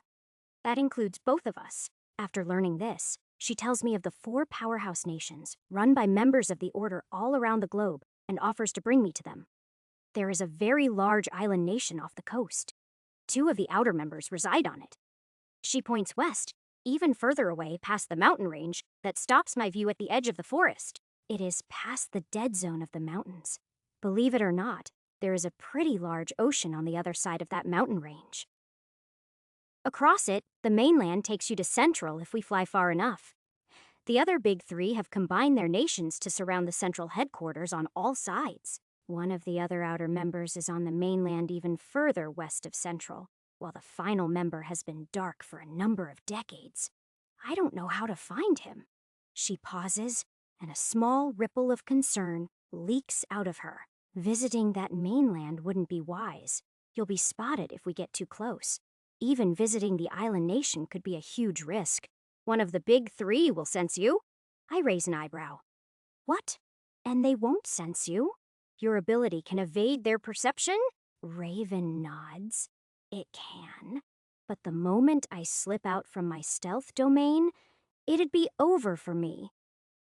S1: That includes both of us. After learning this, she tells me of the 4 powerhouse nations run by members of the Order all around the globe and offers to bring me to them. There is a very large island nation off the coast. 2 of the outer members reside on it. She points west, even further away past the mountain range that stops my view at the edge of the forest. It is past the dead zone of the mountains. Believe it or not, there is a pretty large ocean on the other side of that mountain range. Across it, the mainland takes you to Central if we fly far enough. The other big 3 have combined their nations to surround the central headquarters on all sides. One of the other outer members is on the mainland even further west of Central, while the final member has been dark for a number of decades. I don't know how to find him. She pauses, and a small ripple of concern leaks out of her. Visiting that mainland wouldn't be wise. You'll be spotted if we get too close. Even visiting the island nation could be a huge risk. One of the big three will sense you. I raise an eyebrow. What? And they won't sense you? Your ability can evade their perception? Raven nods. It can. But the moment I slip out from my stealth domain, it'd be over for me.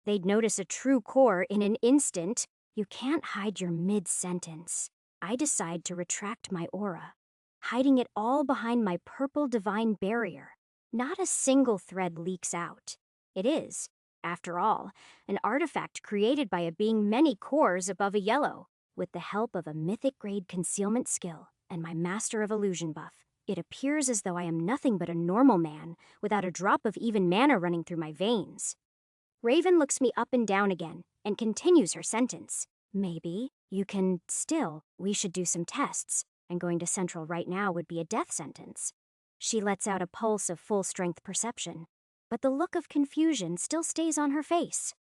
S1: They'd notice a true core in an instant. You can't hide your mid-sentence. I decide to retract my aura, hiding it all behind my purple divine barrier. Not a single thread leaks out. It is, after all, an artifact created by a being many cores above a yellow. With the help of a mythic-grade concealment skill and my Master of Illusion buff, it appears as though I am nothing but a normal man without a drop of even mana running through my veins. Raven looks me up and down again and continues her sentence. Maybe you can still, we should do some tests, and going to Central right now would be a death sentence. She lets out a pulse of full-strength perception, but the look of confusion still stays on her face.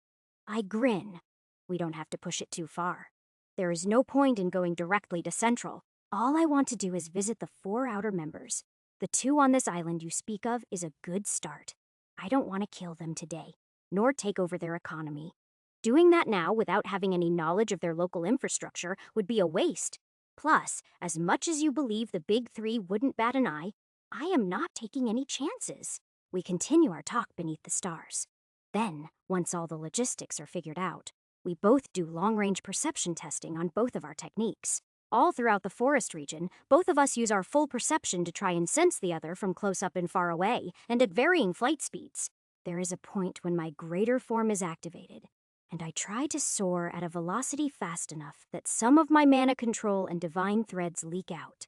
S1: I grin. We don't have to push it too far. There is no point in going directly to Central. All I want to do is visit the 4 outer members. The 2 on this island you speak of is a good start. I don't want to kill them today, nor take over their economy. Doing that now without having any knowledge of their local infrastructure would be a waste. Plus, as much as you believe the big 3 wouldn't bat an eye, I am not taking any chances. We continue our talk beneath the stars. Then, once all the logistics are figured out, we both do long-range perception testing on both of our techniques. All throughout the forest region, both of us use our full perception to try and sense the other from close up and far away, and at varying flight speeds. There is a point when my greater form is activated, and I try to soar at a velocity fast enough that some of my mana control and divine threads leak out.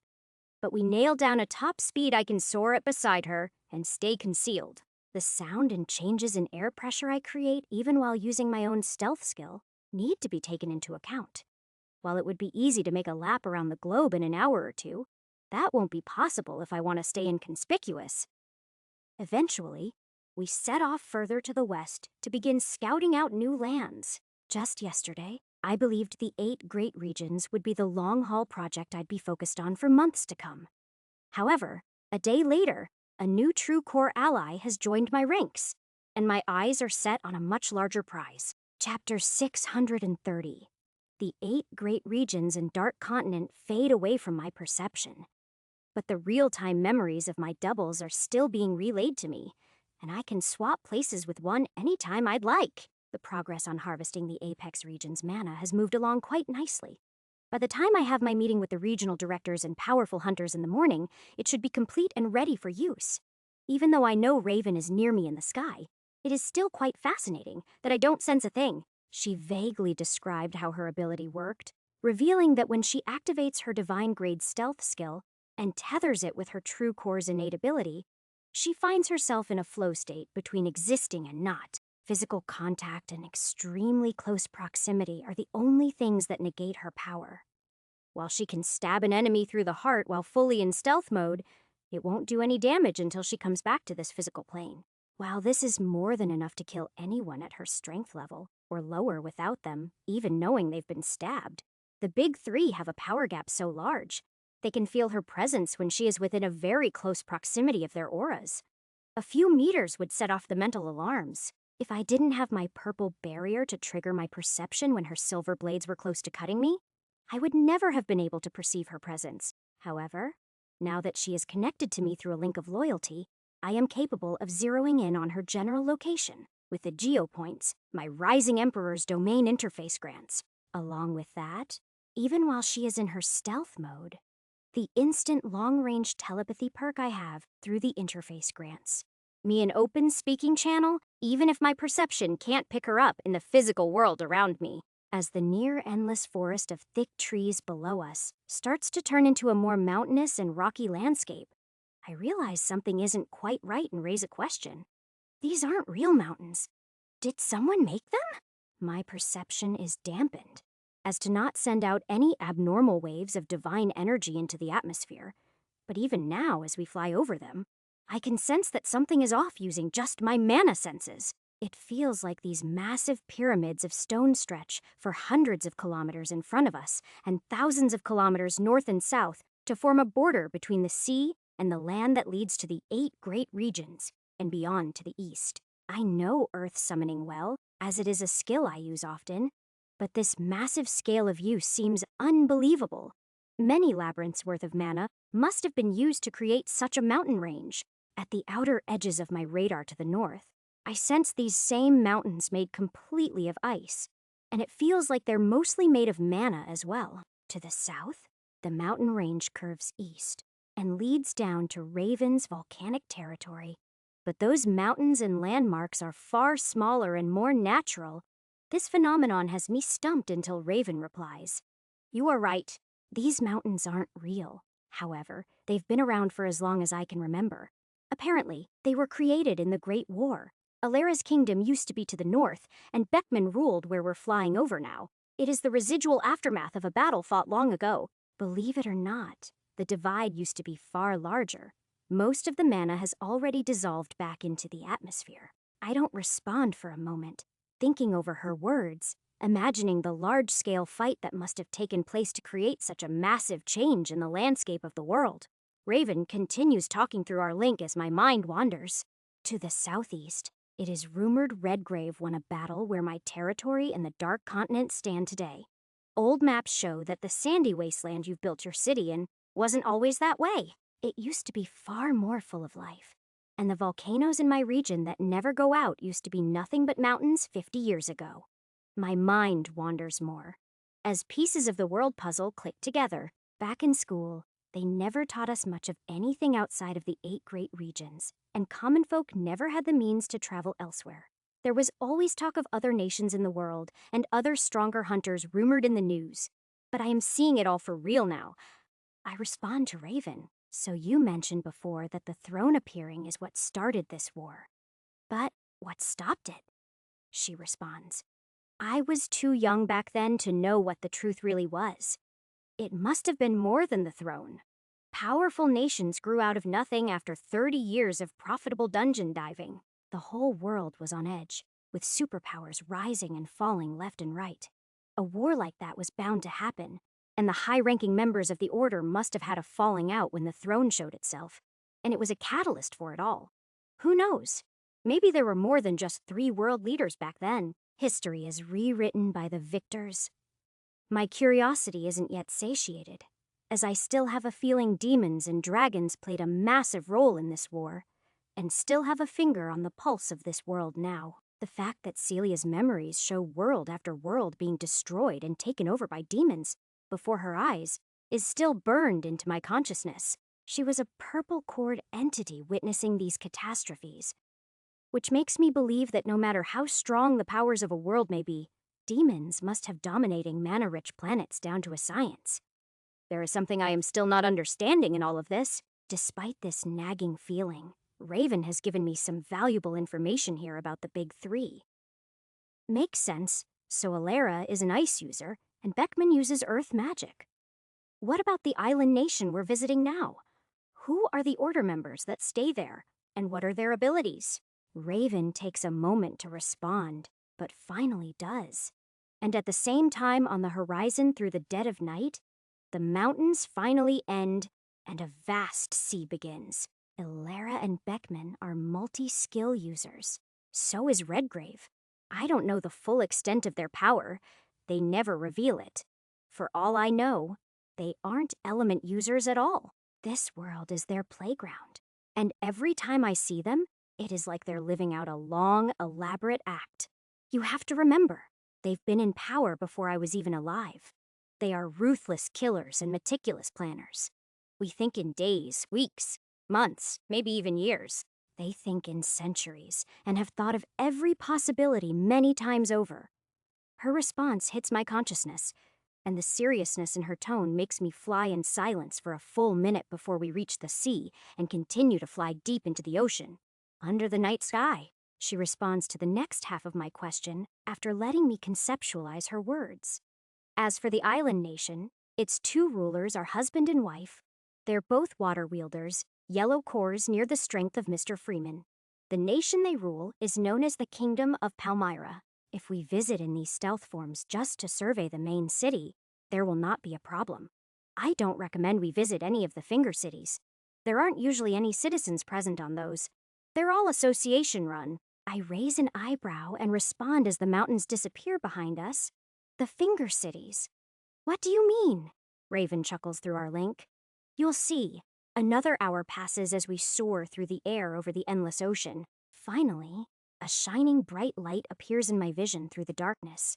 S1: But we nail down a top speed I can soar at beside her and stay concealed. The sound and changes in air pressure I create, even while using my own stealth skill, need to be taken into account. While it would be easy to make a lap around the globe in an hour or 2, that won't be possible if I want to stay inconspicuous. Eventually, we set off further to the west to begin scouting out new lands. Just yesterday, I believed the 8 great regions would be the long-haul project I'd be focused on for months to come. However, a day later, a new true core ally has joined my ranks, and my eyes are set on a much larger prize. Chapter 630. The 8 great regions and Dark Continent fade away from my perception. But the real-time memories of my doubles are still being relayed to me, and I can swap places with one anytime I'd like. The progress on harvesting the Apex region's mana has moved along quite nicely. By the time I have my meeting with the regional directors and powerful hunters in the morning, it should be complete and ready for use. Even though I know Raven is near me in the sky, it is still quite fascinating that I don't sense a thing. She vaguely described how her ability worked, revealing that when she activates her divine-grade stealth skill and tethers it with her true core's innate ability, she finds herself in a flow state between existing and not. Physical contact and extremely close proximity are the only things that negate her power. While she can stab an enemy through the heart while fully in stealth mode, it won't do any damage until she comes back to this physical plane. While this is more than enough to kill anyone at her strength level, or lower without them, even knowing they've been stabbed, the big 3 have a power gap so large, they can feel her presence when she is within a very close proximity of their auras. A few meters would set off the mental alarms. If I didn't have my purple barrier to trigger my perception when her silver blades were close to cutting me, I would never have been able to perceive her presence. However, now that she is connected to me through a link of loyalty, I am capable of zeroing in on her general location with the geopoints my Rising Emperor's domain interface grants. Along with that, even while she is in her stealth mode, the instant long-range telepathy perk I have through the interface grants me an open speaking channel, even if my perception can't pick her up in the physical world around me. As the near-endless forest of thick trees below us starts to turn into a more mountainous and rocky landscape, I realize something isn't quite right and raise a question. These aren't real mountains. Did someone make them? My perception is dampened, as to not send out any abnormal waves of divine energy into the atmosphere. But even now, as we fly over them, I can sense that something is off using just my mana senses. It feels like these massive pyramids of stone stretch for hundreds of kilometers in front of us and thousands of kilometers north and south to form a border between the sea and the land that leads to the 8 great regions, and beyond to the east. I know earth summoning well, as it is a skill I use often, but this massive scale of use seems unbelievable. Many labyrinths worth of mana must have been used to create such a mountain range. At the outer edges of my radar to the north, I sense these same mountains made completely of ice, and it feels like they're mostly made of mana as well. To the south, the mountain range curves east and leads down to Raven's volcanic territory. But those mountains and landmarks are far smaller and more natural. This phenomenon has me stumped until Raven replies. You are right. These mountains aren't real. However, they've been around for as long as I can remember. Apparently, they were created in the Great War. Alera's kingdom used to be to the north, and Beckman ruled where we're flying over now. It is the residual aftermath of a battle fought long ago. Believe it or not, the divide used to be far larger. Most of the mana has already dissolved back into the atmosphere. I don't respond for a moment, thinking over her words, imagining the large-scale fight that must have taken place to create such a massive change in the landscape of the world. Raven continues talking through our link as my mind wanders. To the southeast, it is rumored Redgrave won a battle where my territory and the Dark Continent stand today. Old maps show that the sandy wasteland you've built your city in wasn't always that way. It used to be far more full of life, and the volcanoes in my region that never go out used to be nothing but mountains 50 years ago. My mind wanders more. As pieces of the world puzzle click together, back in school, they never taught us much of anything outside of the 8 great regions, and common folk never had the means to travel elsewhere. There was always talk of other nations in the world, and other stronger hunters rumored in the news. But I am seeing it all for real now. I respond to Raven. So you mentioned before that the throne appearing is what started this war. But what stopped it? She responds. I was too young back then to know what the truth really was. It must have been more than the throne. Powerful nations grew out of nothing after 30 years of profitable dungeon diving. The whole world was on edge, with superpowers rising and falling left and right. A war like that was bound to happen, and the high-ranking members of the Order must have had a falling out when the throne showed itself, and it was a catalyst for it all. Who knows? Maybe there were more than just 3 world leaders back then. History is rewritten by the victors. My curiosity isn't yet satiated, as I still have a feeling demons and dragons played a massive role in this war, and still have a finger on the pulse of this world now. The fact that Celia's memories show world after world being destroyed and taken over by demons before her eyes is still burned into my consciousness. She was a purple-cored entity witnessing these catastrophes, which makes me believe that no matter how strong the powers of a world may be, demons must have dominating mana-rich planets down to a science. There is something I am still not understanding in all of this. Despite this nagging feeling, Raven has given me some valuable information here about the Big Three. Makes sense. So Alera is an ice user, and Beckman uses earth magic. What about the island nation we're visiting now? Who are the Order members that stay there, and what are their abilities? Raven takes a moment to respond, but finally does. And at the same time on the horizon through the dead of night, the mountains finally end, and a vast sea begins. Alera and Beckman are multi-skill users. So is Redgrave. I don't know the full extent of their power. They never reveal it. For all I know, they aren't element users at all. This world is their playground. And every time I see them, it is like they're living out a long, elaborate act. You have to remember, they've been in power before I was even alive. They are ruthless killers and meticulous planners. We think in days, weeks, months, maybe even years. They think in centuries and have thought of every possibility many times over. Her response hits my consciousness, and the seriousness in her tone makes me fly in silence for a full minute before we reach the sea and continue to fly deep into the ocean. Under the night sky, she responds to the next half of my question after letting me conceptualize her words. As for the island nation, its 2 rulers are husband and wife. They're both water wielders, yellow cores near the strength of Mr. Freeman. The nation they rule is known as the Kingdom of Palmyra. If we visit in these stealth forms just to survey the main city, there will not be a problem. I don't recommend we visit any of the finger cities. There aren't usually any citizens present on those. They're all association run. I raise an eyebrow and respond as the mountains disappear behind us. The Finger Cities. What do you mean? Raven chuckles through our link. You'll see. Another hour passes as we soar through the air over the endless ocean. Finally, a shining bright light appears in my vision through the darkness.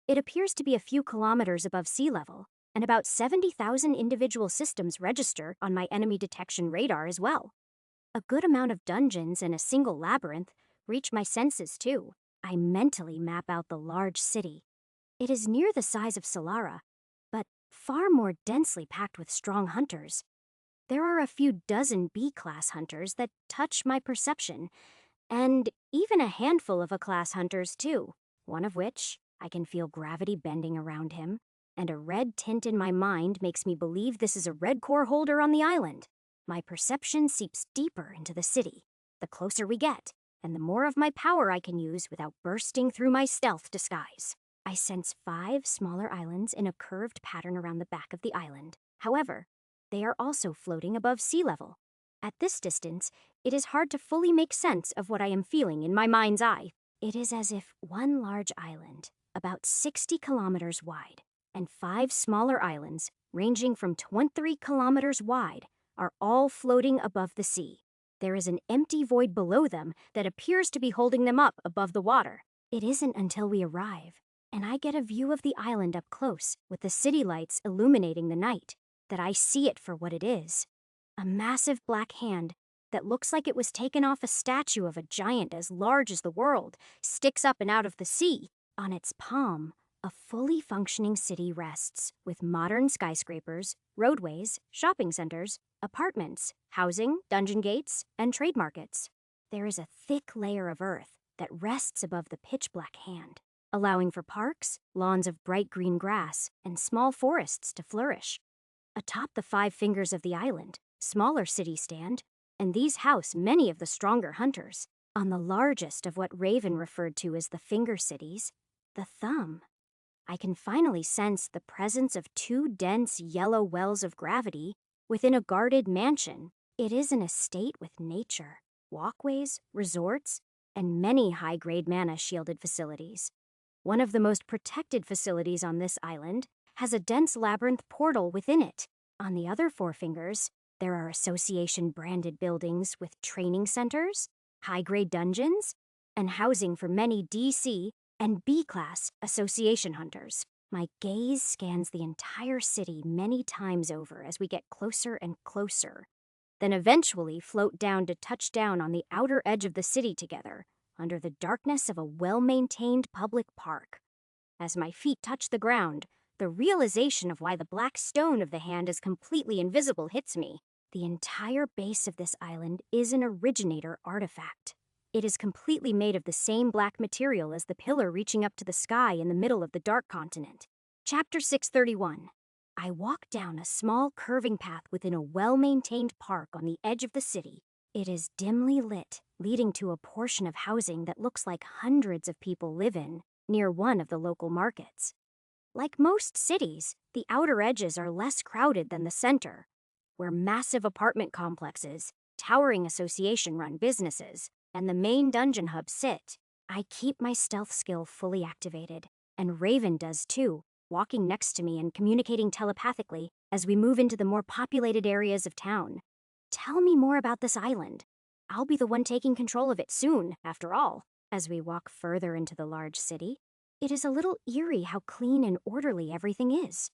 S1: It appears to be a few kilometers above sea level, and about 70,000 individual systems register on my enemy detection radar as well. A good amount of dungeons and a single labyrinth reach my senses too. I mentally map out the large city. It is near the size of Solara, but far more densely packed with strong hunters. There are a few dozen B-class hunters that touch my perception, and even a handful of A-class hunters too, one of which I can feel gravity bending around him, and a red tint in my mind makes me believe this is a red core holder on the island. My perception seeps deeper into the city, the closer we get, and the more of my power I can use without bursting through my stealth disguise. I sense 5 smaller islands in a curved pattern around the back of the island. However, they are also floating above sea level. At this distance, it is hard to fully make sense of what I am feeling in my mind's eye. It is as if one large island, about 60 kilometers wide, and 5 smaller islands, ranging from 23 kilometers wide, are all floating above the sea. There is an empty void below them that appears to be holding them up above the water. It isn't until we arrive, and I get a view of the island up close with the city lights illuminating the night, that I see it for what it is. A massive black hand that looks like it was taken off a statue of a giant as large as the world sticks up and out of the sea. On its palm, a fully functioning city rests, with modern skyscrapers, roadways, shopping centers, apartments, housing, dungeon gates, and trade markets. There is a thick layer of earth that rests above the pitch-black hand, allowing for parks, lawns of bright green grass, and small forests to flourish. Atop the 5 fingers of the island, smaller cities stand, and these house many of the stronger hunters. On the largest of what Raven referred to as the Finger Cities, the Thumb, I can finally sense the presence of 2 dense yellow wells of gravity within a guarded mansion. It is an estate with nature, walkways, resorts, and many high-grade mana-shielded facilities. One of the most protected facilities on this island has a dense labyrinth portal within it. On the other 4 fingers, there are association-branded buildings with training centers, high-grade dungeons, and housing for many DC and B-class association hunters. My gaze scans the entire city many times over as we get closer and closer, then eventually float down to touch down on the outer edge of the city together, under the darkness of a well-maintained public park. As my feet touch the ground, the realization of why the black stone of the hand is completely invisible hits me. The entire base of this island is an originator artifact. It is completely made of the same black material as the pillar reaching up to the sky in the middle of the Dark Continent. Chapter 631. I walk down a small curving path within a well-maintained park on the edge of the city. It is dimly lit, leading to a portion of housing that looks like hundreds of people live in, near one of the local markets. Like most cities, the outer edges are less crowded than the center, where massive apartment complexes, towering association-run businesses, and the main dungeon hub sit. I keep my stealth skill fully activated, and Raven does too, walking next to me and communicating telepathically as we move into the more populated areas of town. Tell me more about this island. I'll be the one taking control of it soon, after all. As we walk further into the large city, it is a little eerie how clean and orderly everything is.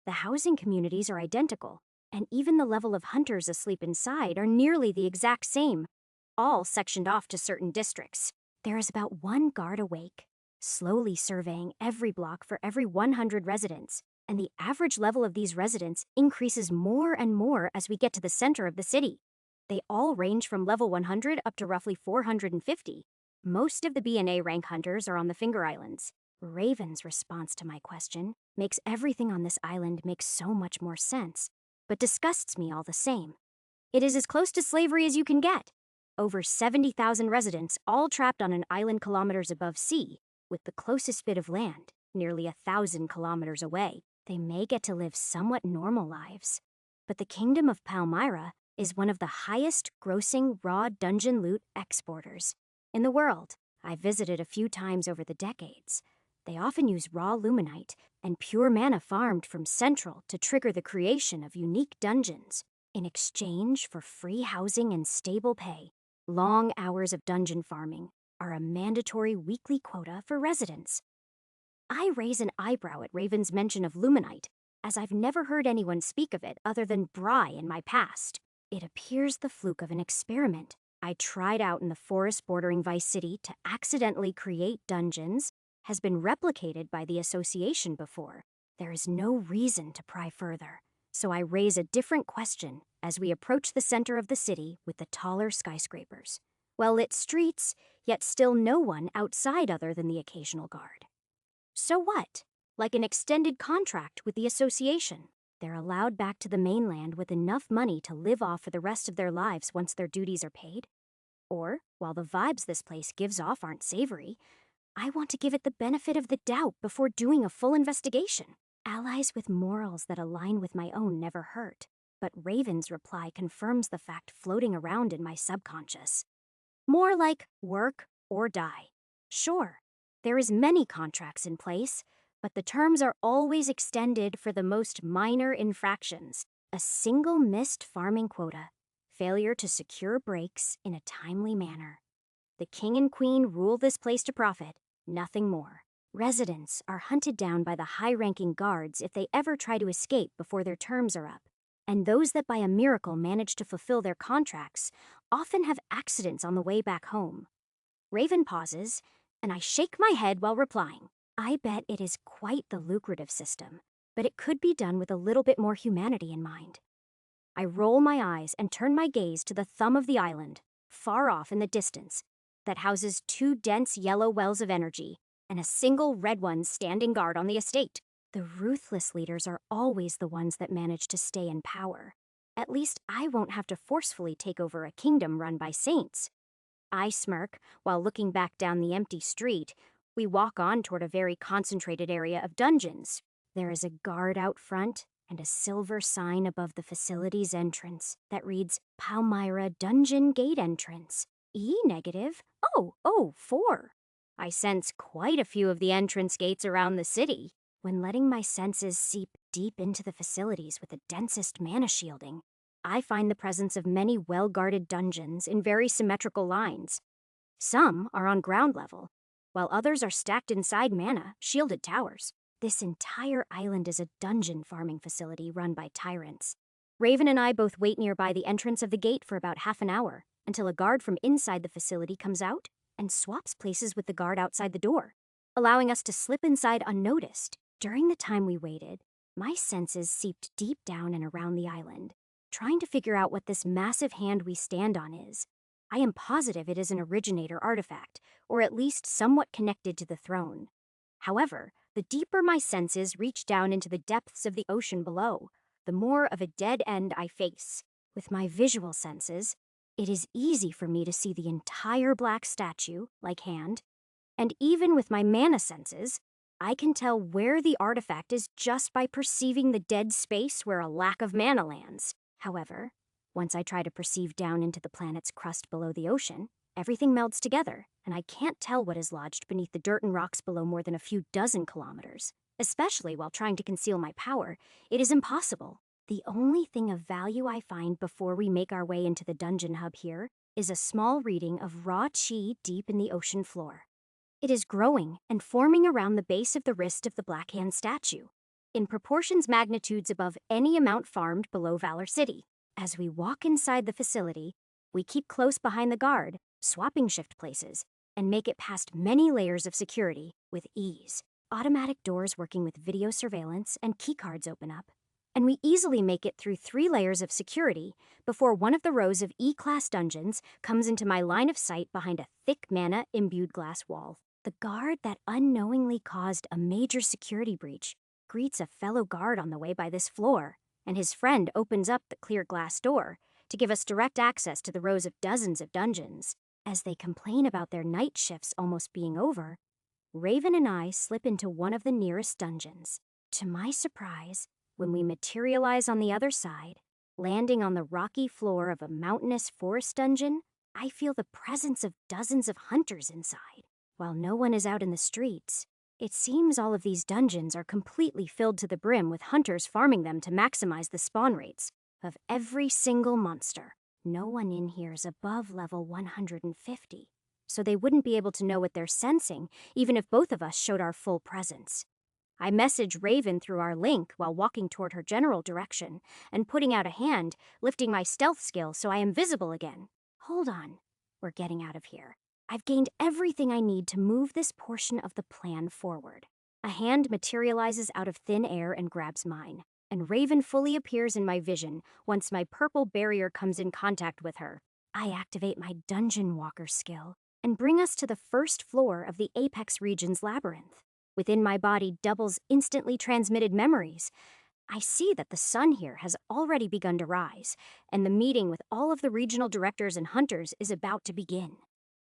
S1: The housing communities are identical, and even the level of hunters asleep inside are nearly the exact same, all sectioned off to certain districts. There is about 1 guard awake, slowly surveying every block for every 100 residents, and the average level of these residents increases more and more as we get to the center of the city. They all range from level 100 up to roughly 450. Most of the B&A rank hunters are on the Finger Islands. Raven's response to my question makes everything on this island make so much more sense, but disgusts me all the same. It is as close to slavery as you can get. Over 70,000 residents, all trapped on an island kilometers above sea, with the closest bit of land nearly 1,000 kilometers away. They may get to live somewhat normal lives, but the kingdom of Palmyra is one of the highest grossing raw dungeon loot exporters in the world. I've visited a few times over the decades. They often use raw luminite and pure mana farmed from Central to trigger the creation of unique dungeons. In exchange for free housing and stable pay, long hours of dungeon farming are a mandatory weekly quota for residents. I raise an eyebrow at Raven's mention of luminite, as I've never heard anyone speak of it other than Bry in my past. It appears the fluke of an experiment I tried out in the forest bordering Vice City to accidentally create dungeons has been replicated by the association before. There is no reason to pry further, so I raise a different question as we approach the center of the city with the taller skyscrapers. Well-lit streets, yet still no one outside other than the occasional guard. So what? Like an extended contract with the association. They're allowed back to the mainland with enough money to live off for the rest of their lives once their duties are paid. Or, while the vibes this place gives off aren't savory, I want to give it the benefit of the doubt before doing a full investigation. Allies with morals that align with my own never hurt, but Raven's reply confirms the fact floating around in my subconscious. More like work or die. Sure, there is many contracts in place, but the terms are always extended for the most minor infractions. A single missed farming quota, failure to secure breaks in a timely manner. The king and queen rule this place to profit, nothing more. Residents are hunted down by the high-ranking guards if they ever try to escape before their terms are up. And those that by a miracle manage to fulfill their contracts often have accidents on the way back home. Raven pauses, and I shake my head while replying. I bet it is quite the lucrative system, but it could be done with a little bit more humanity in mind. I roll my eyes and turn my gaze to the thumb of the island, far off in the distance, that houses 2 dense yellow wells of energy and a single red one standing guard on the estate. The ruthless leaders are always the ones that manage to stay in power. At least I won't have to forcefully take over a kingdom run by saints. I smirk while looking back down the empty street. We walk on toward a very concentrated area of dungeons. There is a guard out front and a silver sign above the facility's entrance that reads Palmyra Dungeon Gate Entrance. E negative? Oh, 4. I sense quite a few of the entrance gates around the city. When letting my senses seep deep into the facilities with the densest mana shielding, I find the presence of many well-guarded dungeons in very symmetrical lines. Some are on ground level, while others are stacked inside mana, shielded towers. This entire island is a dungeon farming facility run by tyrants. Raven and I both wait nearby the entrance of the gate for about half an hour, until a guard from inside the facility comes out and swaps places with the guard outside the door, allowing us to slip inside unnoticed. During the time we waited, my senses seeped deep down and around the island, trying to figure out what this massive hand we stand on is. I am positive it is an originator artifact, or at least somewhat connected to the throne. However, the deeper my senses reach down into the depths of the ocean below, the more of a dead end I face. With my visual senses, it is easy for me to see the entire black statue, like hand, and even with my mana senses, I can tell where the artifact is just by perceiving the dead space where a lack of mana lands. However, once I try to perceive down into the planet's crust below the ocean, everything melds together, and I can't tell what is lodged beneath the dirt and rocks below more than a few dozen kilometers. Especially while trying to conceal my power, it is impossible. The only thing of value I find before we make our way into the dungeon hub here is a small reading of raw chi deep in the ocean floor. It is growing and forming around the base of the wrist of the Black Hand statue, in proportions magnitudes above any amount farmed below Valor City. As we walk inside the facility, we keep close behind the guard, swapping shift places, and make it past many layers of security with ease. Automatic doors working with video surveillance and keycards open up, and we easily make it through 3 layers of security before one of the rows of E-class dungeons comes into my line of sight behind a thick mana-imbued glass wall. The guard that unknowingly caused a major security breach greets a fellow guard on the way by this floor, and his friend opens up the clear glass door to give us direct access to the rows of dozens of dungeons. As they complain about their night shifts almost being over, Raven and I slip into one of the nearest dungeons. To my surprise, when we materialize on the other side, Landing on the rocky floor of a mountainous forest dungeon, I feel the presence of dozens of hunters inside. While no one is out in the streets, it seems all of these dungeons are completely filled to the brim with hunters farming them to maximize the spawn rates of every single monster. No one in here is above level 150, so they wouldn't be able to know what they're sensing even if both of us showed our full presence. I message Raven through our link while walking toward her general direction and putting out a hand, lifting my stealth skill so I am visible again. Hold on, we're getting out of here. I've gained everything I need to move this portion of the plan forward. A hand materializes out of thin air and grabs mine, and Raven fully appears in my vision once my purple barrier comes in contact with her. I activate my Dungeon Walker skill and bring us to the first floor of the Apex Region's labyrinth. Within my body doubles instantly transmitted memories. I see that the sun here has already begun to rise, and the meeting with all of the regional directors and hunters is about to begin.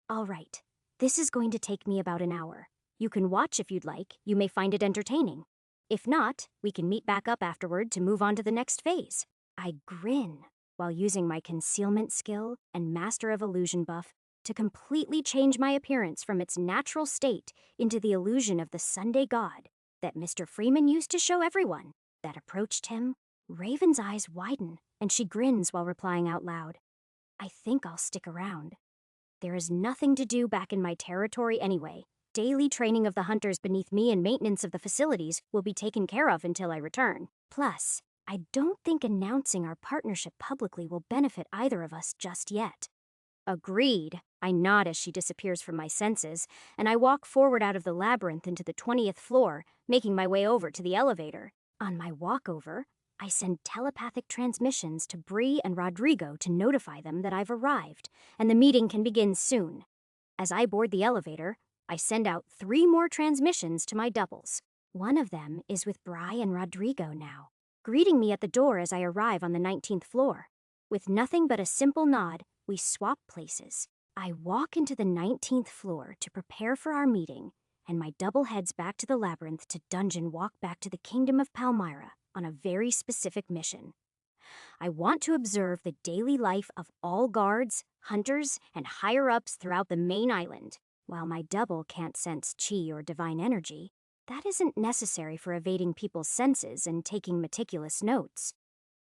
S1: All right, this is going to take me about an hour. You can watch if you'd like. You may find it entertaining. If not, we can meet back up afterward to move on to the next phase. I grin while using my concealment skill and Master of Illusion buff to completely change my appearance from its natural state into the illusion of the Sunday God that Mr. Freeman used to show everyone that approached him. Raven's eyes widen, and she grins while replying out loud. I think I'll stick around. There is nothing to do back in my territory anyway. Daily training of the hunters beneath me and maintenance of the facilities will be taken care of until I return. Plus, I don't think announcing our partnership publicly will benefit either of us just yet. Agreed. I nod as she disappears from my senses, and I walk forward out of the labyrinth into the 20th floor, making my way over to the elevator. On my walk over, I send telepathic transmissions to Bree and Rodrigo to notify them that I've arrived, and the meeting can begin soon. As I board the elevator, I send out 3 more transmissions to my doubles. One of them is with Bri and Rodrigo now, greeting me at the door as I arrive on the 19th floor. With nothing but a simple nod, we swap places. I walk into the 19th floor to prepare for our meeting, and my double heads back to the labyrinth to dungeon walk back to the Kingdom of Palmyra on a very specific mission. I want to observe the daily life of all guards, hunters, and higher-ups throughout the main island. While my double can't sense chi or divine energy, that isn't necessary for evading people's senses and taking meticulous notes.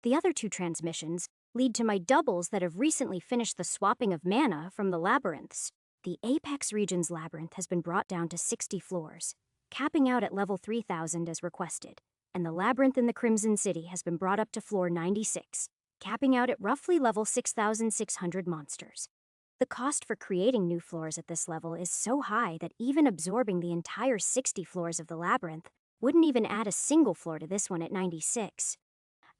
S1: The other 2 transmissions lead to my doubles that have recently finished the swapping of mana from the labyrinths. The Apex Region's labyrinth has been brought down to 60 floors, capping out at level 3000 as requested, and the labyrinth in the Crimson City has been brought up to floor 96, capping out at roughly level 6,600 monsters. The cost for creating new floors at this level is so high that even absorbing the entire 60 floors of the labyrinth wouldn't even add a single floor to this one at 96.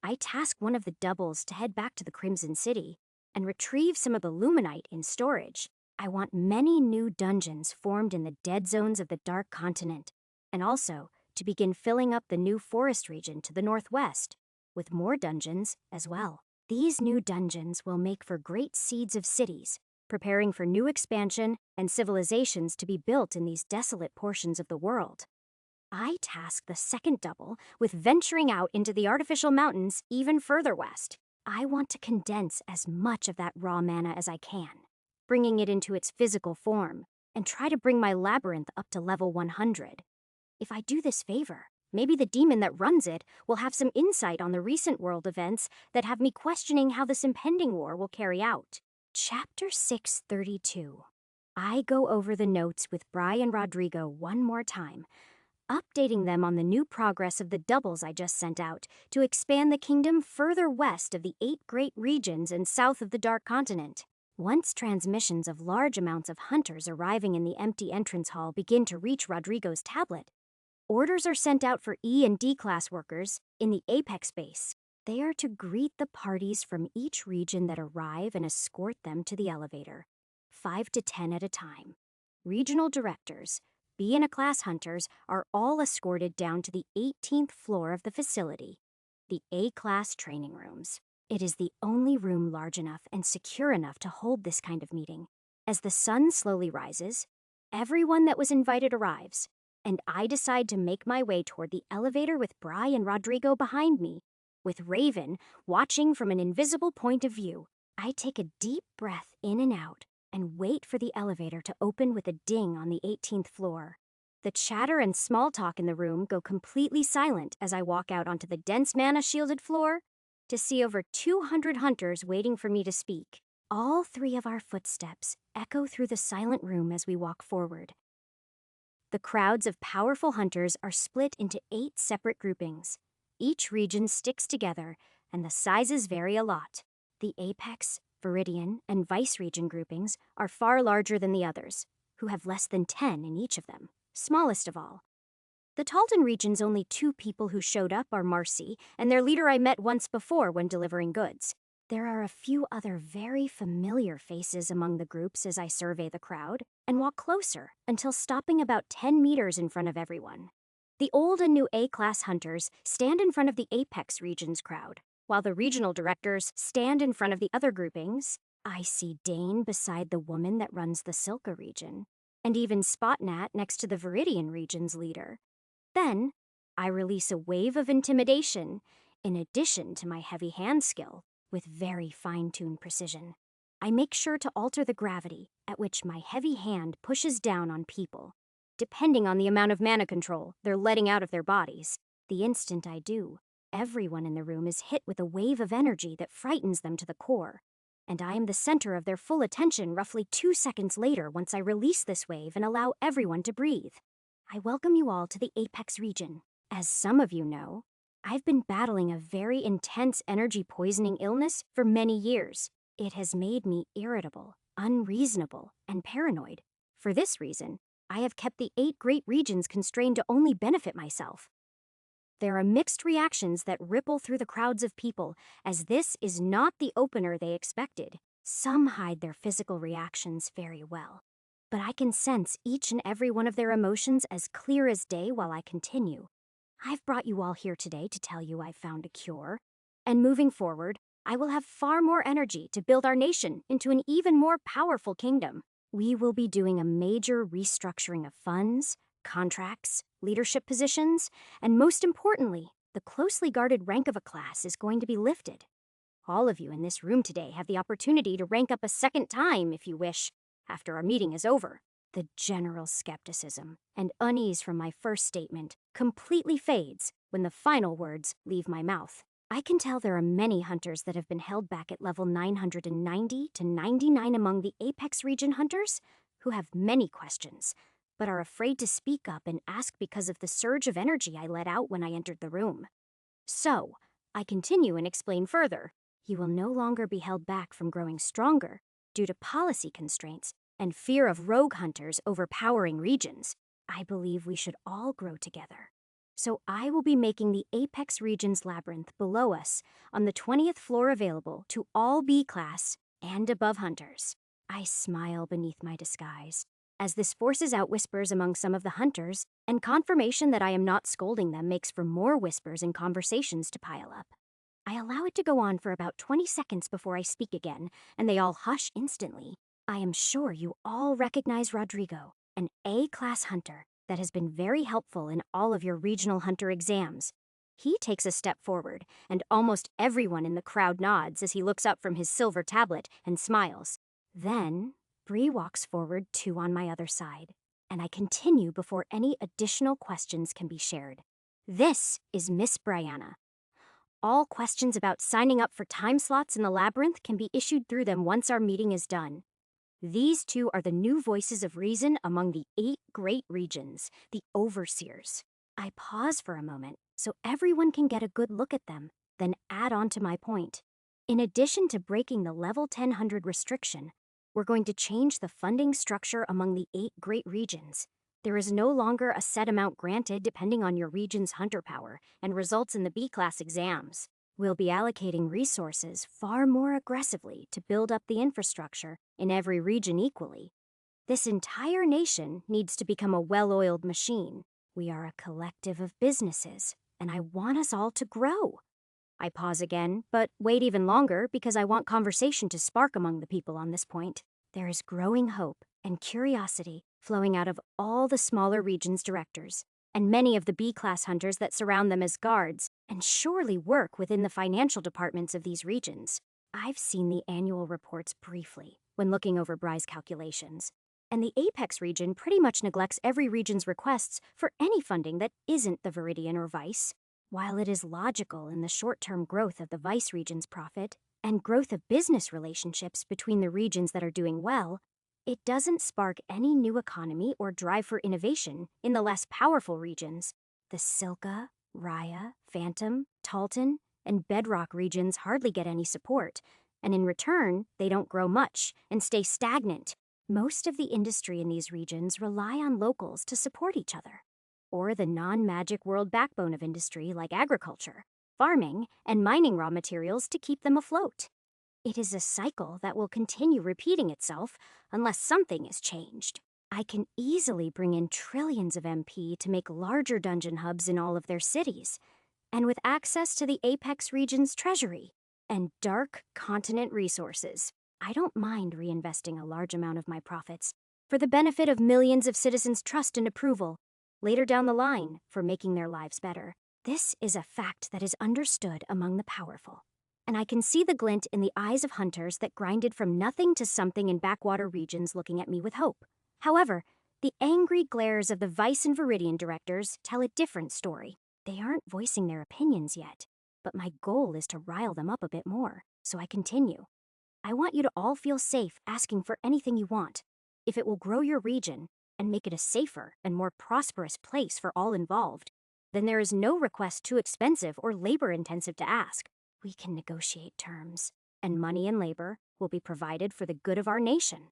S1: I task one of the doubles to head back to the Crimson City and retrieve some of the Luminite in storage. I want many new dungeons formed in the dead zones of the Dark Continent, and also to begin filling up the new forest region to the northwest with more dungeons as well. These new dungeons will make for great seeds of cities, preparing for new expansion and civilizations to be built in these desolate portions of the world. I task the second double with venturing out into the artificial mountains even further west. I want to condense as much of that raw mana as I can, bringing it into its physical form, and try to bring my labyrinth up to level 100. If I do this favor, maybe the demon that runs it will have some insight on the recent world events that have me questioning how this impending war will carry out. Chapter 632. I go over the notes with Bri and Rodrigo one more time, updating them on the new progress of the doubles I just sent out to expand the kingdom further west of the 8 great regions and south of the Dark Continent. Once transmissions of large amounts of hunters arriving in the empty entrance hall begin to reach Rodrigo's tablet, orders are sent out for E and D class workers in the Apex base. They are to greet the parties from each region that arrive and escort them to the elevator, 5 to 10 at a time. Regional directors, B and A class hunters are all escorted down to the 18th floor of the facility, the A-class training rooms. It is the only room large enough and secure enough to hold this kind of meeting. As the sun slowly rises, everyone that was invited arrives, and I decide to make my way toward the elevator with Bri and Rodrigo behind me. with Raven watching from an invisible point of view. I take a deep breath in and out and wait for the elevator to open with a ding on the 18th floor. The chatter and small talk in the room go completely silent as I walk out onto the dense mana-shielded floor to see over 200 hunters waiting for me to speak. All three of our footsteps echo through the silent room as we walk forward. The crowds of powerful hunters are split into 8 separate groupings. Each region sticks together, and the sizes vary a lot. The Apex, Viridian, and Vice region groupings are far larger than the others, who have less than 10 in each of them, smallest of all. The Talton region's only 2 people who showed up are Marcy and their leader I met once before when delivering goods. There are a few other very familiar faces among the groups as I survey the crowd and walk closer until stopping about 10 meters in front of everyone. The old and new A-class hunters stand in front of the Apex region's crowd, while the regional directors stand in front of the other groupings. I see Dane beside the woman that runs the Silka region, and even Spotnat next to the Viridian region's leader. Then, I release a wave of intimidation, in addition to my heavy hand skill, with very fine-tuned precision. I make sure to alter the gravity at which my heavy hand pushes down on people, depending on the amount of mana control they're letting out of their bodies. The instant I do, everyone in the room is hit with a wave of energy that frightens them to the core, and I am the center of their full attention roughly 2 seconds later once I release this wave and allow everyone to breathe. I welcome you all to the Apex region. As some of you know, I've been battling a very intense energy poisoning illness for many years. It has made me irritable, unreasonable, and paranoid. For this reason, I have kept the 8 great regions constrained to only benefit myself. There are mixed reactions that ripple through the crowds of people, as this is not the opener they expected. Some hide their physical reactions very well, but I can sense each and every one of their emotions as clear as day while I continue. I've brought you all here today to tell you I've found a cure, and moving forward, I will have far more energy to build our nation into an even more powerful kingdom. We will be doing a major restructuring of funds, contracts, leadership positions, and most importantly, the closely guarded rank of a class is going to be lifted. All of you in this room today have the opportunity to rank up a second time if you wish, after our meeting is over. The general skepticism and unease from my first statement completely fades when the final words leave my mouth. I can tell there are many hunters that have been held back at level 990 to 99 among the Apex region hunters who have many questions, but are afraid to speak up and ask because of the surge of energy I let out when I entered the room. So, I continue and explain further. You will no longer be held back from growing stronger due to policy constraints and fear of rogue hunters overpowering regions. I believe we should all grow together. So I will be making the Apex region's labyrinth below us on the 20th floor available to all B-class and above hunters. I smile beneath my disguise, as this forces out whispers among some of the hunters, and confirmation that I am not scolding them makes for more whispers and conversations to pile up. I allow it to go on for about 20 seconds before I speak again, and they all hush instantly. I am sure you all recognize Rodrigo, an A-class hunter that has been very helpful in all of your regional hunter exams. He takes a step forward, and almost everyone in the crowd nods as he looks up from his silver tablet and smiles. Then, Bree walks forward too on my other side, and I continue before any additional questions can be shared. This is Miss Brianna. All questions about signing up for time slots in the labyrinth can be issued through them once our meeting is done. These 2 are the new voices of reason among the 8 great regions, the Overseers. I pause for a moment so everyone can get a good look at them, then add on to my point. In addition to breaking the level 1000 restriction, we're going to change the funding structure among the 8 great regions. There is no longer a set amount granted depending on your region's hunter power and results in the B-class exams. We'll be allocating resources far more aggressively to build up the infrastructure in every region equally. This entire nation needs to become a well-oiled machine. We are a collective of businesses, and I want us all to grow. I pause again, but wait even longer because I want conversation to spark among the people on this point. There is growing hope and curiosity flowing out of all the smaller regions' directors, and many of the B-class hunters that surround them as guards, and surely work within the financial departments of these regions. I've seen the annual reports briefly when looking over Bry's calculations, and the Apex region pretty much neglects every region's requests for any funding that isn't the Viridian or Vice. While it is logical in the short-term growth of the Vice region's profit and growth of business relationships between the regions that are doing well, it doesn't spark any new economy or drive for innovation in the less powerful regions. The Silka, Raya, Phantom, Talton, and Bedrock regions hardly get any support, and in return, they don't grow much and stay stagnant. Most of the industry in these regions rely on locals to support each other, or the non-magic world backbone of industry like agriculture, farming, and mining raw materials to keep them afloat. It is a cycle that will continue repeating itself unless something is changed. I can easily bring in trillions of MP to make larger dungeon hubs in all of their cities, and with access to the Apex region's treasury and dark continent resources, I don't mind reinvesting a large amount of my profits for the benefit of millions of citizens' trust and approval later down the line for making their lives better. This is a fact that is understood among the powerful, and I can see the glint in the eyes of hunters that grinded from nothing to something in backwater regions looking at me with hope. However, the angry glares of the Vice and Viridian directors tell a different story. They aren't voicing their opinions yet, but my goal is to rile them up a bit more, so I continue. I want you to all feel safe asking for anything you want. If it will grow your region and make it a safer and more prosperous place for all involved, then there is no request too expensive or labor-intensive to ask. We can negotiate terms, and money and labor will be provided for the good of our nation.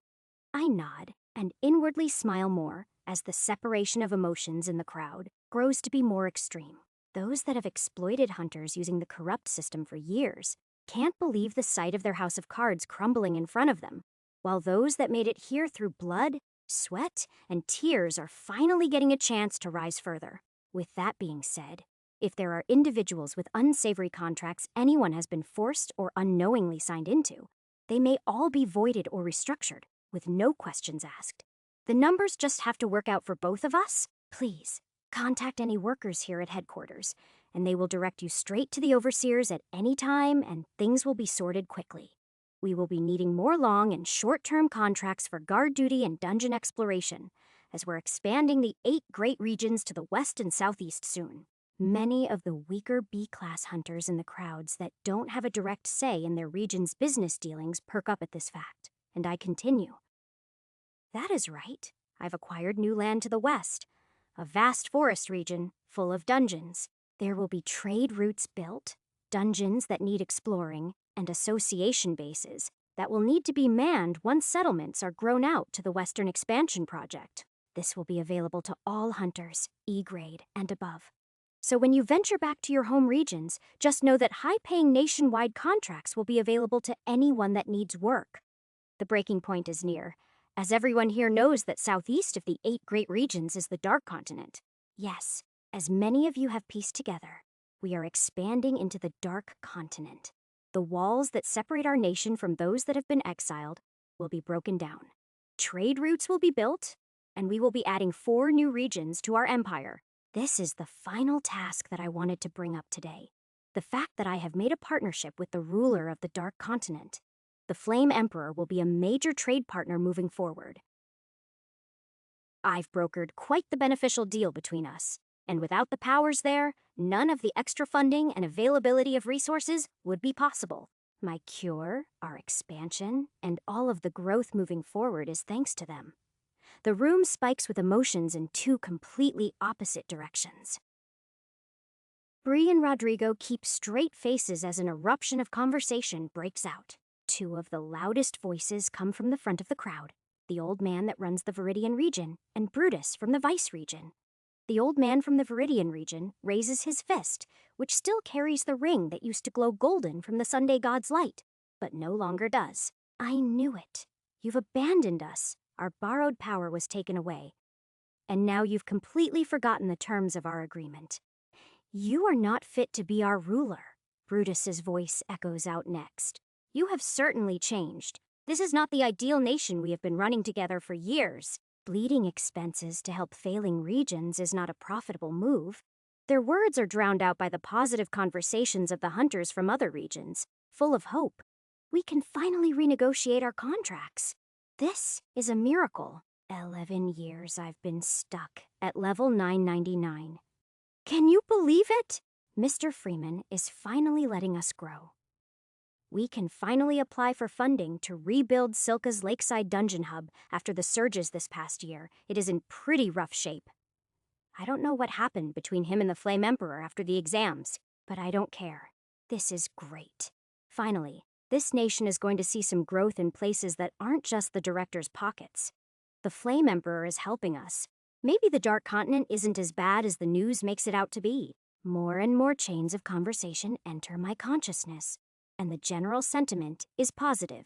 S1: I nod and inwardly smile more as the separation of emotions in the crowd grows to be more extreme. Those that have exploited hunters using the corrupt system for years can't believe the sight of their house of cards crumbling in front of them, while those that made it here through blood, sweat, and tears are finally getting a chance to rise further. With that being said, if there are individuals with unsavory contracts anyone has been forced or unknowingly signed into, they may all be voided or restructured, with no questions asked. The numbers just have to work out for both of us. Please, contact any workers here at headquarters, and they will direct you straight to the overseers at any time, and things will be sorted quickly. We will be needing more long and short-term contracts for guard duty and dungeon exploration, as we're expanding the 8 great regions to the west and southeast soon. Many of the weaker B-class hunters in the crowds that don't have a direct say in their region's business dealings perk up at this fact, and I continue. That is right. I've acquired new land to the west, a vast forest region full of dungeons. There will be trade routes built, dungeons that need exploring, and association bases that will need to be manned once settlements are grown out to the Western Expansion Project. This will be available to all hunters, E-grade and above. So when you venture back to your home regions, just know that high-paying nationwide contracts will be available to anyone that needs work. The breaking point is near, as everyone here knows that southeast of the 8 great regions is the Dark Continent. Yes, as many of you have pieced together, we are expanding into the Dark Continent. The walls that separate our nation from those that have been exiled will be broken down. Trade routes will be built, and we will be adding 4 new regions to our empire. This is the final task that I wanted to bring up today. The fact that I have made a partnership with the ruler of the Dark Continent. The Flame Emperor will be a major trade partner moving forward. I've brokered quite the beneficial deal between us, and without the powers there, none of the extra funding and availability of resources would be possible. My cure, our expansion, and all of the growth moving forward is thanks to them. The room spikes with emotions in 2 completely opposite directions. Bree and Rodrigo keep straight faces as an eruption of conversation breaks out. 2 of the loudest voices come from the front of the crowd, the old man that runs the Viridian region, and Brutus from the Vice region. The old man from the Viridian region raises his fist, which still carries the ring that used to glow golden from the Sunday god's light, but no longer does. I knew it. You've abandoned us. Our borrowed power was taken away. And now you've completely forgotten the terms of our agreement. You are not fit to be our ruler, Brutus's voice echoes out next. You have certainly changed. This is not the ideal nation we have been running together for years. Bleeding expenses to help failing regions is not a profitable move. Their words are drowned out by the positive conversations of the hunters from other regions, full of hope. We can finally renegotiate our contracts. This is a miracle. 11 years I've been stuck at level 999. Can you believe it? Mr. Freeman is finally letting us grow. We can finally apply for funding to rebuild Silka's Lakeside Dungeon Hub after the surges this past year. It is in pretty rough shape. I don't know what happened between him and the Flame Emperor after the exams, but I don't care. This is great. Finally, this nation is going to see some growth in places that aren't just the director's pockets. The Flame Emperor is helping us. Maybe the Dark Continent isn't as bad as the news makes it out to be. More and more chains of conversation enter my consciousness, and the general sentiment is positive.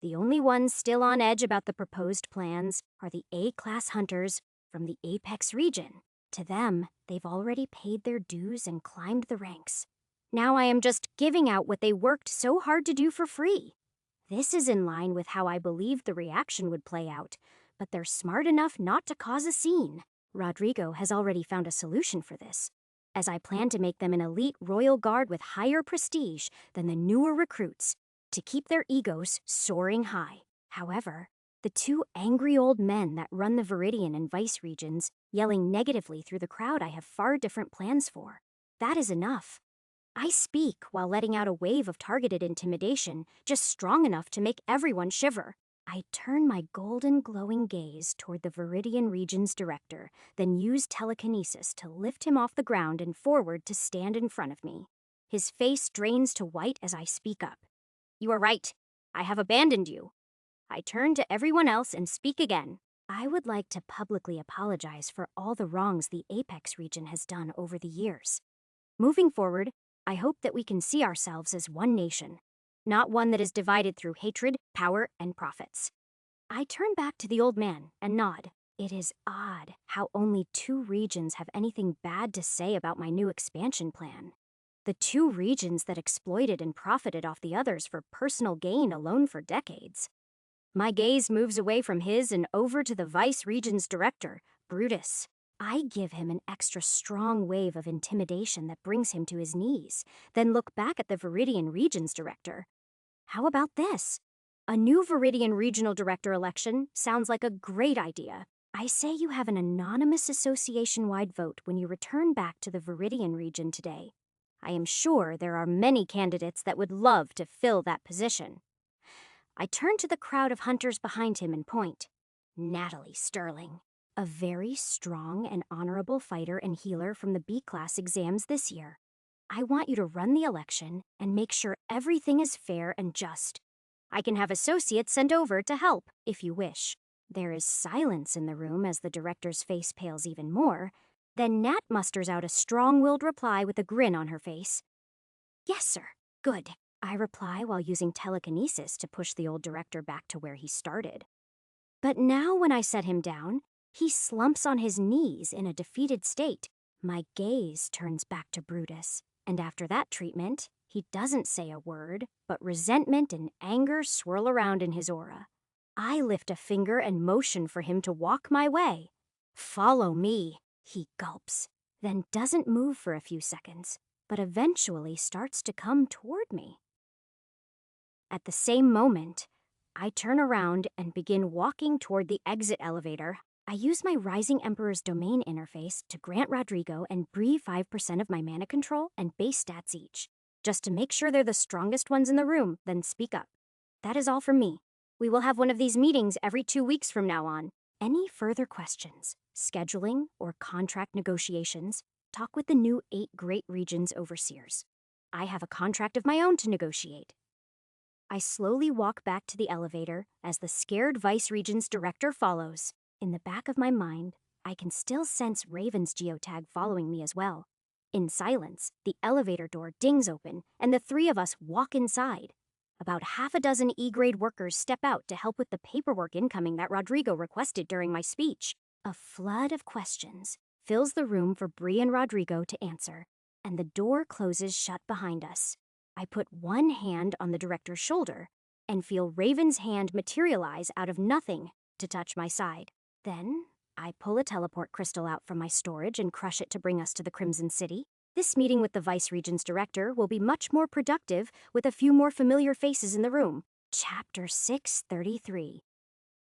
S1: The only ones still on edge about the proposed plans are the A-class hunters from the Apex region. To them, they've already paid their dues and climbed the ranks. Now I am just giving out what they worked so hard to do for free. This is in line with how I believed the reaction would play out, but they're smart enough not to cause a scene. Rodrigo has already found a solution for this, as I plan to make them an elite royal guard with higher prestige than the newer recruits, to keep their egos soaring high. However, the two angry old men that run the Viridian and Vice regions, yelling negatively through the crowd, I have far different plans for. That is enough. I speak while letting out a wave of targeted intimidation, just strong enough to make everyone shiver. I turn my golden glowing gaze toward the Viridian region's director, then use telekinesis to lift him off the ground and forward to stand in front of me. His face drains to white as I speak up. You are right. I have abandoned you. I turn to everyone else and speak again. I would like to publicly apologize for all the wrongs the Apex region has done over the years. Moving forward, I hope that we can see ourselves as one nation, not one that is divided through hatred, power, and profits. I turn back to the old man and nod. It is odd how only 2 regions have anything bad to say about my new expansion plan. The 2 regions that exploited and profited off the others for personal gain alone for decades. My gaze moves away from his and over to the Vice region's director, Brutus. I give him an extra strong wave of intimidation that brings him to his knees, then look back at the Viridian region's director. How about this? A new Viridian regional director election sounds like a great idea. I say you have an anonymous association-wide vote when you return back to the Viridian region today. I am sure there are many candidates that would love to fill that position. I turn to the crowd of hunters behind him and point. Natalie Sterling, a very strong and honorable fighter and healer from the B-class exams this year. I want you to run the election and make sure everything is fair and just. I can have associates sent over to help, if you wish. There is silence in the room as the director's face pales even more. Then Nat musters out a strong-willed reply with a grin on her face. Yes, sir. Good. I reply while using telekinesis to push the old director back to where he started. But now when I set him down, he slumps on his knees in a defeated state. My gaze turns back to Brutus, and after that treatment, he doesn't say a word, but resentment and anger swirl around in his aura. I lift a finger and motion for him to walk my way. Follow me, he gulps, then doesn't move for a few seconds, but eventually starts to come toward me. At the same moment, I turn around and begin walking toward the exit elevator. I use my Rising Emperor's domain interface to grant Rodrigo and Bree 5% of my mana control and base stats each, just to make sure they're the strongest ones in the room, then speak up. That is all from me. We will have one of these meetings every 2 weeks from now on. Any further questions, scheduling, or contract negotiations, talk with the new 8 Great Regions overseers. I have a contract of my own to negotiate. I slowly walk back to the elevator as the scared Vice Region's director follows. In the back of my mind, I can still sense Raven's geotag following me as well. In silence, the elevator door dings open, and the 3 of us walk inside. About half a dozen E-grade workers step out to help with the paperwork incoming that Rodrigo requested during my speech. A flood of questions fills the room for Bree and Rodrigo to answer, and the door closes shut behind us. I put one hand on the director's shoulder and feel Raven's hand materialize out of nothing to touch my side. Then, I pull a teleport crystal out from my storage and crush it to bring us to the Crimson City. This meeting with the Vice Regent's director will be much more productive with a few more familiar faces in the room. Chapter 633.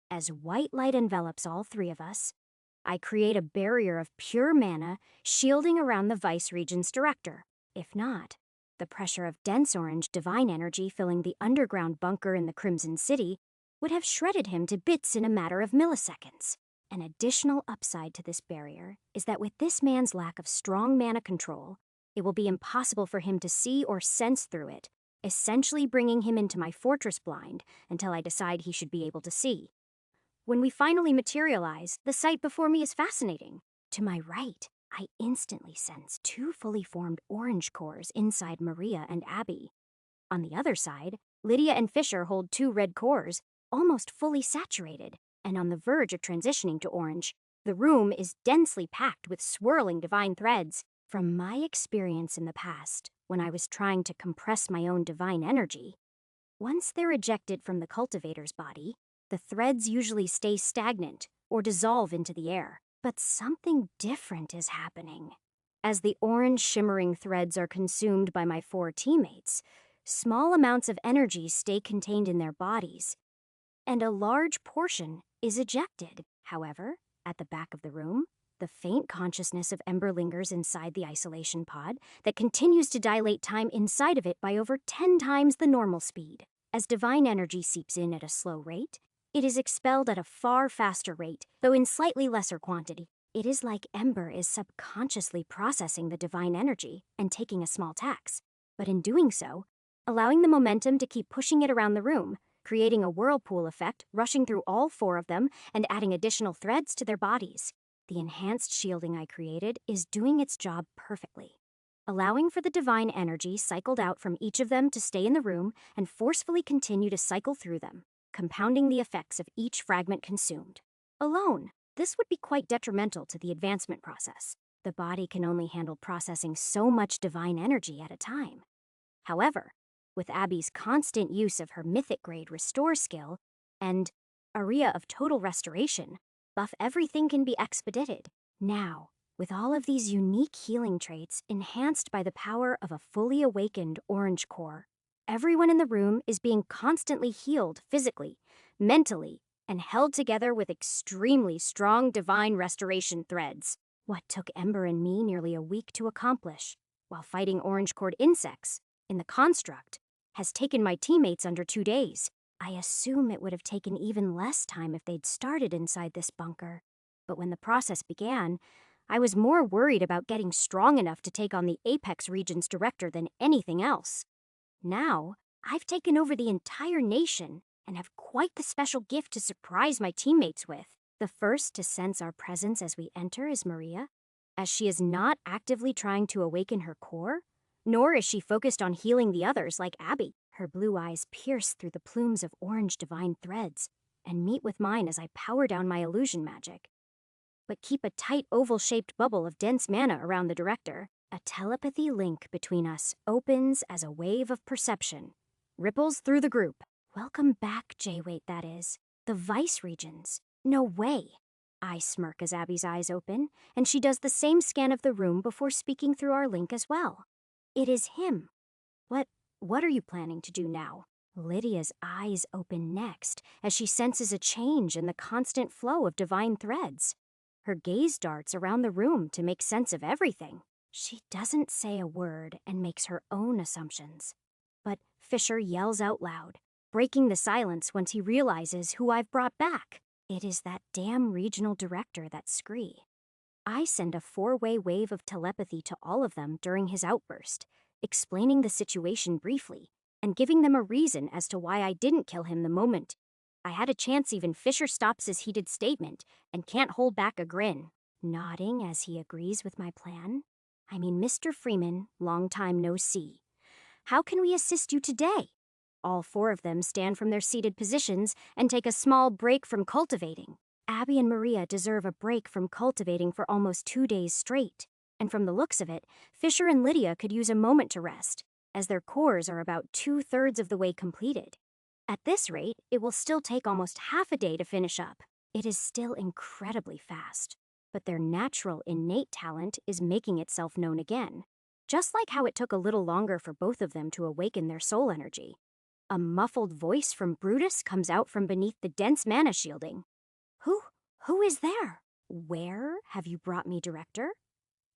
S1: As white light envelops all three of us, I create a barrier of pure mana shielding around the Vice Regent's director. If not, the pressure of dense orange divine energy filling the underground bunker in the Crimson City would have shredded him to bits in a matter of milliseconds. An additional upside to this barrier is that with this man's lack of strong mana control, it will be impossible for him to see or sense through it, essentially bringing him into my fortress blind until I decide he should be able to see. When we finally materialize, the sight before me is fascinating. To my right, I instantly sense two fully formed orange cores inside Maria and Abby. On the other side, Lydia and Fisher hold two red cores, almost fully saturated, and on the verge of transitioning to orange. The room is densely packed with swirling divine threads. From my experience in the past, when I was trying to compress my own divine energy, once they're ejected from the cultivator's body, the threads usually stay stagnant or dissolve into the air. But something different is happening. As the orange shimmering threads are consumed by my four teammates, small amounts of energy stay contained in their bodies, and a large portion is ejected. However, at the back of the room, the faint consciousness of Ember lingers inside the isolation pod that continues to dilate time inside of it by over 10 times the normal speed. As divine energy seeps in at a slow rate, it is expelled at a far faster rate, though in slightly lesser quantity. It is like Ember is subconsciously processing the divine energy and taking a small tax, but in doing so, allowing the momentum to keep pushing it around the room, creating a whirlpool effect rushing through all four of them and adding additional threads to their bodies. The enhanced shielding I created is doing its job perfectly, allowing for the divine energy cycled out from each of them to stay in the room and forcefully continue to cycle through them, compounding the effects of each fragment consumed. Alone, this would be quite detrimental to the advancement process. The body can only handle processing so much divine energy at a time. However, with Abby's constant use of her mythic-grade Restore skill and Aria of Total Restoration, buff everything can be expedited. Now, with all of these unique healing traits enhanced by the power of a fully awakened orange core, everyone in the room is being constantly healed physically, mentally, and held together with extremely strong divine restoration threads. What took Ember and me nearly a week to accomplish, while fighting orange-cored insects in the construct, has taken my teammates under 2 days. I assume it would have taken even less time if they'd started inside this bunker. But when the process began, I was more worried about getting strong enough to take on the Apex Region's director than anything else. Now, I've taken over the entire nation and have quite the special gift to surprise my teammates with. The first to sense our presence as we enter is Maria, as she is not actively trying to awaken her core, nor is she focused on healing the others like Abby. Her blue eyes pierce through the plumes of orange divine threads and meet with mine as I power down my illusion magic, but keep a tight oval-shaped bubble of dense mana around the director. A telepathy link between us opens as a wave of perception, ripples through the group. Welcome back, J-Wait, that is. The Vice Regents. No way. I smirk as Abby's eyes open, and she does the same scan of the room before speaking through our link as well. It is him. What are you planning to do now? Lydia's eyes open next as she senses a change in the constant flow of divine threads. Her gaze darts around the room to make sense of everything. She doesn't say a word and makes her own assumptions. But Fisher yells out loud, breaking the silence once he realizes who I've brought back. It is that damn regional director, that Scree. I send a 4-way wave of telepathy to all of them during his outburst, explaining the situation briefly and giving them a reason as to why I didn't kill him the moment I had a chance. Even Fisher stops his heated statement and can't hold back a grin, nodding as he agrees with my plan. I mean, Mr. Freeman, long time no see. How can we assist you today? All 4 of them stand from their seated positions and take a small break from cultivating. Abby and Maria deserve a break from cultivating for almost 2 days straight. And from the looks of it, Fisher and Lydia could use a moment to rest, as their cores are about 2/3 of the way completed. At this rate, it will still take almost half a day to finish up. It is still incredibly fast, but their natural innate talent is making itself known again, just like how it took a little longer for both of them to awaken their soul energy. A muffled voice from Brutus comes out from beneath the dense mana shielding. Who? Who is there? Where have you brought me, Director?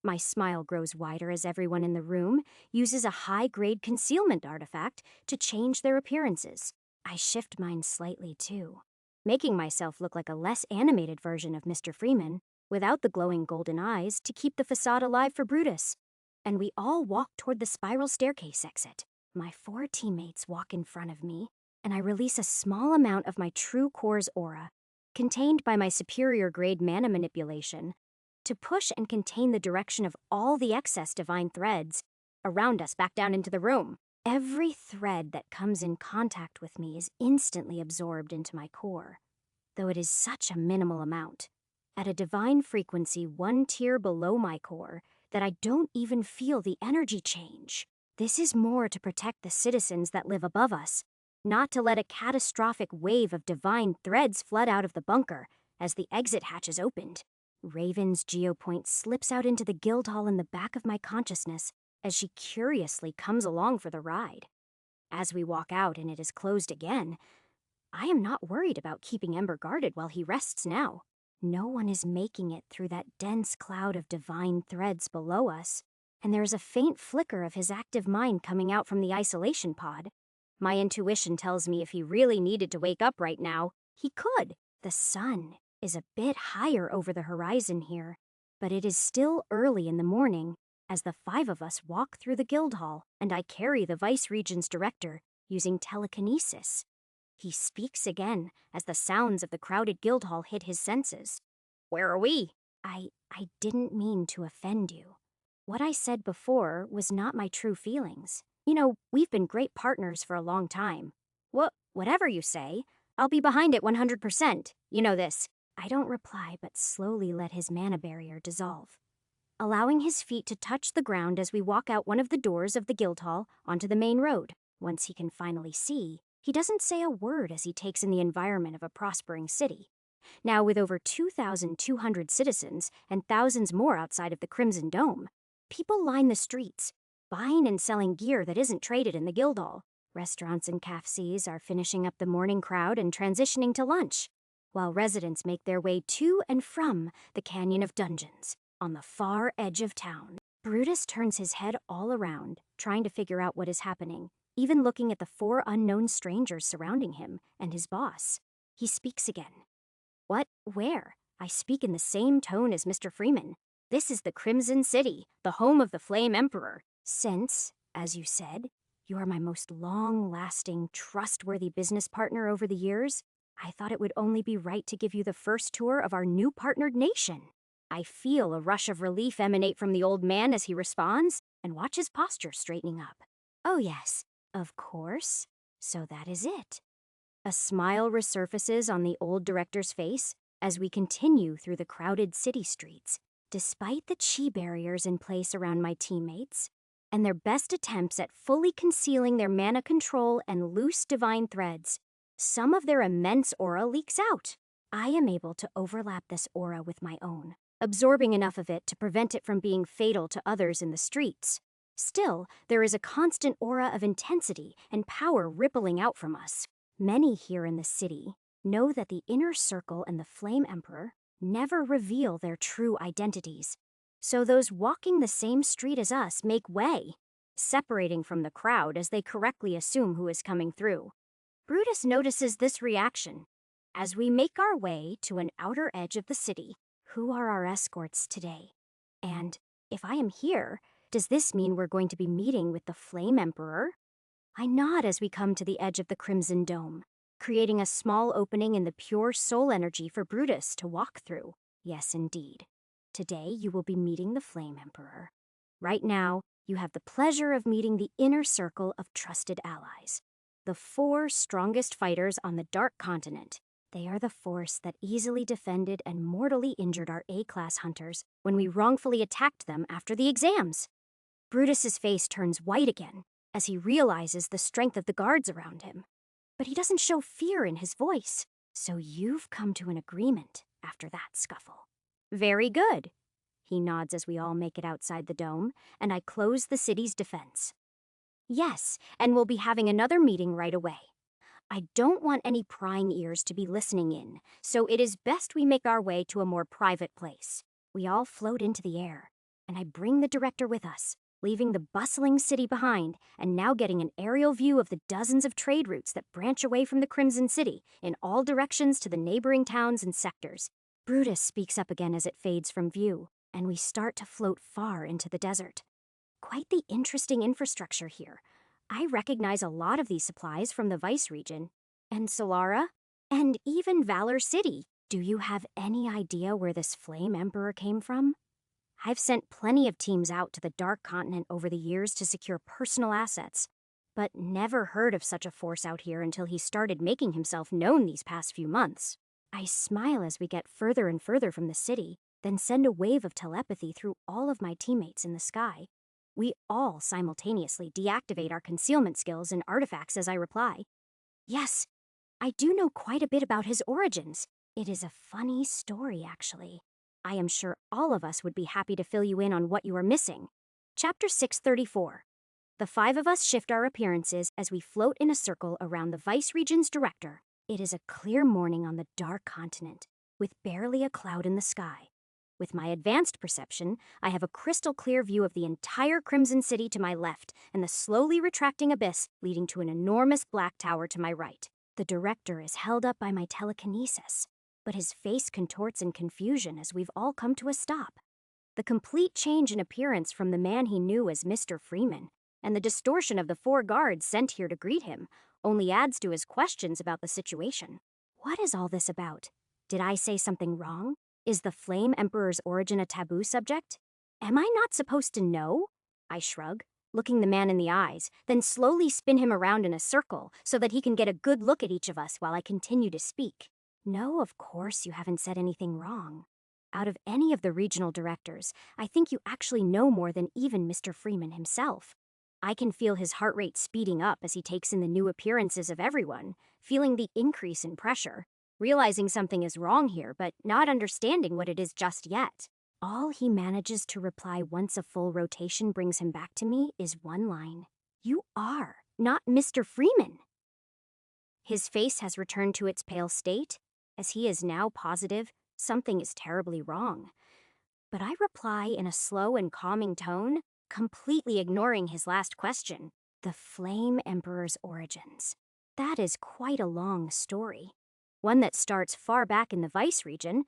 S1: My smile grows wider as everyone in the room uses a high-grade concealment artifact to change their appearances. I shift mine slightly, too, making myself look like a less animated version of Mr. Freeman, without the glowing golden eyes to keep the facade alive for Brutus. And we all walk toward the spiral staircase exit. My 4 teammates walk in front of me, and I release a small amount of my true core's aura, contained by my superior grade mana manipulation, to push and contain the direction of all the excess divine threads around us back down into the room. Every thread that comes in contact with me is instantly absorbed into my core, though it is such a minimal amount, at a divine frequency 1 tier below my core, that I don't even feel the energy change. This is more to protect the citizens that live above us, not to let a catastrophic wave of divine threads flood out of the bunker as the exit hatch is opened. Raven's geopoint slips out into the guild hall in the back of my consciousness as she curiously comes along for the ride. As we walk out and it is closed again, I am not worried about keeping Ember guarded while he rests now. No one is making it through that dense cloud of divine threads below us, and there is a faint flicker of his active mind coming out from the isolation pod. My intuition tells me if he really needed to wake up right now, he could. The sun is a bit higher over the horizon here, but it is still early in the morning as the 5 of us walk through the guild hall and I carry the Vice Regent's director using telekinesis. He speaks again as the sounds of the crowded guild hall hit his senses. Where are we? I didn't mean to offend you. What I said before was not my true feelings. You know, we've been great partners for a long time. Whatever you say, I'll be behind it 100%. You know this. I don't reply, but slowly let his mana barrier dissolve, allowing his feet to touch the ground as we walk out one of the doors of the guild hall onto the main road. Once he can finally see, he doesn't say a word as he takes in the environment of a prospering city. Now, with over 2,200 citizens and thousands more outside of the Crimson Dome, people line the streets, buying and selling gear that isn't traded in the guild hall. Restaurants and cafes are finishing up the morning crowd and transitioning to lunch, while residents make their way to and from the Canyon of Dungeons, on the far edge of town. Brutus turns his head all around, trying to figure out what is happening, even looking at the 4 unknown strangers surrounding him and his boss. He speaks again. What? Where? I speak in the same tone as Mr. Freeman. This is the Crimson City, the home of the Flame Emperor. Since, as you said, you are my most long-lasting, trustworthy business partner over the years, I thought it would only be right to give you the first tour of our new partnered nation. I feel a rush of relief emanate from the old man as he responds, and watch his posture straightening up. Oh yes, of course. So that is it. A smile resurfaces on the old director's face as we continue through the crowded city streets. Despite the chi barriers in place around my teammates, and their best attempts at fully concealing their mana control and loose divine threads, some of their immense aura leaks out. I am able to overlap this aura with my own, absorbing enough of it to prevent it from being fatal to others in the streets. Still, there is a constant aura of intensity and power rippling out from us. Many here in the city know that the Inner Circle and the Flame Emperor never reveal their true identities, so those walking the same street as us make way, separating from the crowd as they correctly assume who is coming through. Brutus notices this reaction. As we make our way to an outer edge of the city, who are our escorts today? And if I am here, does this mean we're going to be meeting with the Flame Emperor? I nod as we come to the edge of the Crimson Dome, creating a small opening in the pure soul energy for Brutus to walk through. Yes, indeed. Today you will be meeting the Flame Emperor. Right now, you have the pleasure of meeting the inner circle of trusted allies, the 4 strongest fighters on the Dark Continent. They are the force that easily defended and mortally injured our A-class hunters when we wrongfully attacked them after the exams. Brutus's face turns white again as he realizes the strength of the guards around him. But he doesn't show fear in his voice. So you've come to an agreement after that scuffle. Very good. He nods as we all make it outside the dome, and I close the city's defense. Yes, and we'll be having another meeting right away. I don't want any prying ears to be listening in, so it is best we make our way to a more private place. We all float into the air, and I bring the director with us, leaving the bustling city behind and now getting an aerial view of the dozens of trade routes that branch away from the Crimson City in all directions to the neighboring towns and sectors. Brutus speaks up again as it fades from view, and we start to float far into the desert. Quite the interesting infrastructure here. I recognize a lot of these supplies from the Vice region, and Solara, and even Valor City. Do you have any idea where this Flame Emperor came from? I've sent plenty of teams out to the Dark Continent over the years to secure personal assets, but never heard of such a force out here until he started making himself known these past few months. I smile as we get further and further from the city, then send a wave of telepathy through all of my teammates in the sky. We all simultaneously deactivate our concealment skills and artifacts as I reply. Yes, I do know quite a bit about his origins. It is a funny story, actually. I am sure all of us would be happy to fill you in on what you are missing. Chapter 634. The five of us shift our appearances as we float in a circle around the Vice Region's director. It is a clear morning on the Dark Continent, with barely a cloud in the sky. With my advanced perception, I have a crystal clear view of the entire Crimson City to my left and the slowly retracting abyss leading to an enormous black tower to my right. The director is held up by my telekinesis, but his face contorts in confusion as we've all come to a stop. The complete change in appearance from the man he knew as Mr. Freeman, and the distortion of the 4 guards sent here to greet him, only adds to his questions about the situation. What is all this about? Did I say something wrong? Is the Flame Emperor's origin a taboo subject? Am I not supposed to know? I shrug, looking the man in the eyes, then slowly spin him around in a circle so that he can get a good look at each of us while I continue to speak. No, of course you haven't said anything wrong. Out of any of the regional directors, I think you actually know more than even Mr. Freeman himself. I can feel his heart rate speeding up as he takes in the new appearances of everyone, feeling the increase in pressure. Realizing something is wrong here, but not understanding what it is just yet. All he manages to reply once a full rotation brings him back to me is one line. You are not Mr. Freeman. His face has returned to its pale state, as he is now positive something is terribly wrong. But I reply in a slow and calming tone, completely ignoring his last question. The Flame Emperor's origins. That is quite a long story. One that starts far back in the Vice region.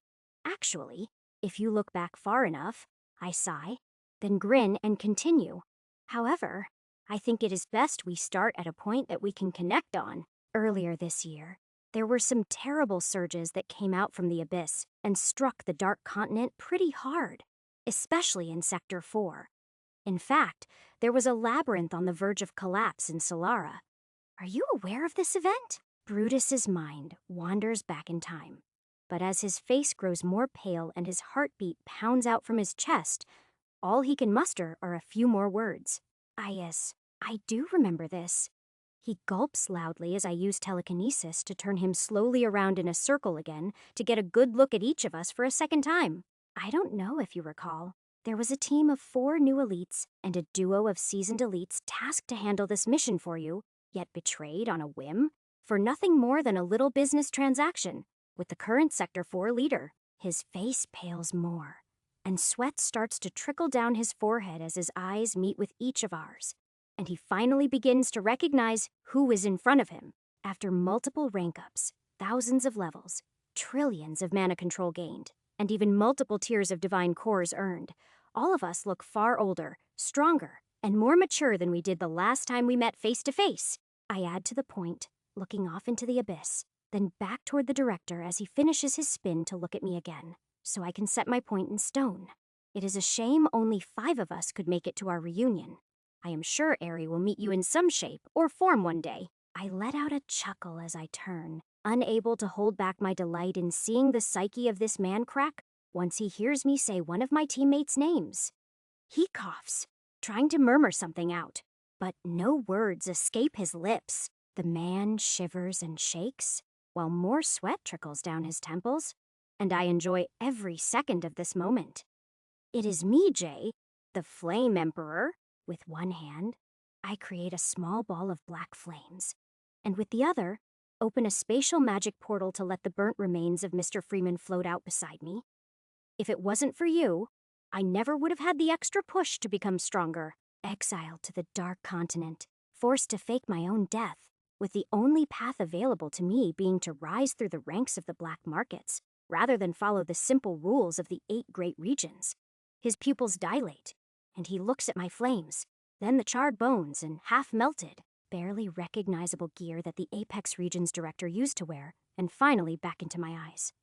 S1: Actually, if you look back far enough, I sigh, then grin and continue. However, I think it is best we start at a point that we can connect on. Earlier this year, there were some terrible surges that came out from the abyss and struck the Dark Continent pretty hard, especially in Sector 4. In fact, there was a labyrinth on the verge of collapse in Solara. Are you aware of this event? Brutus's mind wanders back in time, but as his face grows more pale and his heartbeat pounds out from his chest, all he can muster are a few more words. Yes, I do remember this. He gulps loudly as I use telekinesis to turn him slowly around in a circle again to get a good look at each of us for a second time. I don't know if you recall. There was a team of 4 new elites and a duo of seasoned elites tasked to handle this mission for you, yet betrayed on a whim for nothing more than a little business transaction with the current Sector 4 leader. His face pales more, and sweat starts to trickle down his forehead as his eyes meet with each of ours, and he finally begins to recognize who is in front of him. After multiple rank-ups, thousands of levels, trillions of mana control gained, and even multiple tiers of divine cores earned, all of us look far older, stronger, and more mature than we did the last time we met face to face. I add to the point, looking off into the abyss, then back toward the director as he finishes his spin to look at me again, so I can set my point in stone. It is a shame only 5 of us could make it to our reunion. I am sure Aerie will meet you in some shape or form one day. I let out a chuckle as I turn, unable to hold back my delight in seeing the psyche of this man crack once he hears me say one of my teammates' names. He coughs, trying to murmur something out, but no words escape his lips. The man shivers and shakes, while more sweat trickles down his temples, and I enjoy every second of this moment. It is me, Jay, the Flame Emperor. With one hand, I create a small ball of black flames, and with the other, open a spatial magic portal to let the burnt remains of Mr. Freeman float out beside me. If it wasn't for you, I never would have had the extra push to become stronger. Exiled to the Dark Continent, forced to fake my own death, with the only path available to me being to rise through the ranks of the black markets, rather than follow the simple rules of the 8 great regions. His pupils dilate, and he looks at my flames, then the charred bones and half-melted, barely recognizable gear that the Apex Regions director used to wear, and finally back into my eyes.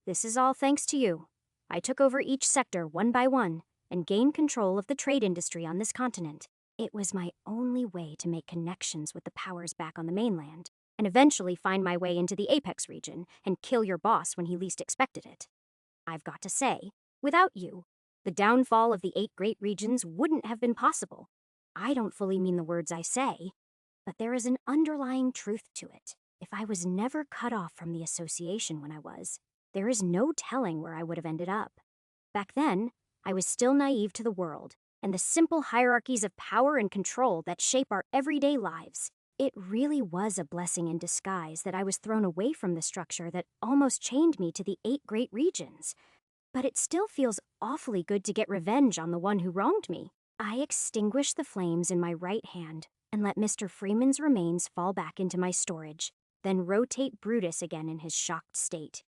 S1: This is all thanks to you. I took over each sector one by one and gained control of the trade industry on this continent. It was my only way to make connections with the powers back on the mainland, and eventually find my way into the Apex region and kill your boss when he least expected it. I've got to say, without you, the downfall of the 8 great regions wouldn't have been possible. I don't fully mean the words I say, but there is an underlying truth to it. If I was never cut off from the association when I was, there is no telling where I would have ended up. Back then, I was still naive to the world and the simple hierarchies of power and control that shape our everyday lives. It really was a blessing in disguise that I was thrown away from the structure that almost chained me to the 8 great regions. But it still feels awfully good to get revenge on the one who wronged me. I extinguish the flames in my right hand and let Mr. Freeman's remains fall back into my storage, then rotate Brutus again in his shocked state.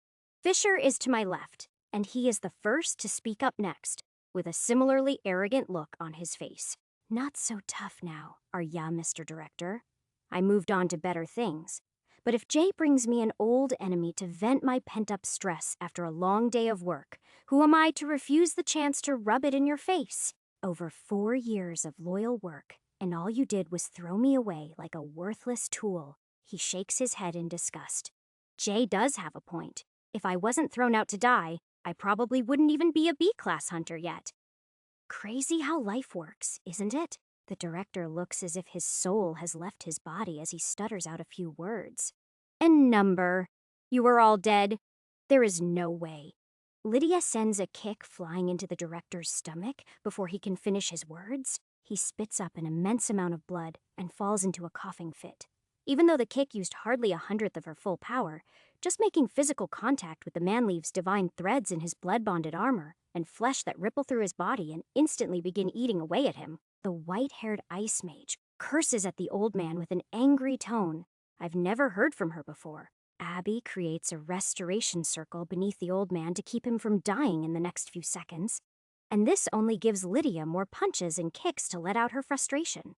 S1: Fisher is to my left, and he is the first to speak up next, with a similarly arrogant look on his face. Not so tough now, are ya, Mr. Director? I moved on to better things. But if Jay brings me an old enemy to vent my pent-up stress after a long day of work, who am I to refuse the chance to rub it in your face? Over 4 years of loyal work, and all you did was throw me away like a worthless tool. He shakes his head in disgust. Jay does have a point. If I wasn't thrown out to die, I probably wouldn't even be a B-class hunter yet. Crazy how life works, isn't it? The director looks as if his soul has left his body as he stutters out a few words. And number. You are all dead. There is no way. Lydia sends a kick flying into the director's stomach before he can finish his words. He spits up an immense amount of blood and falls into a coughing fit. Even though the kick used hardly 1/100th of her full power, just making physical contact with the man leaves divine threads in his blood-bonded armor and flesh that ripple through his body and instantly begin eating away at him. The white-haired ice mage curses at the old man with an angry tone I've never heard from her before. Abby creates a restoration circle beneath the old man to keep him from dying in the next few seconds. And this only gives Lydia more punches and kicks to let out her frustration.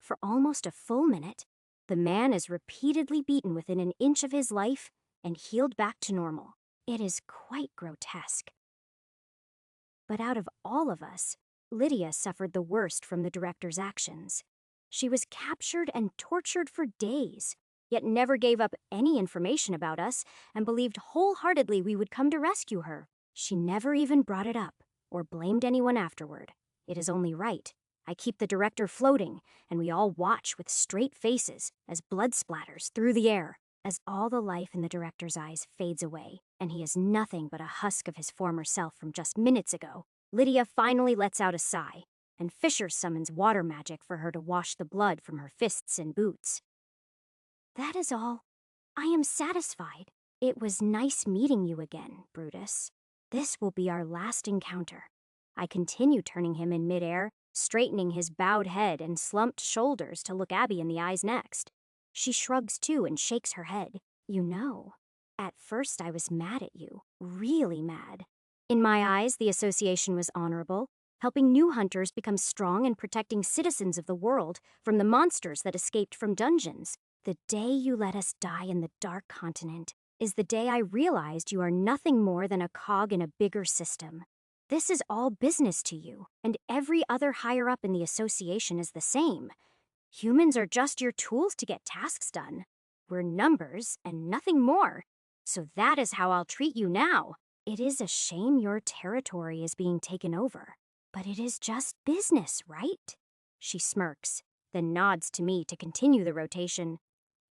S1: For almost a full minute, the man is repeatedly beaten within an inch of his life and healed back to normal. It is quite grotesque. But out of all of us, Lydia suffered the worst from the director's actions. She was captured and tortured for days, yet never gave up any information about us and believed wholeheartedly we would come to rescue her. She never even brought it up or blamed anyone afterward. It is only right. I keep the director floating, and we all watch with straight faces as blood splatters through the air, as all the life in the director's eyes fades away, and he is nothing but a husk of his former self from just minutes ago. Lydia finally lets out a sigh, and Fisher summons water magic for her to wash the blood from her fists and boots. That is all. I am satisfied. It was nice meeting you again, Brutus. This will be our last encounter. I continue turning him in midair, straightening his bowed head and slumped shoulders to look Abby in the eyes next. She shrugs too and shakes her head. You know, at first I was mad at you, really mad. In my eyes, the association was honorable, helping new hunters become strong and protecting citizens of the world from the monsters that escaped from dungeons. The day you let us die in the Dark Continent is the day I realized you are nothing more than a cog in a bigger system. This is all business to you, and every other higher up in the association is the same. Humans are just your tools to get tasks done. We're numbers and nothing more. So that is how I'll treat you now. It is a shame your territory is being taken over, but it is just business, right? She smirks, then nods to me to continue the rotation.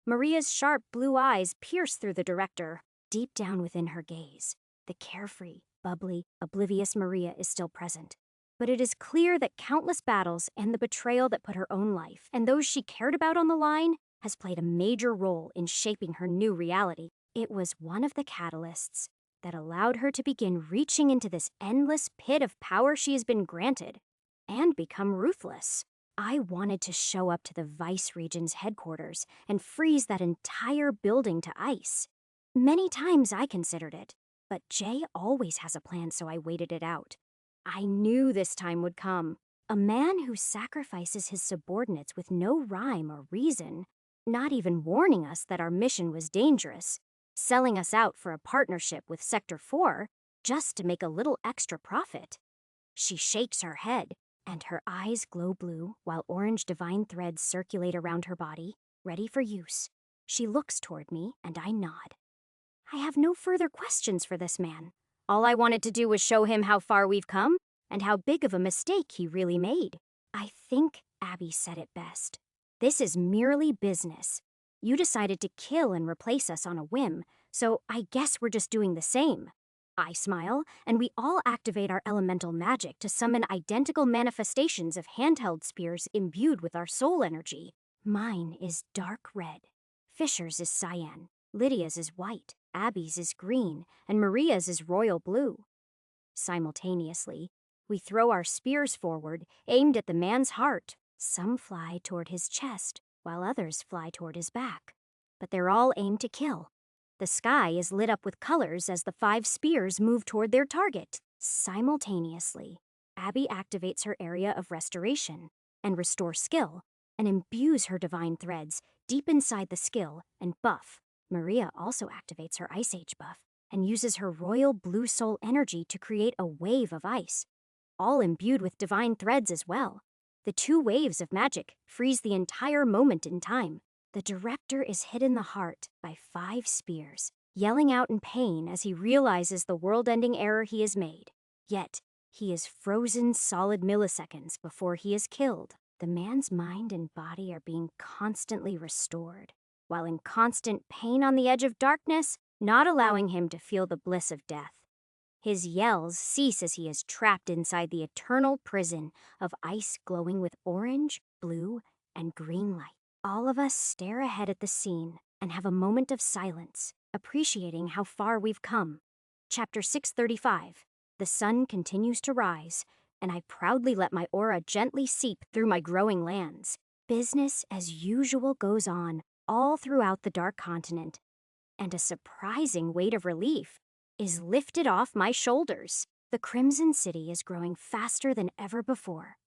S1: Maria's sharp blue eyes pierce through the director. Deep down within her gaze, the carefree, bubbly, oblivious Maria is still present. But it is clear that countless battles and the betrayal that put her own life and those she cared about on the line has played a major role in shaping her new reality. It was one of the catalysts that allowed her to begin reaching into this endless pit of power she has been granted and become ruthless. I wanted to show up to the Vice Regent's headquarters and freeze that entire building to ice. Many times I considered it, but Jay always has a plan, so I waited it out. I knew this time would come. A man who sacrifices his subordinates with no rhyme or reason, not even warning us that our mission was dangerous, selling us out for a partnership with Sector 4 just to make a little extra profit. She shakes her head, and her eyes glow blue while orange divine threads circulate around her body, ready for use. She looks toward me, and I nod. I have no further questions for this man. All I wanted to do was show him how far we've come and how big of a mistake he really made. I think Abby said it best. This is merely business. You decided to kill and replace us on a whim, so I guess we're just doing the same. I smile, and we all activate our elemental magic to summon identical manifestations of handheld spears imbued with our soul energy. Mine is dark red. Fisher's is cyan. Lydia's is white. Abby's is green, and Maria's is royal blue. Simultaneously, we throw our spears forward, aimed at the man's heart. Some fly toward his chest, while others fly toward his back. But they're all aimed to kill. The sky is lit up with colors as the 5 spears move toward their target. Simultaneously, Abby activates her area of restoration and restore skill, and imbues her divine threads deep inside the skill and buff. Maria also activates her Ice Age buff and uses her royal blue soul energy to create a wave of ice, all imbued with divine threads as well. The 2 waves of magic freeze the entire moment in time. The director is hit in the heart by 5 spears, yelling out in pain as he realizes the world-ending error he has made. Yet, he is frozen solid milliseconds before he is killed. The man's mind and body are being constantly restored, while in constant pain on the edge of darkness, not allowing him to feel the bliss of death. His yells cease as he is trapped inside the eternal prison of ice glowing with orange, blue, and green light. All of us stare ahead at the scene and have a moment of silence, appreciating how far we've come. Chapter 635. The sun continues to rise, and I proudly let my aura gently seep through my growing lands. Business as usual goes on all throughout the Dark Continent, and a surprising weight of relief is lifted off my shoulders. The Crimson City is growing faster than ever before,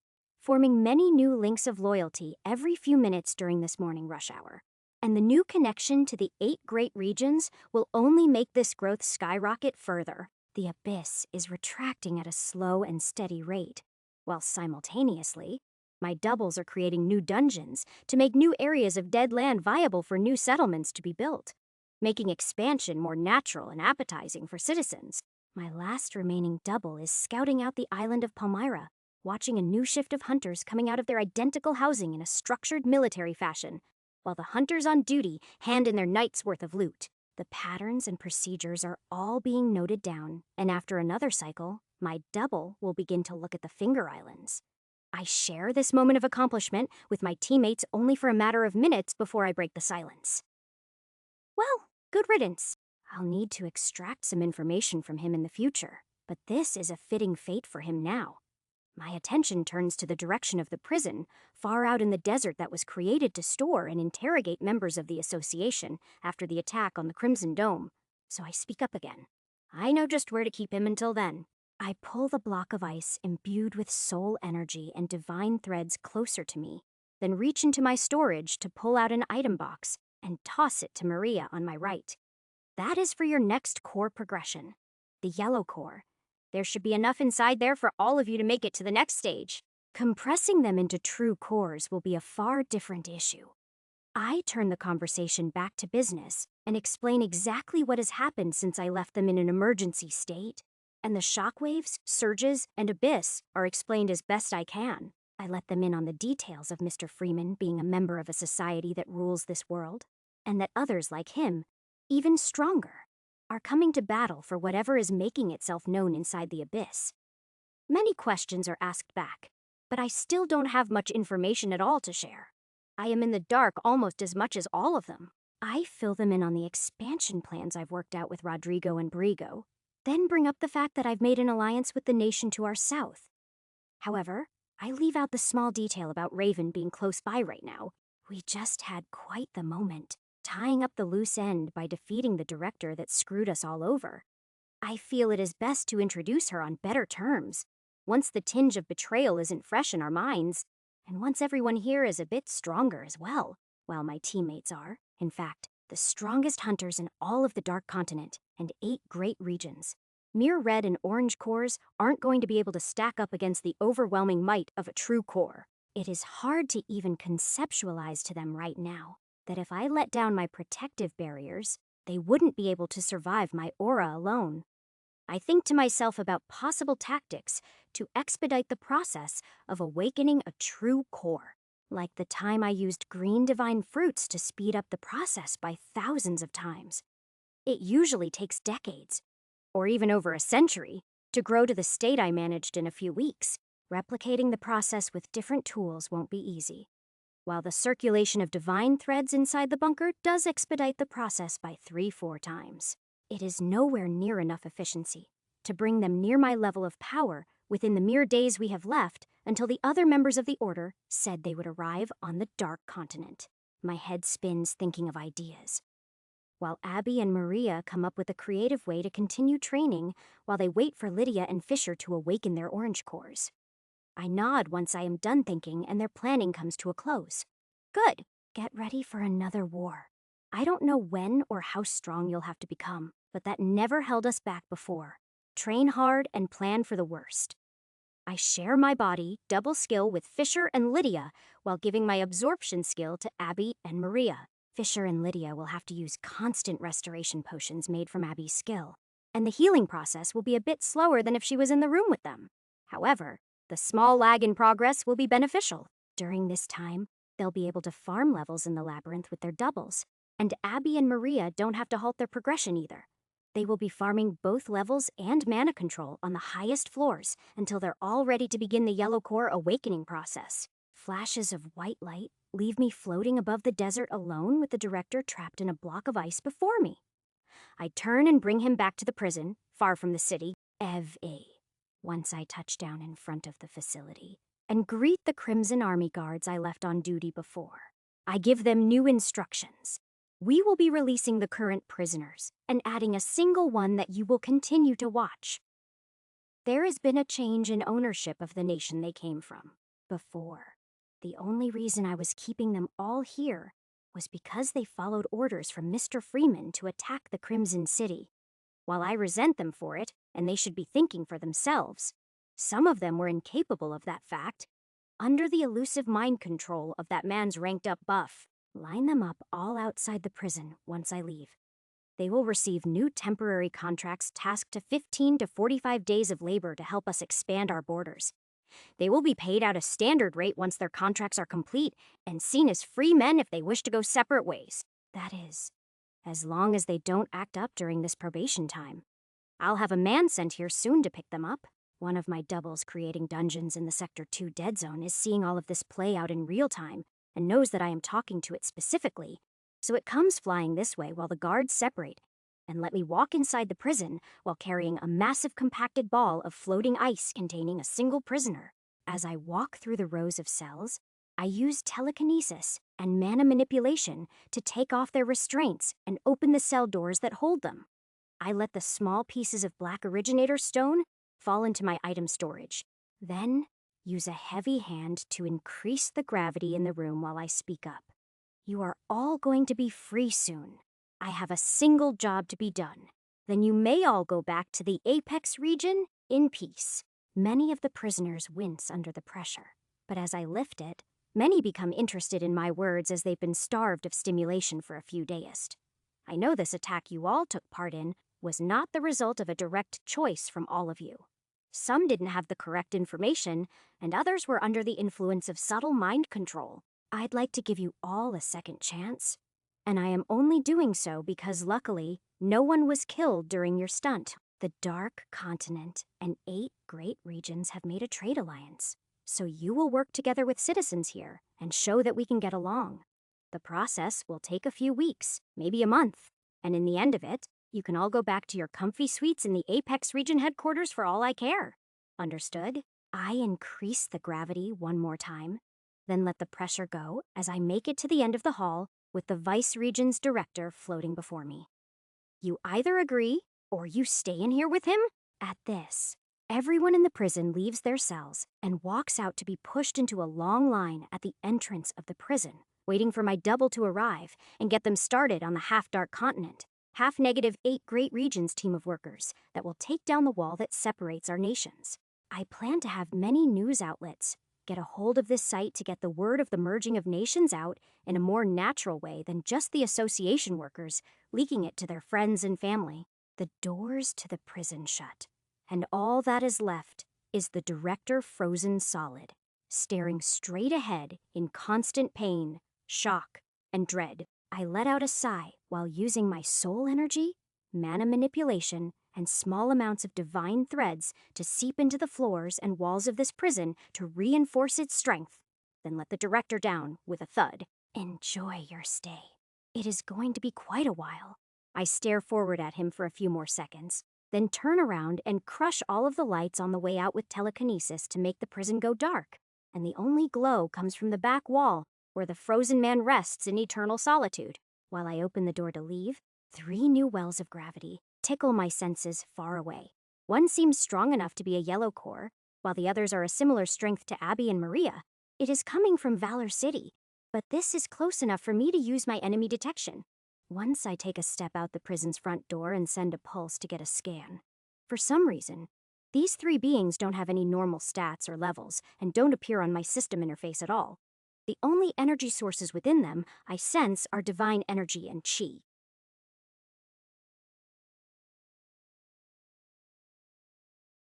S1: forming many new links of loyalty every few minutes during this morning rush hour. And the new connection to the 8 great regions will only make this growth skyrocket further. The abyss is retracting at a slow and steady rate, while simultaneously, my doubles are creating new dungeons to make new areas of dead land viable for new settlements to be built, making expansion more natural and appetizing for citizens. My last remaining double is scouting out the island of Palmyra, watching a new shift of hunters coming out of their identical housing in a structured military fashion, while the hunters on duty hand in their night's worth of loot. The patterns and procedures are all being noted down, and after another cycle, my double will begin to look at the Finger Islands. I share this moment of accomplishment with my teammates only for a matter of minutes before I break the silence. Well, good riddance. I'll need to extract some information from him in the future, but this is a fitting fate for him now. My attention turns to the direction of the prison, far out in the desert that was created to store and interrogate members of the association after the attack on the Crimson Dome. So I speak up again. I know just where to keep him until then. I pull the block of ice imbued with soul energy and divine threads closer to me, then reach into my storage to pull out an item box and toss it to Maria on my right. That is for your next core progression, the yellow core. There should be enough inside there for all of you to make it to the next stage. Compressing them into true cores will be a far different issue. I turn the conversation back to business and explain exactly what has happened since I left them in an emergency state. And the shockwaves, surges, and abyss are explained as best I can. I let them in on the details of Mr. Freeman being a member of a society that rules this world, and that others like him, even stronger, are coming to battle for whatever is making itself known inside the abyss. Many questions are asked back, but I still don't have much information at all to share. I am in the dark almost as much as all of them. I fill them in on the expansion plans I've worked out with Rodrigo and Brigo, then bring up the fact that I've made an alliance with the nation to our south. However, I leave out the small detail about Raven being close by right now. We just had quite the moment, tying up the loose end by defeating the director that screwed us all over. I feel it is best to introduce her on better terms, once the tinge of betrayal isn't fresh in our minds, and once everyone here is a bit stronger as well, while my teammates are, in fact, the strongest hunters in all of the Dark Continent and 8 great regions. Mere red and orange cores aren't going to be able to stack up against the overwhelming might of a true core. It is hard to even conceptualize to them right now that if I let down my protective barriers, they wouldn't be able to survive my aura alone. I think to myself about possible tactics to expedite the process of awakening a true core, like the time I used green divine fruits to speed up the process by thousands of times. It usually takes decades, or even over a century, to grow to the state I managed in a few weeks. Replicating the process with different tools won't be easy, while the circulation of divine threads inside the bunker does expedite the process by 3-4 times. It is nowhere near enough efficiency to bring them near my level of power within the mere days we have left until the other members of the Order said they would arrive on the Dark Continent. My head spins thinking of ideas, while Abby and Maria come up with a creative way to continue training while they wait for Lydia and Fisher to awaken their orange cores. I nod once I am done thinking and their planning comes to a close. Good. Get ready for another war. I don't know when or how strong you'll have to become, but that never held us back before. Train hard and plan for the worst. I share my body, double skill with Fisher and Lydia, while giving my absorption skill to Abby and Maria. Fisher and Lydia will have to use constant restoration potions made from Abby's skill, and the healing process will be a bit slower than if she was in the room with them. However, the small lag in progress will be beneficial. During this time, they'll be able to farm levels in the labyrinth with their doubles, and Abby and Maria don't have to halt their progression either. They will be farming both levels and mana control on the highest floors until they're all ready to begin the yellow core awakening process. Flashes of white light leave me floating above the desert alone with the director trapped in a block of ice before me. I turn and bring him back to the prison, far from the city, Ev-A, once I touch down in front of the facility, and greet the Crimson Army guards I left on duty before. I give them new instructions. We will be releasing the current prisoners and adding a single one that you will continue to watch. There has been a change in ownership of the nation they came from. Before, the only reason I was keeping them all here was because they followed orders from Mr. Freeman to attack the Crimson City. While I resent them for it, and they should be thinking for themselves, some of them were incapable of that fact. Under the elusive mind control of that man's ranked-up buff, line them up all outside the prison once I leave. They will receive new temporary contracts tasked to 15 to 45 days of labor to help us expand our borders. They will be paid out a standard rate once their contracts are complete and seen as free men if they wish to go separate ways. That is, as long as they don't act up during this probation time. I'll have a man sent here soon to pick them up. One of my doubles creating dungeons in the Sector 2 dead zone is seeing all of this play out in real time and knows that I am talking to it specifically, so it comes flying this way while the guards separate and let me walk inside the prison while carrying a massive compacted ball of floating ice containing a single prisoner. As I walk through the rows of cells, I use telekinesis and mana manipulation to take off their restraints and open the cell doors that hold them. I let the small pieces of black originator stone fall into my item storage, then use a heavy hand to increase the gravity in the room while I speak up. You are all going to be free soon. I have a single job to be done. Then you may all go back to the Apex region in peace. Many of the prisoners wince under the pressure, but as I lift it, many become interested in my words as they've been starved of stimulation for a few days. I know this attack you all took part in was not the result of a direct choice from all of you. Some didn't have the correct information, and others were under the influence of subtle mind control. I'd like to give you all a second chance, And I am only doing so because luckily, no one was killed during your stunt. The Dark Continent and 8 great regions have made a trade alliance, so you will work together with citizens here and show that we can get along. The process will take a few weeks, maybe a month, and in the end of it, you can all go back to your comfy suites in the Apex region headquarters for all I care. Understood? I increase the gravity one more time, then let the pressure go as I make it to the end of the hall with the Vice Region's director floating before me. You either agree or you stay in here with him? At this, everyone in the prison leaves their cells and walks out to be pushed into a long line at the entrance of the prison, waiting for my double to arrive and get them started on the half-dark continent. Half-negative 8 great regions team of workers that will take down the wall that separates our nations. I plan to have many news outlets get a hold of this site to get the word of the merging of nations out in a more natural way than just the association workers leaking it to their friends and family. The doors to the prison shut, and all that is left is the director frozen solid, staring straight ahead in constant pain, shock, and dread. I let out a sigh while using my soul energy, mana manipulation, and small amounts of divine threads to seep into the floors and walls of this prison to reinforce its strength, then let the director down with a thud. Enjoy your stay. It is going to be quite a while. I stare forward at him for a few more seconds, then turn around and crush all of the lights on the way out with telekinesis to make the prison go dark, and the only glow comes from the back wall where the frozen man rests in eternal solitude. While I open the door to leave, 3 new wells of gravity tickle my senses far away. One seems strong enough to be a yellow core, while the others are a similar strength to Abby and Maria. It is coming from Valor City, but this is close enough for me to use my enemy detection. Once I take a step out the prison's front door and send a pulse to get a scan. For some reason, these 3 beings don't have any normal stats or levels and don't appear on my system interface at all. The only energy sources within them I sense are divine energy and chi.